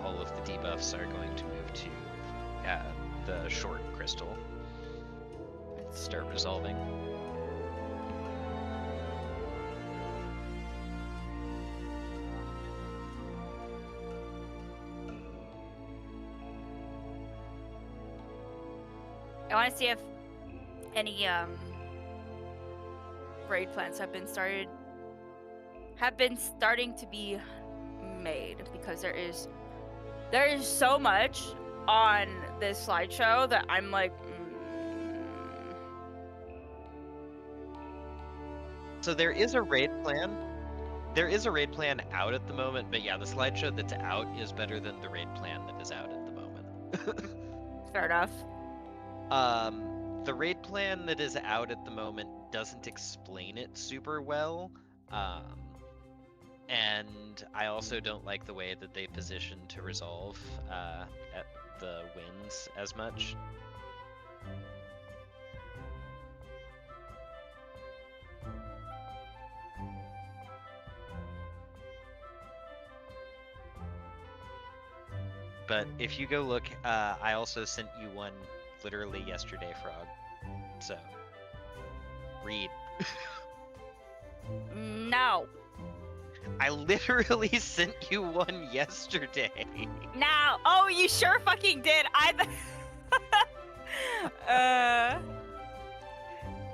all of the debuffs are going to move to the short crystal. Start resolving. I want to see if any raid plans have been starting to be made, because there is so much on this slideshow that I'm like, So there is a raid plan. There is a raid plan out at the moment, but yeah, the slideshow that's out is better than the raid plan that is out at the moment. fair enough. The raid plan that is out at the moment doesn't explain it super well. And I also don't like the way that they position to resolve at the wins as much. But if you go look, I also sent you one literally yesterday, Frog. So, read. No. I literally sent you one yesterday. Now. Oh, you sure fucking did. I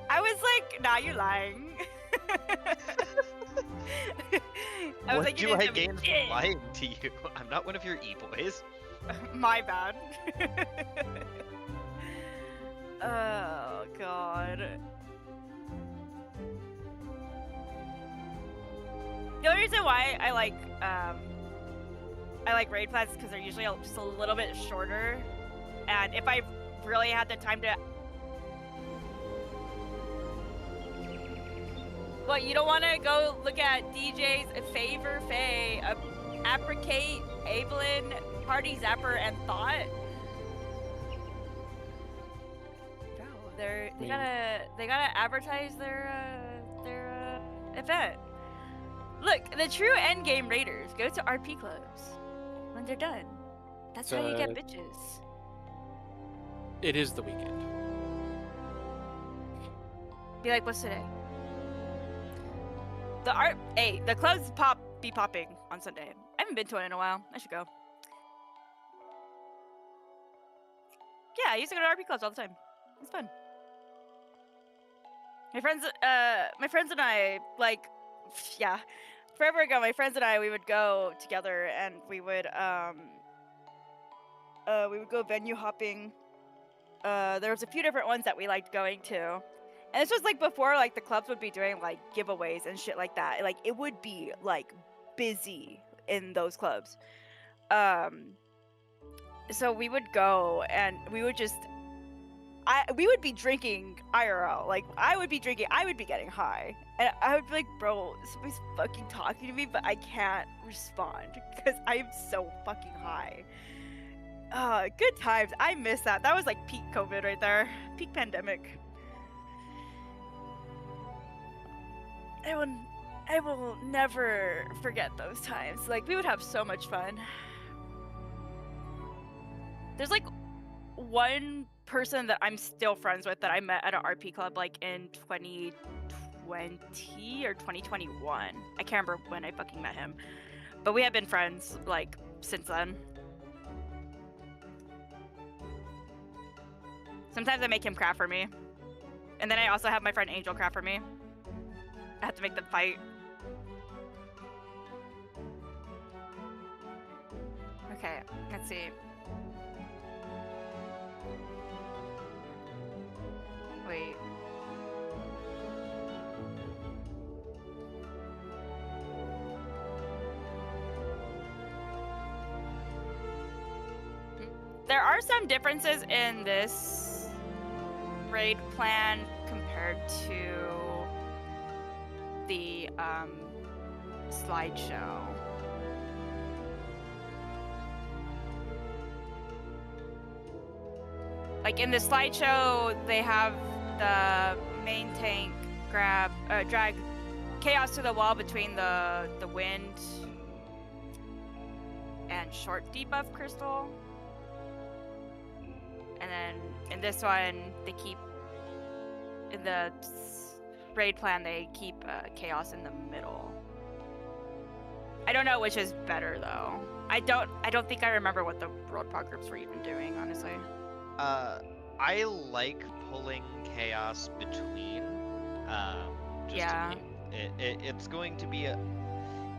was like, nah, you're lying. I was What like, do you I didn't gain from shit. lying to you? I'm not one of your e-boys. My bad. Oh god. The only reason why I like raid plans because they're usually just a little bit shorter, and if I really had the time to. What, you don't want to go look at DJ's Favor Faye, Apricate, Evelyn, Party Zapper, and Thought? Bro, they gotta advertise their event. Look, the true endgame raiders go to RP clubs when they're done. That's how you get bitches. It is the weekend. Be like, what's today? The clubs be popping on Sunday. I haven't been to one in a while. I should go. Yeah, I used to go to RP clubs all the time. It's fun. My friends and I, like, yeah, forever ago, my friends and I, we would go together and we would go venue hopping. There was a few different ones that we liked going to. And this was like before like the clubs would be doing like giveaways and shit like that. Like it would be like busy in those clubs. So we would go and we would just we would be drinking IRL. Like I would be drinking, I would be getting high. And I would be like, bro, somebody's fucking talking to me, but I can't respond because I'm so fucking high. Good times. I miss that. That was like peak COVID right there. Peak pandemic. I will never forget those times. Like, we would have so much fun. There's like one person that I'm still friends with that I met at an RP club like in 2020 or 2021. I can't remember when I fucking met him. But we have been friends like since then. Sometimes I make him craft for me. And then I also have my friend Angel craft for me. I have to make them fight. Okay, let's see. Wait. There are some differences in this raid plan compared to the slideshow. Like in the slideshow, they have the main tank drag chaos to the wall between the wind and short debuff crystal. And then in this one, they keep in the raid plan, they keep chaos in the middle. I don't know which is better though. I don't think I remember what the World Prog groups were even doing, honestly. I like pulling chaos between. Yeah. It's going to be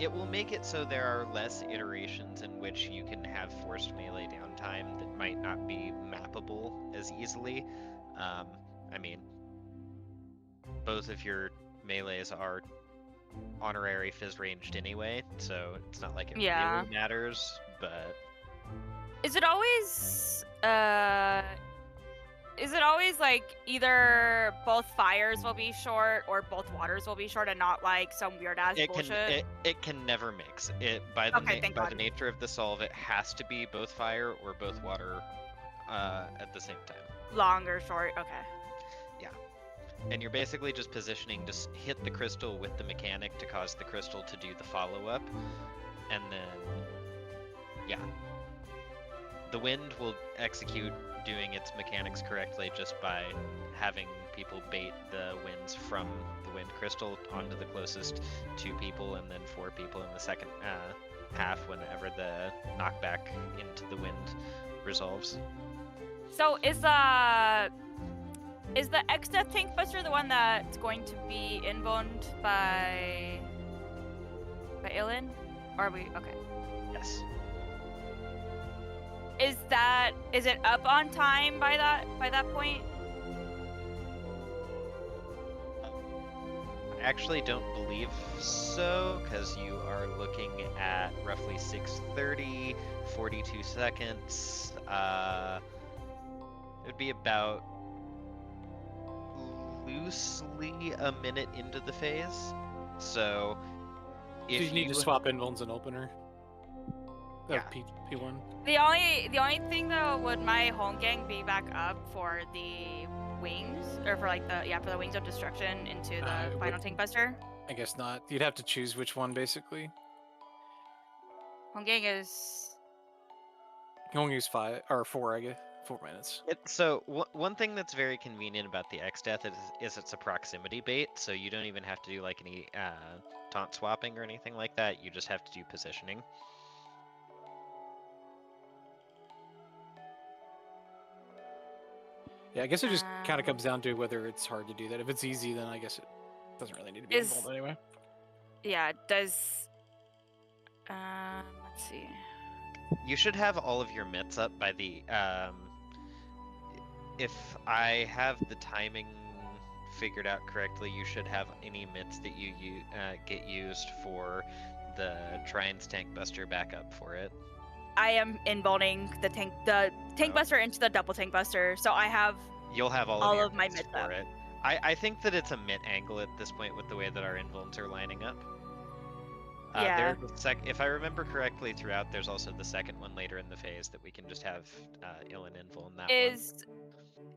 it will make it so there are less iterations in which you can have forced melee downtime that might not be mappable as easily. I mean, both of your melees are honorary fizz ranged anyway, so it's not like it really matters, but... Is it always like either both fires will be short or both waters will be short and not like some weird ass bullshit? It can never mix. By the nature of the solve, it has to be both fire or both water at the same time. Long or short, okay. Yeah. And you're basically just positioning to hit the crystal with the mechanic to cause the crystal to do the follow-up. And then, yeah. The wind will execute doing its mechanics correctly just by having people bait the winds from the wind crystal onto the closest 2 people and then 4 people in the second half whenever the knockback into the wind resolves. So is the X-Death Tank Buster the one that's going to be invulned by Ilin? Or are we okay? Yes. Is it up on time by that point? I actually don't believe so, because you are looking at roughly 6:30, 42 seconds. It would be about loosely a minute into the phase. So Do if you need to swap invulns and opener? Yeah. P1. The only thing though, would my home gang be back up for the wings, or for like for the wings of destruction into the final tank buster? I guess not. You'd have to choose which one, basically. Home gang is You can only use 5 or 4, I guess. 4 minutes. So one thing that's very convenient about the X-Death is it's a proximity bait, so you don't even have to do like any taunt swapping or anything like that. You just have to do positioning. Yeah, I guess it just kind of comes down to whether it's hard to do that. If it's easy, then I guess it doesn't really need to be involved anyway. yeah. Does let's see. You should have all of your mitts up by the if I have the timing figured out correctly, you should have any mitts that you get used for the Triton's Tank Buster back up for it. I am invulning the tank buster into the double tank buster, so I have You'll have all all your of my mitts mitts for up. it. I think that it's a mitt angle at this point with the way that our invulns are lining up. Yeah. If I remember correctly, throughout there's also the second one later in the phase that we can just have Ilin invuln that one.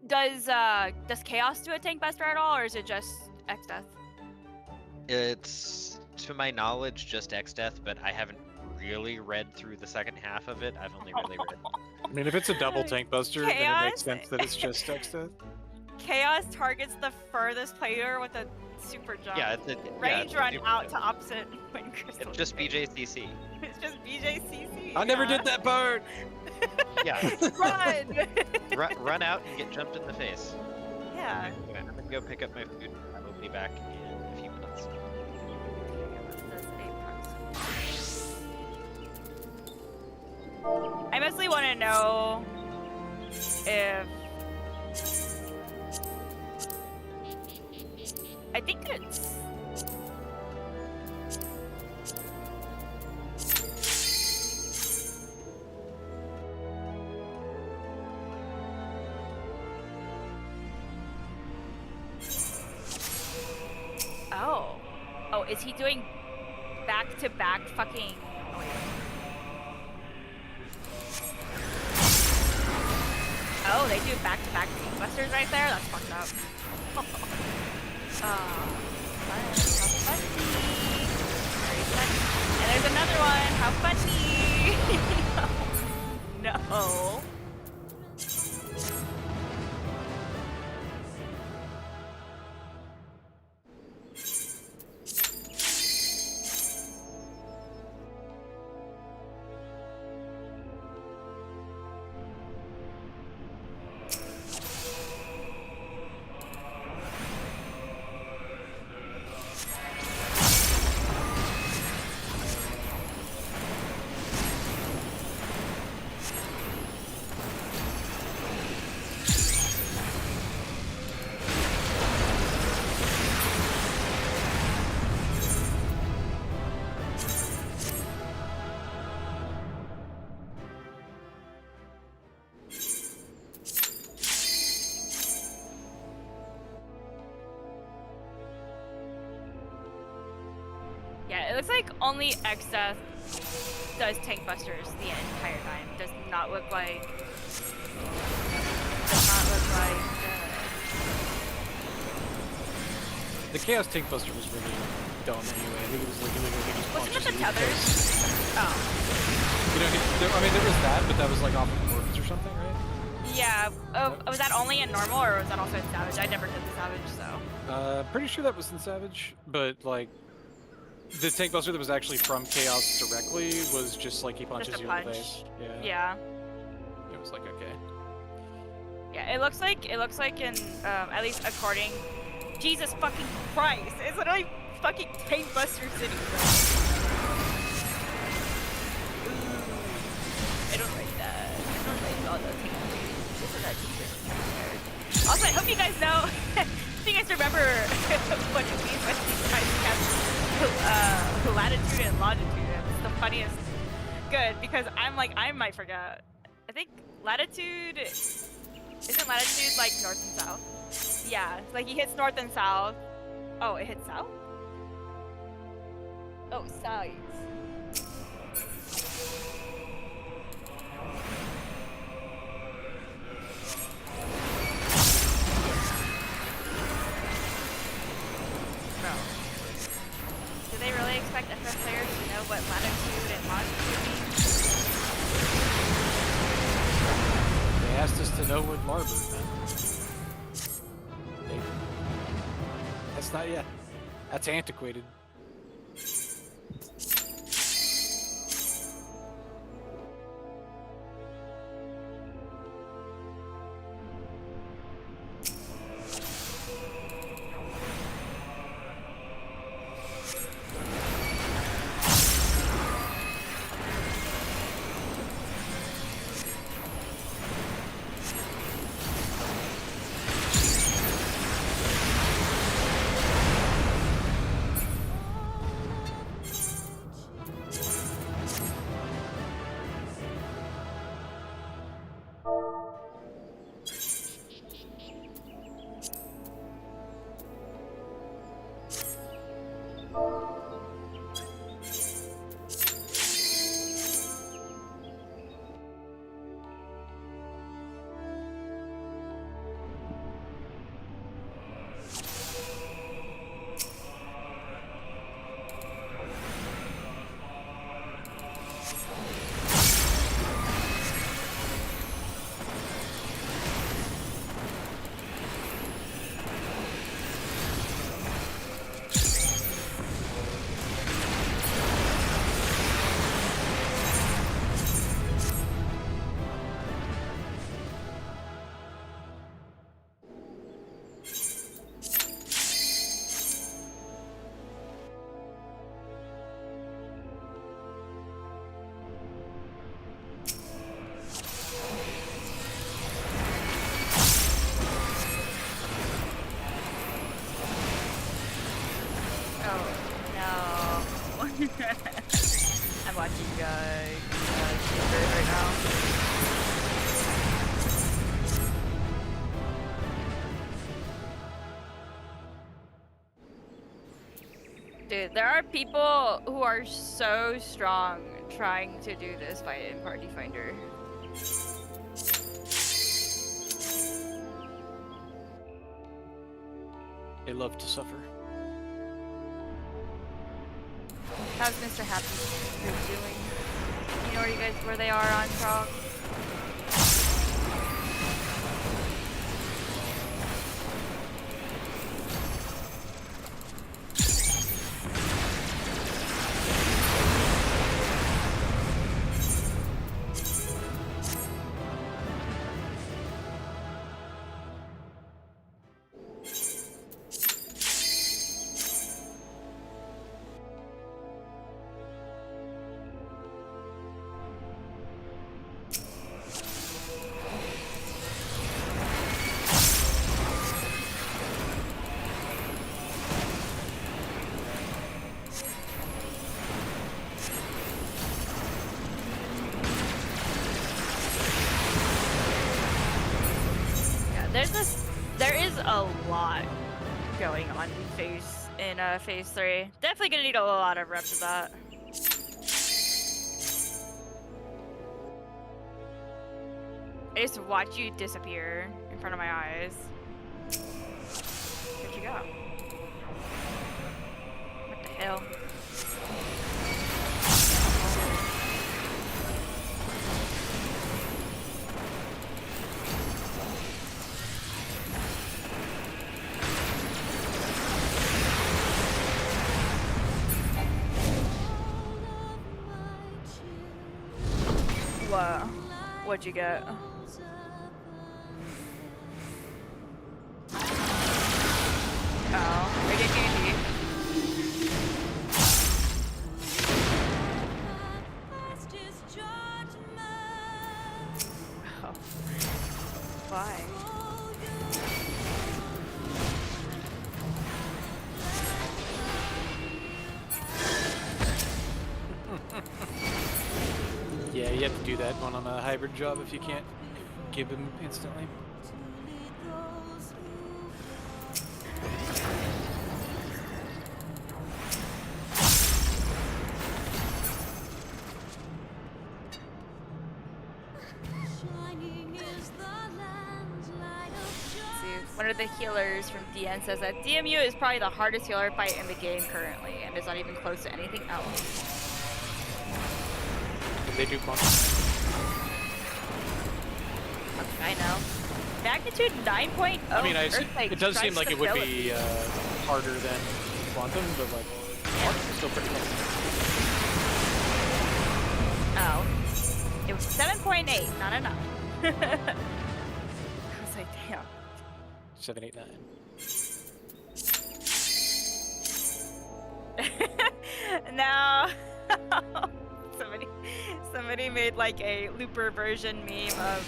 Does Chaos do a tank buster at all, or is it just X-Death? It's, to my knowledge, just X-Death, but I haven't really read through the second half of it. I've only really read. I mean, if it's a double tank buster, then it makes sense that it's just X-Death. Chaos targets the furthest player with a super jump. Yeah, range run out to opposite wind crystal. It's just BJCC. It's just BJCC. I never did that part! Yeah. Run! Run out and get jumped in the face. Yeah. I'm gonna go pick up my food. I will be back in a few minutes. I mostly want to know if I think it's oh, is he doing back-to-back fucking? Oh, wait. Oh, they do back-to-back tank busters right there? That's fucked up. Fun. How funny. Very funny. And there's another one. How funny. No. Yeah, it looks like only X-Death does tank busters the entire time. Does not look like. The Chaos Tank Buster was really dumb anyway. I think it was like illegal. Wasn't it the tethers? Oh. You know, I mean, there was that, but that was like off of corpse or something, right? Yeah. Oh, was that only in normal or was that also in Savage? I never did the Savage, so. Pretty sure that was in Savage, but like the tank buster that was actually from Chaos directly was just like he punches Just a you in the punch. face. Yeah. Yeah. It was like okay. Yeah, it looks like in at least according Jesus fucking Christ. It's literally fucking Tank Buster City, bro. I don't like that. I don't like all the tank busters. Isn't that Jesus? Also, I hope you guys know if you guys remember what it means when these guys have latitude and longitude. It's the funniest. Good, because I might forget. I think latitude isn't latitude like north and south? Yeah, like he hits north and south. Oh, it hits south? Oh, sides. Bro. Do they really expect FF players to know what latitude and longitude means? They asked us to know what Marbor meant. That's not yet. That's antiquated. I'm watching Chambers right now. Dude, there are people who are so strong trying to do this fight in Party Finder. They love to suffer. How's Mr. Happy doing? You know where you guys where they are on Frog? There is a lot going on in phase 3. Definitely gonna need a lot of reps of that. I just watch you disappear in front of my eyes. Where'd you go? What the hell? What? What'd you get? Oh, I get candy. Oh. Why? Yeah, you have to do that one on a hybrid job if you can't give him instantly. One of the healers from DN says that DMU is probably the hardest healer fight in the game currently, and is not even close to anything else. They do quantum. I know. Magnitude 9.0. I mean, Earthquake it does seem strikes like the it would village. be harder than quantum, but like quantum is still pretty close. Oh. It was 7.8, not enough. I was like, damn. 7, 8, 9. No. Somebody made like a Looper version meme of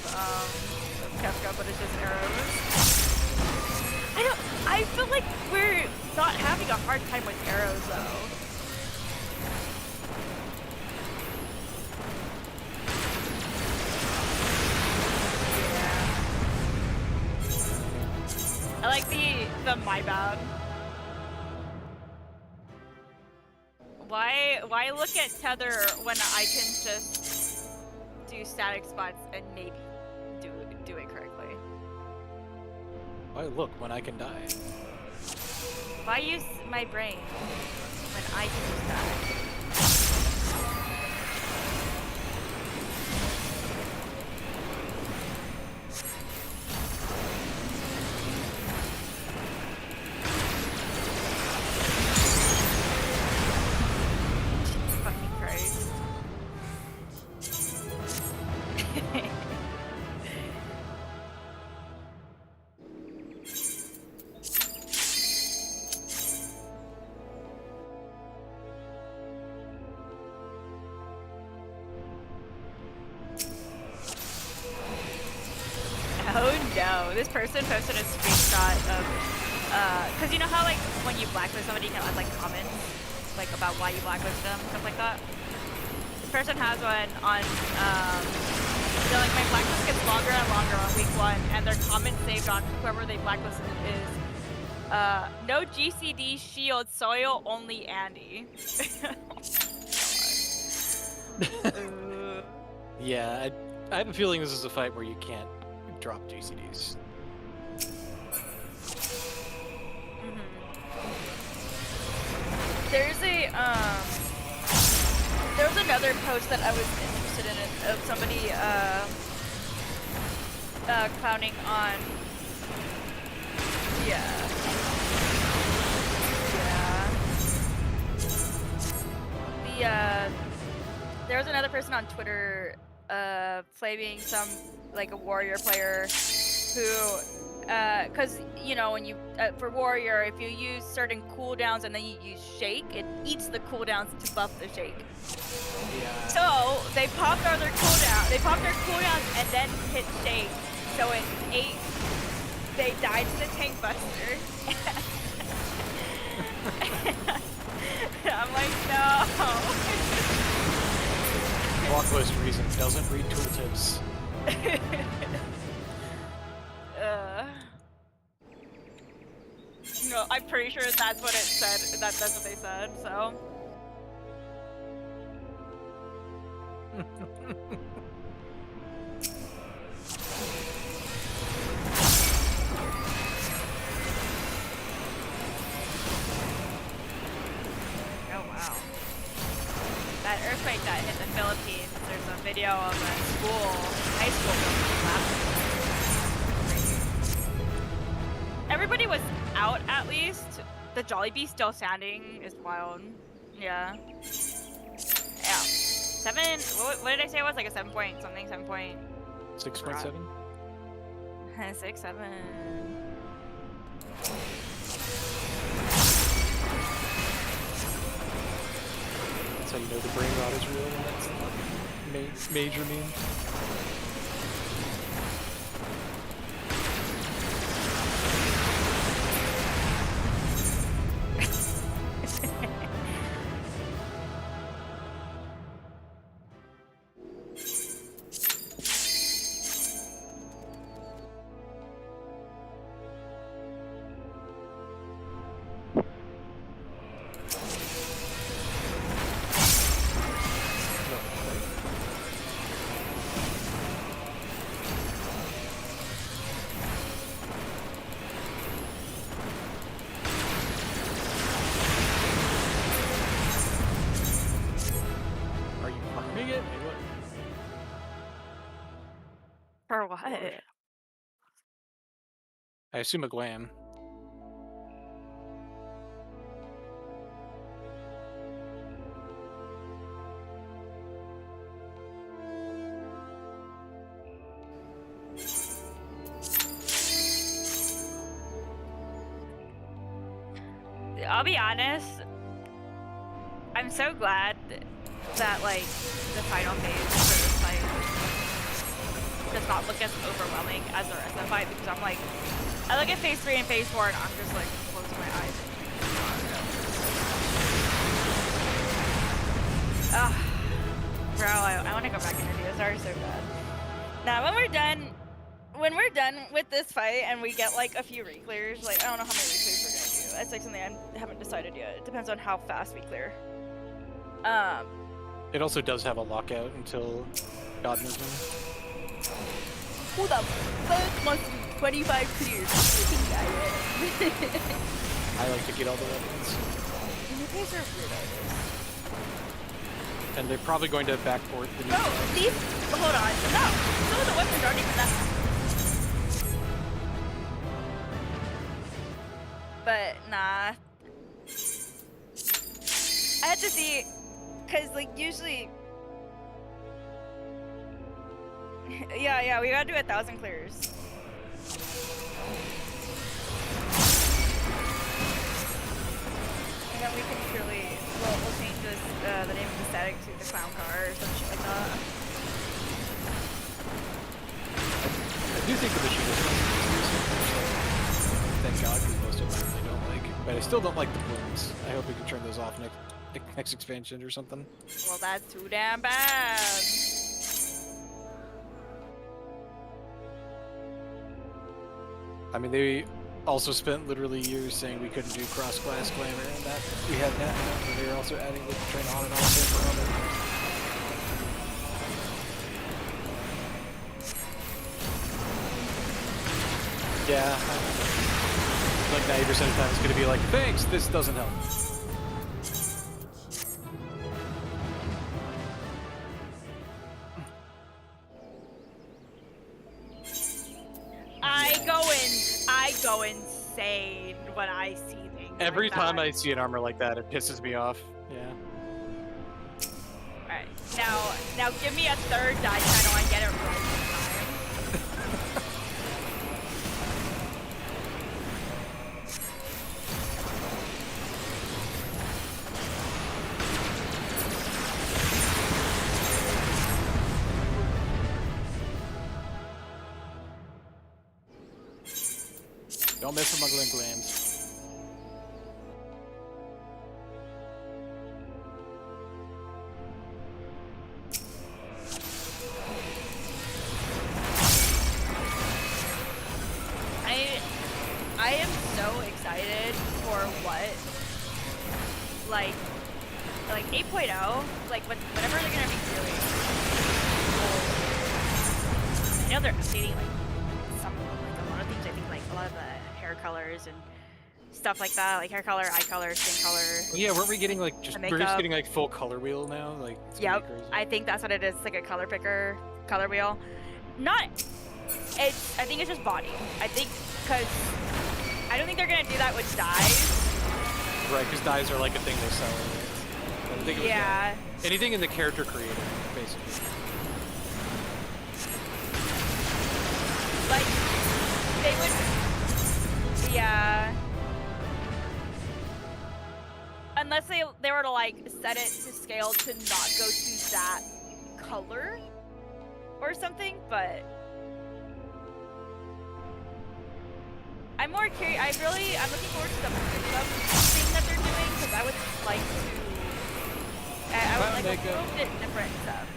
Kefka, but it's just arrows. I feel like we're not having a hard time with arrows though. Yeah. I like the my bad. Why look at Tether when I can just do static spots and maybe do it correctly? Why look when I can die? Why use my brain when I can use that? Fucking Christ. Oh no, this person posted a screenshot of, cause you know how like when you blacklist somebody you can add like comments, like about why you blacklist them, stuff like that? This person has one on, they're like, my blacklist gets longer and longer on week 1, and their comment saved on whoever they blacklisted is, no GCD shield, soil, only Andy. Yeah, I have a feeling this is a fight where you can't drop GCDs. There's a there was another post that I was interested in of somebody clowning on there was another person on Twitter flaming some like a warrior player who because you know when you for warrior if you use certain cooldowns and then you use shake, it eats the cooldowns to buff the shake. Yeah. So they popped their cooldowns and then hit shake, so it ate. They died to the tank buster. I'm like, no. Blocklist reason doesn't read tooltips. No, I'm pretty sure that's what it said. That's what they said. So. Oh wow. That earthquake that hit the Philippines, there's a video of a high school building. Everybody was out at least. The Jollibee still standing is wild. Yeah. Yeah. 7. What did I say it was? Like a 7 point something? 7 point. 6.7. 6, 7. That's how you know the brain rot is real when that's major meme. Are you farming it? Hey, what? For what? I assume a glam. I'll be honest. I'm so glad that like the final phase for this fight does not look as overwhelming as the rest of the fight, because I'm like, I look at phase 3 and phase 4 and I'm just like closing my eyes. Ugh. Bro, I want to go back into DSR so bad. Now when we're done with this fight and we get like a few reclears, like I don't know how many reclears we're gonna do. That's like something I haven't decided yet. It depends on how fast we clear. It also does have a lockout until God knows when. Who the fuck wants to do 25 clears? I like to get all the weapons. You guys are weirdos. And they're probably going to backport the new No, these. Hold on. No, some of the weapons aren't even that. But nah. I had to see, cause like usually. Yeah, we gotta do 1,000 clears. And then we can surely, we'll change this, the name of the static to the clown car or some shit like that. I do think the machine is thank God, because most of them I really don't like. But I still don't like the balloons. I hope we can turn those off next expansion or something. Well, that's too damn bad. I mean, they also spent literally years saying we couldn't do cross-class glamour, and that we have now. And they're also adding the train on and off for armor. Yeah, like 90% of the time it's going to be like, thanks, this doesn't help. I go insane when I see things. Every like time that. I see an armor like that, it pisses me off. Yeah. Alright, now give me a third die channel and get it right this time. Don't mess with my glams. I am so excited for what, like 8.0, like whatever they're gonna be doing. I know they're updating like a lot of things. I think like a lot of the hair colors and stuff like that, like hair color, eye color, skin color. Yeah, weren't we getting like The we're just makeup. getting like full color wheel now? Like it's gonna be Yep, crazy. I think that's what it is. It's like a color picker, color wheel. I think it's just body. I think because I don't think they're gonna do that with dyes. Right, because dyes are like a thing they sell. Right? but I think it was Yeah. anything in the character creator, basically. Like, they would, yeah. Unless they were to like set it to scale to not go to that color or something, but I'm more curious. I'm looking forward to the makeup thing that they're doing because I would like to. I would like a little bit different stuff.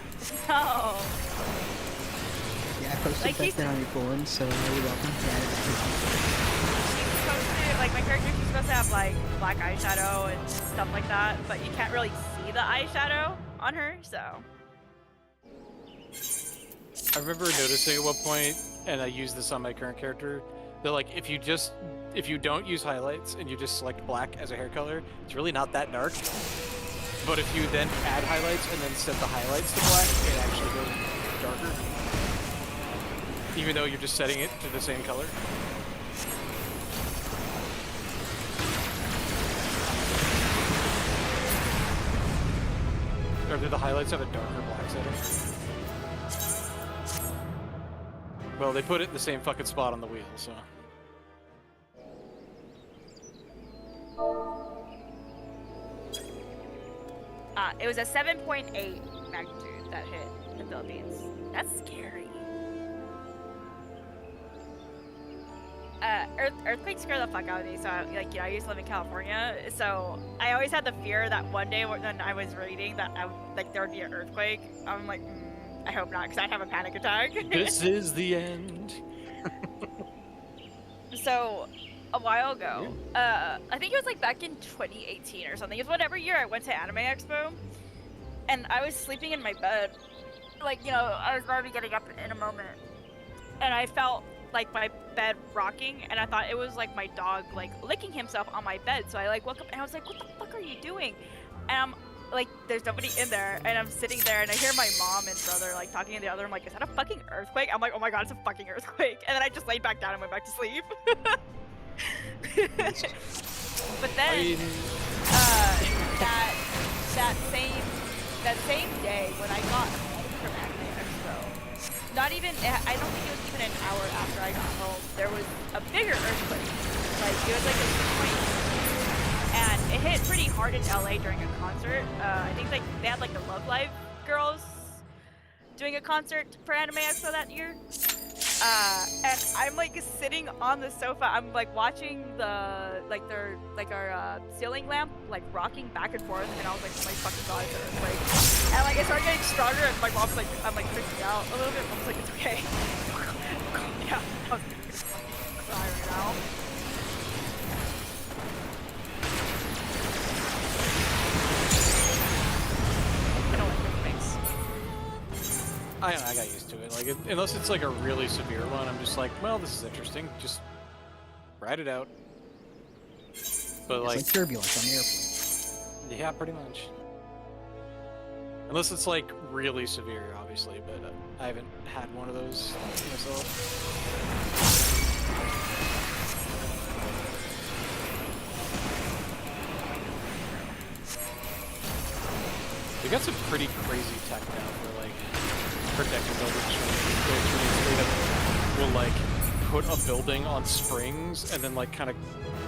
No. Yeah, I posted Like, back he's- then on your forum, so you're welcome. She's supposed to, like, my character, she's supposed to have, like, black eyeshadow and stuff like that, but you can't really see the eyeshadow on her, so. I remember noticing at one point, and I used this on my current character, that like if you don't use highlights and you just select black as a hair color, it's really not that dark. But if you then add highlights and then set the highlights to black, it actually goes darker. Even though you're just setting it to the same color. Or do the highlights have a darker black setting? Well, they put it in the same fucking spot on the wheel, so. It was a 7.8 magnitude that hit the Philippines. That's scary. Earthquakes scare the fuck out of me. So, I used to live in California, so I always had the fear that one day when I was reading that there would be an earthquake. I'm like, I hope not, because I'd have a panic attack. This is the end. So, a while ago, I think it was like back in 2018 or something. It was whatever year I went to Anime Expo, and I was sleeping in my bed. Like, I was already getting up in a moment, and I felt like my bed rocking, and I thought it was like my dog like licking himself on my bed. So I like woke up and I was like, what the fuck are you doing? And I'm like, there's nobody in there, and I'm sitting there and I hear my mom and brother like talking in the other room, like, is that a fucking earthquake? I'm like, oh my god, it's a fucking earthquake. And then I just laid back down and went back to sleep. But then that same day when I got home from Anime Expo, not even, I don't think it was even an hour after I got home, there was a bigger earthquake. Like, it was like a 6.2, and it hit pretty hard in LA during a concert. I think like they had like the Love Live girls doing a concert for Anime Expo that year. And I'm like sitting on the sofa, I'm like watching the, our ceiling lamp like rocking back and forth, and I was like, oh my fucking god, it's an earthquake. And like it started getting stronger, and my mom's like, I'm like freaking out a little bit. Mom's like, it's okay. Yeah, I was gonna fucking cry right now. I don't like earthquakes. I got used to it. Like, unless it's like a really severe one, I'm just like, well, this is interesting. Just ride it out. But It's like turbulence on the airplane. yeah, pretty much. Unless it's like really severe, obviously. But I haven't had one of those myself. We got some pretty crazy tech now for like protecting buildings from will like put a building on springs and then like kind of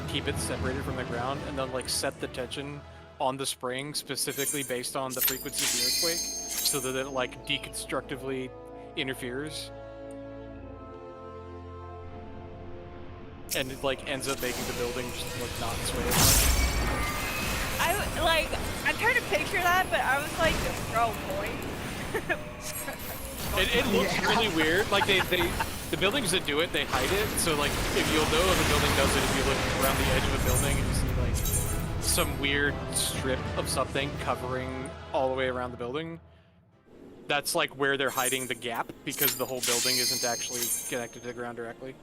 keep it separated from the ground and then like set the tension on the spring specifically based on the frequency of the earthquake so that it like deconstructively interferes and it like ends up making the building just like not sway as much. I'm trying to picture that, but I was like, bro, boy. It looks really weird. Like the buildings that do it, they hide it. So like, if you'll know if a building does it, if you look around the edge of a building and you see like some weird strip of something covering all the way around the building, that's like where they're hiding the gap because the whole building isn't actually connected to the ground directly.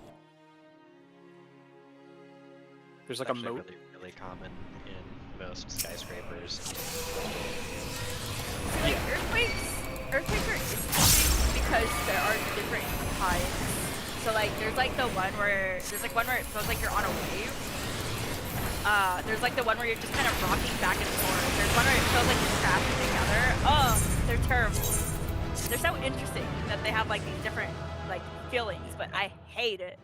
There's like a Actually moat. really common in most skyscrapers. Like earthquakes are interesting because there are different kinds. So like there's like one where it feels like you're on a wave. There's like the one where you're just kind of rocking back and forth. There's one where it feels like you're crashing together. Oh, they're terrible. They're so interesting that they have like these different like feelings, but I hate it.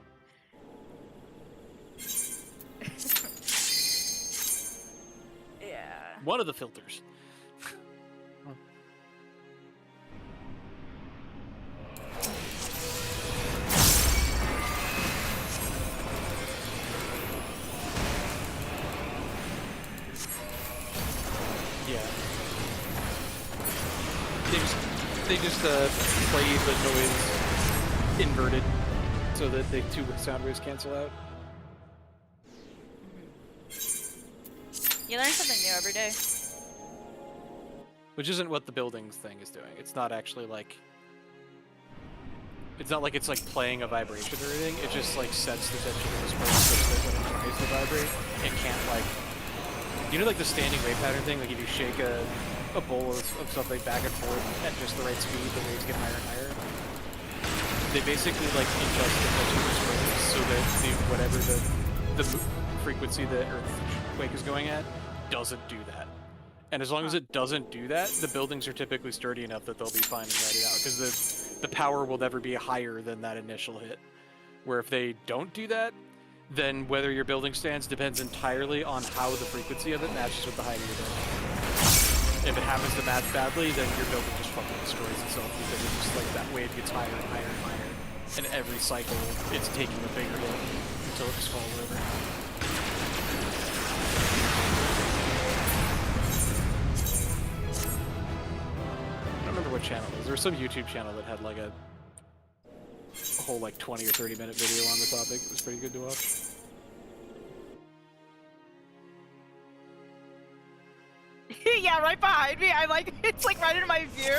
Yeah. One of the filters. Yeah. They just play the noise inverted so that the two sound waves cancel out. You learn something new every day. Which isn't what the buildings thing is doing. It's not actually like... It's not like it's like playing a vibration or anything. It just like sets the tension of the spring such that when it tries to vibrate, it can't like... You know like the standing wave pattern thing? Like if you shake a bowl of something back and forth at just the right speed, the waves get higher and higher. They basically like adjust the tension of the spring so that whatever the frequency that earthquake is going at doesn't do that. And as long as it doesn't do that, the buildings are typically sturdy enough that they'll be fine and ready out, because the power will never be higher than that initial hit. Where if they don't do that, then whether your building stands depends entirely on how the frequency of it matches with the height of your building. If it happens to match badly, then your building just fucking destroys itself, because it's just like that wave gets higher and higher and higher, and every cycle it's taking a bigger hit until it just falls over. I don't remember what channel it was. There was some YouTube channel that had like a whole like 20 or 30 minute video on the topic. It was pretty good to watch. Yeah, right behind me. I'm like, it's like right in my view.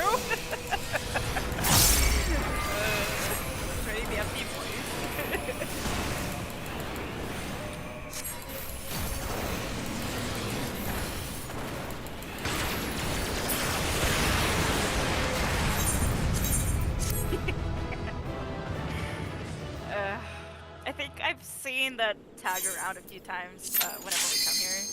Ready the empty voice. I think I've seen that tag around a few times whenever we come here.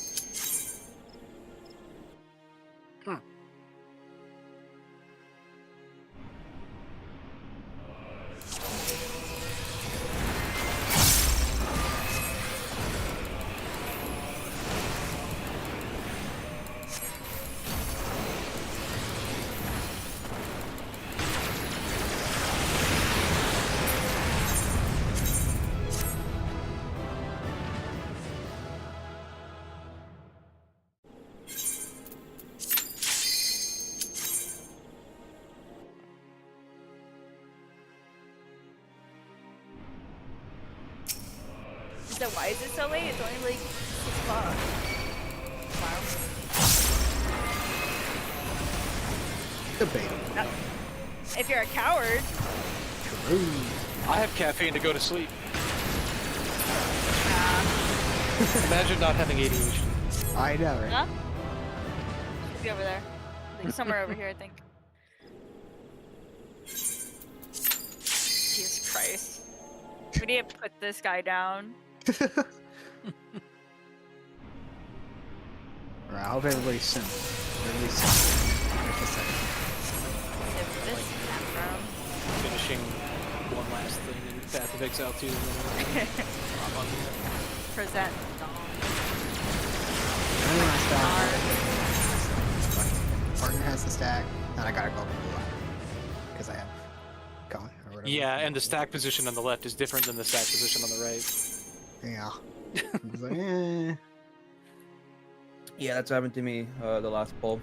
So why is it so late? It's only like 6 o'clock. Wow. Debatable. No. If you're a coward. True. I have caffeine to go to sleep. Imagine not having ADHD. I know, right? Huh? Should be over there. Like somewhere over here, I think. Jesus Christ. We need to put this guy down. Alright, I hope everybody's soon. Everybody's soon. Just a second. This background. Finishing one last thing in Path of Exile 2 and then hop on to that. Present Dawn. Only my stack. Partner has the stack, then I gotta go blue out. Because I have Cone or whatever. Yeah, and the stack position on the left is different than the stack position on the right. Yeah. It's like, eh. Yeah, that's what happened to me the last pull.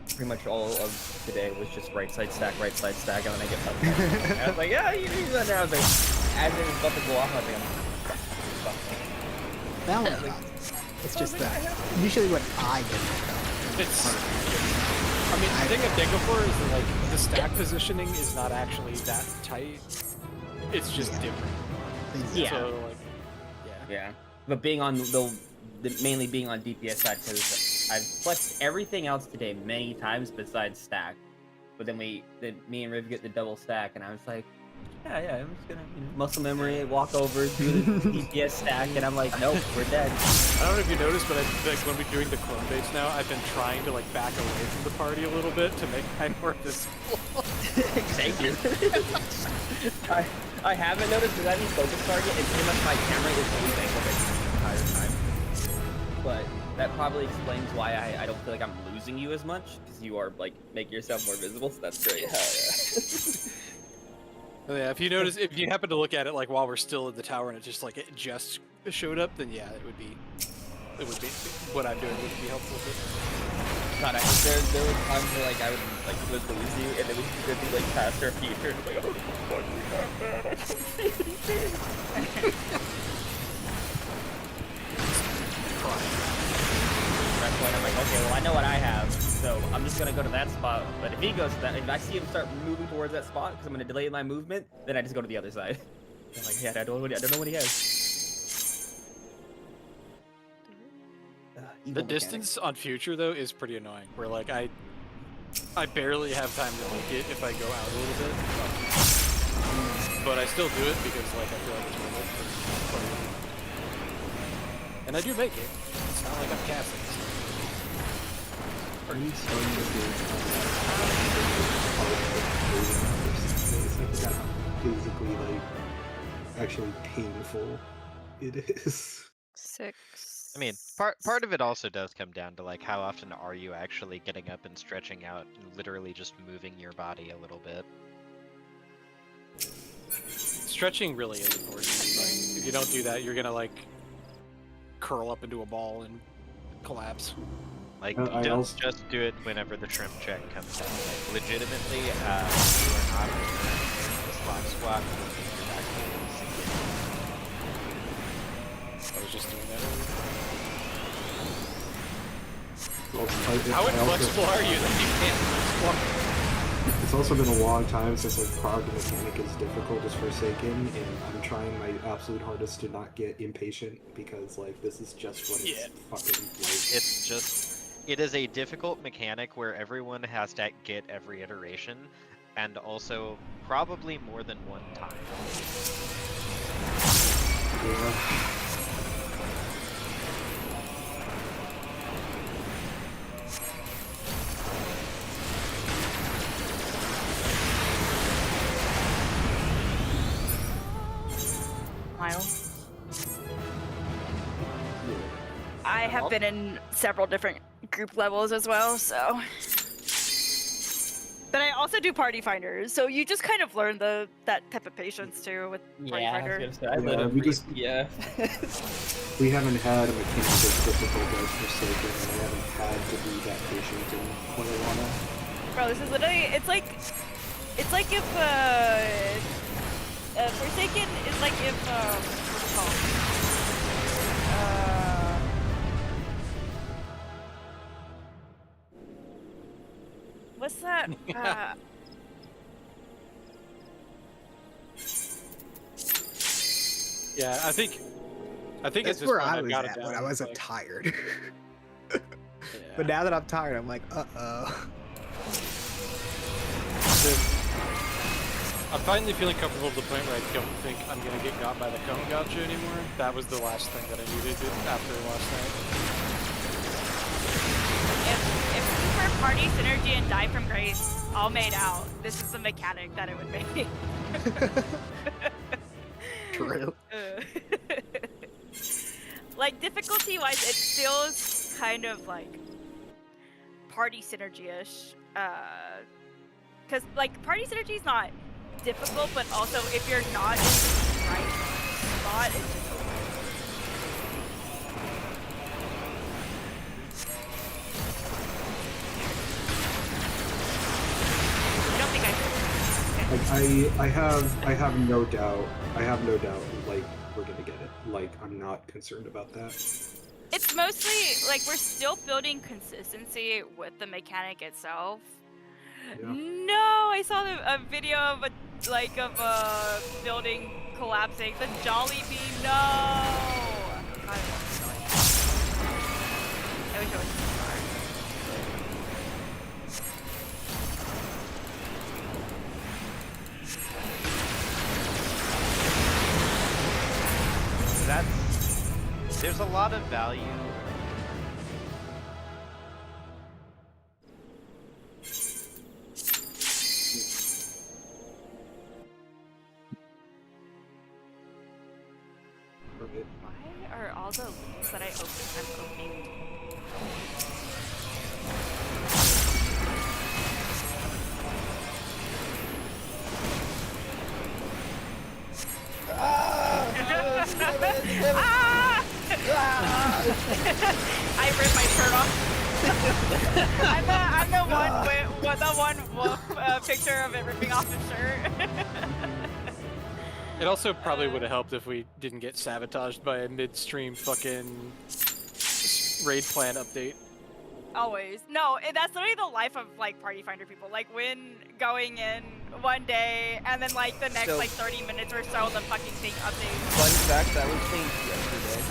Pretty much all of today was just right side stack, and then I get left side. I was like, yeah, you do that now. I was like, as it was about to go off, I was like, That one's not. It's just that. Usually what I get It's... I mean, the thing I'm thankful for is that, like, the stack positioning is not actually that tight. It's just different. Yeah. So, like, yeah. But being on the mainly being on DPS side, because I've flexed everything else today many times besides stack. But then me and Riv get the double stack, and I was like, Yeah, I'm just gonna muscle memory, walk over, do the DPS stack, and I'm like, nope, we're dead. I don't know if you noticed, but like when we're doing the clone base now, I've been trying to like back away from the party a little bit to make my more visible. Thank you. I haven't noticed because I have focus target, and pretty much my camera is always angled at you the entire time. But that probably explains why I don't feel like I'm losing you as much, because you are like making yourself more visible. So that's great. Hell yeah. Oh, yeah, if you notice, if you happen to look at it like while we're still in the tower and it just showed up, then yeah, it would be what I'm doing would be helpful. God, there were times where like I would lose you, and then we could be like past our future, and like, oh fuck, we got bad. I can't say anything. That point, I'm like, okay, well I know what I have, so I'm just gonna go to that spot. But if he goes to that, if I see him start moving towards that spot, because I'm gonna delay my movement, then I just go to the other side. I'm like, yeah, I don't know what he has. The distance on future though is pretty annoying. Where like I barely have time to make it if I go out a little bit, but I still do it because like I feel like it's worth it. And I do make it. It's not like I'm casting. Are you starting to do physically like actually painful it is? 6. I mean, part of it also does come down to like how often are you actually getting up and stretching out and literally just moving your body a little bit. Stretching really is important. Like, if you don't do that, you're gonna like curl up into a ball and collapse. Like, I you don't also- just do it whenever the shrimp check comes out. Like, legitimately, you are not the spot swap. You're actually I was just doing that. How inflexible are you that you can't swap? It's also been a long time since I've progged a mechanic as difficult as Forsaken, and I'm trying my absolute hardest to not get impatient because like this is just what it's fucking like. It's just, it is a difficult mechanic where everyone has to get every iteration, and also probably more than one time. Yeah. I have been in several different group levels as well, so. But I also do party finders, so you just kind of learn that type of patience too with party finder. We haven't had a mechanic as difficult as Forsaken, and I haven't had to be that patient in quite a while. Bro, this is literally, it's like if Forsaken is like if what's it called? What's that? Yeah, I think That's it's just where when I I've was got it at down, when I wasn't like, tired. yeah. But now that I'm tired, I'm like, uh-oh. I'm finally feeling comfortable to the point where I don't think I'm gonna get got by the cone gotcha anymore. That was the last thing that I needed after last night. If we were party synergy and die from grace all made out, this is the mechanic that it would make. True. Like difficulty wise, it feels kind of like party synergy-ish. Cause like party synergy is not difficult, but also if you're not in the right spot, it's just over. I don't think Like I have no doubt. Like we're gonna get it. Like I'm not concerned about that. It's mostly like we're still building consistency with the mechanic itself. Yeah. No, I saw a video of a building collapsing. The Jollibee, no. God, I wish I was smart. There's a lot of value. Why are all the links that I open, I'm opening? Ah! I ripped my shirt off. I'm the one wolf picture of it ripping off his shirt. It also probably would have helped if we didn't get sabotaged by a midstream fucking raid plan update. Always. No, that's literally the life of like Party Finder people. Like when going in one day and then like the next So- like 30 minutes or so the fucking thing updates. Fun fact, that was changed yesterday.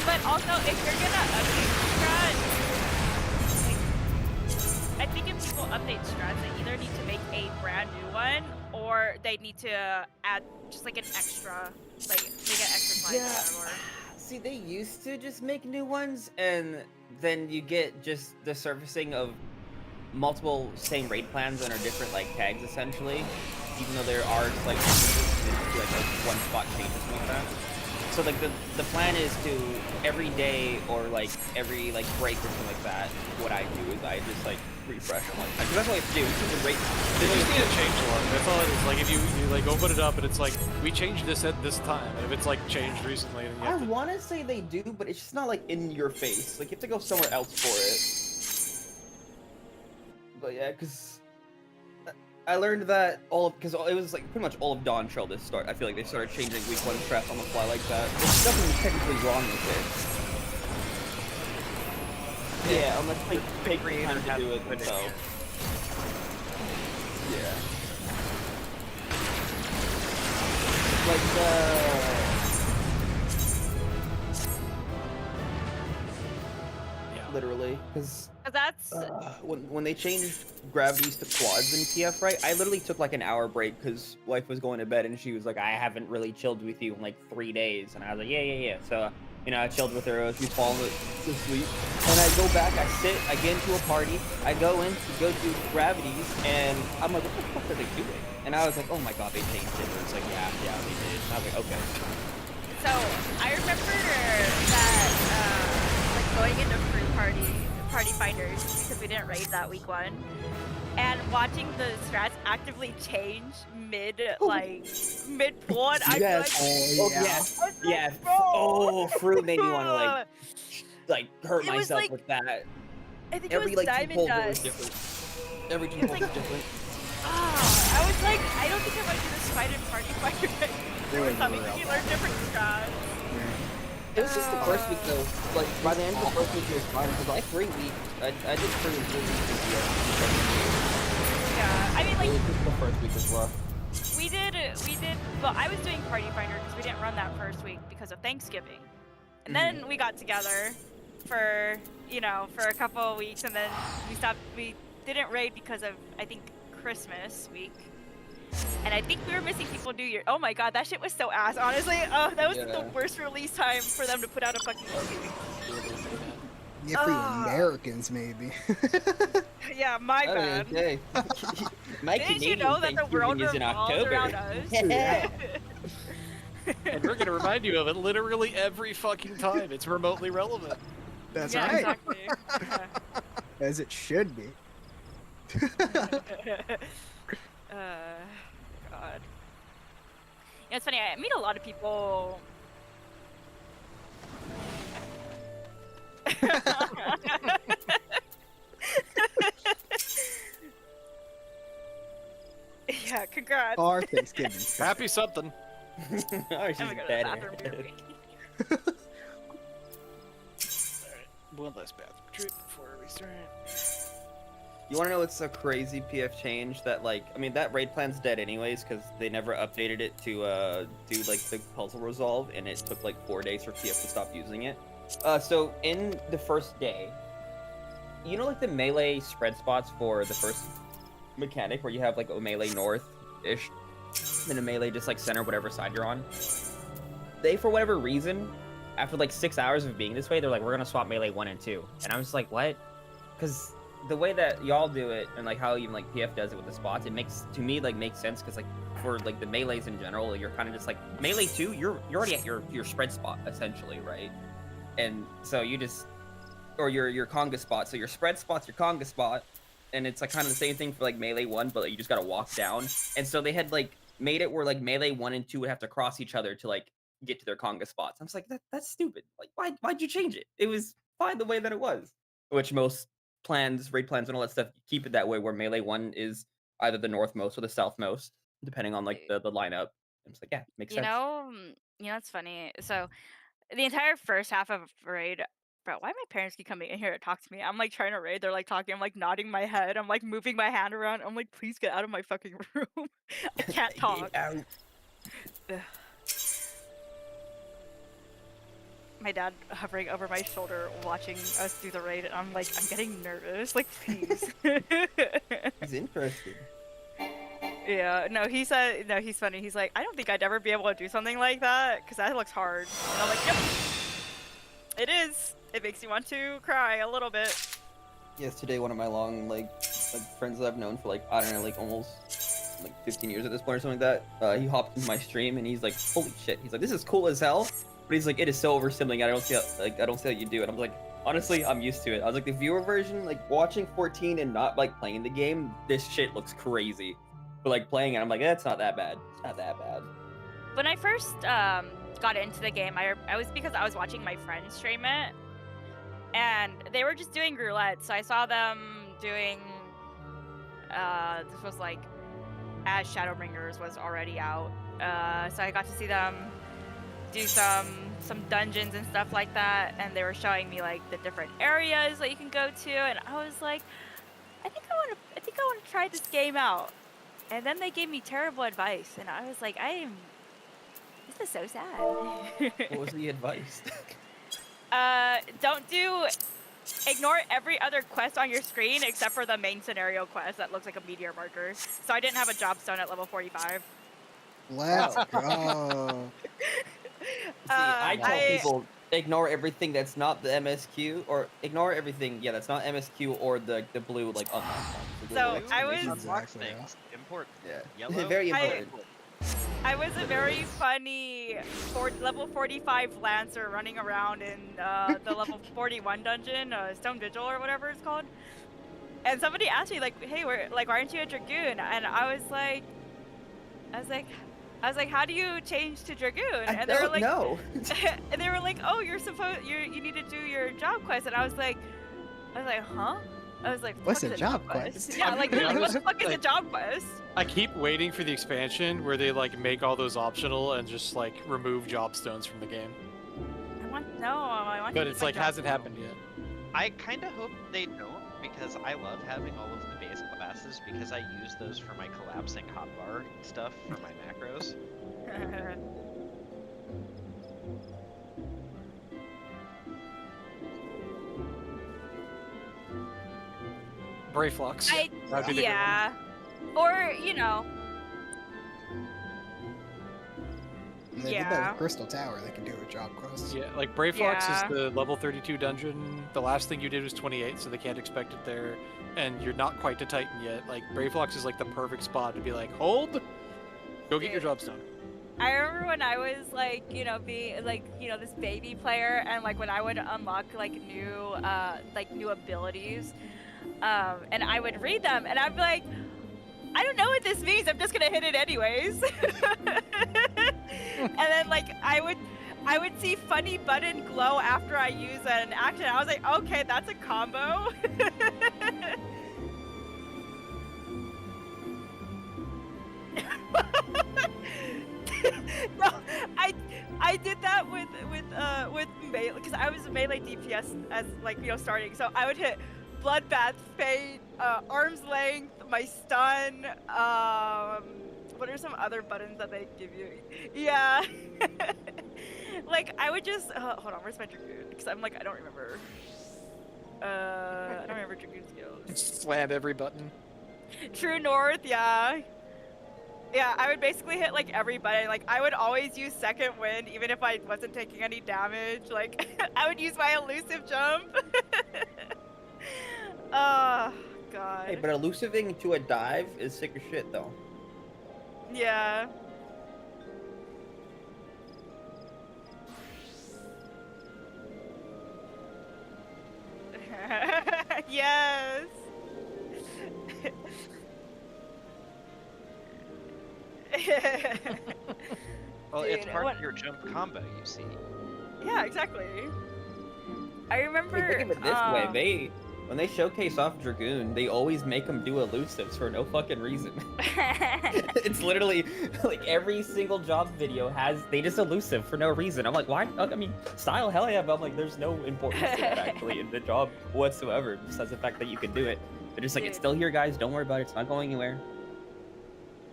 But also if you're gonna update strat, like, I think if people update strats, they either need to make a brand new one or they need to add just like an extra, like make an extra slide Yeah. or See, they used to just make new ones, and then you get just the surfacing of multiple same raid plans and are different like tags essentially, even though there are like one spot change or something like that. So like the plan is to every day or like every like break or something like that. What I do is I just like refresh them like because that's what I have to do. It's the rate. They just need a change log. That's all it is. Like if you like open it up and it's like we changed this at this time, and if it's like changed recently, then you I have to. want to say they do, but it's just not like in your face. Like you have to go somewhere else for it. But yeah, because I learned that because it was like pretty much all of Dawn Trail this start. I feel like they started changing week 1 strats on the fly like that. There's nothing technically wrong with it. Yeah, unless they take the time to do it themselves. Yeah. Like literally, because that's when they changed gravities to quads in TF, right? I literally took like an hour break because wife was going to bed and she was like, I haven't really chilled with you in like 3 days, and I was like, yeah. So you know, I chilled with her. She's falling asleep, and I go back. I sit. I get into a party. I go in to go do gravities, and I'm like, what the fuck are they doing? And I was like, oh my god, they changed it. And it's like, yeah, they did. And I was like, okay. So I remember that like going into Party Finders because we didn't raid that week 1, and watching the strats actively change mid pool, and I Yes. feel like, Yes. I was like, Yes. bro. Oh, fruit made me want to like hurt It was myself like- with that. I think Every it was like Diamond two was Dust. different. Every two It's was like- different. I was like, I don't think I might do this fight in Party Finder They were or something. real. You learn different strats. It was just the first week though. Like by the end of the first week, it was fine. Because like 3 weeks, I did pretty good. Yeah, I mean like. Just the first week was rough. We did, well, I was doing Party Finder because we didn't run that first week because of Thanksgiving. And then we got together for, for a couple of weeks, and then we didn't raid because of, I think, Christmas week. And I think we were missing people New Year. Oh my god, that shit was so ass, honestly. Oh, that was the Yeah. worst release time for them to put out a fucking movie. Yeah, for you Ah. Americans, maybe. Yeah, my bad. Okay. My Didn't you Canadian know that the world Thanksgiving is in revolves October. around us? And we're gonna remind you of it literally every fucking time. It's remotely relevant. That's Yeah, right. exactly. As it should be. God. Yeah, it's funny. I meet a lot of people. Yeah, congrats. Our Thanksgiving. Happy something. Oh, she's I'm gonna go to the better. bathroom real quick. One last bathroom trip before we start. You want to know what's so crazy PF change that that raid plan's dead anyways because they never updated it to do like the puzzle resolve, and it took like 4 days for PF to stop using it. So in the first day, you know like the melee spread spots for the first mechanic where you have like a melee north-ish, and a melee just like center whatever side you're on. They, for whatever reason, after like 6 hours of being this way, they're like, we're gonna swap melee 1 and 2. And I'm just like, what? Because the way that y'all do it, and like how even like PF does it with the spots, it makes, to me, like makes sense, because like for like the melees in general, you're kind of just like, melee 2, you're already at your spread spot, essentially, right? And so you just, or your conga spot, so your spread spot's your conga spot, and it's like kind of the same thing for like melee 1, but like, you just gotta walk down. And so they had like made it where like melee 1 and 2 would have to cross each other to like get to their conga spots. I'm just like, that's stupid. Like, why'd you change it? It was fine the way that it was. Which most plans, raid plans, and all that stuff keep it that way, where melee 1 is either the northmost or the southmost, depending on like the lineup. I'm just like, yeah, makes sense. You know, it's funny. So the entire first half of raid, bro, why my parents keep coming in here to talk to me? I'm like trying to raid, they're like talking, I'm like nodding my head, I'm like moving my hand around, I'm like, please get out of my fucking room. I can't talk. Ugh. My dad hovering over my shoulder watching us do the raid, and I'm like, I'm getting nervous, like, please. It's interesting. Yeah, no, he said, no, he's funny. He's like, I don't think I'd ever be able to do something like that, because that looks hard. And I'm like, yep, it is. It makes you want to cry a little bit. Yesterday, one of my long, like friends that I've known for like, I don't know, like almost like 15 years at this point or something like that, he hopped into my stream and he's like, holy shit. He's like, this is cool as hell. But he's like, it is so overstimulating. I don't see how you do it. I'm like, honestly, I'm used to it. I was like, the viewer version, like watching 14 and not like playing the game, this shit looks crazy. But like playing it, I'm like, it's not that bad. It's not that bad. When I first got into the game, I was because I was watching my friends stream it, and they were just doing roulette. So I saw them doing. This was like as Shadowbringers was already out, so I got to see them do some dungeons and stuff like that, and they were showing me like the different areas that you can go to, and I was like, I think I want to try this game out. And then they gave me terrible advice, and I was like, this is so sad. What was the advice? Ignore every other quest on your screen except for the main scenario quest that looks like a meteor marker. So I didn't have a jobstone at level 45. Let's go. I tell people, ignore everything that's not the MSQ, or ignore everything, yeah, that's not MSQ or the blue, like, unlock. So I was... Exactly. Things. Important. Yeah. Yellow. Very important. I was a very funny level 45 Lancer running around in the level 41 dungeon, Stone Vigil or whatever it's called. And somebody asked me, like, hey, why aren't you a Dragoon? And I was like, how do you change to Dragoon? And they were like, no. And they were like, oh, you need to do your job quest. And I was like, huh? I was like, what's a job quest? Yeah, like, what the fuck is a job quest? I keep waiting for the expansion where they like make all those optional and just like remove job stones from the game. I want. But it's like hasn't happened yet. I kind of hope they don't, because I love having all of the base classes, because I use those for my collapsing hotbar stuff for my macros. Brayflux. Yeah. Or, you know. They did that with Crystal Tower, they can do a job quest. Yeah, like Brayflux is the level 32 dungeon. The last thing you did was 28, so they can't expect it there. And you're not quite to Titan yet. Like, Brayflux is like the perfect spot to be like, hold! Go get your job stone. I remember when I was like, being like, this baby player, and like when I would unlock like new abilities, and I would read them, and I'd be like, I don't know what this means. I'm just gonna hit it anyways. And then like I would see funny button glow after I use an action. I was like, okay, that's a combo. No, I did that with melee, because I was a melee DPS as starting. So I would hit Bloodbath, Fate, Arm's Length, my stun. What are some other buttons that they give you? Yeah. Like I would just hold on. Where's my Dragoon? Because I'm like I don't remember. I don't remember Dragoon skills. Slam every button. True North, yeah. Yeah, I would basically hit like every button. Like I would always use second wind even if I wasn't taking any damage. Like I would use my elusive jump. Oh god. Hey, but elusiving to a dive is sick as shit, though. Yeah. Yes. Well, it's Dude, part what- of your jump combo, you see. Yeah, exactly. I remember. Hey, think of it this way, when they showcase off Dragoon, they always make them do elusives for no fucking reason. It's literally like every single job video they just elusive for no reason. I'm like, why? I mean, style, hell yeah, but I'm like, there's no importance to it actually in the job whatsoever, besides the fact that you can do it. They're just like, it's Dude. still here, guys. Don't worry about it. It's not going anywhere.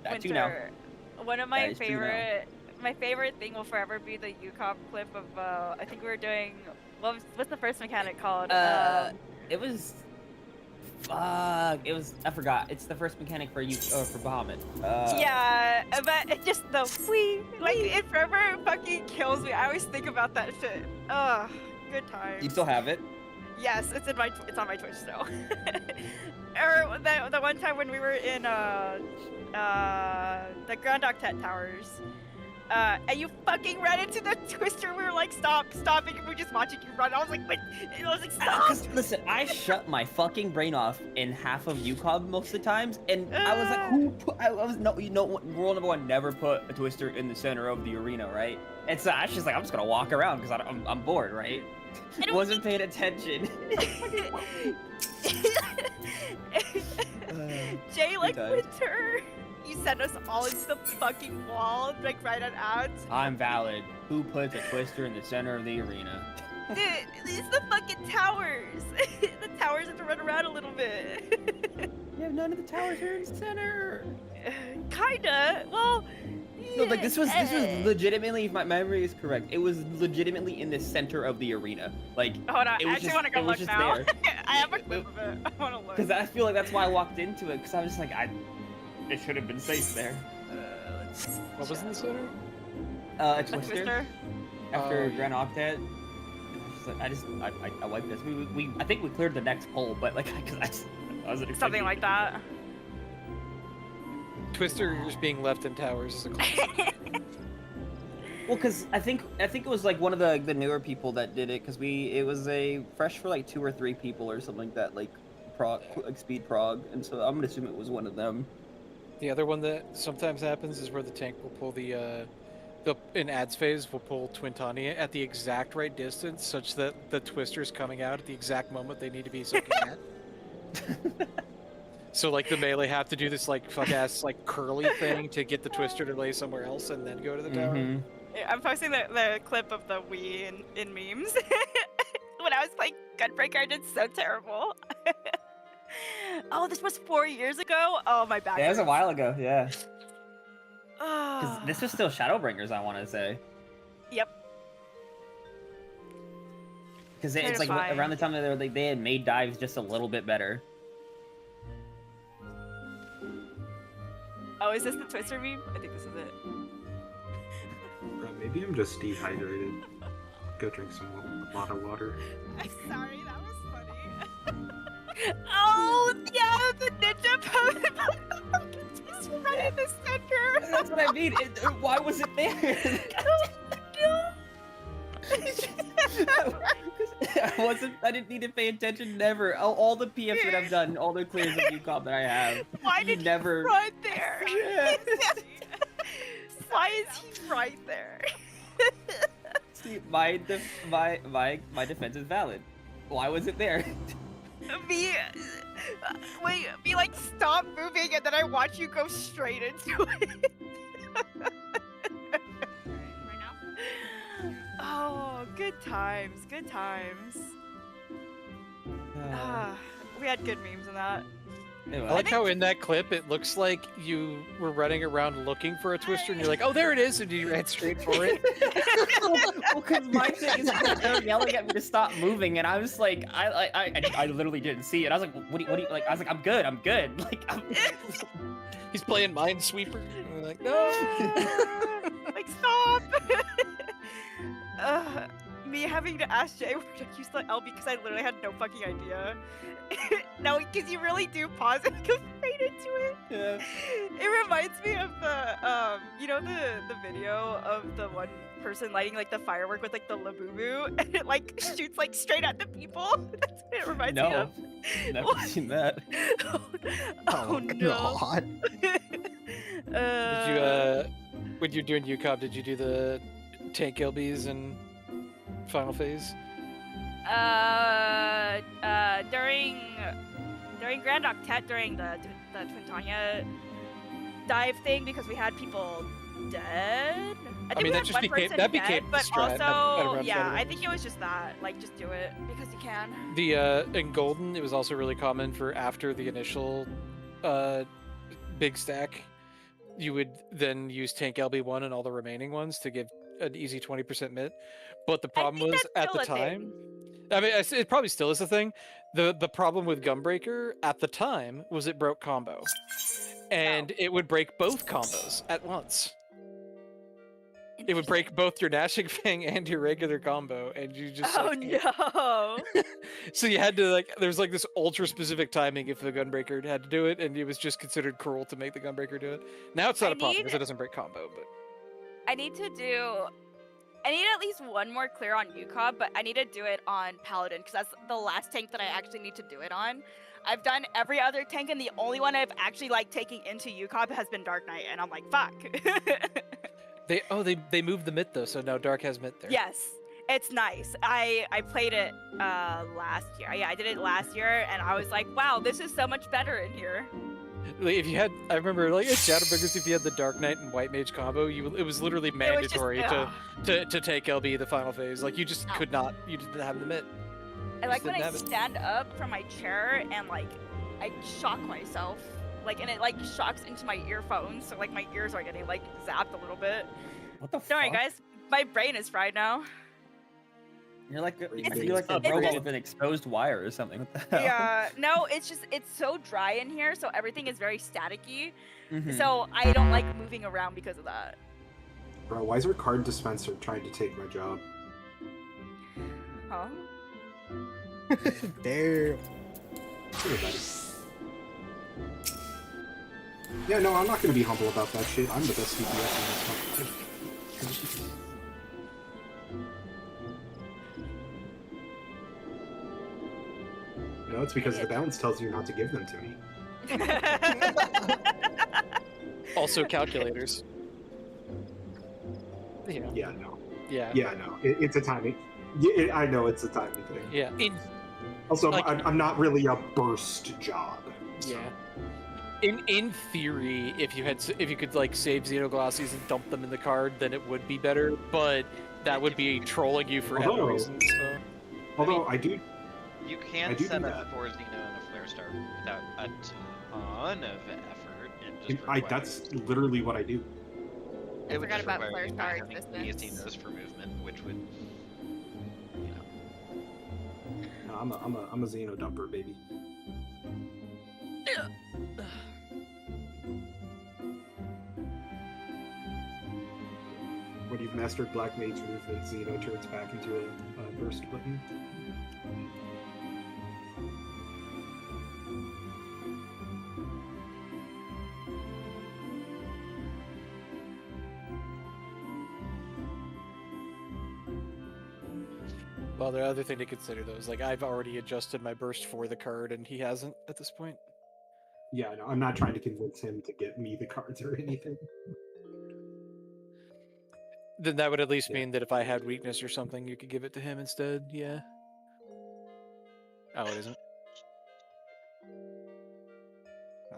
That too now. Winter. One of That my is true now. favorite thing will forever be the UCOP clip of I think we were doing what's the first mechanic called? It was. Fuck. It was. I forgot. It's the first mechanic for you for Bahamut. Yeah, but it just the wee like it forever fucking kills me. I always think about that shit. Ugh, good times. You still have it? Yes, it's on my Twitch still. Or the one time when we were in the Grand Octet Towers. And you fucking ran into the twister. We were like, stop, and we were just watching you run. I was like, wait, and I was like, stop. Cause listen, I shut my fucking brain off in half of UCOB most of the times, and I was like, who put, I was no, you know, rule number one, never put a twister in the center of the arena, right? And so I was just like, I'm just gonna walk around because I'm bored, right? I don't Wasn't paying attention. Jay, like, times. Winter, you sent us all into the fucking wall, like, right on ads. I'm valid. Who puts a twister in the center of the arena? Dude, it's the fucking towers. The towers have to run around a little bit. Yeah, none of the towers are in the center. Kinda. Well. No, like this was legitimately, if my memory is correct, it was legitimately in the center of the arena. Like, Hold on, it I was actually just- want to go it was look just now. there. I have a clip of it. I want to look. because I feel like that's why I walked into it, because I was just like, it should have been safe there. What was in the center? A A twister, twister? after Oh, yeah. Grand Octet. And I wiped this. I think we cleared the next pole, but like, because I wasn't expecting Something like that. Twisters being left in towers is a classic. Well, because I think it was like one of the newer people that did it, because it was a fresh for like 2 or 3 people or something like that, like speed prog, and so I'm gonna assume it was one of them. The other one that sometimes happens is where the tank will pull in ads phase will pull Twintani at the exact right distance, such that the twister's coming out at the exact moment they need to be soaking at. So like the melee have to do this like fuck ass like curly thing to get the twister to lay somewhere else and then go to the tower. Mhm. Yeah, I'm posting the clip of the Wii in memes. When I was playing Gunbreaker, I did so terrible. Oh, this was 4 years ago? Oh, my back. Yeah, it was a hurts. while ago. Yeah, Ah. because this was still Shadowbringers, I want to say. Yep. Because it's like Terrifying. around the time that they had made dives just a little bit better. Oh, is this the Twister meme? I think this is it. Maybe I'm just dehydrated. Go drink a lot of water. I'm sorry, that was funny. Oh, yeah, the ninja pose. Just right in the center. That's what I mean. Why was it there? I didn't need to pay attention. Never. All the PFs that I've done, all the clears of UCOM that I have. Why you did never? he run there? Yeah. Why is he right there? See, my defense is valid. Why was it there? Me like stop moving and then I watch you go straight into it. Oh, good times, good times. Ah, we had good memes in that. I like how in that clip it looks like you were running around looking for a twister, and you're like, "Oh, there it is," and you ran straight for it. Well, because my thing is they're yelling at me to stop moving, and I was like, I literally didn't see it. I was like, what do you like? I was like, I'm good. Like, He's playing Minesweeper. And we're like, no. Like, stop! Me having to ask Jay where to use the L because I literally had no fucking idea. No, because you really do pause and go right into it. Yeah. It reminds me of the, you know, the video of the one person lighting like the firework with like the Labubu, and it like shoots like straight at the people. That's what it reminds me of. Never seen that. Oh no. God. Did you, when you're doing UCOB, did you do the tank LBs in final phase? During Grand Octet, during the Twintanya dive thing, because we had people dead. I think mean, we that had just one became- person that dead, became the but strat at also, around yeah, Saturday. I think it was just that. Like, just do it because you can. The in Golden, it was also really common for after the initial big stack, you would then use tank LB1 and all the remaining ones to give an easy 20% mid. But the problem think was that's at the still a time. thing. I mean, it probably still is a thing. The problem with Gunbreaker at the time was it broke combo, and it would break both combos at once. It would break both your Gnashing Fang and your regular combo, and you just Oh like, no! so you had to like there's like this ultra specific timing if the Gunbreaker had to do it, and it was just considered cruel to make the Gunbreaker do it. Now it's not a problem because it doesn't break combo, but I need at least one more clear on UCOB, but I need to do it on Paladin because that's the last tank that I actually need to do it on. I've done every other tank, and the only one I've actually like taking into UCOB has been Dark Knight, and I'm like, fuck. they moved the myth though, so now Dark has myth there. Yes, it's nice. I played it last year. Yeah, I did it last year, and I was like, wow, this is so much better in here. Like, if you had, I remember like at Shadowbringers, if you had the Dark Knight and White Mage combo, it was literally mandatory to take LB the final phase. Like you just could not, you didn't have the myth. I like when I stand up from my chair and like I shock myself, like, and it like shocks into my earphones, so like my ears are getting like zapped a little bit. What the fuck? Sorry guys, my brain is fried now. You're like a It's robot just- with an exposed wire or something. What the hell? Yeah, no, it's so dry in here, so everything is very staticky. Mhm. So I don't like moving around because of that. Bro, why is our card dispenser trying to take my job? Huh? Damn. Sorry, buddy. Yeah, no, I'm not gonna be humble about that shit. I'm the best DPS in this company. No, it's because the balance tells you not to give them to me. Also calculators. You know. Yeah, no. Yeah. Yeah, no. It's a timing. Yeah, I know it's a timing thing. Yeah. Also, like- I'm not really a burst job. Yeah. In theory, if you could like save Xenoglossies and dump them in the card, then it would be better. But that would be trolling you for no Although- reason. So. Although I do. You I can do set do up that. 4 Xeno and a Flare Star without a ton of effort. It just That's literally what I do. It would forgot just about require Flare you Star not having existence. Xenos for movement, which would, you know. No, I'm a Xeno dumper, baby. When you've mastered Black Mage movement, Xeno turns back into a burst button. Well, the other thing to consider though is like I've already adjusted my burst for the card, and he hasn't at this point. Yeah, no, I'm not trying to convince him to get me the cards or anything. Then that would at least mean that if I had weakness or something, you could give it to him instead. Yeah. Oh, it isn't. Oh.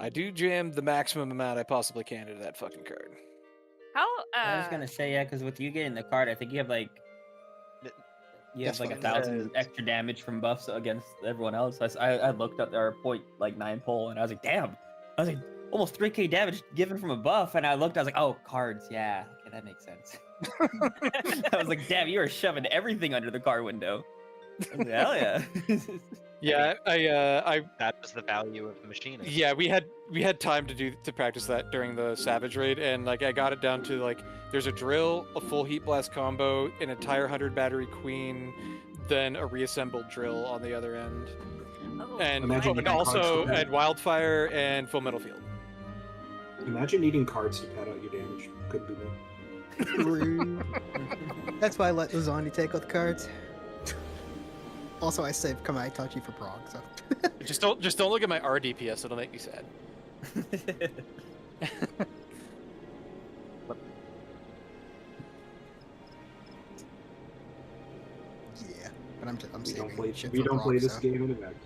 I do jam the maximum amount I possibly can into that fucking card. How? I was gonna say, yeah, because with you getting the card, I think you have like You have That's like fine. 1,000 extra damage from buffs against everyone else. I looked up our point like 9 pull and I was like, damn. I was like, almost 3k damage given from a buff, and I looked, I was like, oh, cards, yeah, okay, that makes sense. I was like, damn, you are shoving everything under the car window. I was like, hell yeah. Yeah, I That was the value of the machinist. yeah, we had time to practice that during the Savage raid, and like I got it down to like there's a drill, a full heat blast combo, an entire 100 battery queen, then a reassembled drill on the other end, Oh, and, Imagine and you also constantly- and wildfire and full metal field. Imagine needing cards to pad out your damage. Couldn't be me. Rude. That's why I let Lozani take with cards. Also, I saved Kamai Tachi for Prague, so. Just don't look at my RDPS; it'll make me sad. Yeah, but I'm We don't saving play. shit We for don't Prague, play this so. game in a vacuum.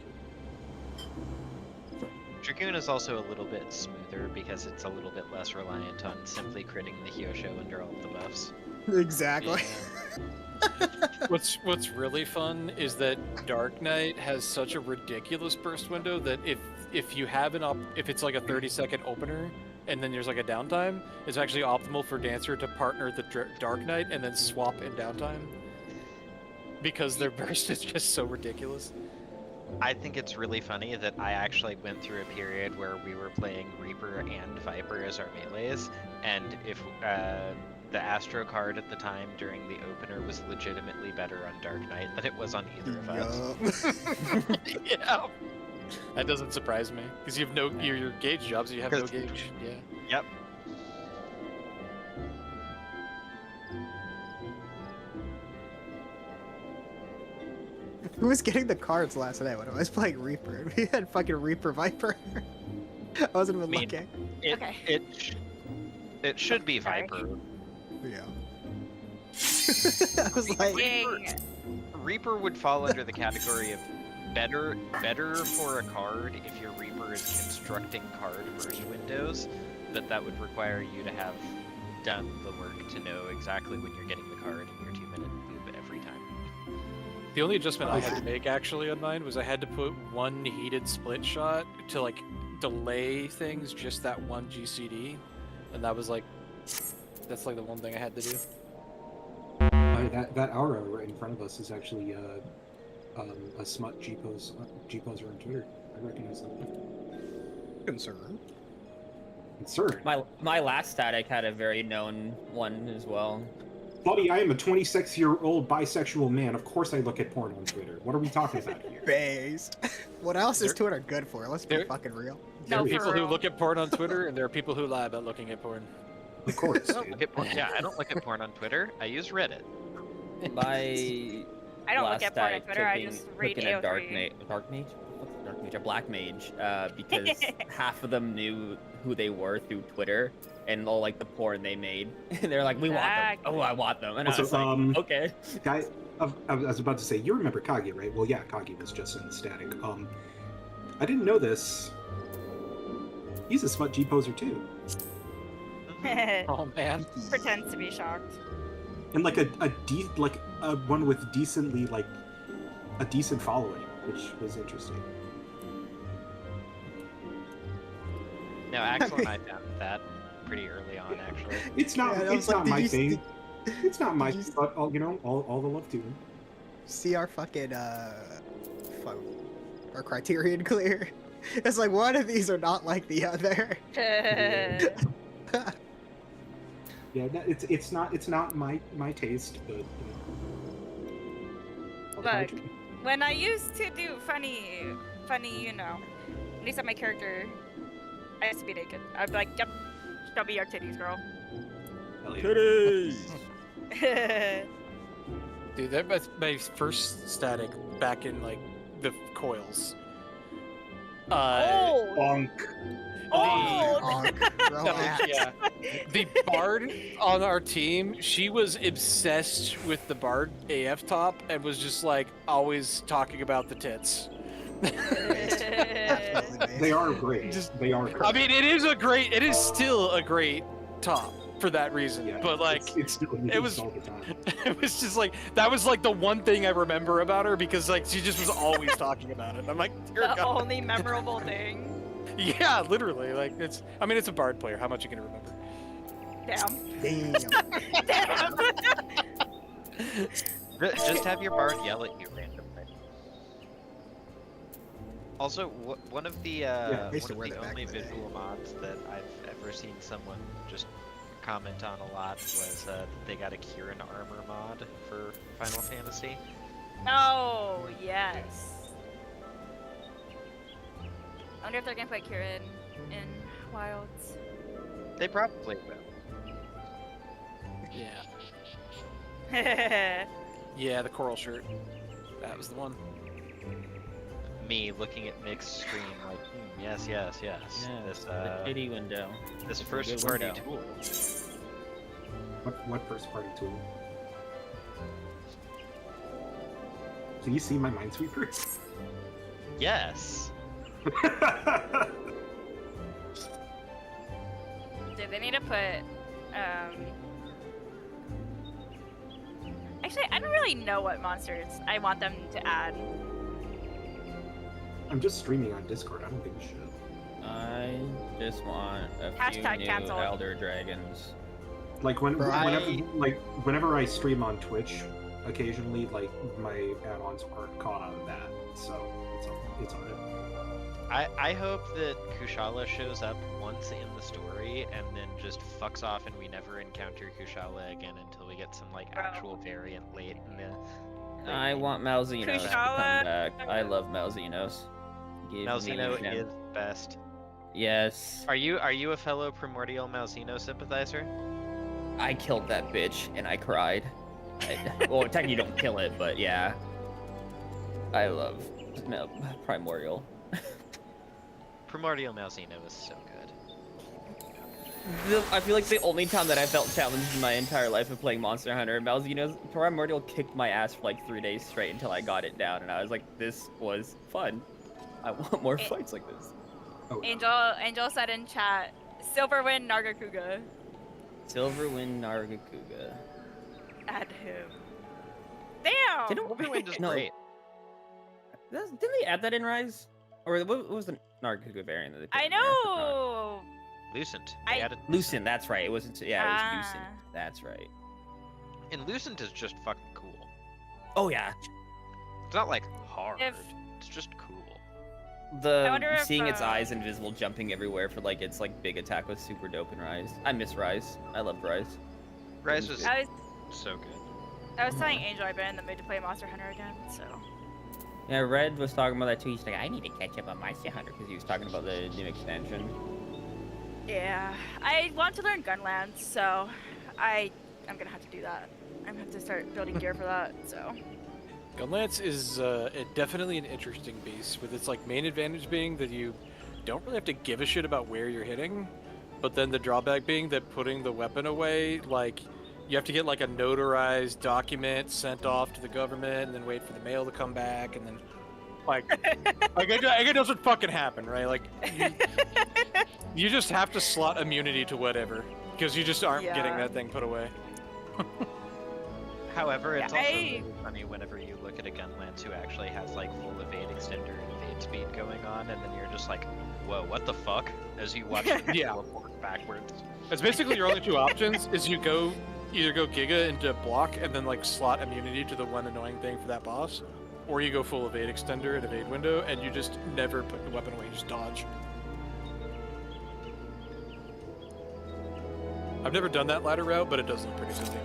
Dragoon is also a little bit smoother because it's a little bit less reliant on simply critting the Hyosho under all of the buffs. Exactly. What's really fun is that Dark Knight has such a ridiculous burst window that if you have if it's like a 30-second opener and then there's like a downtime, it's actually optimal for Dancer to partner the Dark Knight and then swap in downtime because their burst is just so ridiculous. I think it's really funny that I actually went through a period where we were playing Reaper and Viper as our melees, and if the Astro card at the time during the opener was legitimately better on Dark Knight than it was on either of us. Yup. Yeah, that doesn't surprise me because you have no your gauge jobs, you have no 'Cause- gauge. Yeah. Yep. Who was getting the cards last night when I was playing Reaper? We had fucking Reaper Viper. I wasn't even mean- looking. It, Okay. it should be Sorry. Viper. Yeah. I was like, Dang. Reaper would fall under the category of better for a card if your Reaper is constructing card burst windows, but that would require you to have done the work to know exactly when you're getting the card in your 2-minute loop every time. The only adjustment I had to make actually on mine was I had to put one heated split shot to like delay things just that one GCD, and that was like that's like the one thing I had to do. That aura right in front of us is actually a smut G-poser on Twitter. I recognize that. concerned. Concerned. My last static had a very known one as well. Buddy, I am a 26-year-old bisexual man. Of course I look at porn on Twitter. What are we talking about here? Bays. What else is Twitter good for? Let's be There- fucking real. There No, are for people who real. look at porn on Twitter, and there are people who lie about looking at porn. Of course. I don't look at porn. Yeah, I don't look at porn on Twitter. I use Reddit. My I don't last look at porn on static Twitter, I took just in- read took in a dark AO3. mage. Dark mage? What's a dark mage? A black mage. Because half of them knew who they were through Twitter and all like the porn they made. And they're like, we want them. Exactly. Oh, I want them. And I Also, was like, okay. Guy, I was about to say, you remember Kage, right? Well, yeah, Kage was just in the static. I didn't know this. He's a smut G-poser too. Oh man. Pretends to be shocked. And like a one with decently like a decent following, which was interesting. No, Axel and I found that pretty early on, actually. It's not. Yeah, I was it's like, not did my you- thing. It's not my. did you- But all, all the love to him. See our fucking our Criterion clear. It's like one of these are not like the other. Yeah, it's not my taste, but. Look, when I used to do funny, you know, at least on my character, I used to be naked. I'd be like, yep, show me your titties, girl. Dude, that was my first static back in like the coils. Oh! Bonk. Oh! Honk, relax. Yeah. The Bard on our team, she was obsessed with the Bard AF top and was just like always talking about the tits. Absolutely, They are great. They are. I mean, it is still a great top for that reason. Yeah, but like, it's still it was- all the time. it was just like that was like the one thing I remember about her because like she just was always talking about it. I'm like, dear The God. only memorable thing. Yeah, literally. Like it's. I mean, it's a bard player. How much you gonna remember? Damn. Damn. Damn. Just have your bard yell at you randomly. Also, one of the I used to one wear of the that back only in the day. visual mods that I've ever seen someone just comment on a lot was that they got a Kieran armor mod for Final Fantasy. Oh, yes. I wonder if they're gonna put Kieran in Wilds. They probably will. Yeah. Yeah, the coral shirt. That was the one. Me looking at Mick's stream like, yes. This the kitty window. this Good first party window. tool. What first party tool? Can you see my Minesweeper? Yes. Dude, they need to put, Actually, I don't really know what monsters I want them to add. I'm just streaming on Discord. I don't think we should. I just want a Hashtag few new canceled. Elder Dragons. Like Bro, whenever I stream on Twitch, occasionally like my add-ons aren't caught on that, so it's alright. I hope that Kushala shows up once in the story and then just fucks off and we never encounter Kushala again until we get some like actual variant late in the. I want Malzinos to come Kushala. back. I love Malzinos. Give me Malzeno them. is best. Yes. Are you a fellow Primordial Malzeno sympathizer? I killed that bitch and I cried. Well, technically you don't kill it, but yeah. I love Primordial. Primordial Malzeno is so good. I feel like the only time that I felt challenged in my entire life of playing Monster Hunter, Malzeno's Primordial kicked my ass for like 3 days straight until I got it down, and I was like, this was fun. I want more fights like this. Oh, Angel said in chat, Silverwind Nargacuga. Silverwind Nargacuga. Add him. Damn! Didn't Silverwind is no. great. Didn't they add that in Rise? Or what was the Nargacuga variant that they put I in there? forgot. know! Lucent. I- They added Lucent, that's right. It wasn't. Yeah, it was Lucent. Ah. That's right. And Lucent is just fucking cool. Oh yeah, It's not like hard. If- It's just cool. I wonder the if, seeing its eyes invisible, jumping everywhere for like its like big attack was super dope in Rise. I miss Rise. I loved Rise. Rise was I was so good. I was telling Angel I've been in the mood to play Monster Hunter again, so. Yeah, Red was talking about that too. He's like, I need to catch up on Monster Hunter because he was talking about the new expansion. Yeah, I want to learn Gunlands, so I'm gonna have to do that. I'm gonna have to start building gear for that. So Gunlance is definitely an interesting beast, with its like main advantage being that you don't really have to give a shit about where you're hitting, but then the drawback being that putting the weapon away, like you have to get like a notarized document sent off to the government, and then wait for the mail to come back, and then like it doesn't fucking happen, right? Like you just have to slot immunity to whatever, because you just aren't getting Yeah. that thing put away. However, it's Yeah, also I- really funny whenever you look at a Gunlance who actually has like full evade extender and evade speed going on, and then you're just like, whoa, what the fuck? As you watch them Yeah. teleport backwards. It's basically your only two options is you either go Giga into block and then like slot immunity to the one annoying thing for that boss, or you go full evade extender and evade window and you just never put the weapon away, you just dodge. I've never done that latter route, but it does look pretty silly.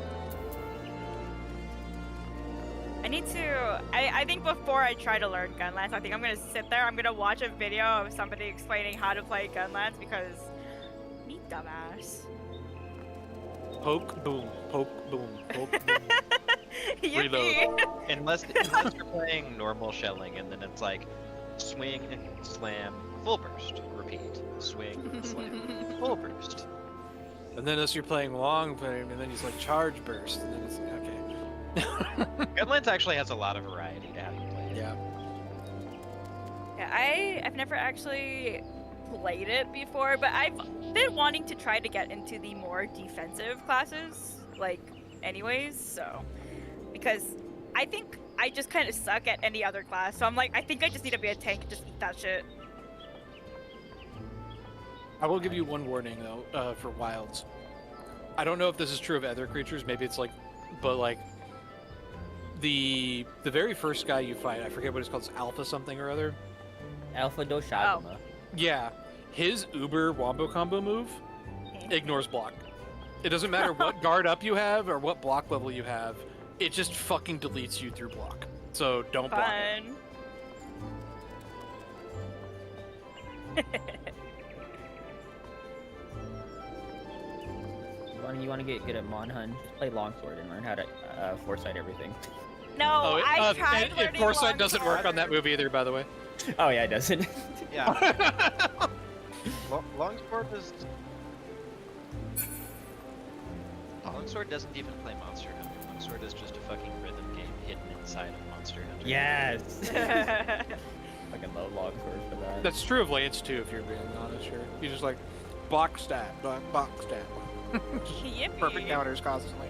I need to. I think before I try to learn Gunlance, I think I'm gonna sit there. I'm gonna watch a video of somebody explaining how to play Gunlance because me dumbass. Poke, boom, poke, boom, poke, boom. Yippee. Unless you're playing normal shelling, and then it's like swing, slam, full burst, repeat, swing, slam, full burst. And then as you're playing long frame, and then he's like charge burst, and then it's okay. Gunlance actually has a lot of variety to how you play it. Yeah. Yeah, I've never actually played it before, but I've been wanting to try to get into the more defensive classes, like, anyways, so. Because I think I just kind of suck at any other class, so I'm like, I think I just need to be a tank and just eat that shit. I will give you one warning though, for wilds. I don't know if this is true of other creatures. Maybe it's like, but like the very first guy you fight, I forget what it's called, it's Alpha something or other. Alpha Doshaguma. Yeah, his Uber wombo combo move ignores block. It doesn't matter what guard up you have or what block level you have. It just fucking deletes you through block. So don't block it. You want to get good at Monhun? Just play Longsword and learn how to foresight everything. No, I tried and learning foresight doesn't work on Longsword. that move either, by the way. Oh yeah, it doesn't. Yeah. Longsword is. Longsword doesn't even play Monster Hunter. Longsword is just a fucking rhythm game hidden inside of Monster Hunter. Yes. Fucking love Longsword for that. That's true of Lance too, if you're being honest here. You just like block stat, block stat. Yippee. Perfect counters constantly.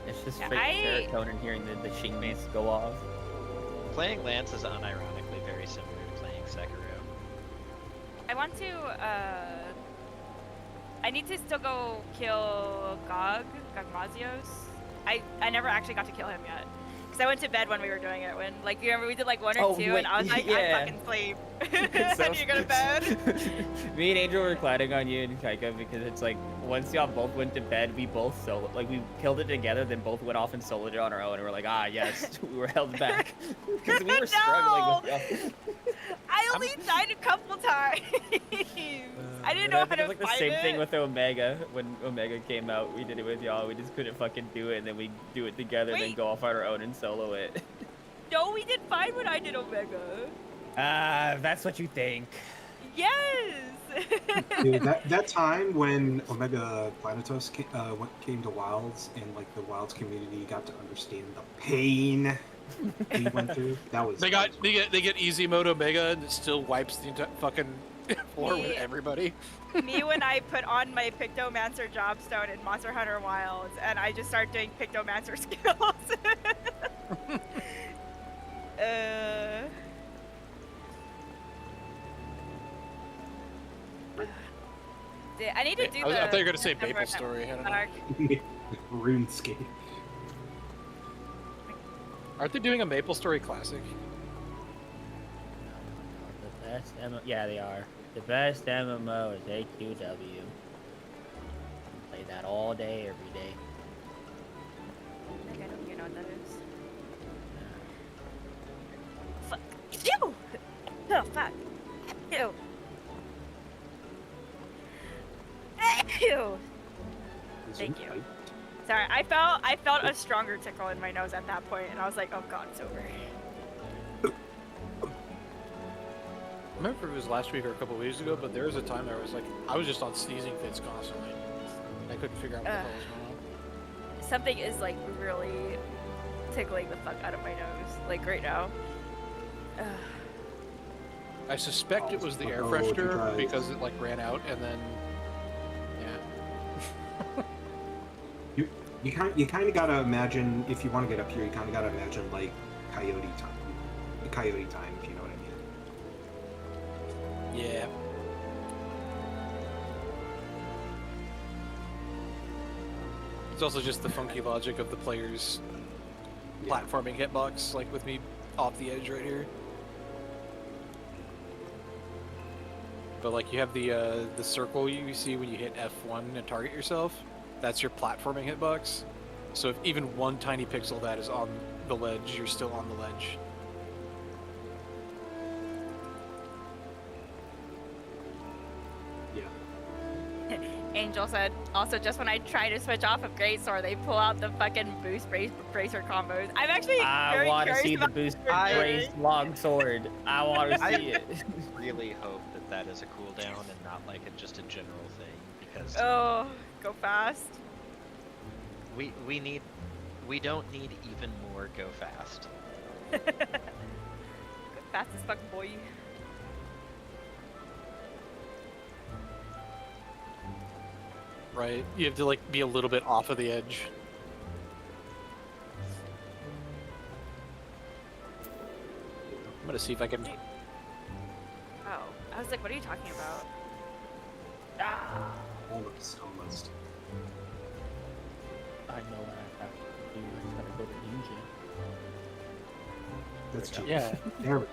It's just Yeah, straight serotonin hearing the shingmates go off. Playing Lance is unironically very similar to playing Sekiro. I want to, I need to still go kill Gogmazios. I never actually got to kill him yet. Because I went to bed when we were doing it. When, like, you remember we did like one or two, wait, and I was like, yeah. I fucking sleep. And you go to bed? Me and Angel were clouding on you and Kaika because it's like, once y'all both went to bed, we both like, we killed it together, then both went off and soloed it on our own, and we're like, ah, yes, we were held back. Because we were struggling with I only died a couple times. I didn't know how to It was like the fight same it. thing with Omega. When Omega came out, we did it with y'all. We just couldn't fucking do it, and then we do it together, and then Wait. go off on our own and solo it. No, we did fine when I did Omega. Ah, that's what you think. Yes. Dude, that time when Omega Planetos came to Wilds and like the Wilds community got to understand the pain he went through, that was They get easy mode Omega and it still wipes the entire fucking floor with Yeah. everybody. Me when I put on my Pictomancer Jobstone in Monster Hunter Wilds, and I just start doing Pictomancer skills. I need to do I thought you were gonna say September Maple Story. I don't know. arc. RuneScape. Aren't they doing a Maple Story Classic? The best yeah, they are. The best MMO is AQW. Play that all day, every day. Like, I don't even know what that is. Fuck. Ew! Oh, fuck. Ew. Ew. Thank you. Sorry, I felt a stronger tickle in my nose at that point, and I was like, oh god, it's over. I remember if it was last week or a couple weeks ago, but there was a time I was just on sneezing fits constantly. I couldn't figure out what the hell was going on. Something is like really tickling the fuck out of my nose, like right now. I suspect it was the air Oh, freshener guys. because it like ran out and then yeah. You kind of gotta imagine, if you want to get up here, you kind of gotta imagine like coyote time, the coyote time, if you know what I mean. Yeah. It's also just the funky logic of the players platforming hitbox, like with me off the edge right here. But like you have the circle you see when you hit F1 and target yourself. That's your platforming hitbox. So if even one tiny pixel of that is on the ledge, you're still on the ledge. Yeah. Angel said, also just when I try to switch off of Greatsword, they pull out the fucking boost bracer combos. I'm actually I very want to curious see the about boost I- brace longsword. I want to see it. Really hope that that is a cooldown and not like just a general thing, because Oh, go fast. we don't need even more go fast. Go fast as fuck, boy. right? You have to like be a little bit off of the edge. I'm gonna see if I can. Oh, I was like, what are you talking about? Ah. Almost. I know what I have to do. I gotta go to Ninja. That's true. Yeah. There we go.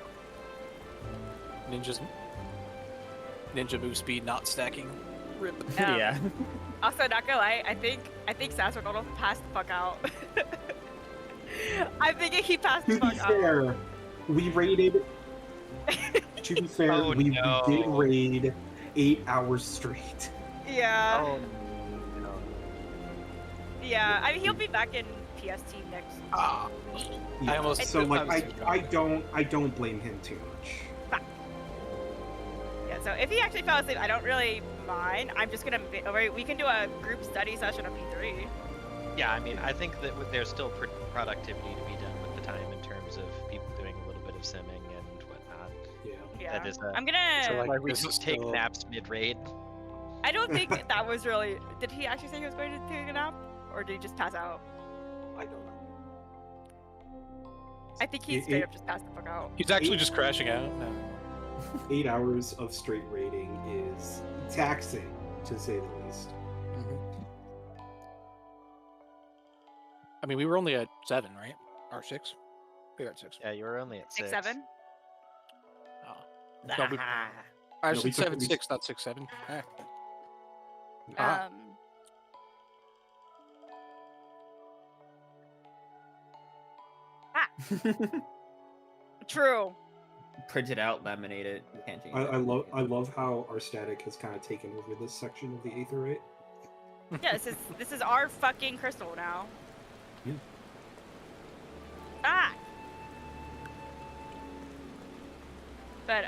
Ninja move speed not stacking. Rip. Yeah. Also, not gonna lie, I think Sasagoro passed the fuck out. I'm thinking he passed the To be fuck out. fair, we raided. To be fair, Oh, we no. did raid 8 hours straight. Yeah. Oh no. Yeah. I mean, he'll be back in PST next. I almost. So like I I don't blame him too much. Yeah. So if he actually fell asleep, I don't really mind. I'm just gonna. We can do a group study session of P3. Yeah, I mean, I think that there's still productivity to be done with the time in terms of people doing a little bit of simming and whatnot. Yeah. Yeah. That is I'm gonna. So, like, like we this just is take still- naps mid-raid. I don't think that was really. Did he actually say he was going to take a nap, or did he just pass out? I don't know. I think he straight up just passed the fuck out. He's actually just crashing out. No. 8 hours of straight raiding is taxing, to say the least. I mean, we were only at 7, right? Or 6? We were at 6. Yeah, you were only at 6. 6-7. Oh. No, we, I No, we said took- 7, we- 6, not 6, 7. Ah. True. Print it out, laminate it. You can't change it. I love how our static has kind of taken over this section of the Aetherite. Yeah, this is our fucking crystal now. Yeah. Ah. But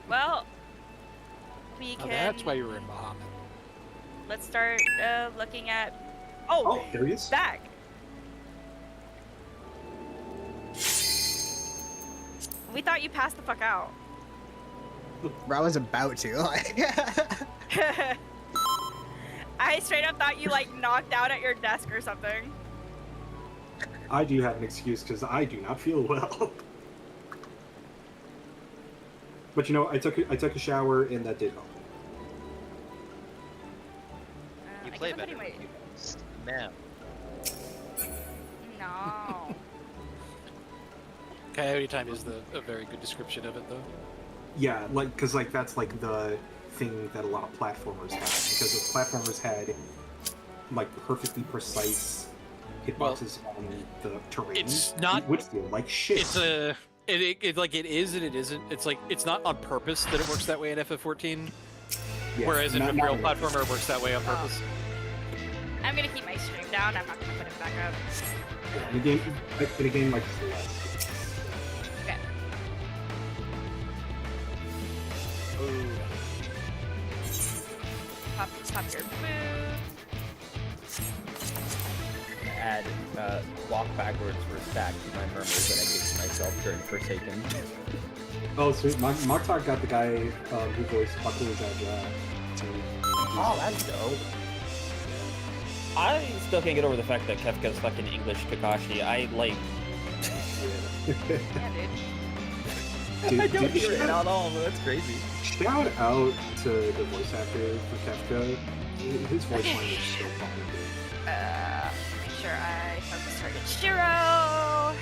well, we Oh, can. that's why you were in Bahamut. Let's start looking at. Oh, Oh, there he is. back. We thought you passed the fuck out. Bro, I was about to. Like, I straight up thought you like knocked out at your desk or something. I do have an excuse because I do not feel well. But you know, I took a shower and that did help. You I play guess I'm better. putting You snap. No. Coyote time is a very good description of it, though. Yeah, like because like that's like the thing that a lot of platformers have, because if platformers had like perfectly precise hitboxes on the terrain, It's not- it would feel like shit. It's a. It like it is and it isn't. It's like it's not on purpose that it works that way in FF14. Yeah, Whereas in a not real really. platformer, it works that way on purpose. I'm gonna keep my stream down. I'm not gonna put it back up. In a game like Celeste, Okay. Pop your food. Add walk backwards for stack to my murmurs that I give to myself during Forsaken. oh sweet, Martok got the guy who voiced Bakura Jaja to. Oh, that's dope. I still can't get over the fact that Kefka's fucking English Kakashi. I like. Yeah, dude. I don't hear it at all, but that's crazy. Shout out to the voice actor for Kefka. His voice line is so fucking good. Make sure I focus target Shiro.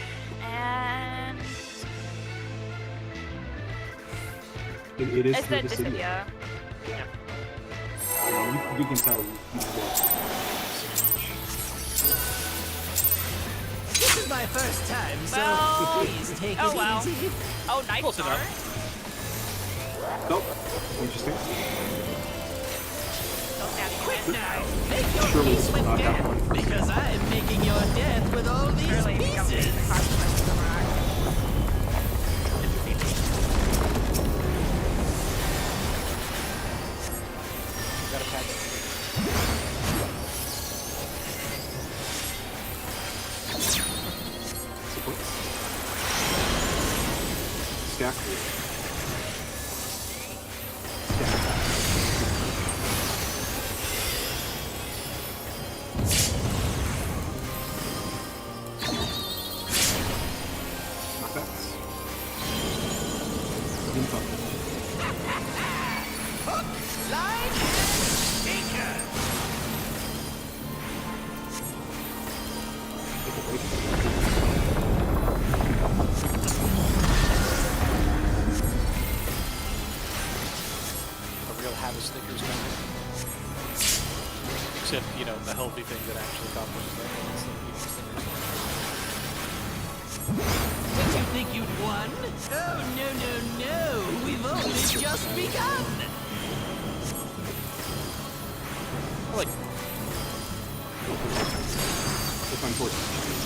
And It is it's through the city. Dissidia. You can tell you watch it so This is my first time, so Well, please take oh it well. easy. Oh, Night Close Star. enough. much. Oh, interesting. Still standing Quick in. now, make your Surely peace with not that death, one. because I'm making your death with all these Surely we don't need pieces. the consequences of our actions. Got a pack. Stack. Line and sinker. A real have a Snickers moment. Except, you know, the healthy thing that actually accomplishes that one is eating Snickers. Did you think you'd won? Oh, no, no, no. We've only just begun. Like, If unfortunate.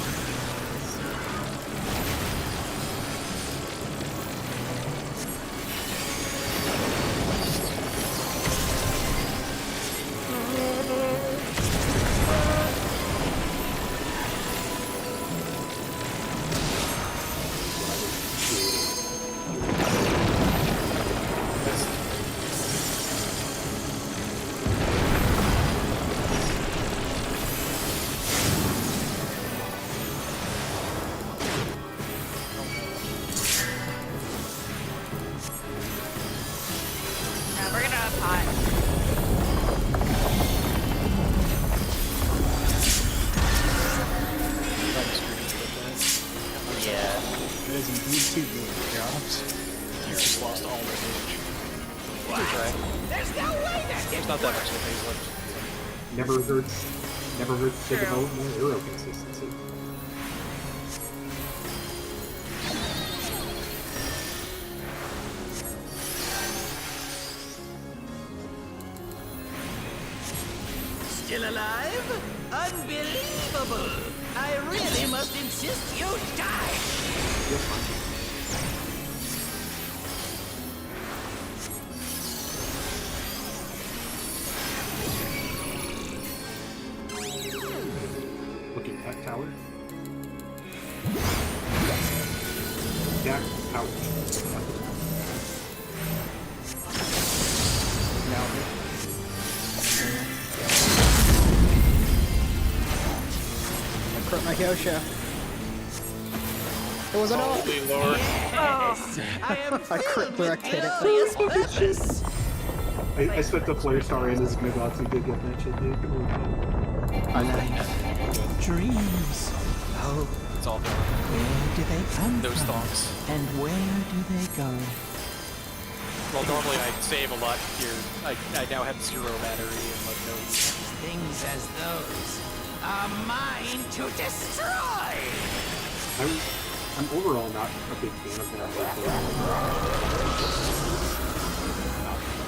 No, we're gonna pot. Yeah. It is indeed too good. Jobs. you just lost all the damage. What? There's no way that There's didn't not that work. much phase left. Never hurts the True. development of arrow consistency. Still alive? Unbelievable! I really must insist you die! You're fine. Looking at tower. Jack out. Now, I crit my Kyosho. It was an all. Holy lord. Yes! I am I crit filled direct with hit it. glorious purpose! I spent the flare star in as Megatsu did get mentioned, dude. Life, dreams. Oh, It's all done. where do they come Those from? thongs. And where do they go? Well, normally I save a lot here. I now have 0 battery and like no. Things as those are mine to destroy! I'm overall not a big fan of that.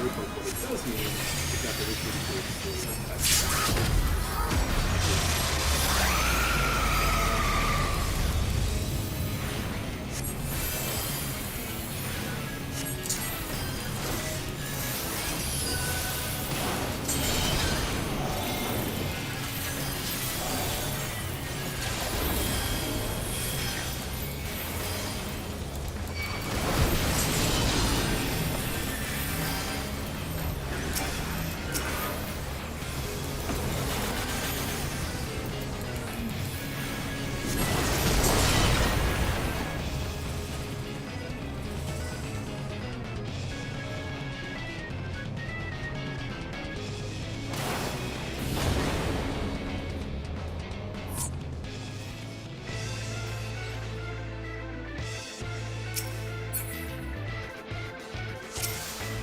But it does mean you've got the richest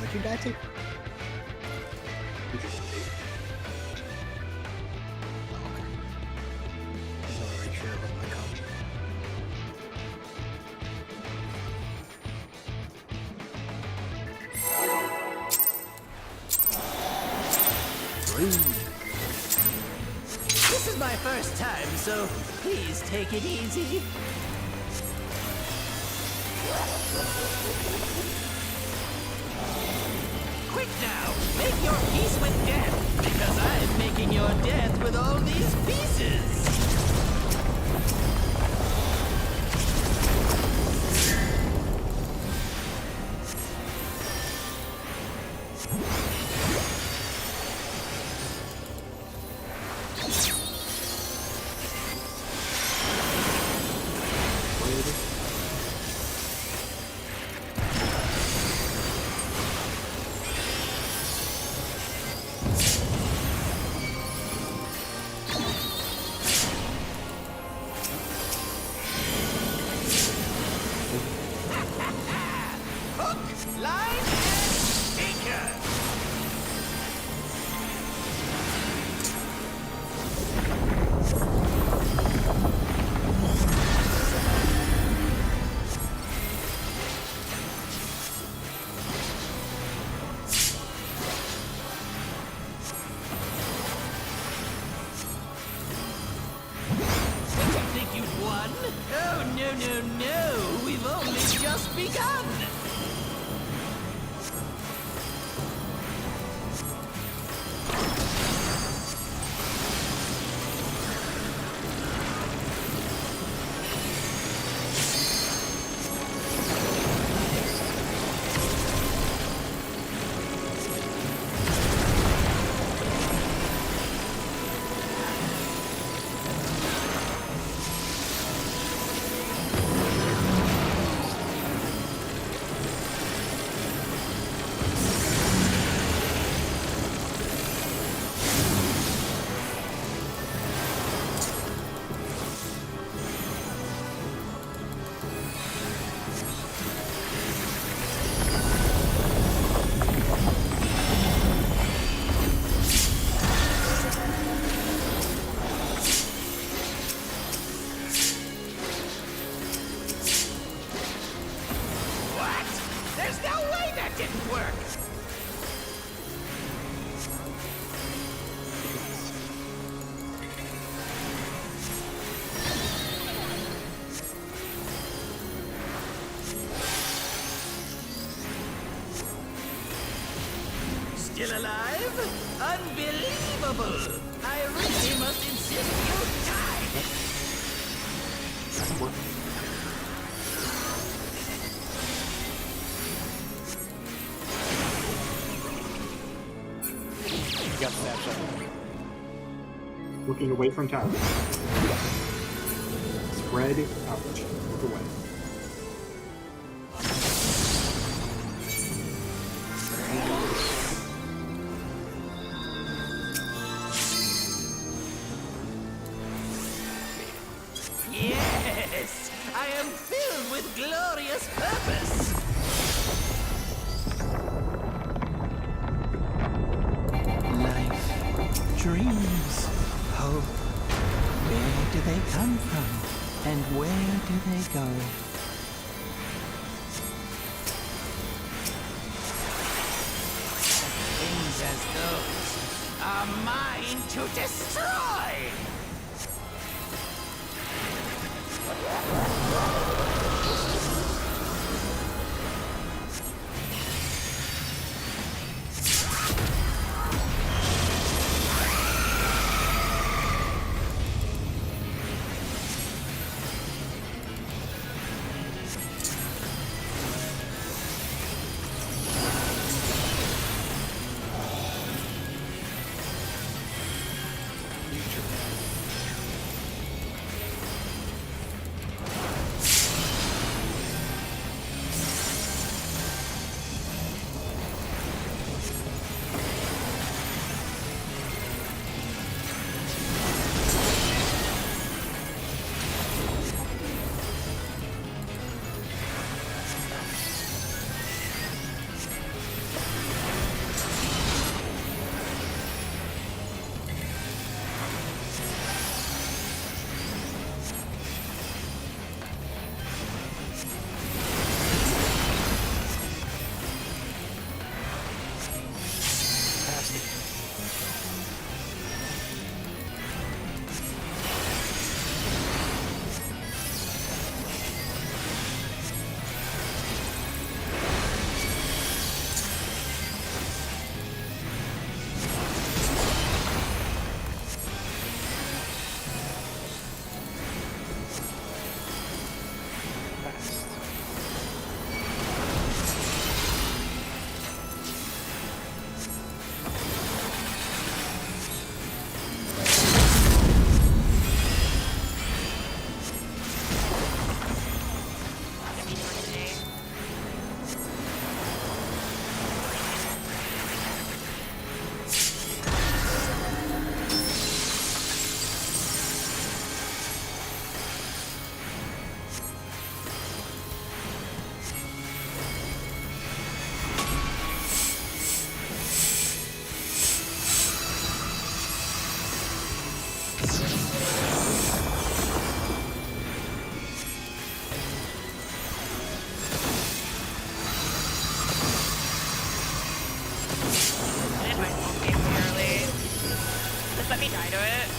What'd you die to? I'm not really sure what my comp. This is my first time, so please take it easy. Quick now, make your peace with death, because I'm making your death with all these pieces. didn't work. Still alive? Unbelievable! I really must insist you die! You got snapshot. Looking away from tower. Spread out. Look away. Yes! I am filled with glorious purpose! Life, dreams, hope. Where do they come from? And where do they go? Things as those are mine to destroy! Let me die to it.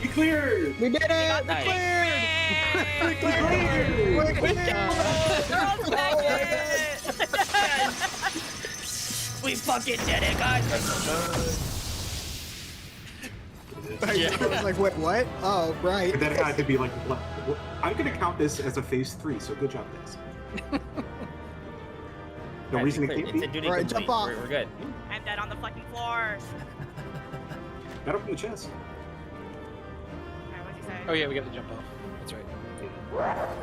We cleared! We did it! got the Nice. cleared! We're cleared! Girls back it! We fucking did it, guys. I was like, wait, what? Oh, right. And then it had to be like, I'm gonna count this as a phase 3, so good job, guys. No Guys, reason it it's can't a be. duty Alright, complete. jump off. We're good. I'm dead on the fucking floor. Got open the chest. Alright, what'd you say? Oh yeah, we got to jump off. That's right.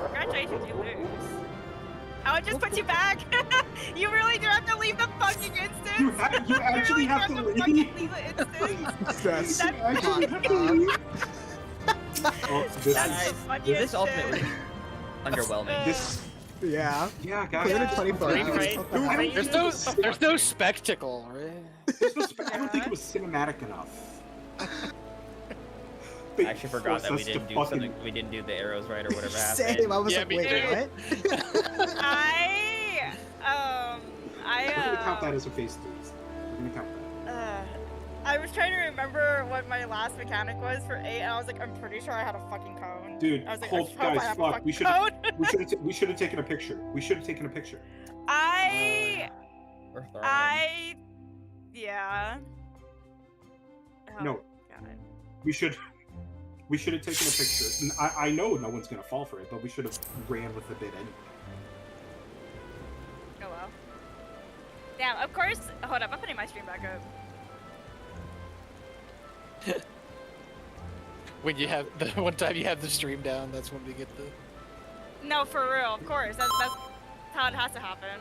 Congratulations, you lose. I would just put you back. You really do have to leave the fucking instance. You actually really have do to fucking leave. leave the instance. That's You actually have to leave. Oh, this Guys, is, funny this as ultimate shit. was underwhelming. this, yeah. yeah, Cleared in guys. 24 Right, hours. right. What the hell? There's no spectacle, right? I don't think it was cinematic enough. I actually forgot that we didn't do something. We didn't do the arrows right or whatever happened. Same. I was Yeah, like, me wait, too. what? We're gonna count that as a phase 3. We're gonna count that. I was trying to remember what my last mechanic was for 8, and I was like, I'm pretty sure I had a fucking cone. Dude, I was like, hold, I hope I guys, have a fuck. fucking We should cone. we should have taken a picture. We should have taken a picture. Yeah. Oh, No. God. We should have taken a picture. And I know no one's gonna fall for it, but we should have ran with the bit anyway. Oh well. Damn, of course. Hold up, I'm putting my stream back up. When you have the one time you have the stream down, that's when we get the. No, for real, of course. That's how it has to happen.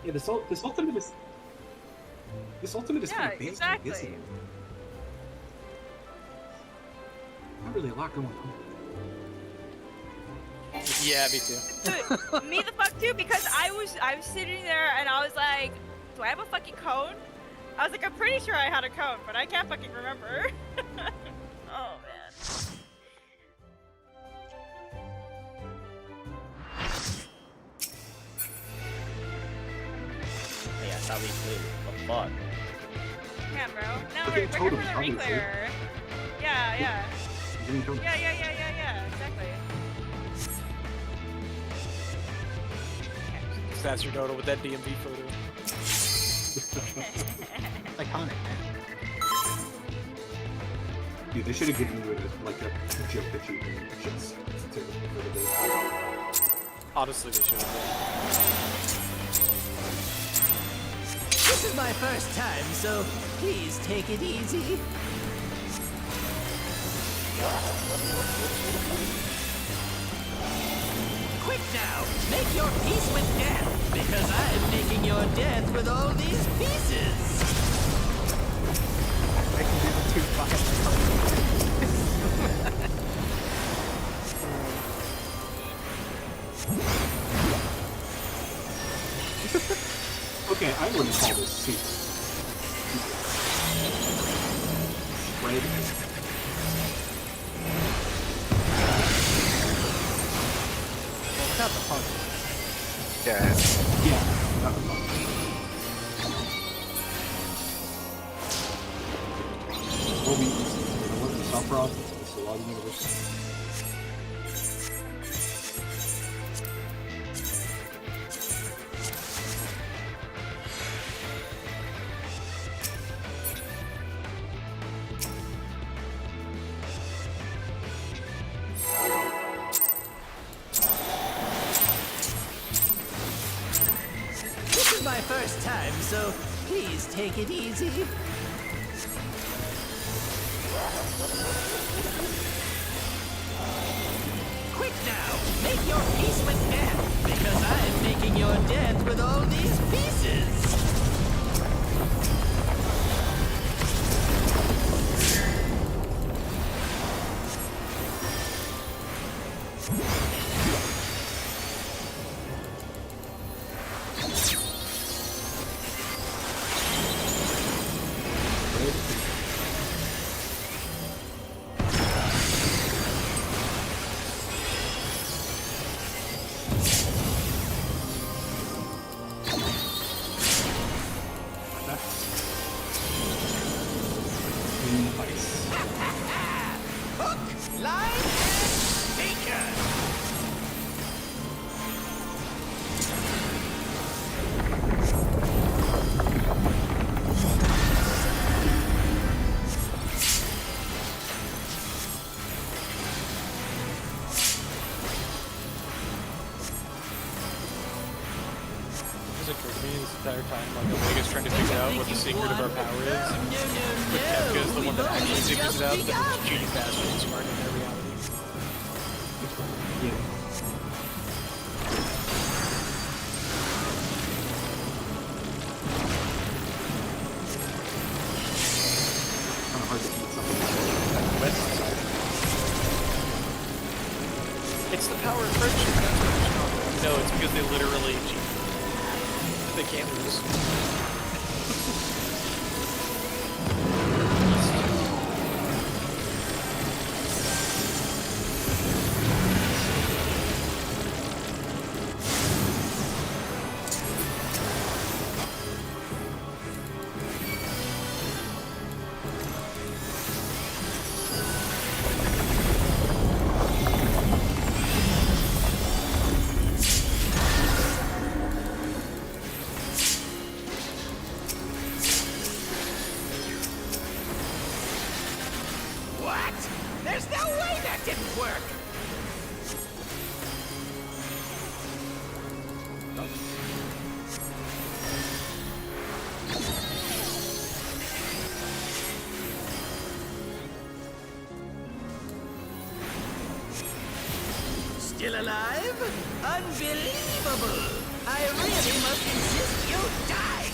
Yeah, this ultimate is Yeah, kind of basic, exactly. isn't it? Not really a lot going on. Yeah, me too. Dude, me the fuck too, because I was sitting there and I was like, do I have a fucking cone? I was like, I'm pretty sure I had a cone, but I can't fucking remember. Oh man. Hey, I thought we flew. What the fuck? Yeah, bro. No, We're we're getting here totems, for the obviously. reclear. Yeah. You didn't know- Yeah, exactly. That's your total with that DMV photo. Iconic, man. Dude, they should have given you like a joke that you can just to for the day. Honestly, they should have. This is my first time, so please take it easy. Quick now, make your peace with death, because I'm making your death with all these pieces. I can do the 2 Okay, I wouldn't call this soup. Right? Not the punk. Yeah. Yeah, not the fun. Well, we what the Sephiroth, it's a lot of universe. This is my first time, so please take it easy. Quick now, make your peace with death, because I'm making your death with all these pieces. Hook, line, and sinker. It's occurred to me this entire time, like Omega's trying to figure out what the secret of our power is. But Kefka is the one that actually figures it out, that is cheating faster and smarter in their reality. Yeah. Kind of hard to beat something like that. It's the power of friendship, that's what they're strong. No, it's because they literally cheat. They can't lose. Unbelievable! I really must insist you die!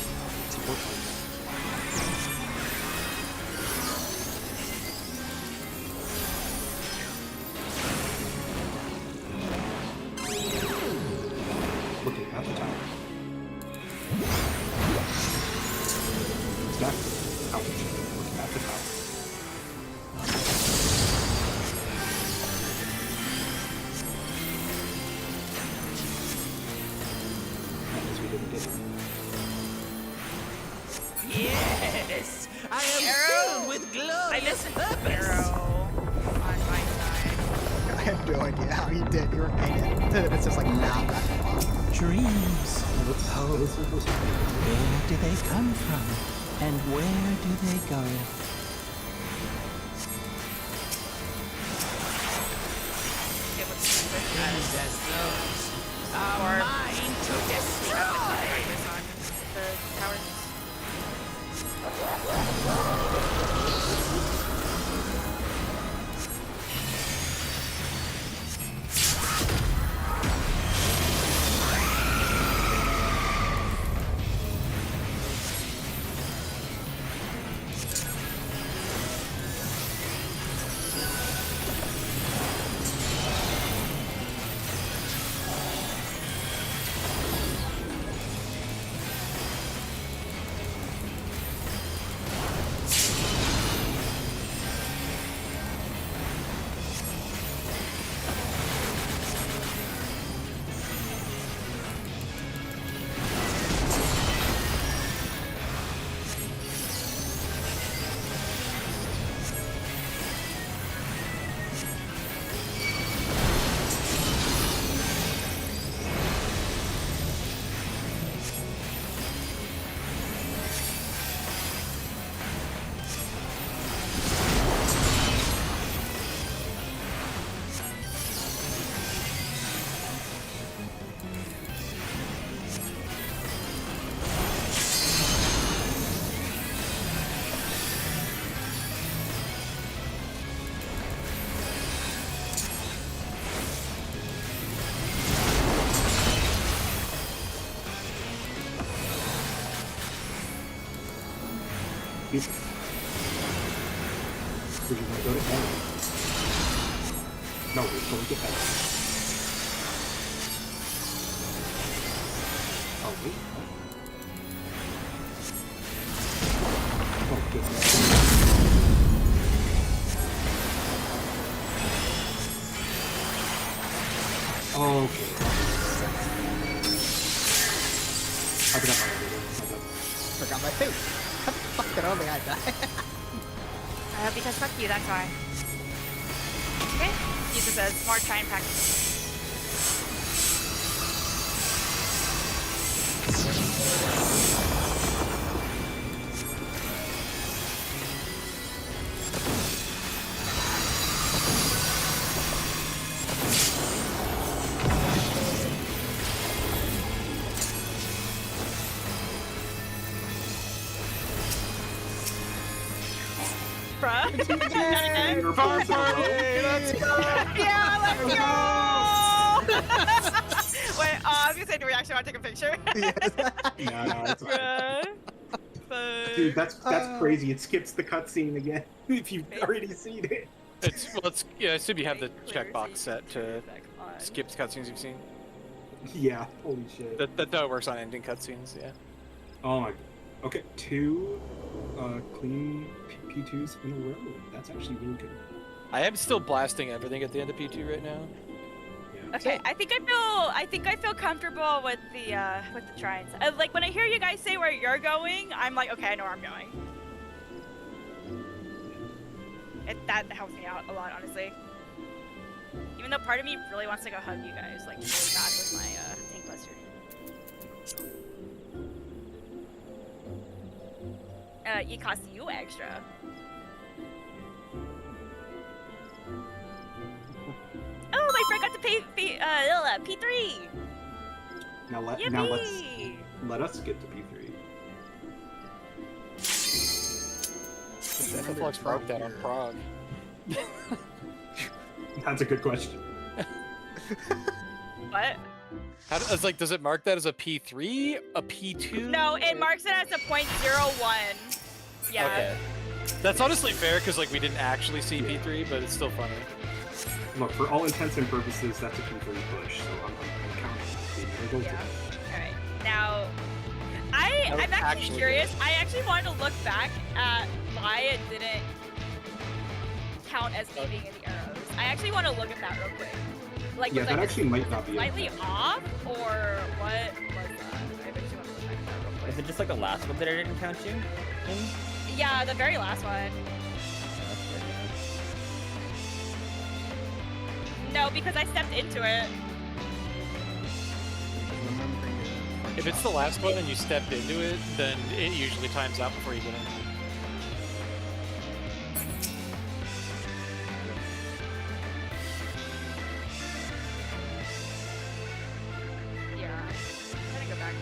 Looking at the tower. Exactly. Ouch. Looking at the tower. That means we didn't get it. Yes! I am filled with I glorious missed an purpose! arrow on my side. I have no idea how you did. You were hanging. It's just like now back to bottom. Dreams. Oh, Those are those where do they come from? And where do they go? It was stupid. And as those are mine to destroy! The towers. people. Would you want to go to bed? No, we're going to get better. Oh, wait. Oh, goodness. Okay. I forgot my other. Forgot my food. How the fuck did I only I die? Because fuck you, that's why. Okay, use this as more time practice. Bruh. Farm party! Let's go! Yeah, let's go! Wait, I was gonna say, do we actually want to take a picture? No, it's fine. Bruh. But... Dude, that's crazy. It skips the cutscene again if you've already seen it. Yeah, I assume you have the checkbox set to skip cutscenes you've seen. Yeah, holy shit. That works on ending cutscenes, yeah. Oh my. Okay, 2 clean P2s in a row. That's actually really good. I am still blasting everything at the end of P2 right now. Yeah. Okay, I think I feel comfortable with the shrines. Like when I hear you guys say where you're going, I'm like, okay, I know where I'm going. That helps me out a lot, honestly. Even though part of me really wants to go hug you guys, like really bad with my tank buster. It costs you extra. Oh, my friend got to pay P3. Now let's let us get to P3. If Netflix broke that on Prague. That's a good question. What? It's like, does it mark that as a P3, a P2? No, it marks it as a .01. Yeah. Okay. That's honestly fair because like we didn't actually see P3, but it's still funny. Look, for all intents and purposes, that's a P3 push, so I'm counting it. Yeah. Alright. Now, I'm actually curious. I actually wanted to look back at why it didn't count as me being in the arrows. I actually want to look at that real quick. Like, Yeah, was that I actually might not be slightly off, or what was that? I actually want to look back at that real quick. Is it just like the last one that I didn't count you in? Yeah, the very last one. No, because I stepped into it. If it's the last one and you stepped into it, then it usually times out before you get in. Yeah. I'm gonna go back to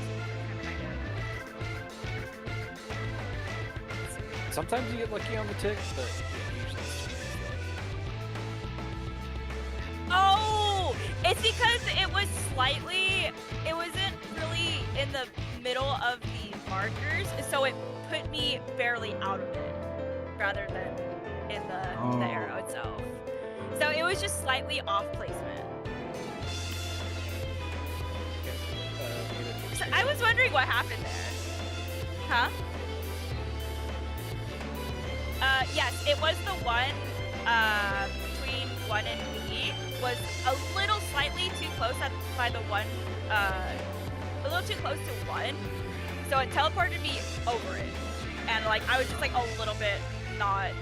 Sometimes you get lucky on the tick, but yeah, usually it's just Oh! It's because it was slightly... It wasn't really in the middle of the markers, so it put me barely out of it, rather than in the arrow itself. So it was just slightly off placement. So I was wondering what happened there. Huh? Yes, it was the one between 1 and B. Was a little slightly too close by the one, a little too close to 1. So it teleported me over it. And like, I was just like a little bit not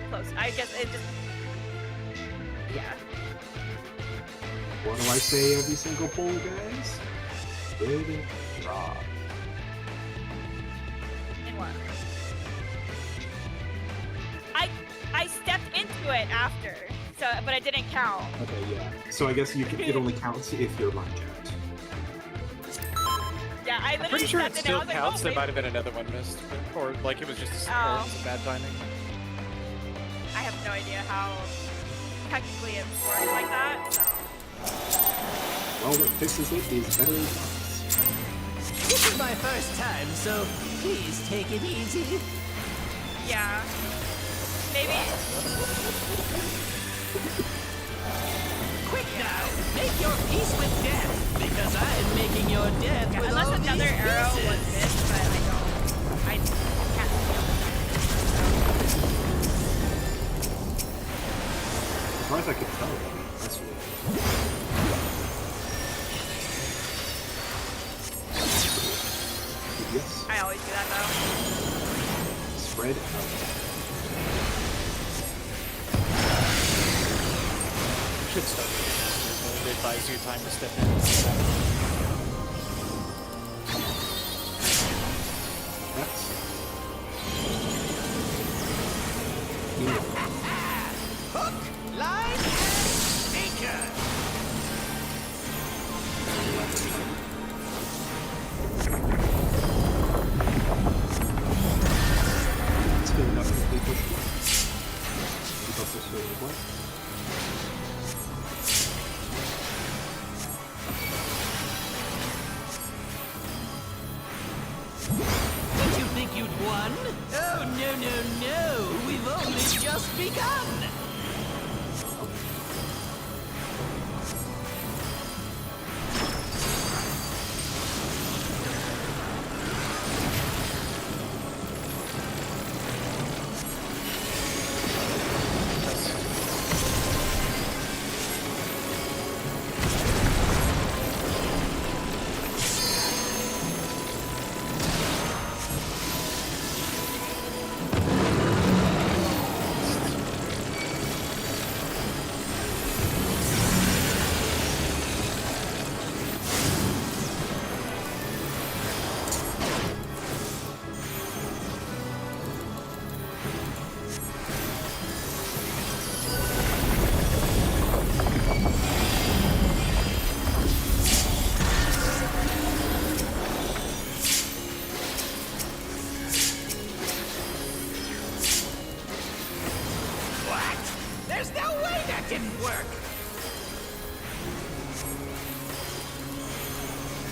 close. I guess it just, yeah. What do I say every single poll, guys? Big draw. In what? I stepped into it after, so but it didn't count. Okay, yeah. So I guess it only counts if you're mind jacked. Yeah, I I'm literally pretty sure it stepped in still and I was counts. like, There oh, might have been another one missed, or like it was just or it was bad timing. I have no idea how technically it works like that, so. Well, what fixes it is better than This is my first time, so please take it easy. Yeah. Maybe. Quick now, make your peace with death, because I am making your death Yeah, with unless all another these arrow was pieces. missed, but I can't see the other As far as I could tell, that's weird. Yes. I always do that though. Spread out. You should start. They advise you time to step in. That's... Hook, line, and sinker. It's good enough to complete this one. Keep up this way as well. Did you think you'd won? Oh, no, no, no. We've only just begun.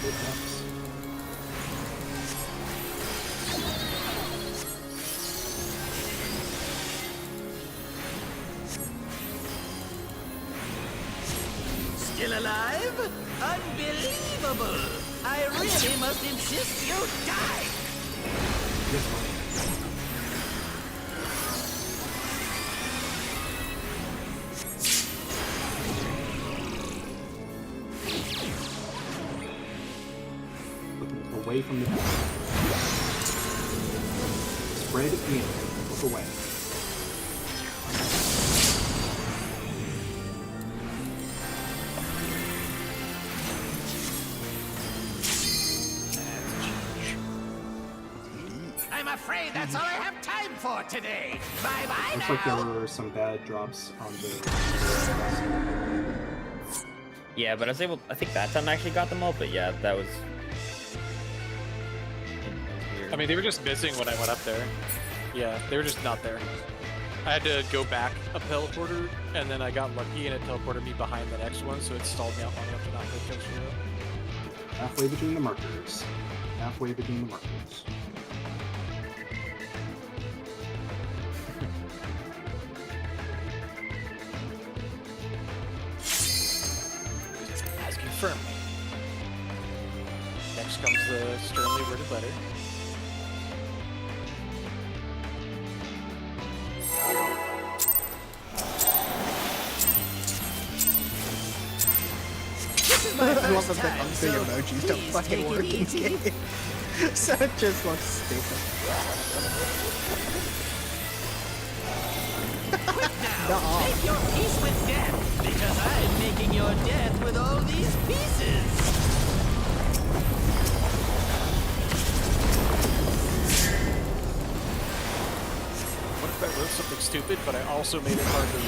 Good drops. Still alive? Unbelievable! I really must insist you die! Yes, ma'am. Looking away from the back. Spread in. Look away. I'm afraid that's all I have time for today. Bye-bye Looks now! like there were some bad drops on the. Yeah, but I was able. I think that time I actually got them all. But yeah, that was. I mean, they were just missing when I went up there. Yeah, they were just not there. I had to go back a teleporter, and then I got lucky and it teleported me behind the next one, so it stalled me out long enough to not make Kill Shiro. Halfway between the markers. Halfway between the markers. As confirmed. Next comes the sternly worded letter. I love that the unsing emojis don't please fucking take it work in this easy. game. So it just looks stupid. Now, Nuh-uh. make your peace with death, because I'm making your death with all these pieces. What if I wrote something stupid, but I also made it hard to read?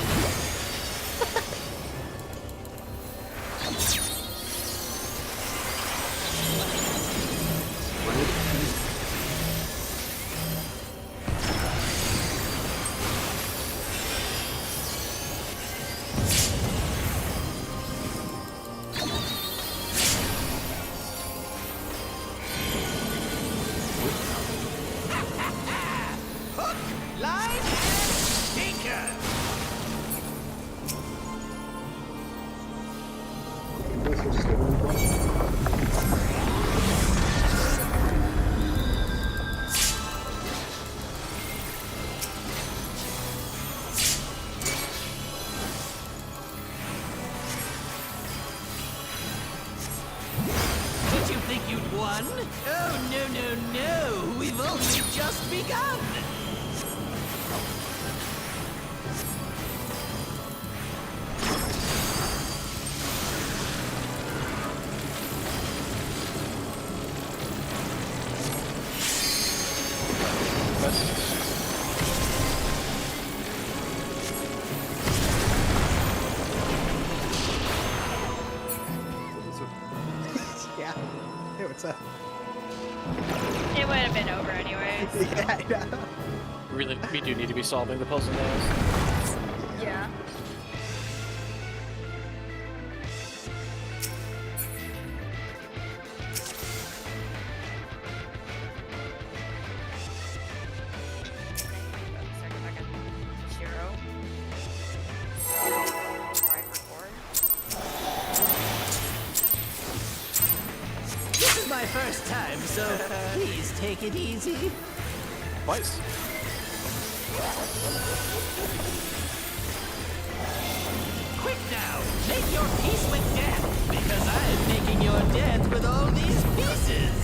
Hook, line, and sinker. This is still in play. Did you think you'd won? Oh, no, no, no. We've only just begun. Yeah. Hey, what's up? It would have been over anyways. Yeah, I know. Really, we do need to be solving the puzzle now. Yeah. This is my first time, so please take it easy. Twice. Quick now, make your peace with death, because I'm making your death with all these pieces.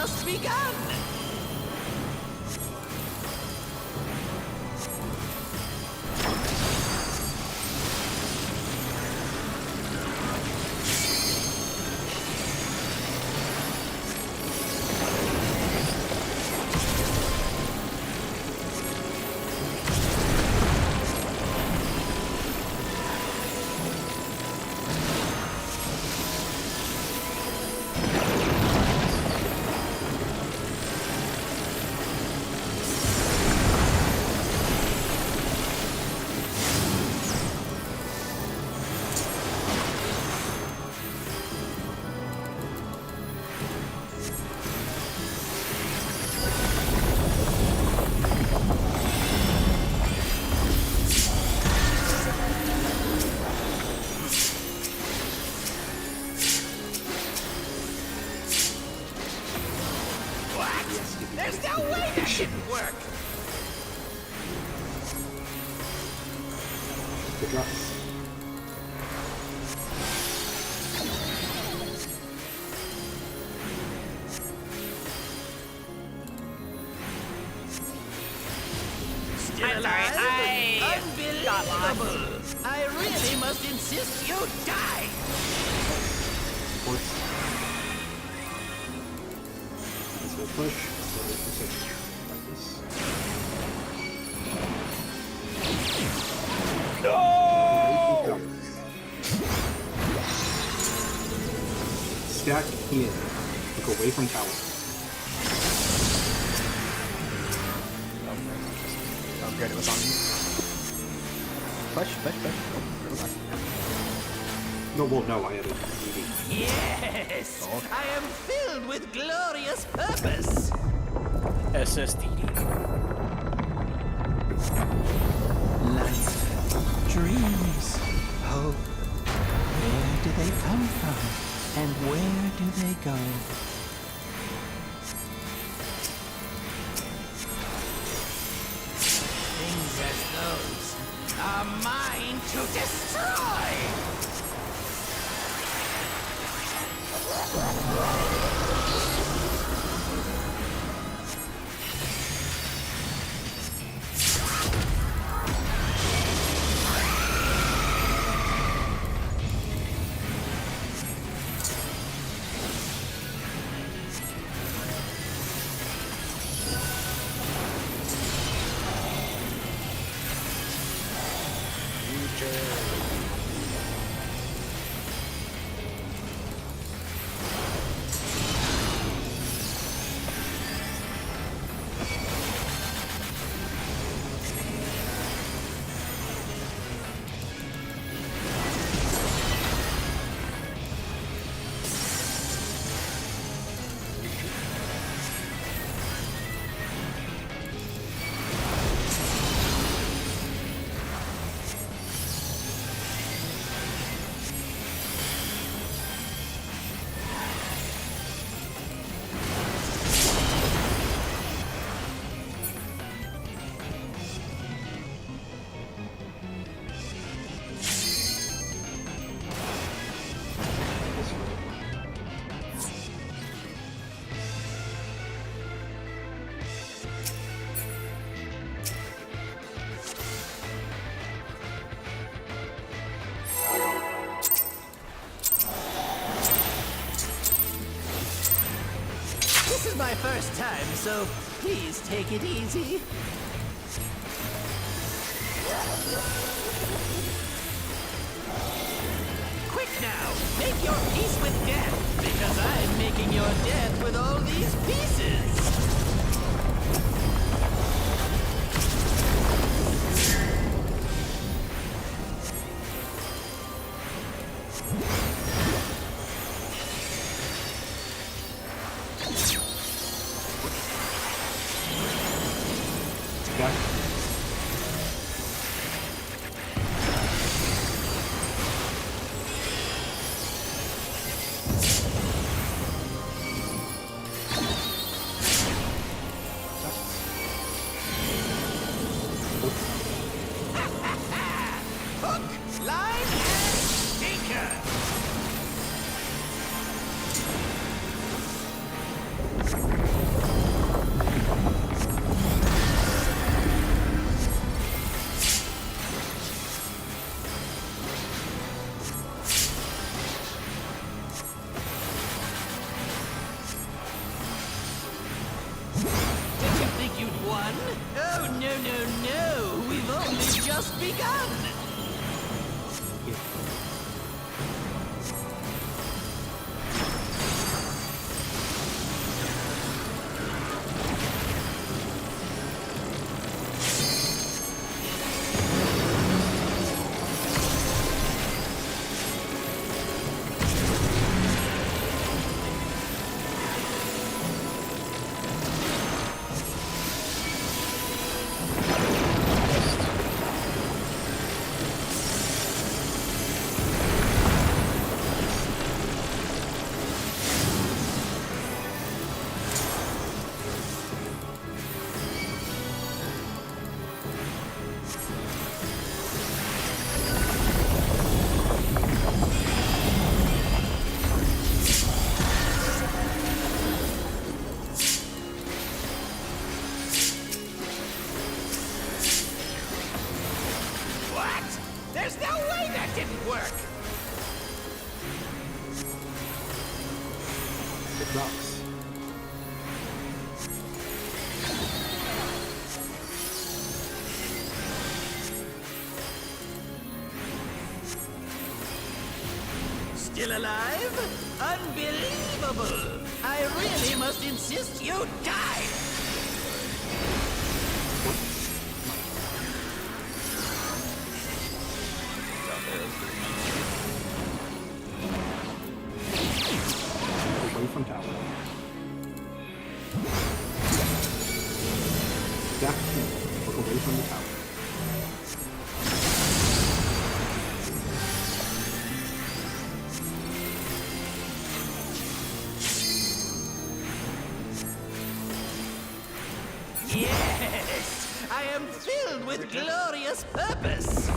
just begun! There's no way that shouldn't work! Good drops. Still I'm sorry, alive? I got lost. Unbelievable! I really must insist you die! Sports. Let's go push. So like this. No! Stack in. Look away from tower. Oh, good. It was on me. Push. Oh, No, well, no, I had a DD. Yes! I am filled with glorious purpose! SSDD. Life, dreams, hope. Where do they come from? And where do they go? Things as those are mine to destroy! This is my first time, so please take it easy. Quick now, make your peace with death, because I'm making your death with all these pieces. Back. Hook, line, and sinker. No way that didn't work! It drops. Still alive? Unbelievable! I really must insist you die! Away from tower. Exactly. Look away from the tower. Yes! I am filled with glorious purpose!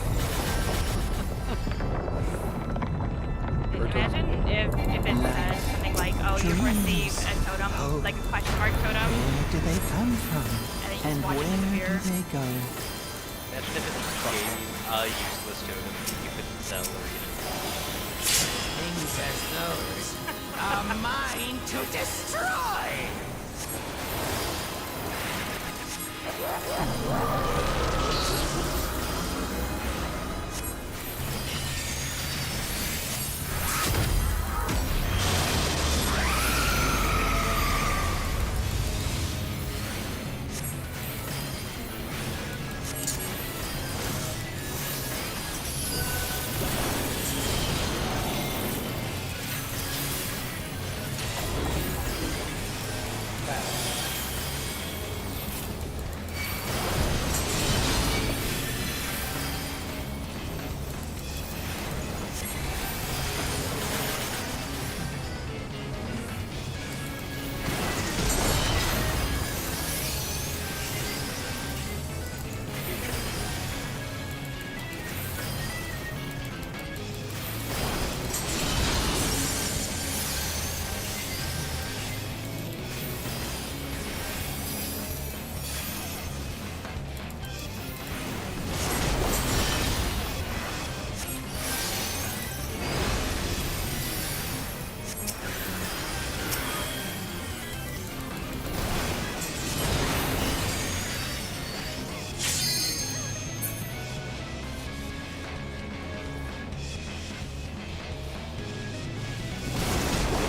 Imagine if it said something like, oh, you've received a totem, like a question mark totem, Where do they come from? and then you And just watch it where disappear. do they go? Imagine if it gave you a useless totem you couldn't sell or even. Things as those are mine to destroy!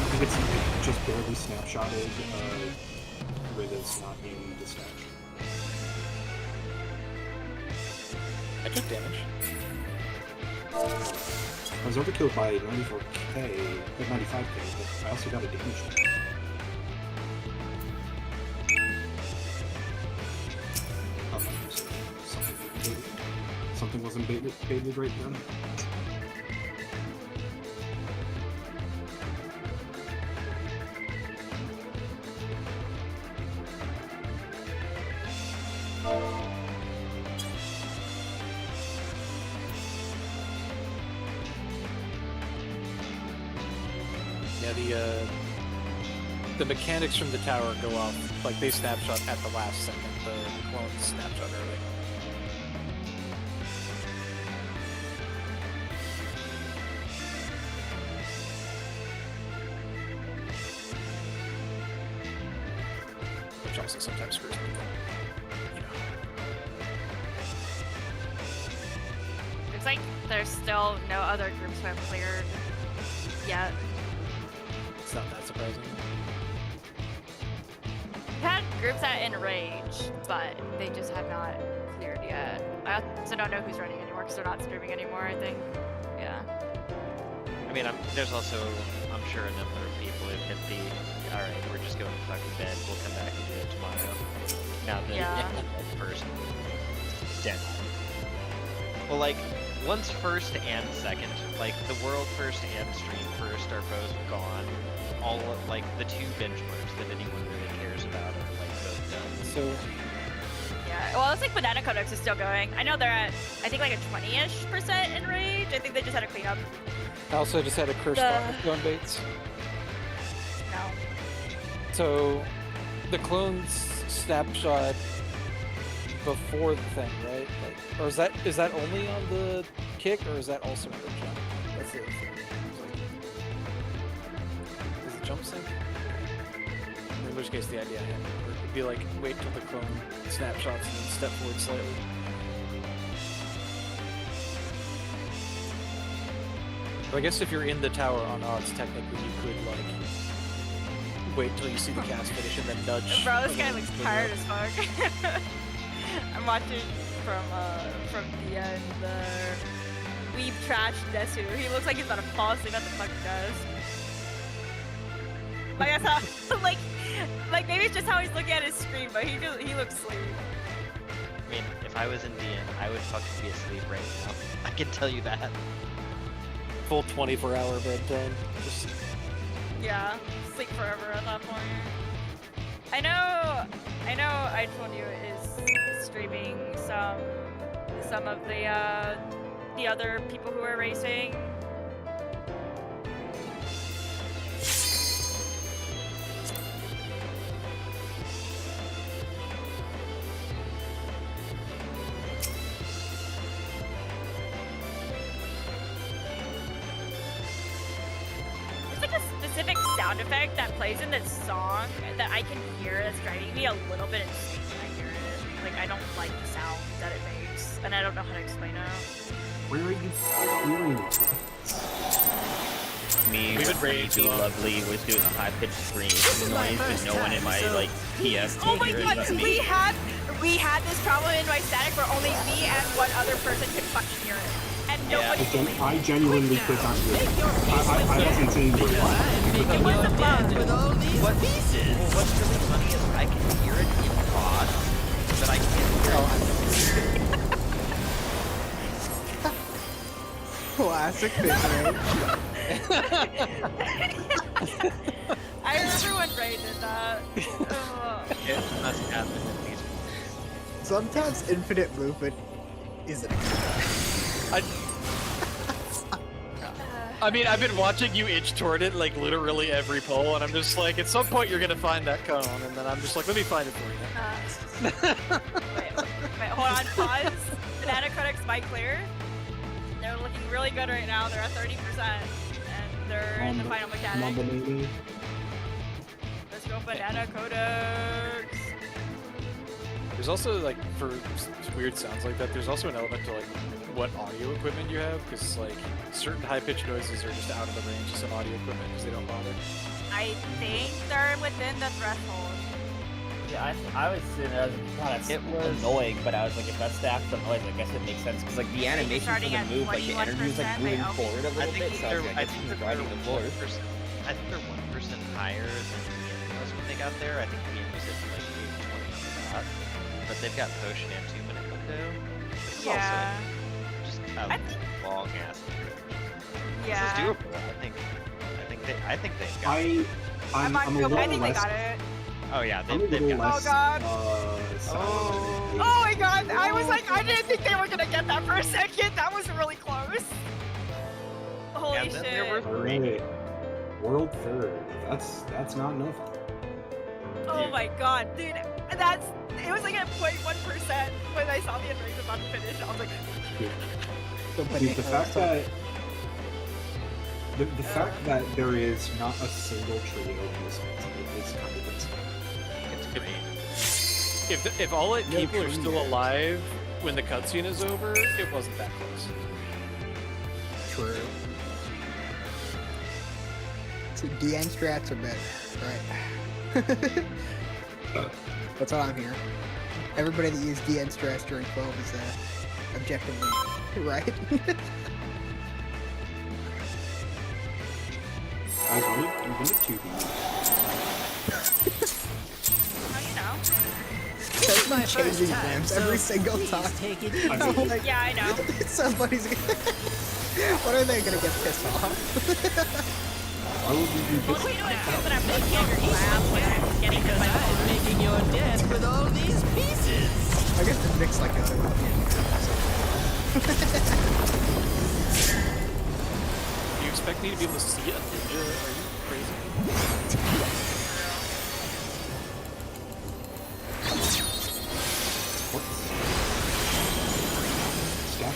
I think it's just barely snapshotted with it's not in the stack. I took damage. I was overkilled by 94k, 95k, but I also got a damage. Oh, something wasn't baited right then. Yeah, the mechanics from the tower go off, like they snapshot at the last second. The clones snapshot early. Which also sometimes screws people. You know. It's like there's still no other groups who have cleared yet. It's not that surprising. We've had groups that enrage, but they just have not cleared yet. I also don't know who's running anymore because they're not streaming anymore, I think. Yeah. I mean, there's also, I'm sure, a number of people who've hit the, alright, we're just going to fucking bed, we'll come back and do it tomorrow. Now that the person is dead. Well, like, once first and second, like, the world first and stream first are both gone. All of, like, the two benchmarks that anyone really cares about are, like, both done. So, Yeah, well, it's like Banana Codex is still going. I know they're at, I think, like a 20-ish% enrage. I think they just had a cleanup. I also just had a cursed clone baits. No. So, the clones snapshot before the thing, right? Like, or is that only on the kick, or is that also another jump? That's the other thing. Is the jump sync? In which case, the idea I had would be like, wait till the clone snapshots and then step forward slightly. But I guess if you're in the tower on odds, technically you could like wait till you see the cast finish and then nudge. Bro, this a guy little looks bit tired more. as fuck. I'm watching from the end. Weeb trash Desu. He looks like he's about to fall asleep at the fucking desk. Like I saw, like maybe it's just how he's looking at his screen, but he looks asleep. I mean, if I was in DN, I would fucking be asleep right now. I can tell you that. Full 24-hour bedtime. Just Yeah, sleep forever at that point. I know. I told you is streaming some of the other people who are racing. There's like a specific sound effect that plays in this song that I can hear that's driving me a little bit insane when I hear it. Like I don't like the sound that it makes, and I don't know how to explain it. Where are you hearing it? Me, We've been Crazy raging. Lovely was doing a high-pitched scream noise, but no one in my like PS Oh could my hear it god, but me. we had this problem in my static where only me and one other person could fucking hear it. And nobody I genuinely could not hear it. I wasn't saying Because it. I'm making was your a dance bug. with all these pieces. Well, what's really funny is I can hear it in pod, but I can't hear it. Classic fish rage. I remember when Ray did that. Ugh. It must happen at least. Sometimes infinite movement isn't. I mean, I've been watching you itch toward it like literally every poll, and I'm just like, at some point you're gonna find that cone, and then I'm just like, let me find it for you. Wait, hold on, pause. Banana Codex mic clear. They're looking really good right now. They're at 30%, and they're in the final mechanic. Mumble Let's go, Banana Codex. There's also like for weird sounds like that. There's also an element to like what audio equipment you have, because like certain high-pitched noises are just out of the range of some audio equipment because they don't bother. I think they're within the threshold. Yeah, I was sitting there, I was like, God, that's It was- annoying, but I was like, if that's the actual noise, I guess it makes sense, because like the animation for starting the at move, like the energy was like 21% moving by forward a I little bit, think so I they're, was like, I I guess think he's that riding the floor. I think they're 1% higher than DN was when they got there. I think DN was at like 20 on the dot, but they've got potion and 2-minute window. It's Yeah. also just a I think- long ass. Yeah. This is doable. I think they've got. I'm I'm a on. little I think they less, got it. Oh yeah, I'm a they've little got. less, God. silent. Oh my god, I was like, I didn't think they were gonna get that for a second. That was really close. Holy And then there shit. were- Alright. World third. That's not enough. Oh my god, dude. It was like at 0.1% when I saw the end race about to finish. I was like, Dude, the fact that the fact that there is not a single trio in this match is kind of insane. It's great. If all Yeah, people are still premieres. alive when the cutscene is over, it wasn't that close. True. So DN strats are better, right? That's what I'm hearing. Everybody that used DN strats during 12 is objectively right. Guys, I'm gonna 2B. oh, you know. That's My been first changing time, names so every single please time. take it I easy. mean, Like, Yeah, I know. somebody's gonna... What are they gonna get pissed off? Why would you do Well, this? we know it's good that I'm looking at your lab when I'm getting hit Because by the I'm ball. making your dance with all these pieces. I guess the Nick's like the other one. Do you expect me to be able to see a ninja? Are you crazy? Stack.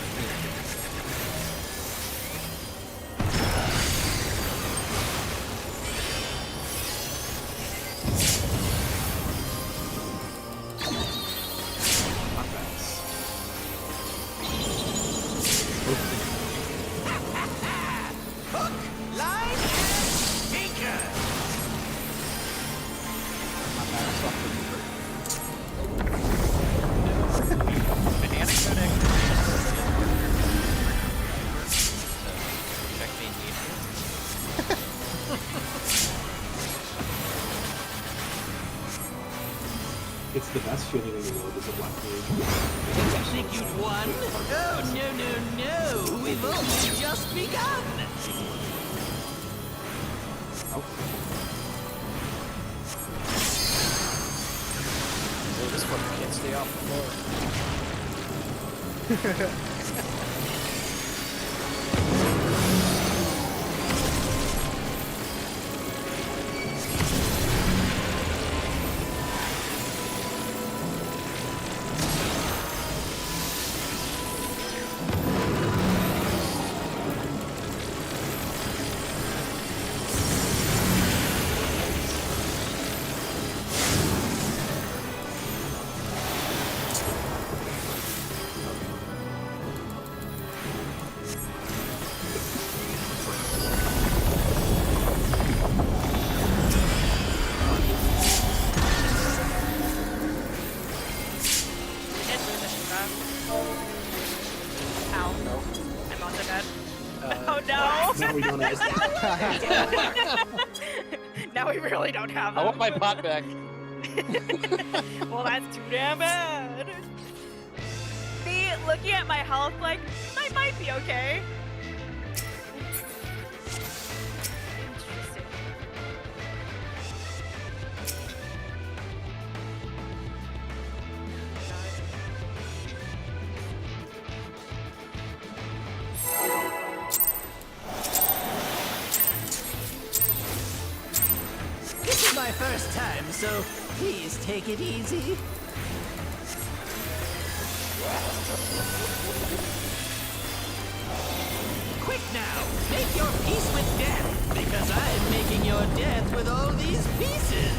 It's the best feeling in the world as a black mage. Did you think you'd won? Oh, no, no, no. We've only just begun. Oh. So this one can't stay off the floor. Now we don't have. Now we really don't have I them. want my pot back. Well, that's too damn bad. Me looking at my health like, I might be okay. Interesting. This is my first time, so please take it easy. Quick now, make your peace with death, because I'm making your death with all these pieces.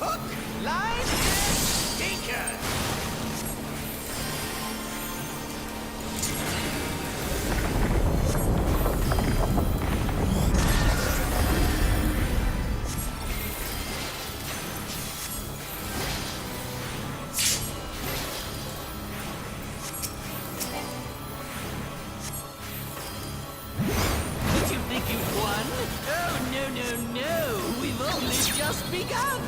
Hook, line, and sinker. Did you think you'd won? Oh, no, no, no. We've only just begun.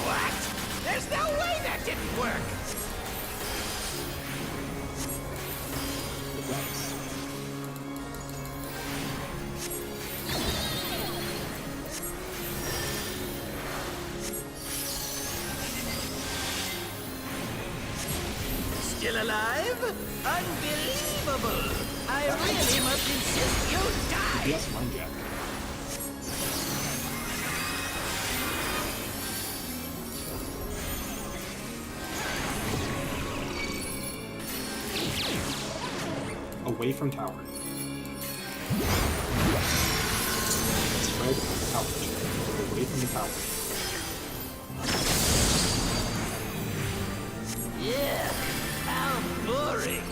What? There's no way that didn't work. Still alive? Unbelievable! I really must insist you die! Yes, mine jack. Away from tower. Spread out. Away from the tower. Yeah, how boring.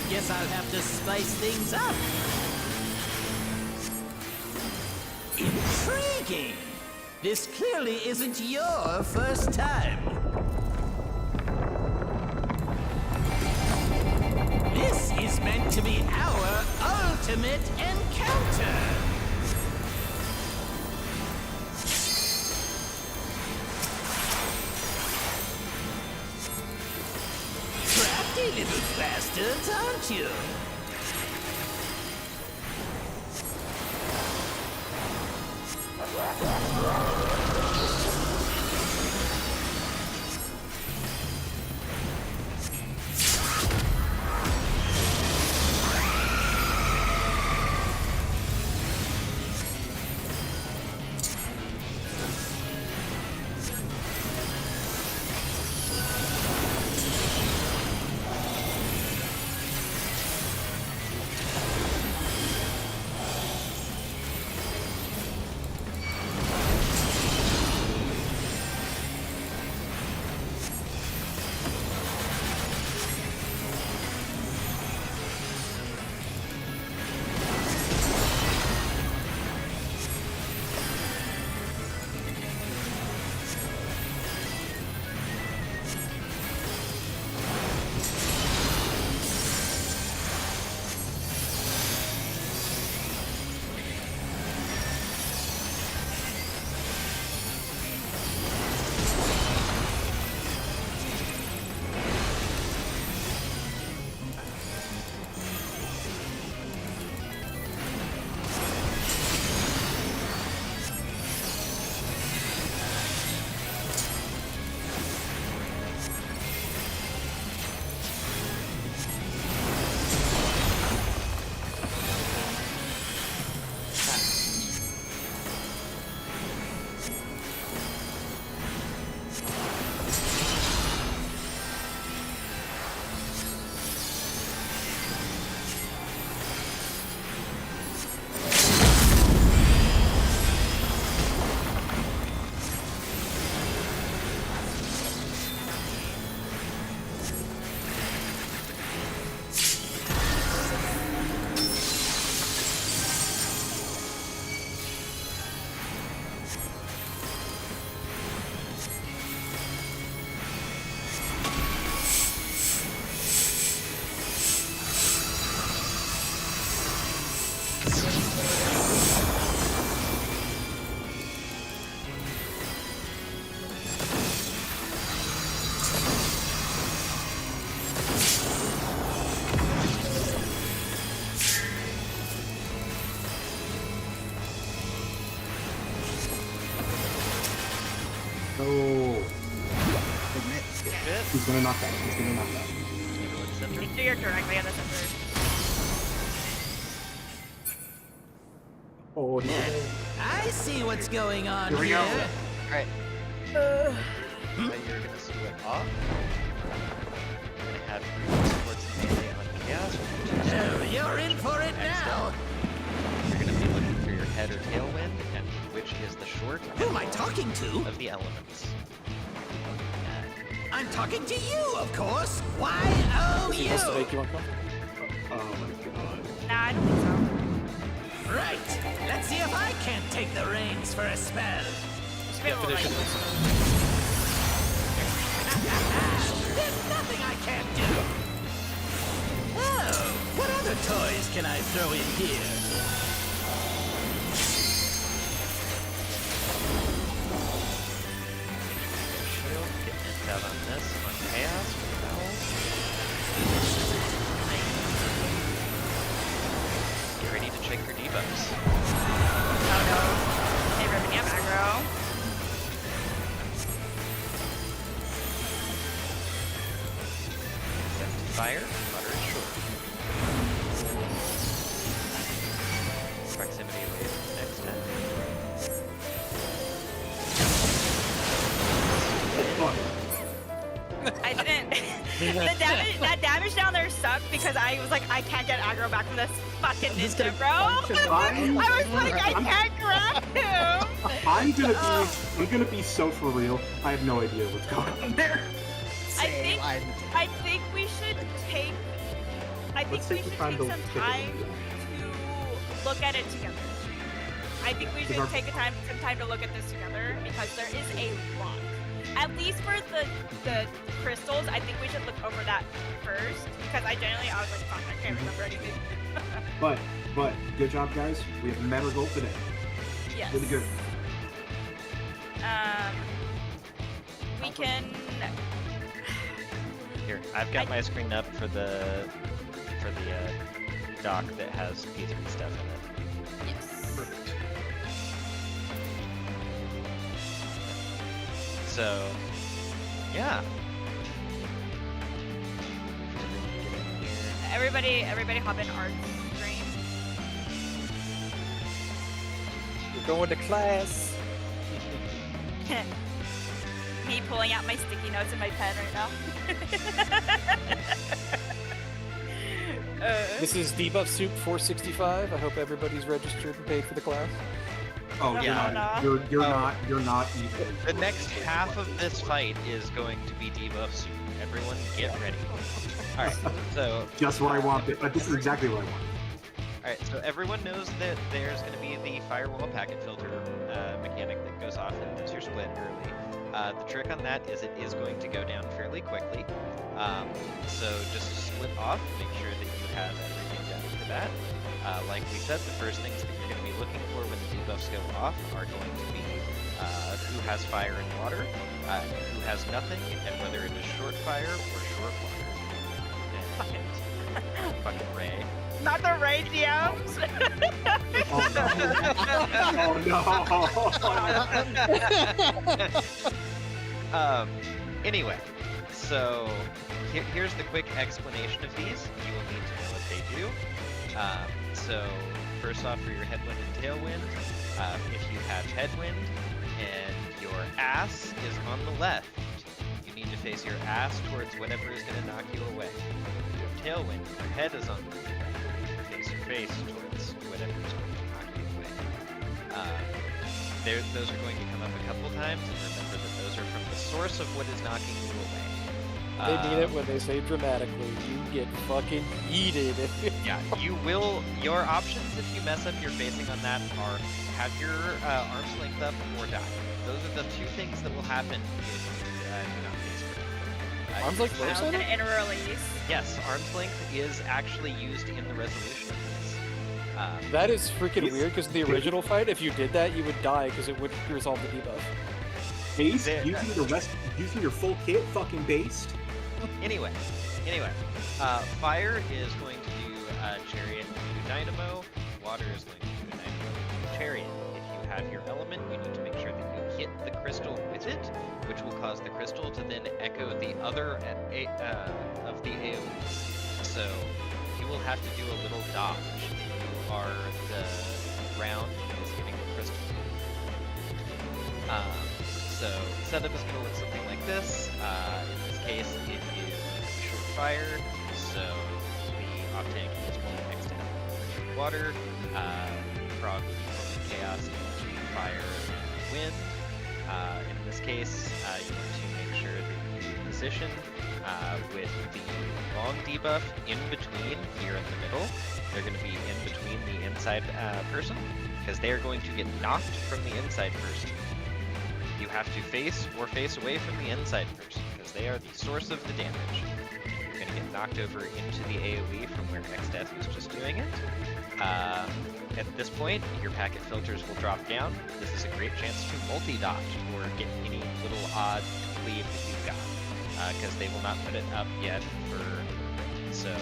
Guess I'll have to spice things up. Intrigue! game. This clearly isn't your first time. This is meant to be our ultimate encounter. Crafty little bastards, aren't you? Oh, Admit. Shit. he's gonna knock that. He's gonna knock that. Make sure you're directly on the center. Oh, he's gonna... I see what's going on Here we here. go. Alright. You're gonna split off. You're gonna have towards melee on chaos. Oh, you're in for it now. You're gonna be looking for your head or tailwind, and which is the short Who am I talking to? of the elements. I'm talking to you, of course. Why, oh, He wants to make you. you uncomfortable. Oh my god. Nah, I don't think so. Right. Let's see if I can't take the reins for a spell. Definition. There's nothing I can't do. Oh, what other toys can I throw in here? Shield, get mint out on this, on chaos, spells. Get ready to check your debuffs. Oh no. Hey, ripping up aggro. Fire, moderate, short. Proximity wave, next time. I didn't. that damage down there sucked because I was like, I can't get aggro back from this fucking ninja, bro. I was like, I can't grab him. I'm gonna be so for real. I have no idea what's going on there. Same, I think we should take. I think Let's we take the should time take to some figure it time out. to look at it together. I think we should take some time to look at this together because there is a lot. At least for the crystals, I think we should look over that first because I was like, fuck, I can't remember anything. But good job, guys. We have met our goal today. Yes. Really good. We can. Here, I've got my screen up for the doc that has P3 stuff in it. Yes. Perfect. So, yeah. Everybody hop in art stream. We're going to class. Me pulling out my sticky notes in my pen right now. This is Debuff Soup 465. I hope everybody's registered and paid for the class. Oh, Yeah. you're not even. The next half of this fight is going to be debuff soup. Everyone get ready. Alright, so... Just what I want, but this is exactly what I want. Alright, so everyone knows that there's going to be the firewall packet filter mechanic that goes off and does your split early. The trick on that is it is going to go down fairly quickly. So just split off, make sure that you have everything done for that. Like we said, the first things that you're going to be looking for when the debuffs go off are going to be who has fire and water, who has nothing, and whether it is short fire or short water. And fucking Ray. Not the Ray DMs! Oh no! Anyway, so here's the quick explanation of these. You will need to know what they do. So first off, for your headwind and tailwind, if you have headwind and your ass is on the left, you need to face your ass towards whatever is going to knock you away. If you have tailwind, your head is on the left, face your face towards whatever is going to knock you away. Those are going to come up a couple times, and remember that those are from the source of what is knocking you away. They mean it when they say dramatically. You get fucking yeeted. Yeah, you will. Your options if you mess up your facing on that are have your arms length up or die. Those are the two things that will happen if you do not face correctly. Arms length Sounds center? in a release. Yes, arm's length is actually used in the resolution of this. That is freaking weird because in the original fight, if you did that, you would die because it would resolve the debuff. Based? Using your full kit, fucking based? Anyway, fire is going to do chariot and do dynamo. Water is going to do dynamo and chariot. If you have your element, you need to make sure that you hit the crystal with it, which will cause the crystal to then echo the other of the AoEs. So you will have to do a little dodge if you are the round that is hitting the crystal. So setup is going to look something like this. In this case, it is short fire, so the Octank is pulling next down water. Frog will be pulling chaos into fire and wind. In this case, you want to make sure that you position with the long debuff in between here in the middle. They're going to be in between the inside person because they are going to get knocked from the inside person. You have to face or face away from the inside person because they are the source of the damage. You're going to get knocked over into the AoE from where X-Death was just doing it. At this point, your packet filters will drop down. This is a great chance to multi-dodge or get any little odd cleave that you've got because they will not put it up yet for so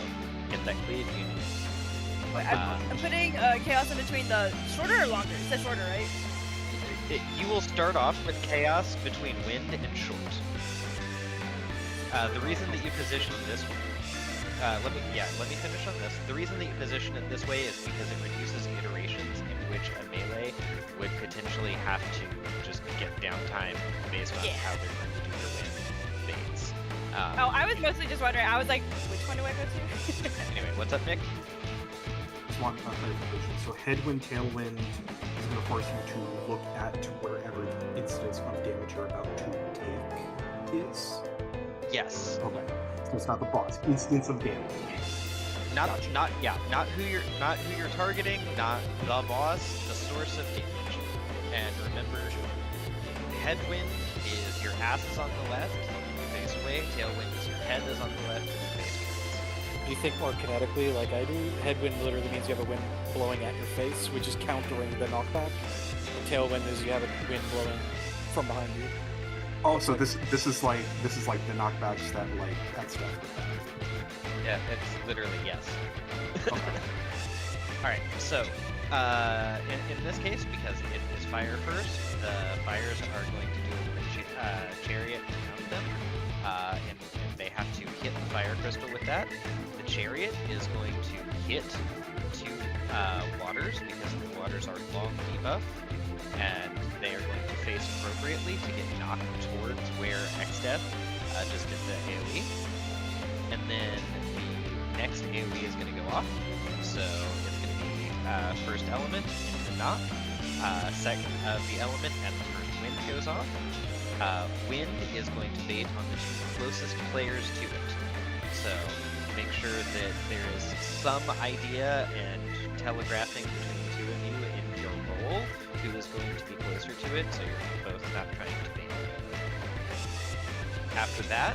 get that cleave you need. Wait, I'm putting chaos in between the shorter or longer? It's the shorter, right? You will start off with chaos between wind and short. The reason that you position it this way, let me finish on this. The reason that you position it this way is because it reduces iterations in which a melee would potentially have to just get downtime based on how they're going to do their wind fades. I was mostly just wondering. I was like, which one do I go to? Anyway, what's up, Nick? Just want clarification. So headwind, tailwind is going to force you to look at wherever the instance of damage you're about to take is? Yes. Okay. So it's not the boss. Instance of damage. not Gotcha. not who you're targeting, not the boss, the source of damage. And remember, headwind is your ass is on the left, you face away. Tailwind is your head is on the left, and you face towards. You think more kinetically, like I do. Headwind literally means you have a wind blowing at your face, which is countering the knockback. Tailwind is you have a wind blowing from behind you. Oh, so this is like the knockbacks that like that stuff. Yeah, it's literally yes. Okay. All right, so in this case, because it is fire first, the fires are going to do a chariot around them, and they have to hit the fire crystal with that. The chariot is going to hit two waters because the waters are long debuff, and they are going to face appropriately to get knocked towards where Xdeath just did the AoE. And then the next AoE is going to go off, so it's going to be first element into knock, second of the element, and the first wind goes off. Wind is going to bait on the two closest players to it, so make sure that there is some idea and telegraphing between the two of you in your role who is going to be closer to it, so you're both not trying to bait. After that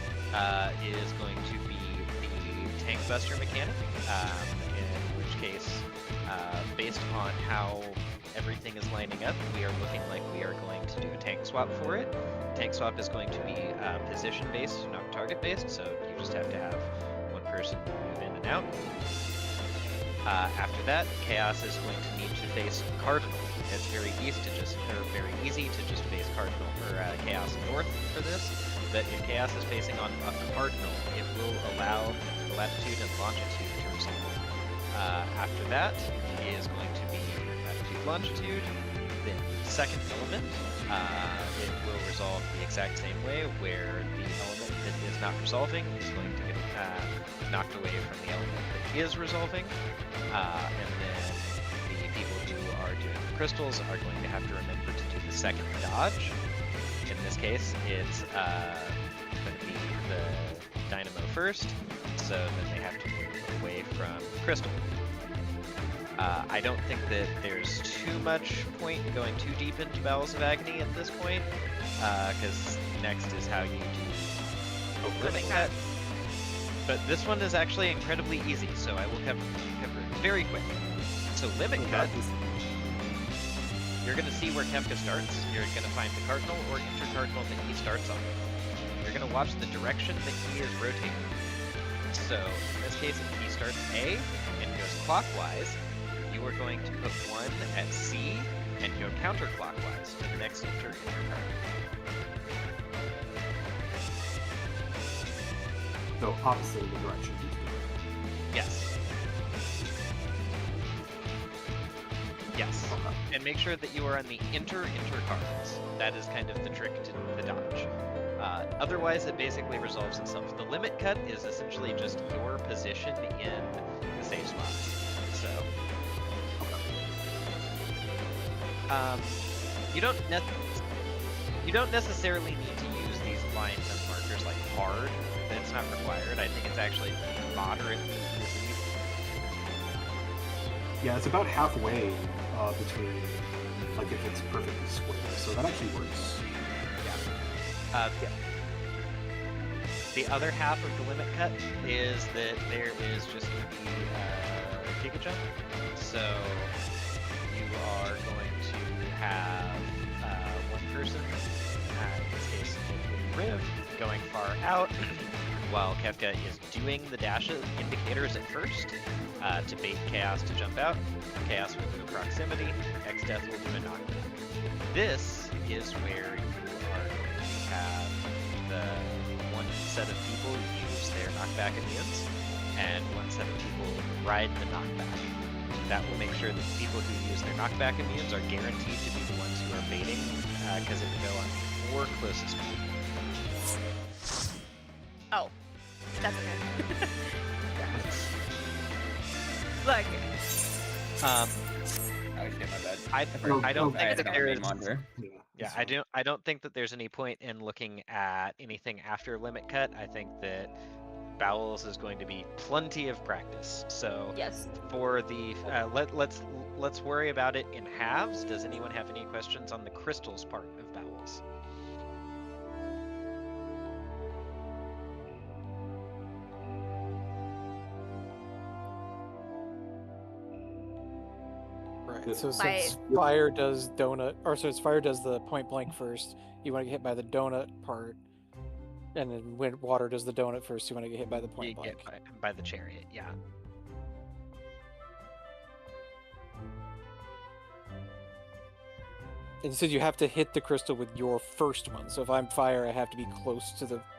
is going to be the tank buster mechanic, in which case, based on how everything is lining up, we are looking like we are going to do a tank swap for it. Tank swap is going to be position based, not target based, so you just have to have one person move in and out. After that, Chaos is going to need to face Cardinal. It's very easy to just face Cardinal or Chaos North for this, but if Chaos is facing on a Cardinal, it will allow latitude and longitude to resolve. After that is going to be latitude, longitude. Then second element, it will resolve the exact same way, where the element that is not resolving is going to get knocked away from the element that is resolving. And then the people who are doing the crystals are going to have to remember to do the second dodge. In this case, it's going to be the dynamo first, so then they have to move away from crystal. I don't think that there's too much point in going too deep into Bowels of Agony at this point, because next is how you do Limit Cut. But this one is actually incredibly easy, so I will cover it very quick. So Limit Cut, you're going to see where Kefka starts. You're going to find the cardinal or intercardinal that he starts on. You're going to watch the direction that he is rotating. So in this case, if he starts A and goes clockwise, you are going to put one at C and go counterclockwise to the next intercardinal. So opposite of the direction he's going. Yes. Yes. And make sure that you are on the intercardinals. That is kind of the trick to the dodge. Otherwise, it basically resolves itself. The limit cut is essentially just your position in the safe spots. So, you don't necessarily need to use these lines and markers like hard. It's not required. I think it's actually moderately easy. Yeah, it's about halfway between, like, if it's perfectly square, so that actually works. Yeah. The other half of the limit cut is that there is just going to be Giga Jump. So you are going to have one person, in this case it will be Riv, going far out, while Kefka is doing the dash indicators at first to bait Chaos to jump out. Chaos will do a proximity, Xdeath will do a knockback. This is where you are going to have the one set of people use their knockback immunes, and one set of people ride the knockback. That will make sure that the people who use their knockback immunes are guaranteed to be the ones who are baiting, because it will go on the 4 closest people. Oh, that's okay. Look. Okay, my bad. I don't think that there is. Yeah, I don't think that there's any point in looking at anything after limit cut. I think that Bowels is going to be plenty of practice. So Yes. for the let's worry about it in halves. Does anyone have any questions on the crystals part of Bowels? Right. Good. So By- since fire does donut, or since fire does the point blank first, you want to get hit by the donut part, and then when water does the donut first, you want to get hit by the You point blank. get by the chariot, yeah. And you said you have to hit the crystal with your first one. So if I'm fire, I have to be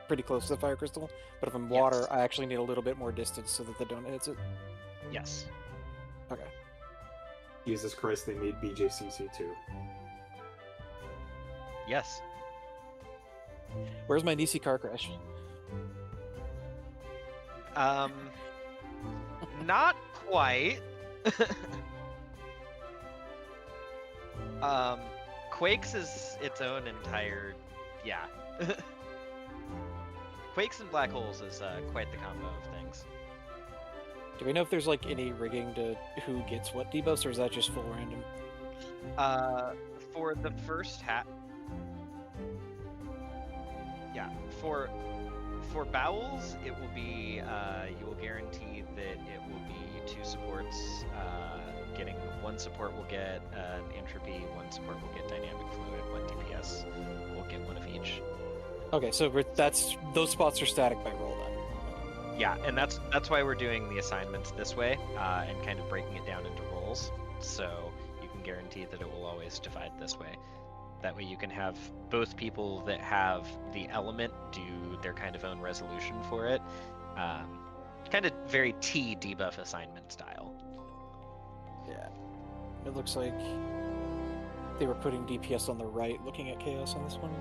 pretty close to the fire crystal. But if I'm water, Yes. I actually need a little bit more distance so that the donut hits it. Yes. Okay. Jesus Christ, they made BJCC too. Yes. Where's my Nisi car crash? Not quite. Quakes is its own entire, yeah. Quakes and black holes is quite the combo of things. Do we know if there's like any rigging to who gets what debuffs, or is that just full random? For the first half, yeah. For Bowels, it will be you will guarantee that it will be 2 supports. Getting 1 support will get an entropy, 1 support will get dynamic fluid, 1 DPS will get 1 of each. Okay, so those spots are static by roll then. Yeah, and that's why we're doing the assignments this way, and kind of breaking it down into roles, so you can guarantee that it will always divide this way. That way you can have both people that have the element do their kind of own resolution for it. Kind of very T debuff assignment style. Yeah. It looks like they were putting DPS on the right, looking at chaos on this one.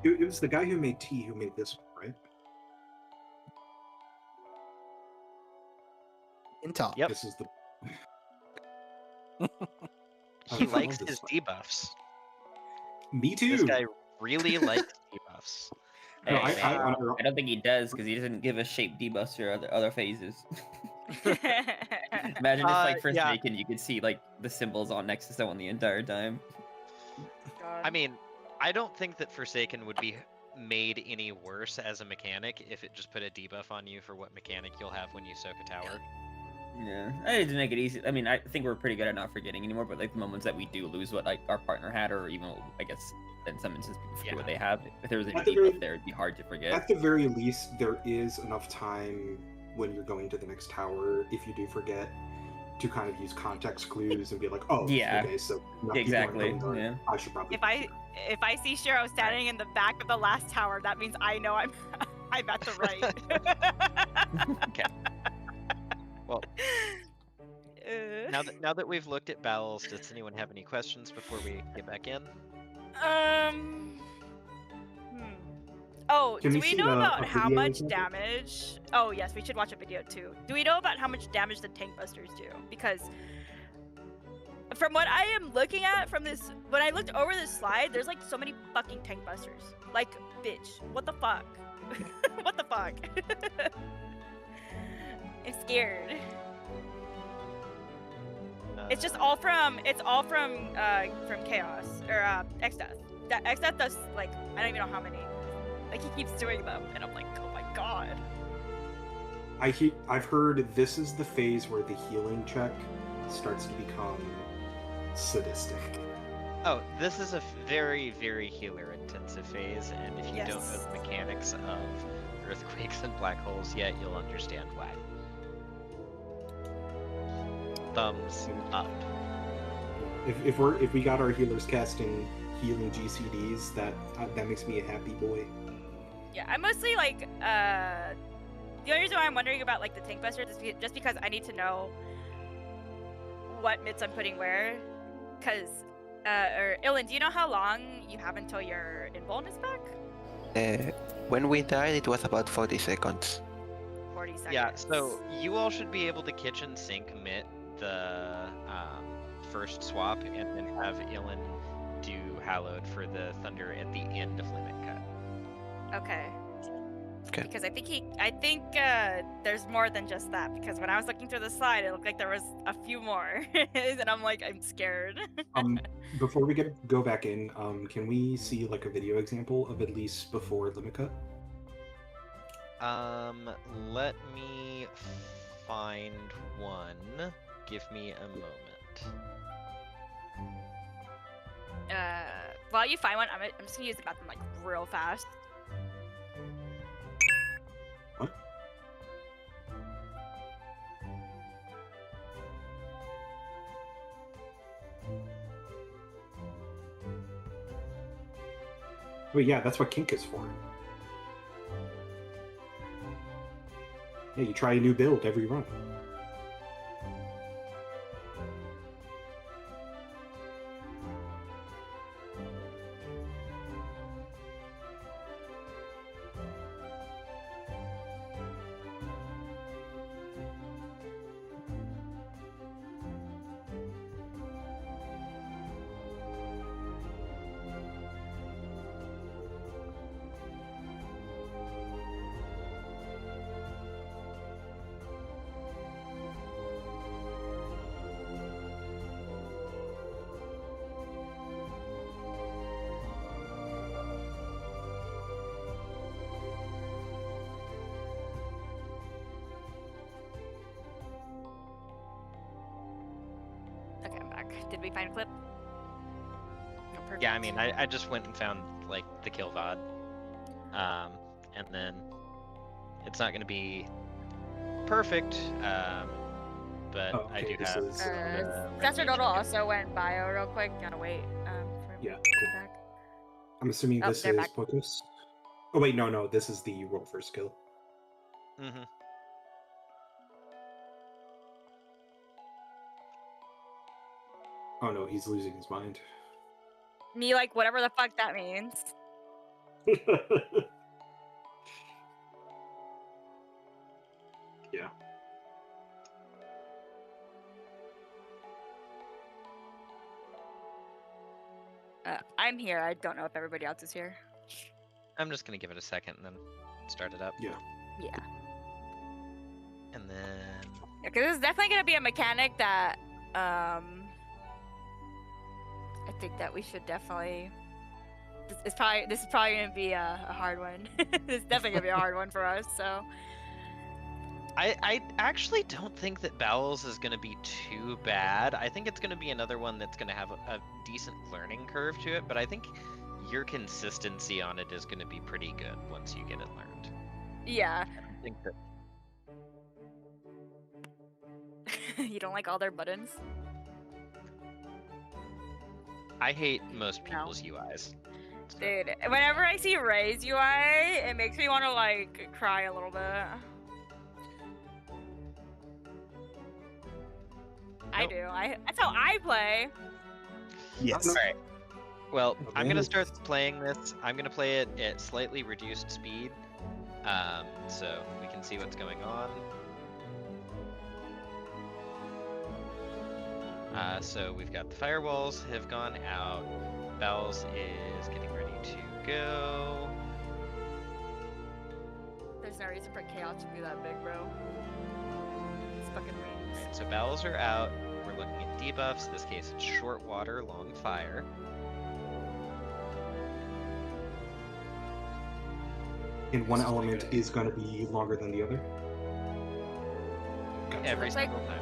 It was the guy who made T who made this one, right? In top. Yep. This is the. He I likes found his this debuffs. Me too. This guy really likes debuffs. No, Hey, I- man, I- I don't think he does because he doesn't give us shape debuffs for other phases. Imagine if, like, for yeah. Snaken, you could see like the symbols on next to someone the entire time. I mean, I don't think that Forsaken would be made any worse as a mechanic if it just put a debuff on you for what mechanic you'll have when you soak a tower. Yeah, I need to make it easy. I mean, I think we're pretty good at not forgetting anymore, but like the moments that we do lose what like our partner had, or even I guess in some instances people forget what they have. If there was a At the very- debuff there, it'd be hard to forget. At the very least, there is enough time when you're going to the next tower, if you do forget, to kind of use context clues and be like, oh, Yeah. okay, so enough people aren't Exactly, going there. yeah. I should probably. If I see Shiro standing in the back of the last tower, that means I know I'm I'm at the right. Okay. Well, now that we've looked at Bowels, does anyone have any questions before we get back in? Oh, Can do we we see know a about how video much example? damage? Oh yes, we should watch a video too. Do we know about how much damage the tank busters do? Because from what I am looking at from this, when I looked over this slide, there's like so many fucking tank busters. Like, bitch, what the fuck? What the fuck? I'm scared. It's just all from chaos or X-Death. That X-Death does like I don't even know how many. Like he keeps doing them, and I'm like, oh my god. I've heard this is the phase where the healing check starts to become sadistic. Oh, this is a very, very healer-intensive phase, and if you don't know Yes. the mechanics of earthquakes and black holes yet, you'll understand why. Thumbs up. If we got our healers casting healing GCDs, that makes me a happy boy. Yeah, I'm mostly like the only reason why I'm wondering about like the tank busters is just because I need to know what mitts I'm putting where. Cause or Ilan, do you know how long you have until your invuln is back? When we died, it was about 40 seconds. 40 seconds. Yeah, so you all should be able to kitchen sink Mitt the first swap, and then have Ilan do Hallowed for the Thunder at the end of Limit Cut. Okay. Okay. Because I think there's more than just that. Because when I was looking through the slide, it looked like there was a few more, and I'm like, I'm scared. Before we go back in, can we see like a video example of at least before limit cut? Let me find one. Give me a moment. While you find one, I'm just gonna use the bathroom like real fast. What? Well, yeah, that's what kink is for. Yeah, you try a new build every run. Okay, I'm back. Did we find a clip? No, perfect. Yeah, I mean, I just went and found like the kill VOD, and then it's not gonna be perfect, but Oh, I okay, do this have. is, Sacerdotal also went bio real quick. Gotta wait. For him Yeah, to cool. come back. I'm assuming Oh, this they're is back. focus. Oh wait, no, this is the world first kill. Mm-hmm. Oh no, he's losing his mind. Me like whatever the fuck that means. Yeah. I'm here. I don't know if everybody else is here. I'm just gonna give it a second and then start it up. Yeah. Yeah. And then Yeah, because this is definitely gonna be a mechanic that I think that we should definitely. This is probably gonna be a hard one. This is definitely gonna be a hard one for us. So I actually don't think that Bowels is gonna be too bad. I think it's gonna be another one that's gonna have a decent learning curve to it, but I think your consistency on it is gonna be pretty good once you get it learned. yeah, I think that you don't like all their buttons. I hate most No. people's UIs. So- Dude, whenever I see Ray's UI, it makes me want to like cry a little bit. I Nope. do. That's how I play. Yes. Alright. Well, Oh, I'm man. gonna start playing this. I'm gonna play it at slightly reduced speed, so we can see what's going on. So we've got the firewalls have gone out. Bowels is getting ready to go. There's no reason for chaos to be that big, bro. It's fucking rings. Alright, so Bowels are out. We're looking at debuffs. In this case, it's short water, long fire. And one This is pretty element good. is going to be longer than the other. Gotcha. Every Looks like- single time.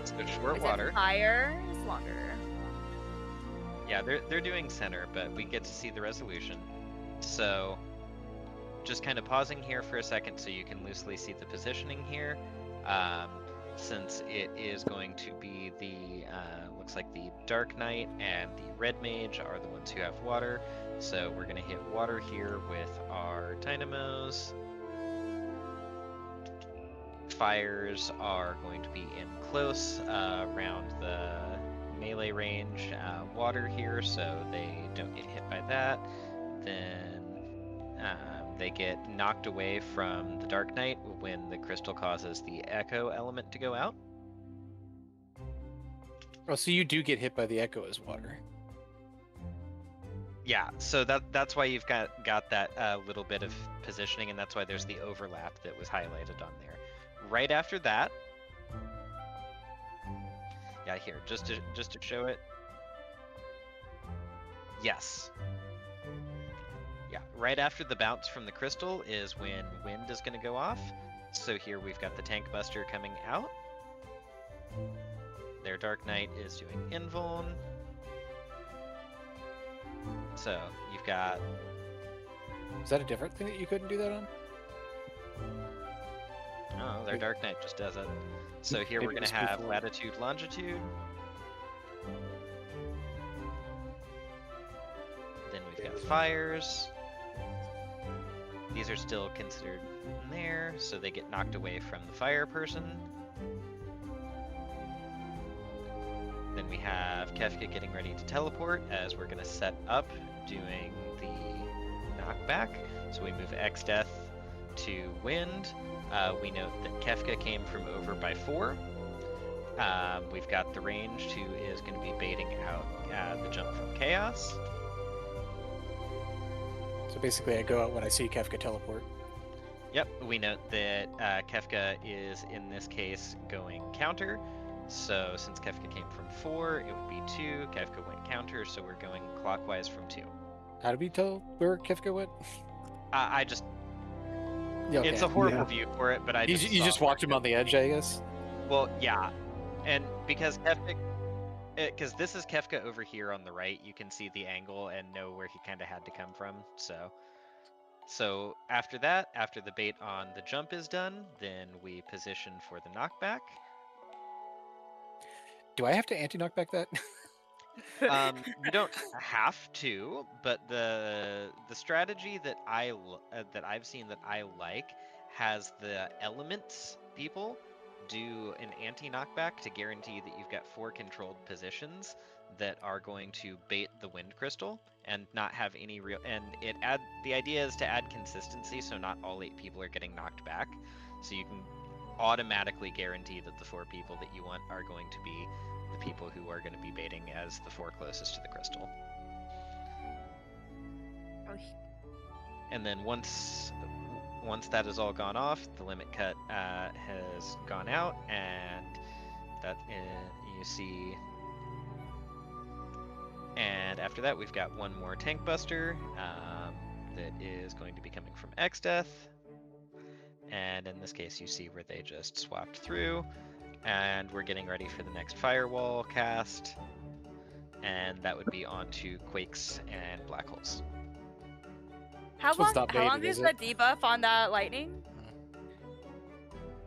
So short Is water. it higher? It's longer. Yeah, they're doing center, but we get to see the resolution. So just kind of pausing here for a second so you can loosely see the positioning here. Since it is going to be the looks like the Dark Knight and the Red Mage are the ones who have water. So we're gonna hit water here with our dynamos. Fires are going to be in close around the melee range water here, so they don't get hit by that. Then they get knocked away from the Dark Knight when the crystal causes the Echo element to go out. Oh, so you do get hit by the echo as water. Yeah, so that's why you've got that little bit of positioning, and that's why there's the overlap that was highlighted on there. Right after that, yeah, here just to show it. Yes. Yeah, right after the bounce from the crystal is when wind is going to go off. So here we've got the tank buster coming out. Their Dark Knight is doing invuln. So you've got. Is that a different thing that you couldn't do that on? Oh, their Dark Knight just does it. So here Maybe we're it going was to have before. latitude, longitude. Then we've got fires. These are still considered in there, so they get knocked away from the fire person. Then we have Kefka getting ready to teleport as we're going to set up doing the knockback. So we move X-Death to wind. We note that Kefka came from over by 4. We've got the ranged who is going to be baiting out the jump from chaos. So basically, I go out when I see Kefka teleport. Yep, we note that Kefka is in this case going counter. So since Kefka came from 4, it would be 2. Kefka went counter, so we're going clockwise from 2. How did we tell where Kefka went? I just Yeah, okay. it's a horrible Yeah. view for it, but I You, just you saw just where walked him on the edge, I guess. Well, yeah, and because Kefka, because this is Kefka over here on the right, you can see the angle and know where he kind of had to come from. So after that, after the bait on the jump is done, then we position for the knockback. Do I have to anti-knockback that? You don't have to, but the strategy that that I've seen that I like has the elements people do an anti-knockback to guarantee that you've got 4 controlled positions that are going to bait the wind crystal and not have any real. And the idea is to add consistency, so not all 8 people are getting knocked back, so you can automatically guarantee that the 4 people that you want are going to be the people who are going to be baiting as the 4 closest to the crystal. And then once that has all gone off, the limit cut has gone out, and that you see. And after that, we've got one more tank buster that is going to be coming from X-Death. And in this case, you see where they just swapped through. And we're getting ready for the next firewall cast. And that would be onto Quakes and Black Holes. How This one's long? not How long baited, is is the it? debuff on that lightning?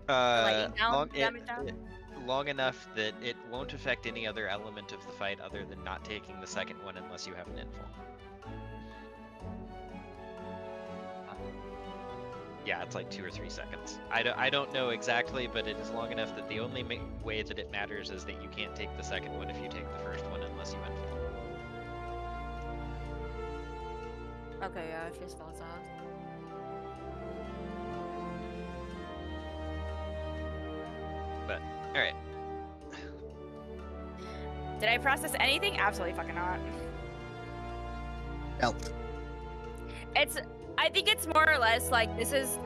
Lightning down, damage down? Long enough that it won't affect any other element of the fight other than not taking the second one unless you have an info. Yeah, it's like 2 or 3 seconds. I don't know exactly, but it is long enough that the only way that it matters is that you can't take the second one if you take the first one unless you info. Okay, yeah, it just falls off. But alright. Did I process anything? Absolutely fucking not. Belt. I think it's more or less like this is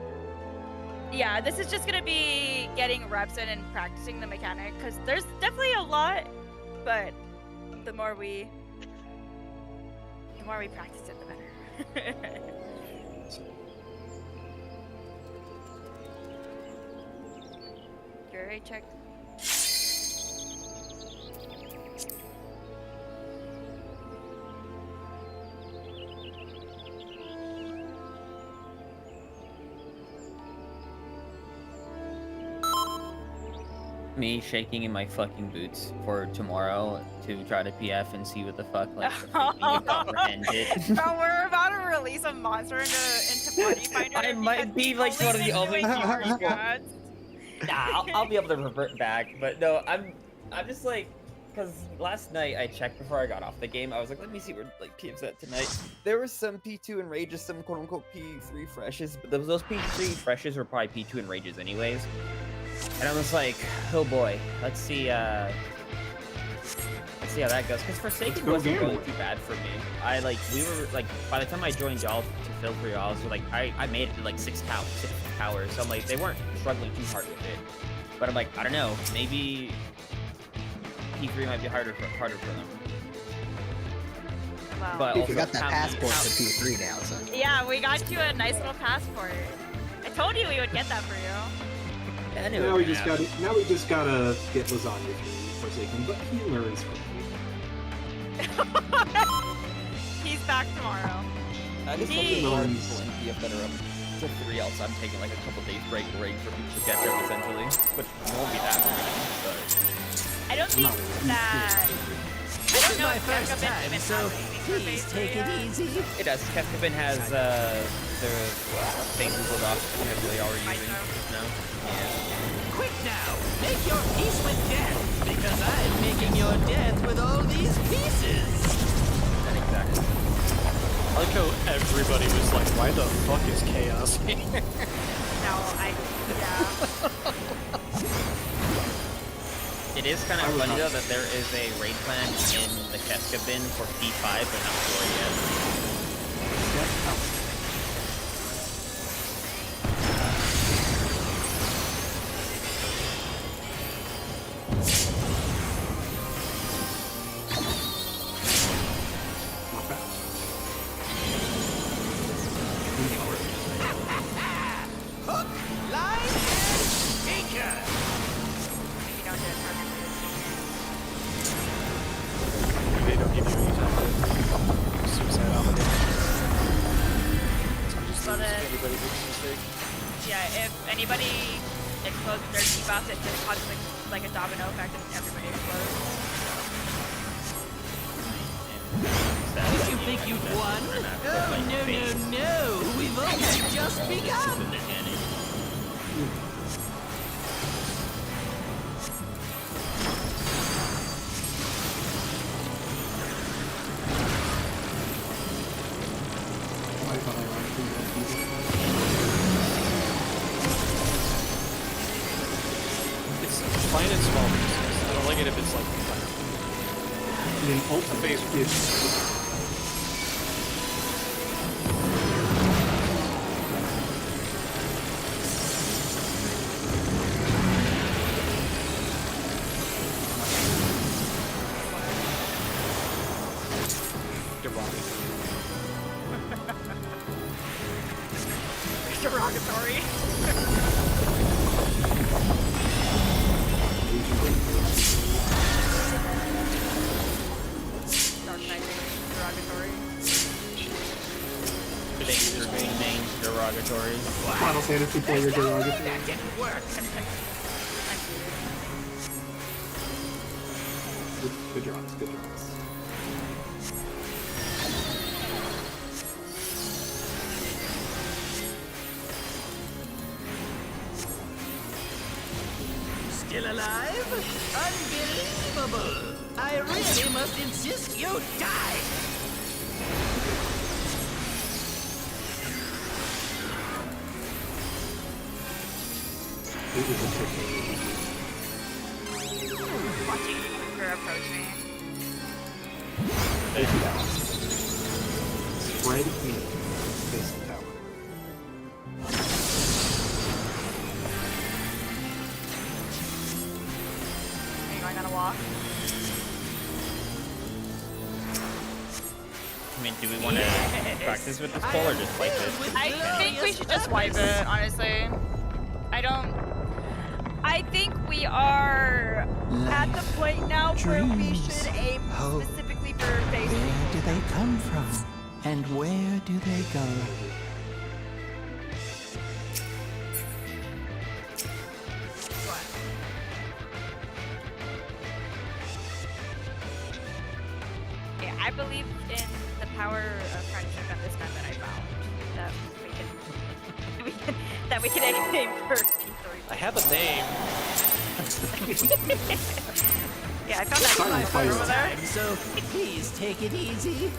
just gonna be getting reps in and practicing the mechanic, because there's definitely a lot, but the more we practice it, the better. Jury check. Me shaking in my fucking boots for tomorrow to try to PF and see what the fuck, like, you comprehend it. Bro, we're about to release a monster into Party Finder. I might be like one of the only people. Nah, I'll be able to revert back, but no, I'm just like, because last night I checked before I got off the game. I was like, let me see where like PF's at tonight. There was some P2 enrages, some quote unquote P3 freshes, but those P3 freshes were probably P2 enrages anyways. And I was like, oh boy, let's see see how that goes. Because Forsaken go wasn't gamble. going too bad for me. We were like, by the time I joined y'all to fill for y'all, I was like, I made it to like 6 towers. So I'm like, they weren't struggling too hard with it. But I'm like, I don't know, maybe P3 might be harder for them. Wow. But We also, got that how- passport for P3 now, so. Yeah, we got you a nice little passport. I told you we would get that for you. I knew it Now was we gonna just happen. gotta. Now we just gotta get lasagna through Forsaken, but he learns quickly. He's back tomorrow. I just hope He- the Lord will be a better up to 3, else I'm taking like a couple days break for to catch up essentially, which won't be that long. But I don't think that. I don't know My if first Keskabin time, even so has anything for please phase take 3 it yet. easy. it does. Keskabin has the thing googled off because they already using. No. Yeah. Quick now, make your peace with death, because I'm making your death with all these pieces. Not exactly. I like how everybody was like, why the fuck is Chaos here? No, yeah. It is kind of funny though that there is a raid plan in the Keskabin for P5, but not 4 yet. Not bad. Hook, line, and sinker. You don't do it perfectly. They don't give you any time to suicide on it. So just Well, then- anybody makes a mistake. Yeah, if anybody explodes their debuffs, it just causes like a domino effect and everybody explodes. Did you think you'd won? Oh, no. We've only just begun. I thought I liked the It's fine in small pieces. I don't like it if it's like I mean, ultimately, phase it's Derogatory. Dark Knight derogatory. Dangerous named derogatory. Final Fantasy player derogatory. That didn't work. Good drops, good drops. Still alive? Unbelievable! I really must insist you die! It was a tricky. Watching her approach me. Spread in. Face the tower. Are you going on a walk? I mean, do we want to practice with this pull or just fight this? I think we should just wipe it, honestly. I think we are at the point now where we dreams, should aim hope. specifically for phase Where do they come from? And where do they go? Yeah, I believe in the power of friendship and this map that I found. That we can aim for P3. I have a name. Yeah, I found that My over first there. time, so please take it easy.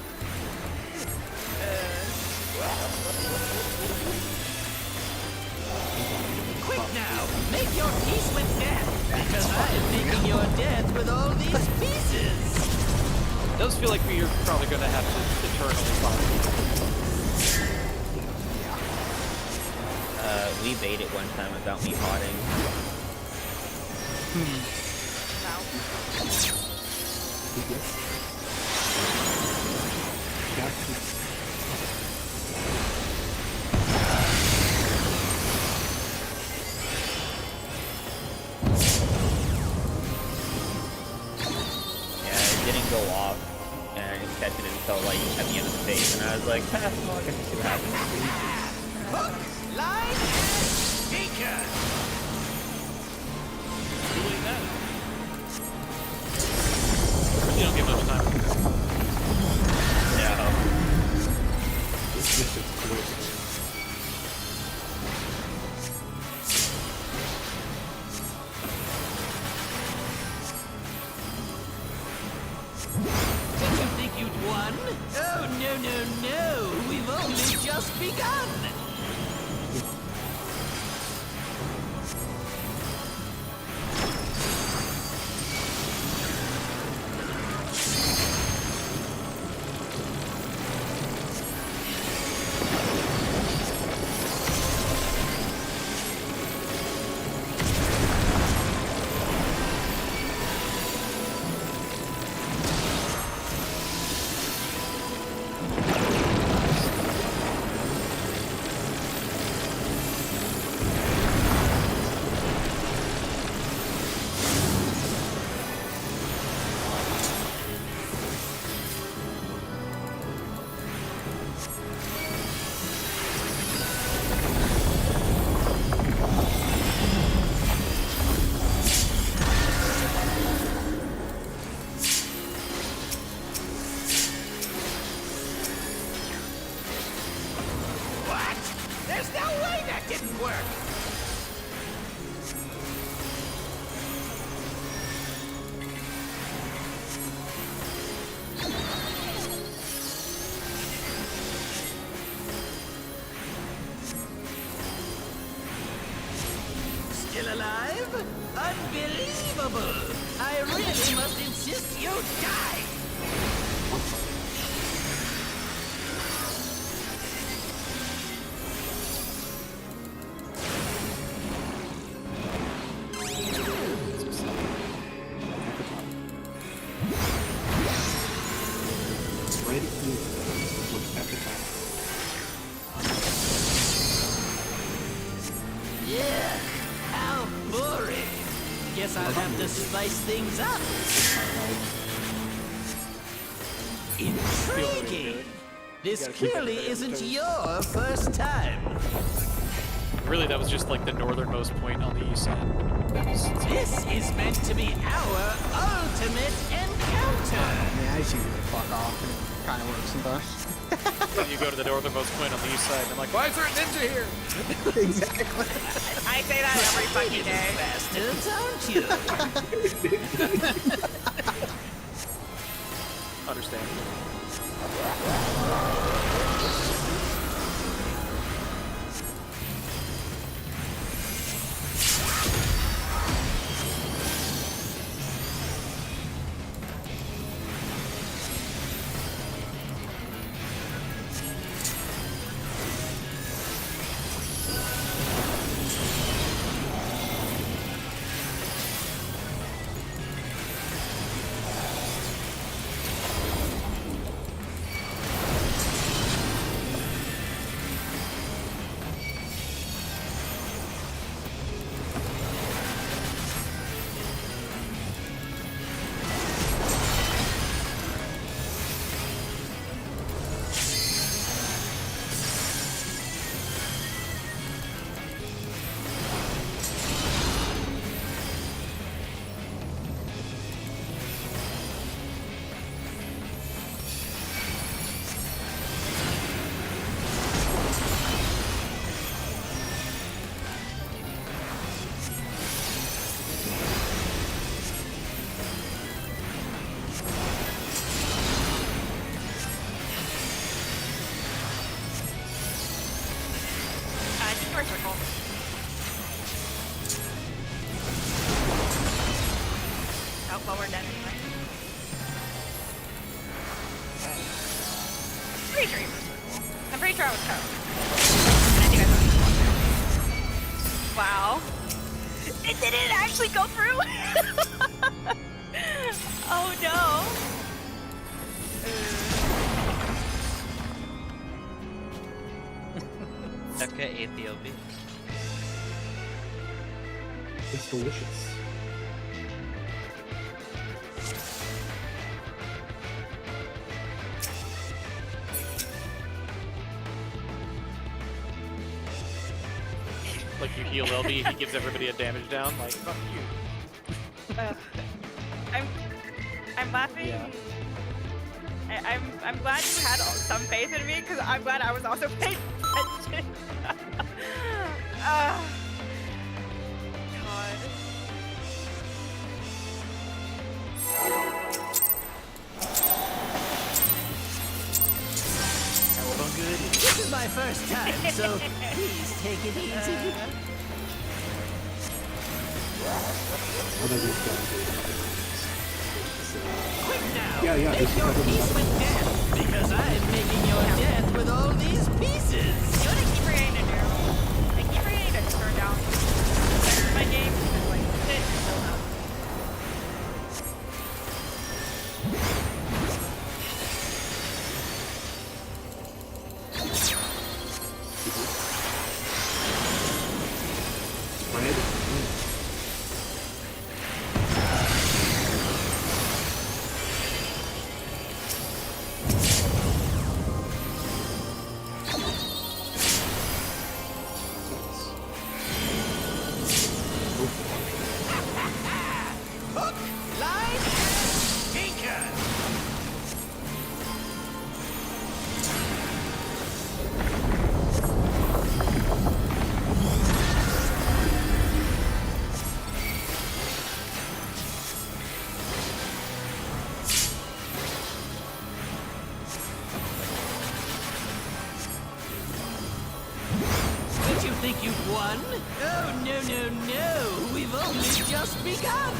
Quick now, make your peace with death, because I'm making your death with all these pieces. It does feel like we are probably going to have to eternally fight. We baited one time without me potting. Yeah, it didn't go off, and I just kept it until like at the end of the phase, and I was like, well, I guess we'll see what happens. Hook, line, and sinker. Doing that. You don't get much time. Yeah. This mission's close. Did you think you'd won? Oh, no, no, no. We've only just begun. What? There's no way that didn't work. Still alive? Unbelievable! I really must insist you die! Right here. Look at the top. Yeah, how boring. Guess I'll have to spice things up. Intriguing. This clearly isn't your first time. Really, that was just like the northernmost point on the east side. This is meant to be our ultimate encounter. Yeah, I just usually fuck off, and it kind of works sometimes. Then you go to the northernmost point on the east side, and I'm like, why is there a ninja here? Exactly. I say that every fucking day. Bastards, aren't you? Understandable. Circle. Oh, well, we're dead anyway. pretty sure Reaper's purple. I'm pretty sure I was Toad. And I think I thought wow. It didn't actually go through? Oh no. Becca Ethiopia. It's delicious. Like you heal LB, he gives everybody a damage down. Like fuck you. I'm laughing. Yeah. I'm glad you had some faith in me because I'm glad I was also paying attention. God. This is my first time, so please take it easy. Quick now! Yeah, Make just your cover peace them up. with death, because I'm making your death with all these pieces! You know what I keep forgetting to do? I keep forgetting to turn down my game because like shit is so loud. Hook, line, and sinker! Did you think you'd won? Oh, no, no, no! We've only just begun!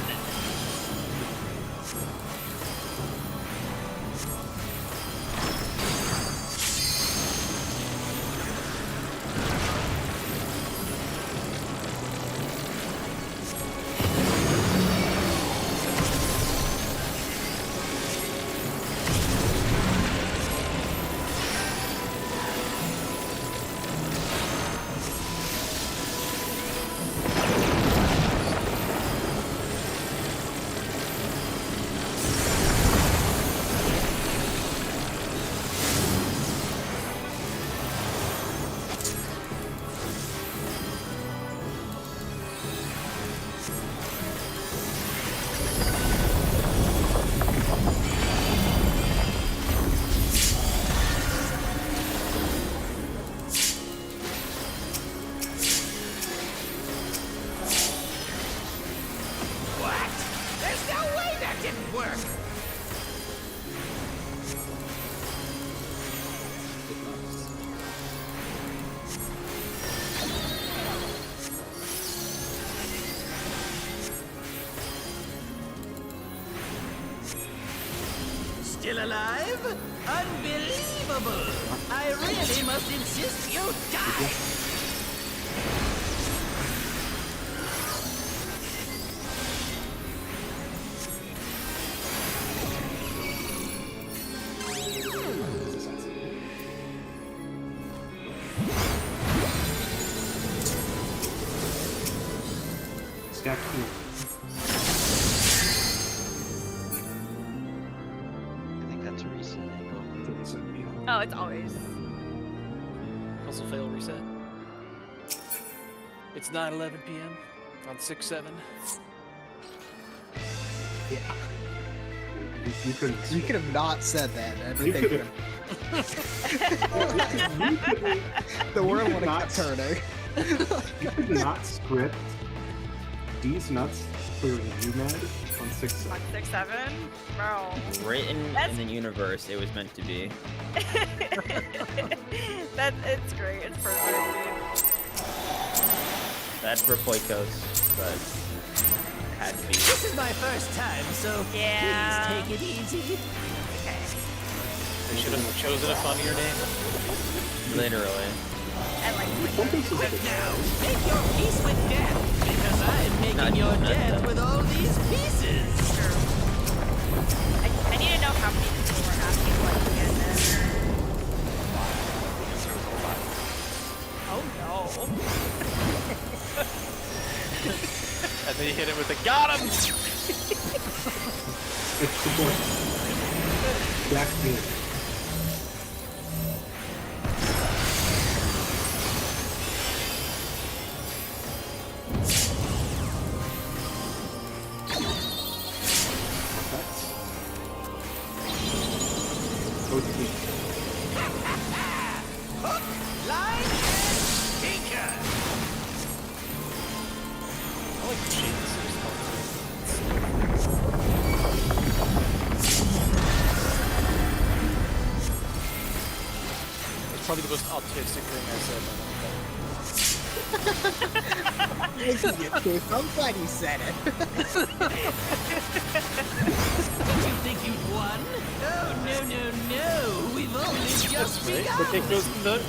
What? There's no way that didn't work! Still alive? Unbelievable! I really must insist you die! Stack two. I think that's a reset. Oh, it's always. Puzzle fail reset. It's 9:11 p.m. on 6/7. Yeah. You couldn't. You could have not said that. Everything You could have. The world would have kept turning. You could not script these nuts clearing UMAD on 6/7. On 6/7? Bro. Written That's- in the universe, it was meant to be. It's great. It's perfect, dude. That's for Poikos, but it had to be. This is my first time, so Yeah. please take it easy. Okay. Should have chosen a funnier name. Literally. And like, But now, make your peace with death, because I'm making Not your even that, death though. with all these pieces. I need to know how many people were asking what to get this. Oh no. And then you hit it with the got him! It's the point. Jack Bean. Line and sinker. I like the shape this It's probably the most autistic thing I said. I'm glad you said it. Did you think you'd won? Oh, no, no, no. We've only just begun. The kick goes in the...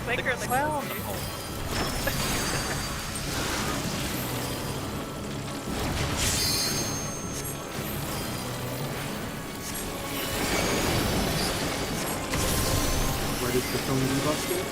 Quicker than Well, Ready for some debuff here?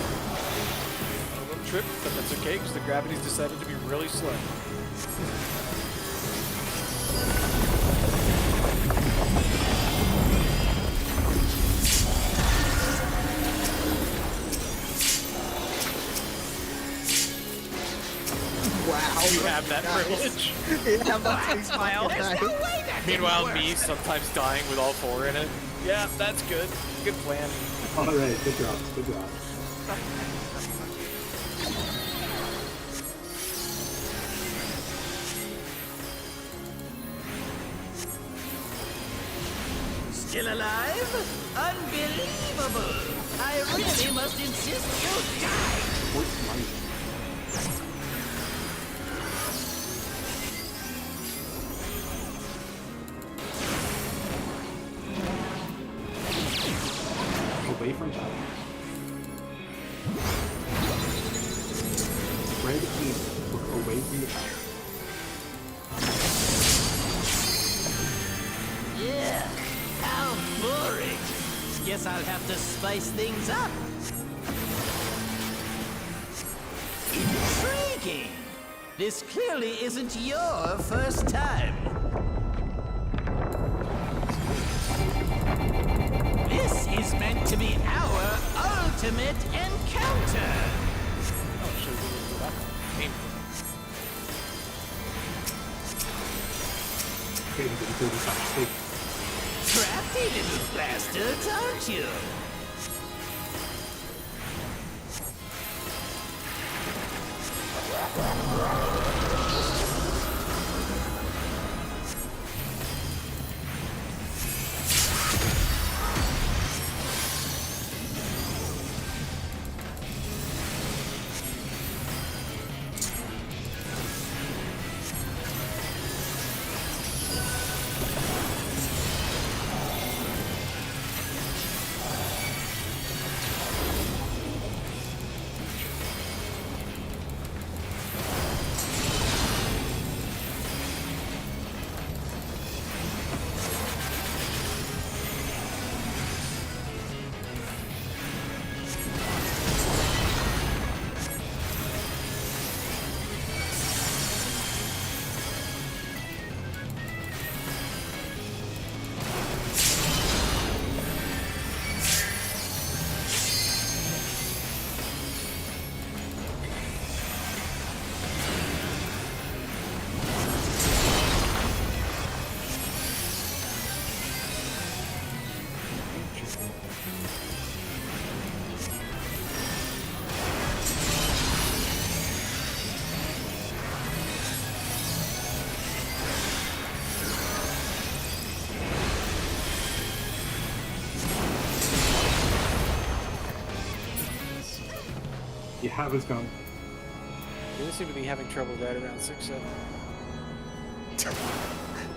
A little trip, but that's okay because the gravity's decided to be really slow. Wow. You have that Nice. privilege. Yeah, I'm about to smile. Meanwhile, me sometimes dying with all four in it. Yeah, that's good. Good plan. Alright, good job, good job. Still alive? Unbelievable! I really must insist you die! What's money? Away from that. Red keys look away from the tower. Yeah, how boring. Guess I'll have to spice things up. Intriguing. This clearly isn't your first time. This is meant to be our ultimate encounter. Oh, should we do that? Okay, we can 35. Crafty little bastards, aren't you? You have his gun. They seem to be having trouble right around 6-7.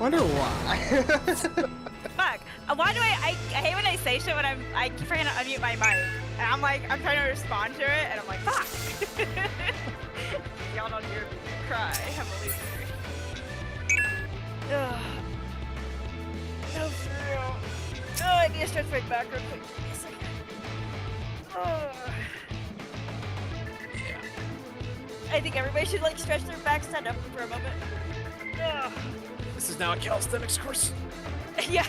Wonder why. Fuck. Why do I hate when I say shit when I keep trying to unmute my mic. And I'm like, I'm trying to respond to it, and I'm like, fuck. Y'all don't hear me cry. I'm a loser. Ugh. No, for real. Oh, I need to stretch my back real quick. Give me a second. I think everybody should like stretch their back, stand up for a moment. Ugh. This is now a calisthenics course. Yeah.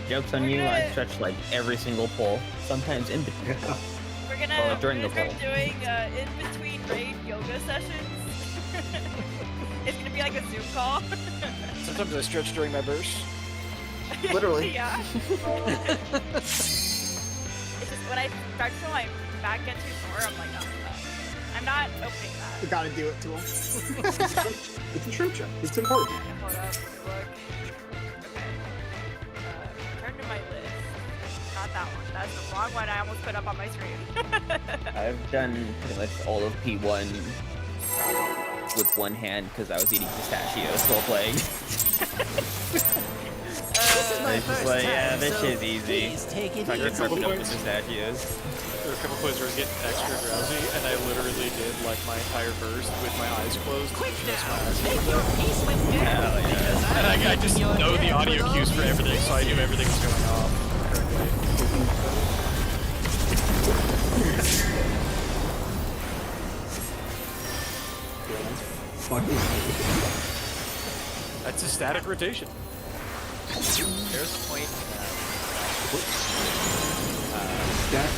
Joke's on you, I stretch like every single pull, sometimes in between. We're gonna, Well, during we're the gonna pull. start doing in-between raid yoga sessions. It's gonna be like a Zoom call. Sometimes I stretch during my burst. Literally. Yeah. It's just when I start to feel my back get too sore, I'm like, oh, I'm not opening that. You gotta do it to him. It's a shrimp check. It's important. Hold up, let me look. Okay. Turn to my list. Not that one. That's the wrong one I almost put up on my screen. I've done pretty much all of P1 with one hand because I was eating pistachios while playing. This is my It's just first like, time, yeah, this so shit's easy. please take it Fucking easy. ripping up the pistachios. There were a couple plays where I was getting extra drowsy, and I literally did like my entire burst with my eyes closed. Quick just my now, eyes make closed. your peace with me. Hell yeah. Because And I I'm just keeping your know the head audio with cues all for these everything, so I knew everything was going off correctly. Fucking. That's a static rotation. There's a point. Jack.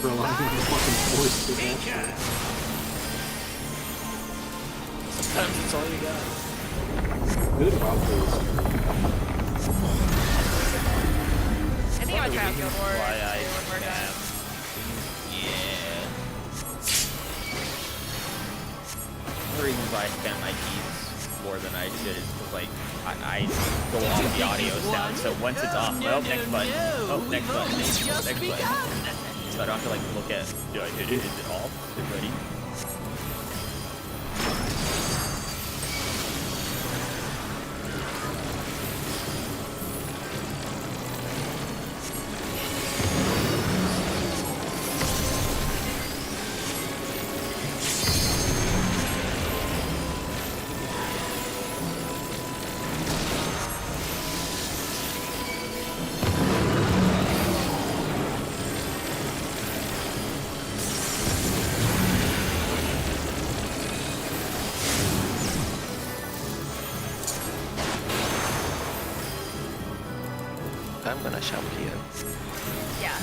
Relying on the fucking force to answer. Sometimes it's all you got. Good about this. I think I'm gonna try out Guild Wars Why I when we're done. spam. Yeah. The reason why I spam my keys more than I should is because, like, I go off the audio sound, so once it's off, well, next button. Oh, next button. Next button. So I don't have to, like, look at, do I hit it? Is it off? Is it ready? I'm gonna shop here. Yeah.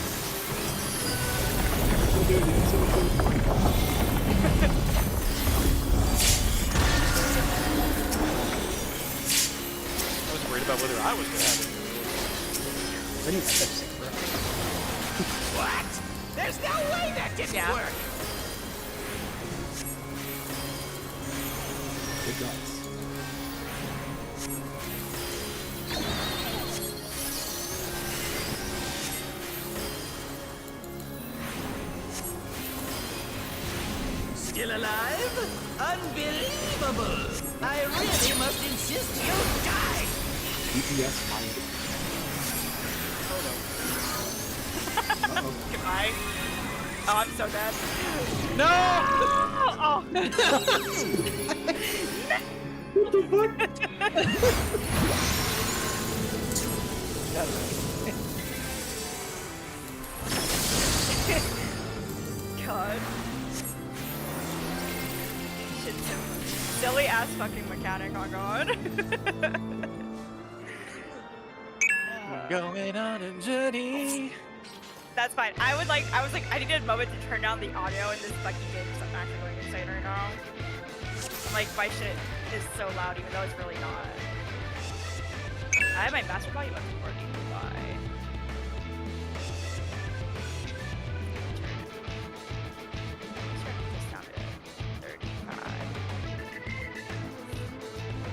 I was worried about whether I was gonna have it. I need lipstick, bro. What? There's no way that didn't work. Good guys. Still alive? Unbelievable! I really must insist you die! DPS minded. Goodbye. Oh, I'm so dead. No! Oh. What the God. Shit's so silly ass fucking mechanic on God. Going on a journey. That's fine. I was like, I needed a moment to turn down the audio in this fucking game because I'm actually going insane right now. I'm like, my shit is so loud even though it's really not. I have my master volume up to 40. Bye.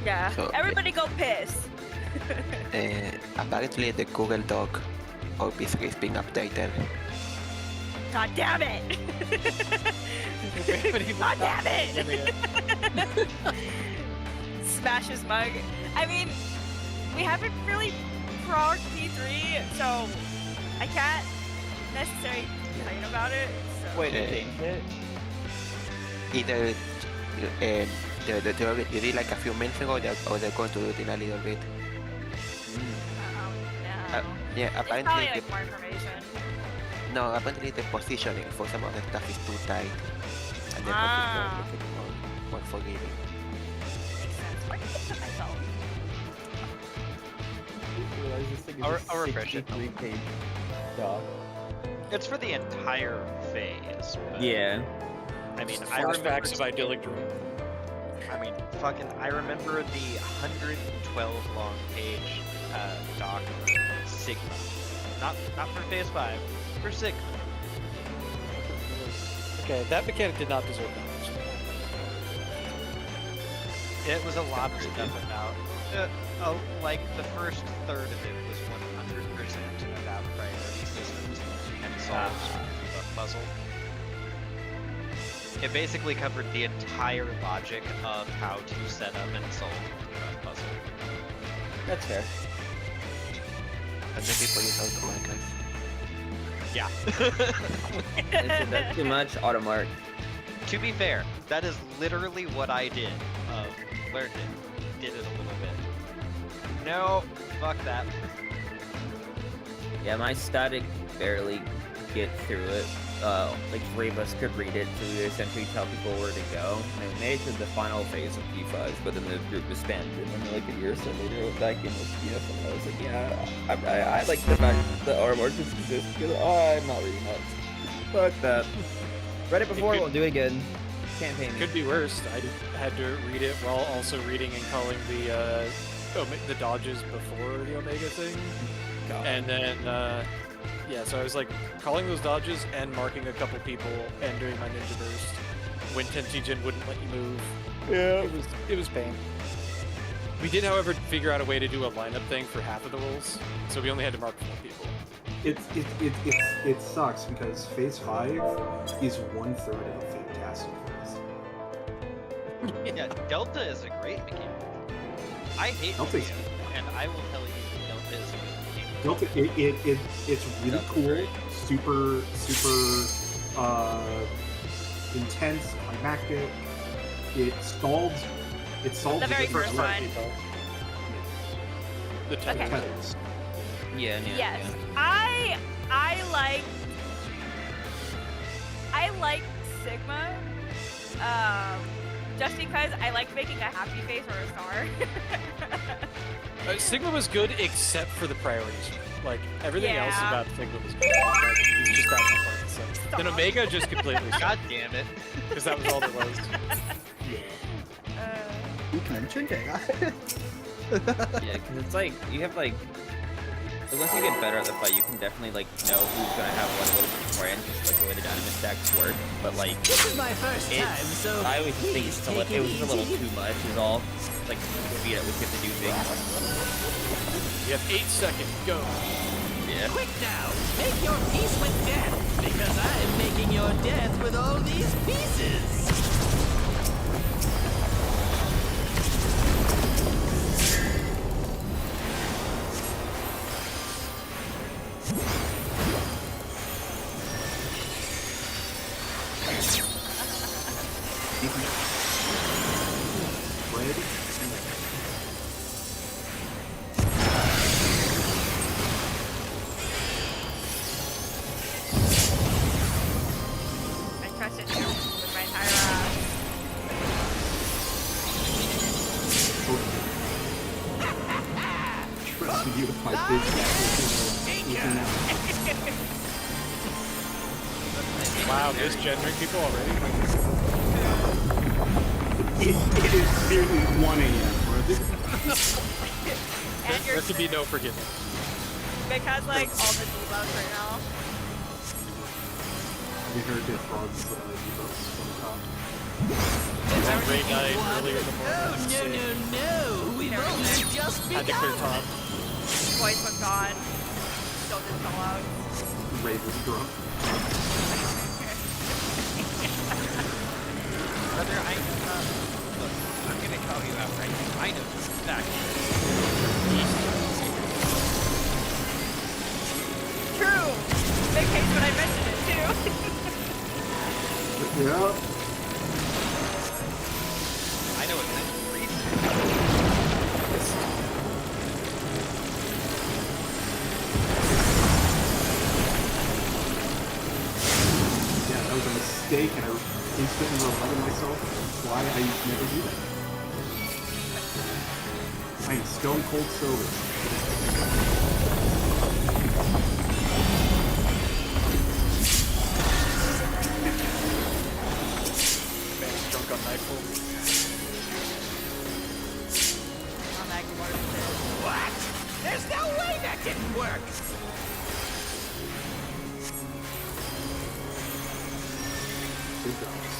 Yeah. So, Everybody go piss. apparently the Google Doc obviously is being updated. God damn it! God damn it! Smash his mug. I mean, we haven't really progged P3, so I can't necessarily complain about it. So. Wait, they changed it? Either they already did like a few minutes ago, or they're going to do it in a little bit. No. Yeah, It's probably apparently like more information. apparently the positioning for some of the stuff is too tight, and they're Ah. going to make it more forgiving. Makes sense. Where did I put myself? Realize this thing is I'll a refresh it. 63-page doc. It's for the entire phase. But, Yeah. I mean, I remember. Flashbacks of idyllic dream. I mean, I remember the 112 long page doc for Sigma. Not for Phase 5, for Sigma. Okay, that mechanic did not deserve that much. It was a lot of stuff about. Like the first third of it was 100% about priority systems and solves the puzzle. It basically covered the entire logic of how to set up and solve the puzzle. That's fair. And then people use automarkers. Yeah. Is that too much? Automark. To be fair, that is literally what I did. Learned it, did it a little bit. No, fuck that. Yeah, my static barely get through it. Like 3 of us could read it to essentially tell people where to go. And we made it to the final phase of P5, but then the group disbanded. And then like a year or so later, I went back in with PF and I was like, yeah, I like the fact that the automark just exists because I'm not reading that. Fuck that. Read it before, won't do it again. Campaign. Could be worse. I had to read it while also reading and calling the dodges before the Omega thing. God. And then, yeah, so I was like calling those dodges and marking a couple people and doing my ninja burst when Tensijin wouldn't let you move. Yeah, it was pain. We did, however, figure out a way to do a lineup thing for half of the rolls, so we only had to mark 4 people. It sucks because Phase 5 is 1/3 of a fantastic phase. Yeah, Delta is a great mechanic. I hate Delta's- Delta, and I will tell you Delta is a good mechanic. Delta, it's really Delta's cool, great. super intense, climactic. It stalled The very first first round. one. The Okay. Tetris. Yeah, Yes, yeah. I like Sigma, just because I like making a happy face or a star. Sigma was good except for the priorities. Like, everything else Yeah. about Sigma was good. Like, it's just that one part. So. Then Omega just completely God damn it. because that was all there was. You mentioned it. Yeah, because it's like, you have like, once you get better at the fight, you can definitely like know who's gonna have what a little bit beforehand, just like the way the dynamite stacks work. But like, This is my first It's- time, so I always think please it take was just a little easy. too much. Is all. Like the speed at which you have to do things. You have 8 seconds. Go. Yeah. Quick now, make your peace with death, because I'm making your death with all these pieces. Red. I trusted you with my entire ass. Trust you with my Wow, this gendering people already? It is nearly 1 a.m. And you're There could be no forgiveness. because like all the debuffs right now. We heard it frogs debuffs from the top. That raid died earlier in the morning. Oh, no, no, no. We've only just Had to clear begun. top. Voice was gone. Still did sell out. Raid was drunk. Brother, look, I'm gonna call you out right now. I know exactly. True. Big case when I mentioned it too. Yeah. I know what kind of reason. Yeah, that was a mistake, and I instantly reminded myself why I never do that. I am stone cold sober. Man's drunk on Nightfall. Oh, Maggie wanted to. What? There's no way that didn't work. Good jobs.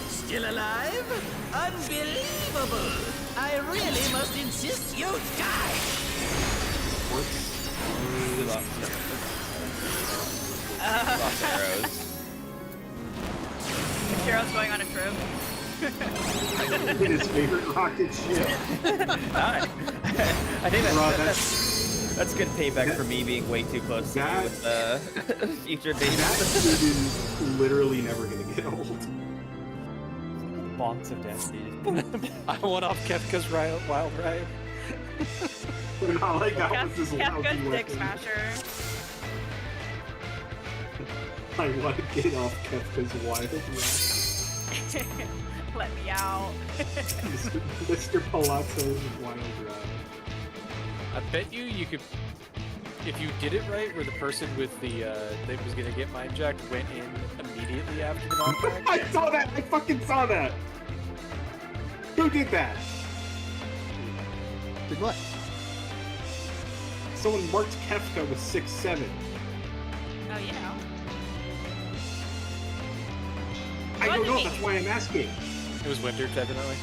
Still alive? Unbelievable! I really must insist you die! We lost arrows. Hero's going on a trip. His favorite rocket ship. I think Rob, that's good payback for me being way too close to you with future That base. dude is literally never gonna get old. Bonks of death, dude. I went off Kefka's wild ride. And all I got was this lousy Kefka's Dick weapon. Smasher. I want to get off Kefka's wild ride. Let me out. Mr. Palazzo's wild ride. I bet you could, if you did it right, where the person with the that was gonna get mind jacked went in immediately after the knockback. I saw that! I fucking saw that! Who did that? Did what? Someone marked Kefka with 6-7. Oh yeah. I don't know, Wasn't that's me. why I'm asking. It was Winter, definitely.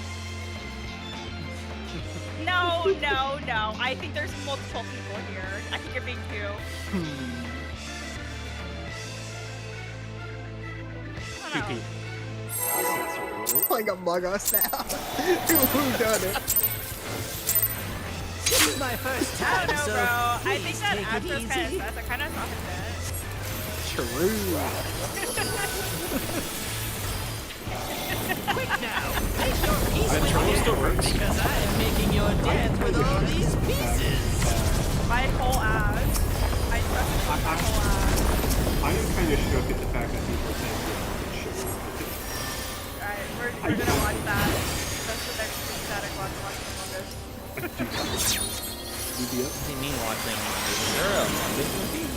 No, no, no. I think there's multiple people here. I think you're being too. I don't know. Like Among Us now. Who done it? This is my first I time, don't know, so bro. I please think that take it after easy. Penn, I kind of saw his Quick now, make your peace That with turbo me, still works. because I am making your death with all these pieces. My whole ass. I trusted my whole ass. I am kind of shook at the fact that people are saying we're on Alright, we're gonna watch that. That's the next static watch Among Us. UBS. What do you mean watching? Sure, this movie?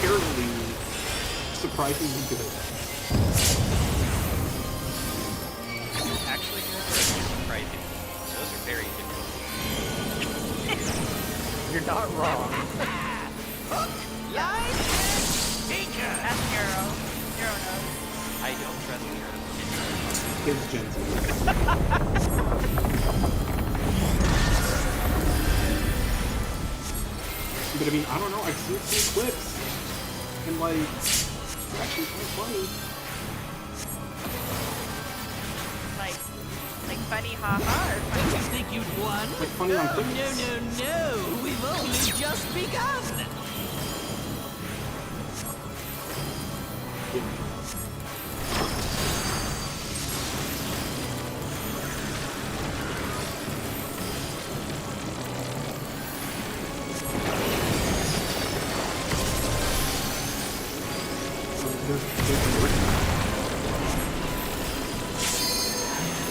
Terribly, surprisingly good. Actually, those are surprising. Those are very difficult. You're not wrong. Line and sinker. That's Hero. Hero knows. I don't trust heroes. Kids Gen Z. But I mean, I don't know, I've seen some clips, and like, it's actually kind of funny. Like funny haha or funny. Did you think you'd won? Like funny on Oh, clips. no, no, no. We've only just begun.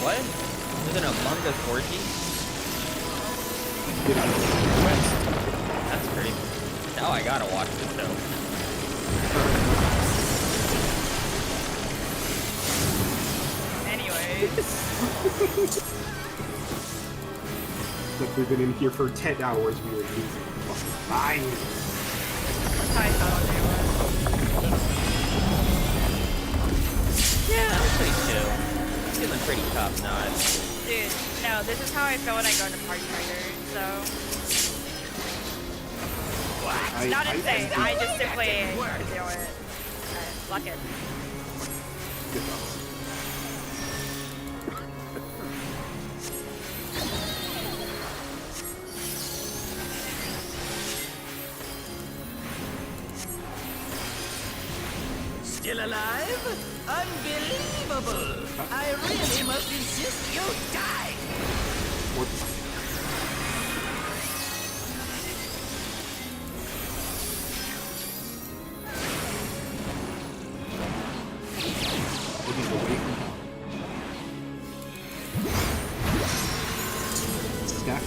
What? There's an Among Us orgy? That's crazy. Now I gotta watch this though. Anyway. Like we've been in here for 10 hours, we were losing fucking fine. That's how I felt all day was. Yeah, I'm pretty chill. Feeling pretty top notch. Dude, no, this is how I feel when I go into Party Fighter, so... It's not insane, I just simply do it. Fuck it. Good job. Still alive? Unbelievable! I really must insist you die! What? Looking away from stack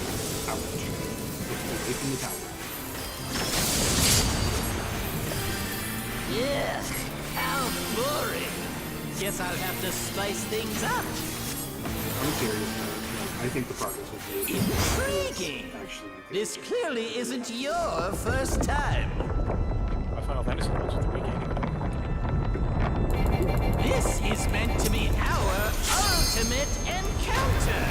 ouch. Looking away from the tower. Yeah, how boring! Guess I'll have to spice things up. I'm serious now. I think the progress will be Intriguing! actually. This clearly isn't your first time. My Final Fantasy runs with the weekend. This is meant to be our ultimate encounter.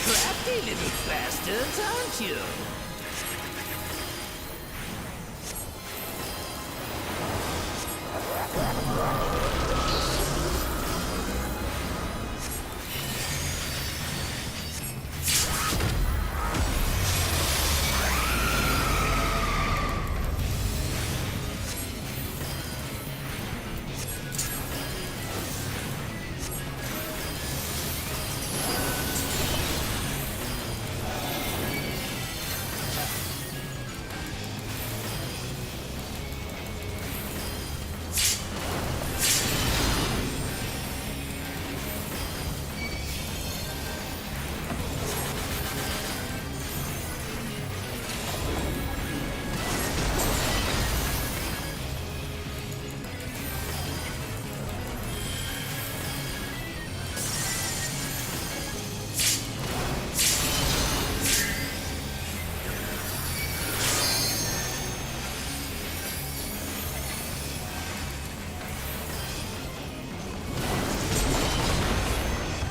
Crafty little bastards, aren't you?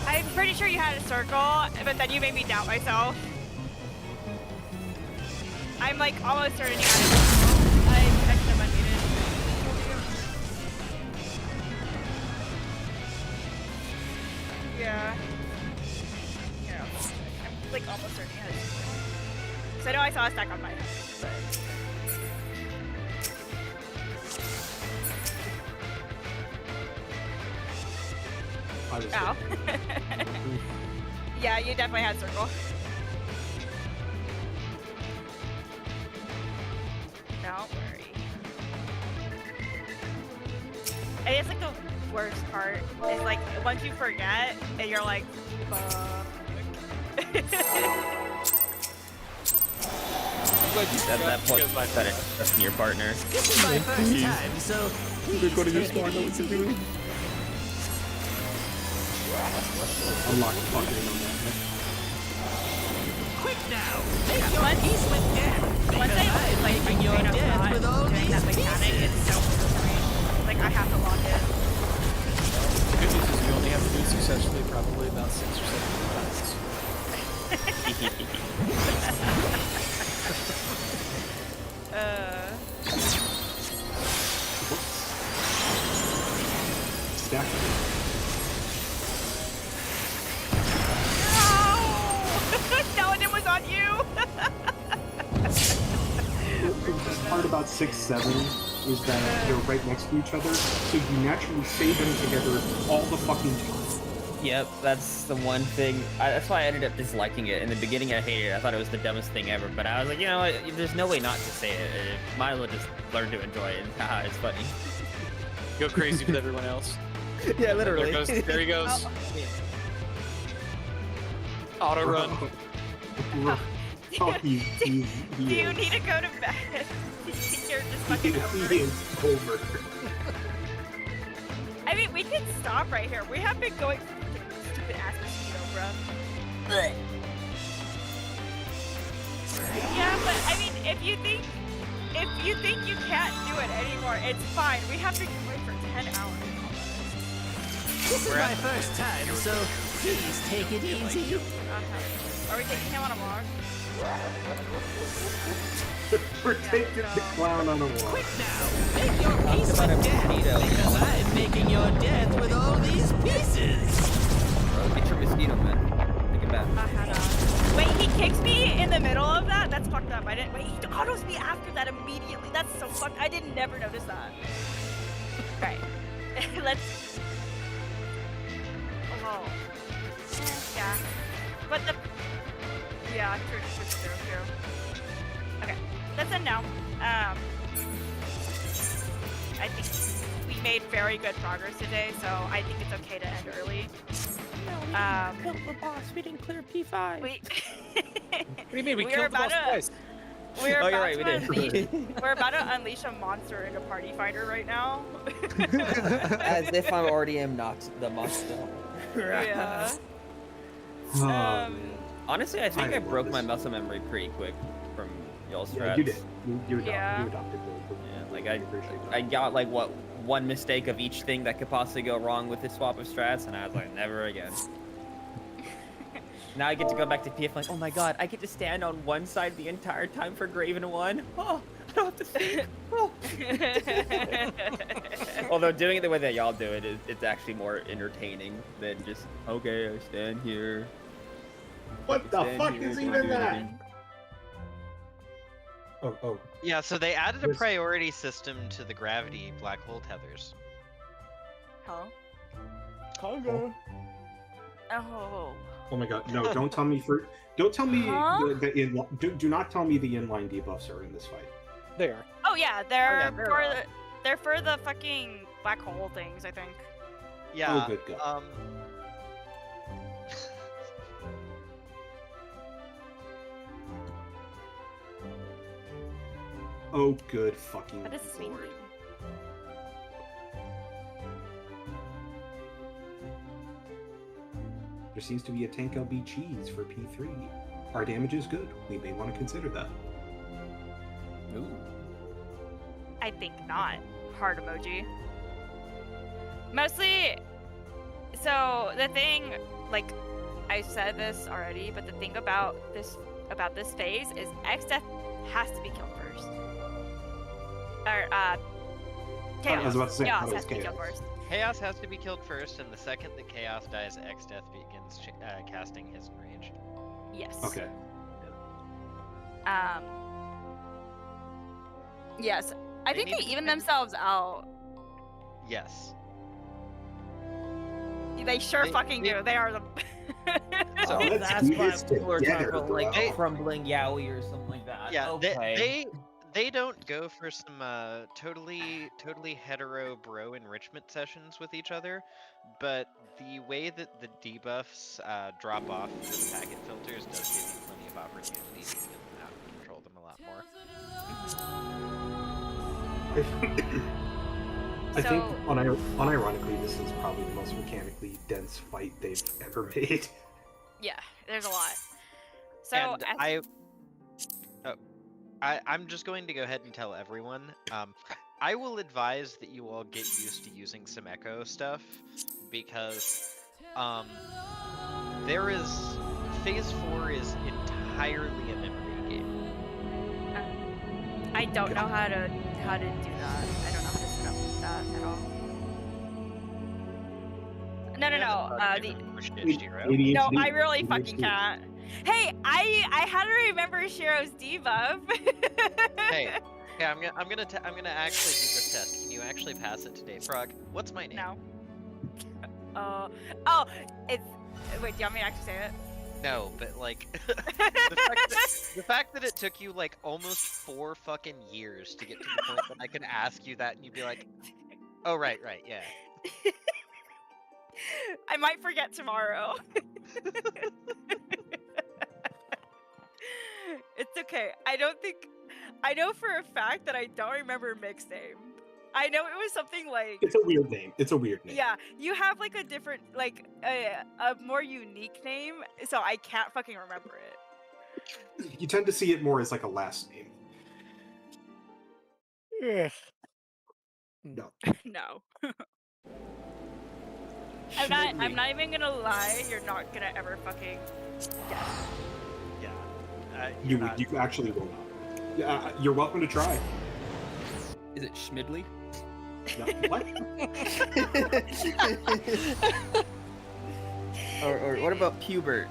I'm pretty sure you had a circle, but then you made me doubt myself. I'm like almost certain you had a circle. I checked them unmuted. Yeah. Yeah. I'm like almost certain you had a circle. So I know I saw a stack on my head, but... I was Ow. Yeah, you definitely had circle. Don't worry. And it's like the worst part is like once you forget and you're like, fuck. At that point, you better trust in your partner. This is my first time, so please Go to your take store, it I know what easy. you're doing. Unlock the fucking on that. Quick now! Make your peace with death! Once Because I I'm like making your train of death thought with all doing these that mechanic, pieces! it's so frustrating. Like I have to log in. The good news is you only have to do it successfully probably about 6 or 7 times. Stack. No, and it was on you. The best part about 6-7 is that they're right next to each other, so you naturally say them together all the fucking time. Yep, that's the one thing. That's why I ended up disliking it. In the beginning, I hated it. I thought it was the dumbest thing ever. But I was like, you know what? There's no way not to say it. Might as well just learn to enjoy it. Haha, it's funny. Go crazy with everyone else. Yeah, literally. There he goes. Auto run. Oh, he Do you is. need to go to bed? You're just fucking over. He is over. I mean, we can stop right here. We have been going stupid ass mosquito, bro. Yeah, but I mean, if you think you can't do it anymore, it's fine. We have been going for 10 hours. This is my first time, so please take it easy. Are we taking him on a walk? We're taking the clown on a walk. Quick now, make your peace about a with death, mosquito. because I'm making your death with all these pieces. Bro, get your mosquito, man. Take it back. Wait, he kicks me in the middle of that? That's fucked up. I didn't. Wait, he autos me after that immediately. That's so fucked. I didn't never notice that. Right. Let's. Oh. Yeah. But the. Yeah, true. Okay, let's end now. I think we made very good progress today, so I think it's okay to end early. Killed the boss. We didn't clear P5. Wait. What do you mean? We We're killed the about boss to- twice. We're Oh, about you're right, to we did. unleash. We're about to unleash a monster into Party Fighter right now. As if I already am not the monster. Yeah. Oh, Um, man. Honestly, I think I I love broke this. my muscle memory pretty quick from y'all's strats. Yeah, you did. You Yeah. adopted the Yeah, like appreciate that. I got like what one mistake of each thing that could possibly go wrong with this swap of strats, and I was like, never again. Now I get to go back to PF like, oh my god, I get to stand on one side the entire time for Graven 1. Oh, I don't have to think. Oh. Although doing it the way that y'all do it, it's actually more entertaining than just, okay, I stand here. What the stand fuck here, is don't even do that? anything. Oh. Yeah, so they added a This- priority system to the gravity black hole tethers. Huh? Oh. Oh. Oh my god, no, don't tell me don't tell me Huh? do not tell me the inline debuffs are in this fight. They are. Oh yeah, they're they're for on. they're for the fucking black hole things, I think. Yeah. Oh, good god. Oh, good fucking What does this mean? lord. There seems to be a tank LB cheese for P3. Our damage is good. We may want to consider that. Ooh. I think not. Heart emoji. Mostly, so the thing, like, I said this already, but the thing about this phase is X-Death has to be killed first. Or, Chaos. I was about to say, Chaos how does has to be killed Chaos? first. Chaos has to be killed first, and the second that Chaos dies, X-Death begins casting his rage. Yes. Okay. Yes. I They think need they to even finish- themselves out. Yes. They sure They- fucking they- do. They are the. So- Oh, Let's that's do why this people are talking together, about like bro. crumbling yaoi or something like that. Yeah, Okay. they don't go for some totally hetero bro enrichment sessions with each other, but the way that the debuffs drop off the packet filters does give you plenty of opportunity to get them out and control them a lot more. I think So- unironically, this is probably the most mechanically dense fight they've ever made. Yeah, there's a lot. So And as- I'm just going to go ahead and tell everyone. I will advise that you all get used to using some echo stuff because there is phase 4 is entirely a memory game. I don't know how to do that. I don't know how to set up that at all. No. No, I really fucking can't. Hey, I had to remember Shiro's debuff. Hey, I'm gonna actually do this test. Can you actually pass it today, Frog? What's my name? No. Oh, it's. Wait, do you want me to actually say it? No, but like the fact that it took you like almost 4 fucking years to get to the point that I can ask you that and you'd be like, oh right, yeah. I might forget tomorrow. It's okay. I know for a fact that I don't remember Mick's name. I know it was something like. It's a weird name. It's a weird name. Yeah, you have like a different, like a more unique name, so I can't fucking remember it. You tend to see it more as like a last name. No. No. I'm not even gonna lie. You're not gonna ever fucking guess. Yeah. You actually will not. Yeah, you're welcome to try. Is it Schmidley? No, what? or what about Pubert?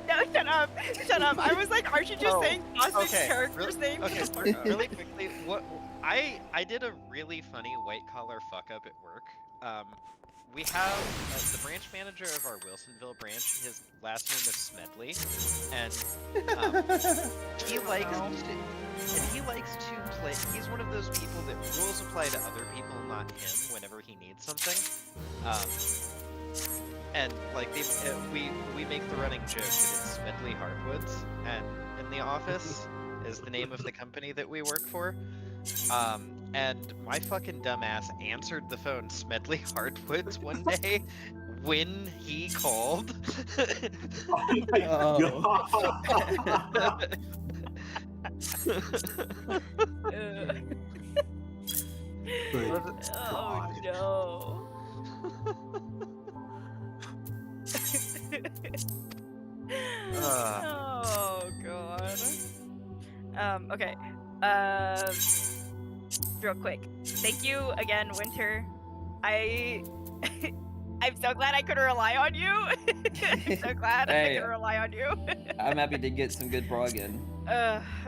No, shut up! Shut up! I was like, aren't you just saying Cosmic's okay, character's name? Okay, really quickly, I did a really funny white collar fuck up at work. We have the branch manager of our Wilsonville branch. His last name is Smedley, and he likes to play. He's one of those people that rules apply to other people, not him. Whenever he needs something, and like we make the running joke that it's Smedley Hardwoods, and in the office is the name of the company that we work for. And my fucking dumbass answered the phone Smedley Hardwoods one day when he called. Oh my god. Good Oh God. no. Oh god. Okay. Real quick. Thank you again, Winter. I'm so glad I could rely on you. I'm so glad I could rely on you. I'm happy to get some good prog in.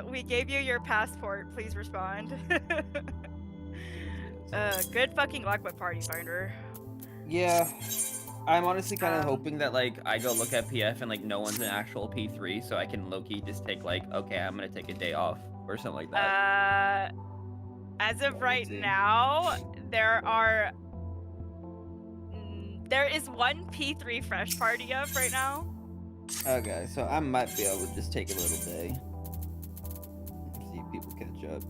We gave you your passport. Please respond. Good fucking luck with Party Finder. Yeah. I'm honestly kind of hoping that like I go look at PF and like no one's an actual P3, so I can low-key just take like, okay, I'm gonna take a day off or something like that. As of right now, there is one P3 fresh party up right now. Okay, so I might be able to just take a little day. See if people catch up.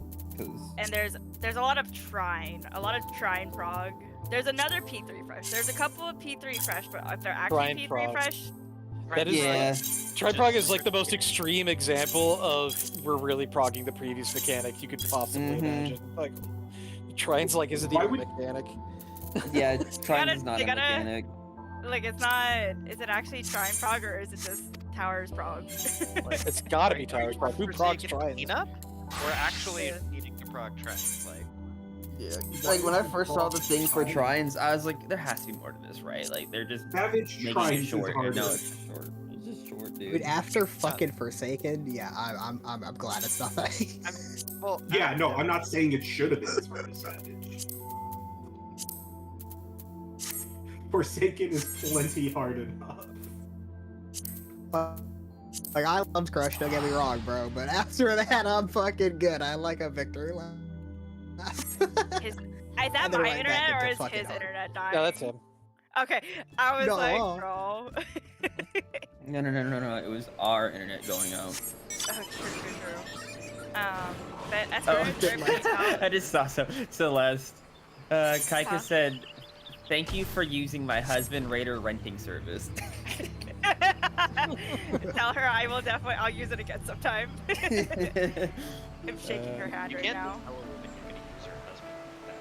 And there's a lot of Trine prog. There's another P3 fresh. There's a couple of P3 fresh, but if they're actually Trine P3 prog. fresh, That is Yeah. Triprog is like the most extreme example of we're really progging the previous mechanic you could possibly imagine. Like, Trine's like, is it Why even a would- mechanic? Yeah, Trine is not they a gotta- mechanic. like it's not. Is it actually Trine prog or is it just Towers prog? It's gotta be Towers prog. Who progs Trine? Cleanup? We're actually needing to prog Trines, like. Yeah. Like when I first saw the thing for Trines, I was like, there has to be more to this, right? Like they're just Savage making Trines it is short. harder. No, it's just short. It's just short, dude. Dude, after fucking Forsaken, yeah, I'm glad it's not that. Well, Yeah, no, I'm not saying it should have been as hard as Savage. Forsaken is plenty hard enough. Like, I love Crush, don't get me wrong, bro, but after that, I'm fucking good. I like a victory lap. Is that And then my right back internet or into is fucking his hard. internet dying? No, that's him. Okay, I was No. like, bro. No. It was our internet going out. Oh, true. But as Oh, for everybody I just saw some. Celeste. Kaika Huh? said, "Thank you for using my husband Raider renting service." tell her I'll use it again sometime. I'm shaking her hand You right can't now. tell a woman you're gonna use her husband like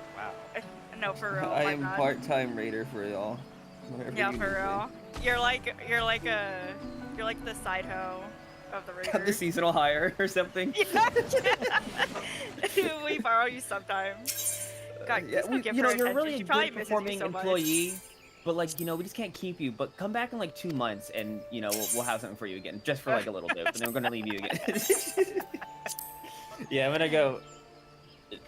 that. Wow. No, for real. I my am God. part-time Raider for y'all. Whatever Yeah, you for need me. real. You're like the side hoe of the Raider. The seasonal hire or something. Yeah. We borrow you sometimes. God, Yeah, please don't give you her know, you're attention. really She a probably good misses you performing so much. employee, but like, you know, we just can't keep you. But come back in like 2 months, and you know, we'll have something for you again, just for like a little bit. But then we're gonna leave you again. Yeah, I'm gonna go.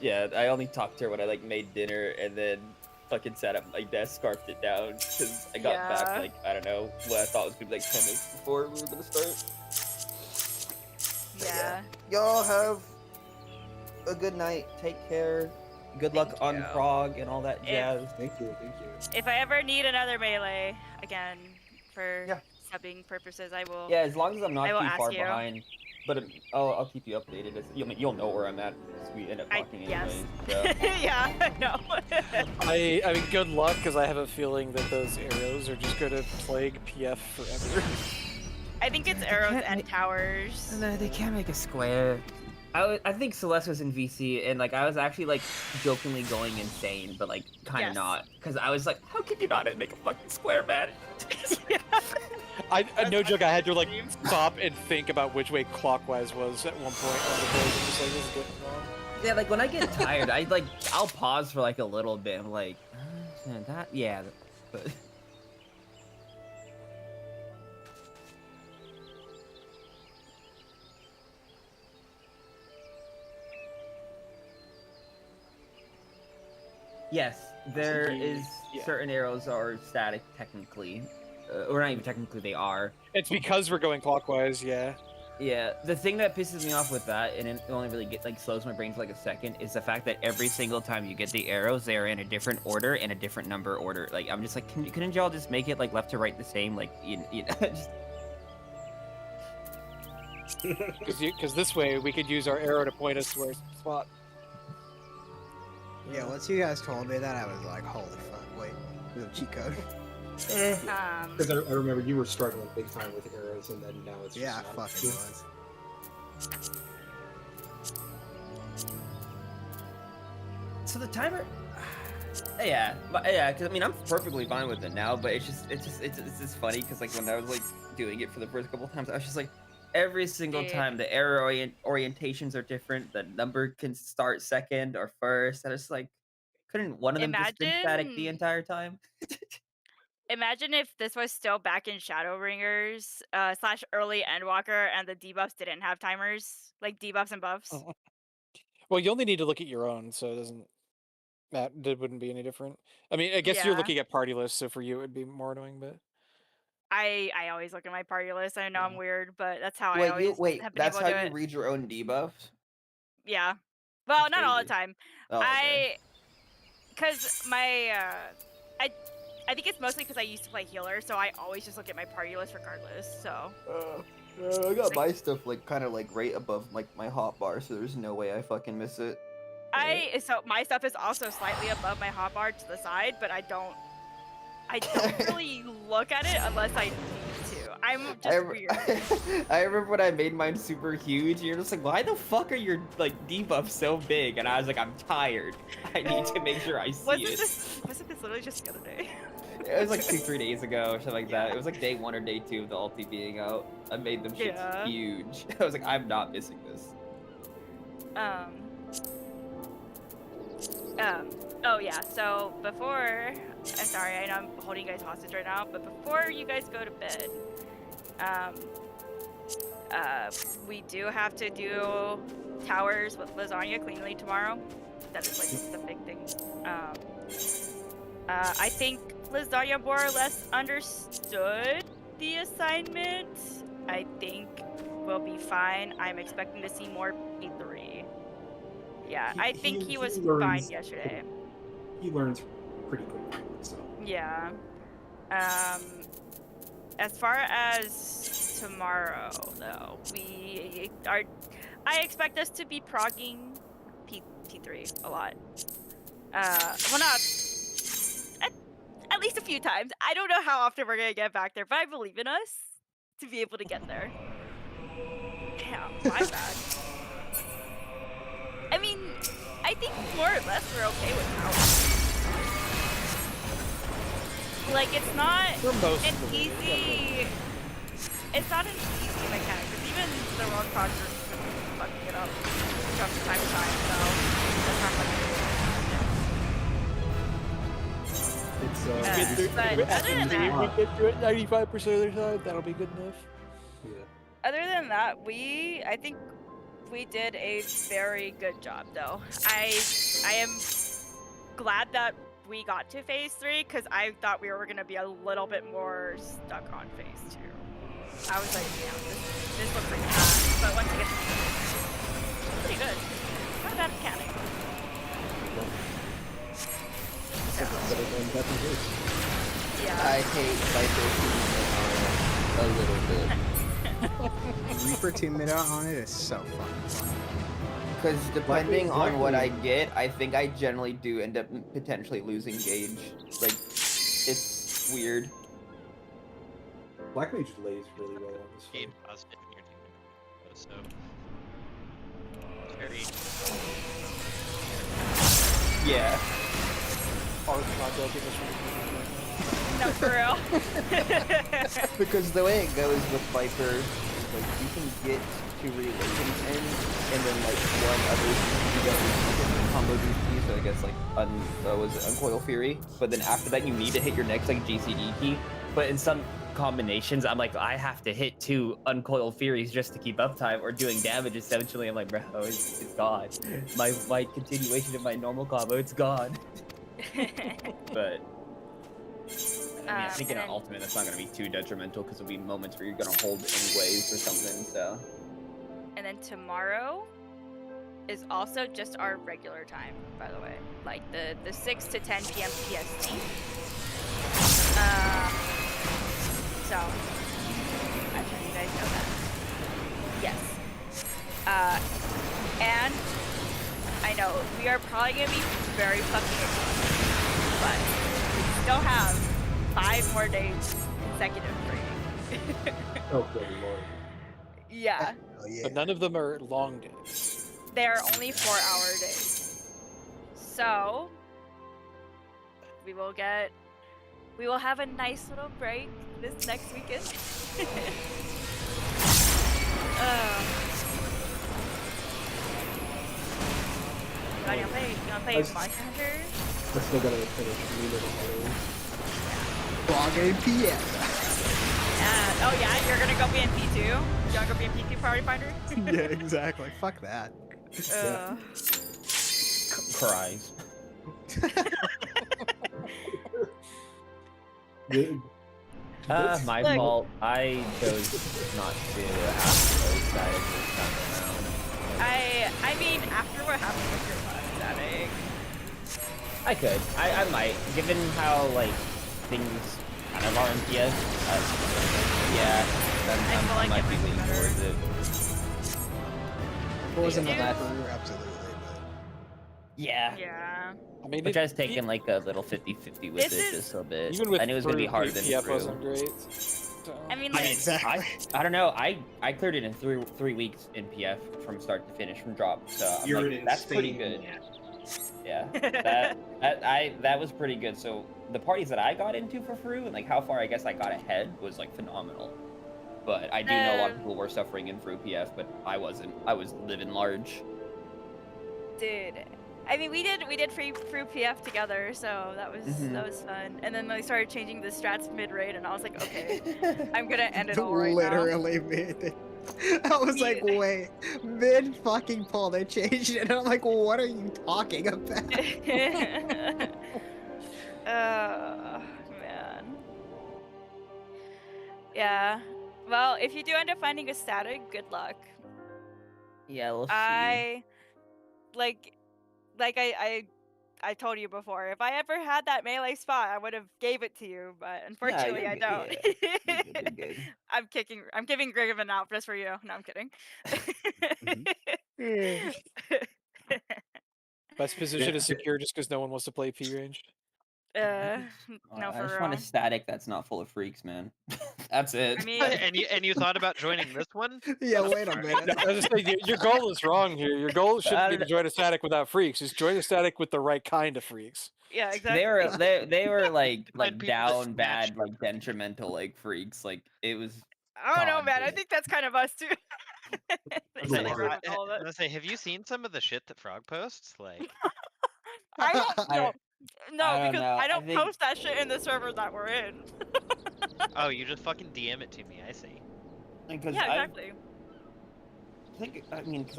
Yeah, I only talked to her when I like made dinner, and then fucking sat at my desk, scarfed it down, because I got back Yeah. like, I don't know, what I thought was gonna be like 10 minutes before we were gonna start. Yeah. Y'all have a good night. Take care. Good luck Thank on you. Prague and all that If- jazz. Thank you. If I ever need another melee again for Yeah. subbing purposes, I will. Yeah, as long as I'm not I will too ask far you. behind. But I'll keep you updated. You'll know where I'm at as we end up talking yes. anyways. So. Yeah, I know. I mean, good luck, because I have a feeling that those arrows are just going to plague PF forever. I think it's arrows and towers. No, they can't make a square. I think Celeste was in VC, and like I was actually like jokingly going insane, but like kind of not, because I was like, how can you not make a fucking square, man? I no joke, I had to like stop and think about which way clockwise was at one point on the board, and just like, this is getting wrong. Yeah, like when I get tired, I'll pause for like a little bit. I'm like, but. Yes, there is certain arrows are static technically, or not even technically, they are. It's because we're going clockwise, yeah. Yeah, the thing that pisses me off with that, and it only really slows my brain for like a second, is the fact that every single time you get the arrows, they are in a different order and a different number order. Like I'm just like, couldn't y'all just make it like left to right the same? Like you know, just. Because this way we could use our arrow to point us to our spot. Yeah, once you guys told me that, I was like, holy fuck, wait, there's a cheat code. Because I remember you were struggling big time with arrows, and then now it's Yeah, I just fucking was. So the timer, yeah, because I mean I'm perfectly fine with it now, but it's just funny because like when I was like doing it for the first couple times, I was just like, every single time the arrow orientations are different, the number can start second or first, and it's like, couldn't one of them just been static the entire time? Imagine if this was still back in Shadowbringers / early Endwalker, and the debuffs didn't have timers, like debuffs and buffs. Well, you only need to look at your own, so it doesn't. That wouldn't be any different. I mean, I guess you're looking at party lists, so for you it would be more annoying, but. I always look at my party list. I know I'm weird, but that's how I Wait, always have been that's able to how do you it. read your own debuffs? Yeah. Well, That's not all the crazy. time. Oh, okay. Because my, I think it's mostly because I used to play healer, so I always just look at my party list regardless, so. I got my stuff like kind of like right above like my hotbar, so there's no way I fucking miss it. So my stuff is also slightly above my hotbar to the side, but I don't really look at it unless I need to. I'm just weird. I remember when I made mine super huge, and you're just like, why the fuck are your like debuffs so big? And I was like, I'm tired. I need to make sure I see it. Wasn't this literally just the other day? It was like 2-3 days ago or something like that. It was like day 1 or day 2 of the ulti being out. I made them shits huge. I was like, I'm not missing this. Oh yeah, so before, I'm sorry, I know I'm holding you guys hostage right now, but before you guys go to bed, we do have to do towers with Lasagna cleanly tomorrow. That is like the big thing. I think Lasagna more or less understood the assignment. I think we'll be fine. I'm expecting to see more P3. Yeah, I think he was fine yesterday. He learns pretty quickly, so. Yeah. As far as tomorrow, though, I expect us to be progging P3 a lot. Well, not at least a few times. I don't know how often we're gonna get back there, but I believe in us to be able to get there. Damn, my bad. I mean, I think more or less we're okay with towers. Like, it's not an easy... It's not an easy mechanic, because even the road project is fucking it up from time to time, so that's not fucking but other than that... We get to it 95% of the time, that'll be good enough. Yeah. Other than that, I think we did a very good job, though. I am glad that we got to phase 3, because I thought we were going to be a little bit more stuck on phase 2. I was like, yeah, this looks pretty bad, but once you get to phase 2, it's pretty good. Not a bad mechanic. Yeah. I hate Viper a little bit. Reaper 2 meta on it is so fucking fun. Because depending on what I Blackmage- get, I think I generally do end up potentially losing gauge. Like, it's weird. Black Mage lays really well on this Game fight. positive in your team. So it's very Yeah. Art project in this one. No, for real. Because the way it goes with Viper, like, you can get 2 relations in, and then, like, one other you get combo DC, so I guess, like, was it Uncoil Fury? But then after that, you need to hit your next, like, GCD key. But in some combinations, I'm like, I have to hit 2 Uncoil Furies just to keep uptime or doing damage essentially. I'm like, bro, it's gone. My continuation of my normal combo, it's gone. But I mean, I think in and an then- ultimate, that's not going to be too detrimental because there'll be moments where you're going to hold anyways or something. So And then tomorrow is also just our regular time, by the way. Like the 6 to 10 p.m. PST. So, I'm sure you guys know that. Yes. And I know we are probably gonna be very fucking exhausted, but we still have 5 more days consecutive training. Oh, good lord. Yeah. Oh yeah. But none of them are long days. They're only 4-hour days. So we will have a nice little break this next weekend. You wanna play I- Monster Hunter? I still gotta finish Lunar Hollows. Log APM. Oh yeah, you're gonna go BNP too? You wanna go BNP too, Party Finder? Yeah, exactly. Fuck that. cries. My Look. fault. I chose not to have those static this time around. I mean, after what happened with your last static, I could. I might. Given how, like, things kind of are in PS. Yeah. I feel like might it be might be leaning better. towards it. If it was another Yeah. crew, absolutely. But Yeah. yeah. I mean, Which I was taking like a little 50-50 with This it is- just a bit. even with I knew it was gonna be harder than PF Brew. wasn't great. So. I mean, I like, mean, Exactly. I don't know. I cleared it in three weeks in PF from start to finish from drop. So I'm You're like, an that's pretty insane good. man. Yeah, that was pretty good. So the parties that I got into for Fru and like how far I guess I got ahead was like phenomenal. But I do know a lot of people were suffering in Fru PF, but I wasn't. I was living large. dude. I mean, we did free PF together, so that was fun. And then they started changing the strats mid raid, and I was like, okay, I'm gonna end it all right Literally mid. I was like, Yeah. wait, mid fucking pull, they changed it. And I'm like, what are you talking about? now. Man. Yeah. Well, if you do end up finding a static, good luck. Yeah, we'll see. I I told you before, if I ever had that melee spot, I would have gave it to you, but unfortunately you're I good, don't. yeah. You're good. I'm giving Graven out just for you. No, I'm kidding. Best position Yeah. is secure just because no one wants to play P range. No, I for just want a real. static that's not full of freaks, man. That's it. I mean, and you thought about joining this one? Yeah, wait a minute. I was just saying, your goal is wrong here. Your goal shouldn't be to don't join a static without freaks. Just join a static with the right kind of freaks. yeah, exactly. They were like people that down smash bad, like detrimental like freaks. Like it was I don't know, God, man. I dude. think that's kind of us too. They I said Lord. agree with all of was it. gonna say, have you seen some of the shit that Frog posts? Like, I don't I know. don't- No, I don't because know. I I don't think- post that shit in the server that we're in. oh, you just fucking DM it to me. I see. because Yeah, exactly. I mean, because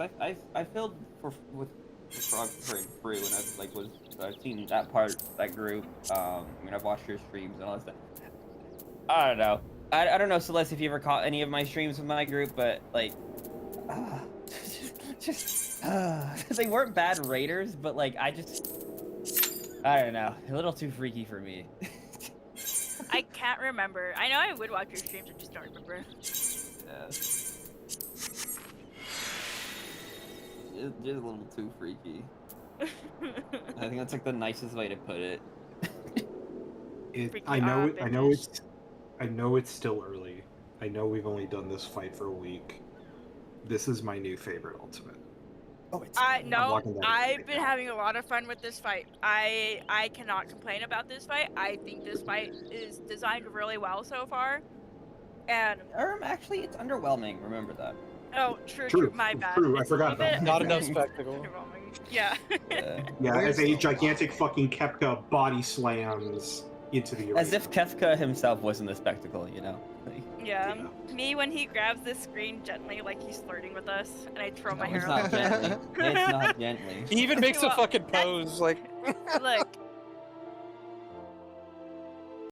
I filled with Frog for Brew, and I've seen that that group. I mean, I've watched your streams and all that stuff. I don't know. I don't know, Celeste, if you ever caught any of my streams with my group, but like, they weren't bad raiders, but like I don't know, a little too freaky for me. I can't remember. I know I would watch your streams, I just don't remember. Yeah. Just a little too freaky. I think that's like the nicest way to put it. I know it's still early. I know we've only done this fight for a week. This is my new favorite ultimate. Oh, it's. I've been having a lot of fun with this fight. I cannot complain about this fight. I think this fight is designed really well so far. And Actually, it's underwhelming. Remember that. oh, true. My bad. True, I forgot about that. Not enough spectacle. Underwhelming. Yeah. Yeah, as a gigantic fucking Kefka body slams into the arena. As if Kefka himself wasn't a spectacle, you know? Like, Yeah. Me when he grabs the screen gently, like he's flirting with us, and I twirl my no, hair it's a not little bit. gently. It's not gently. He even makes a Well, fucking pose, like. Look,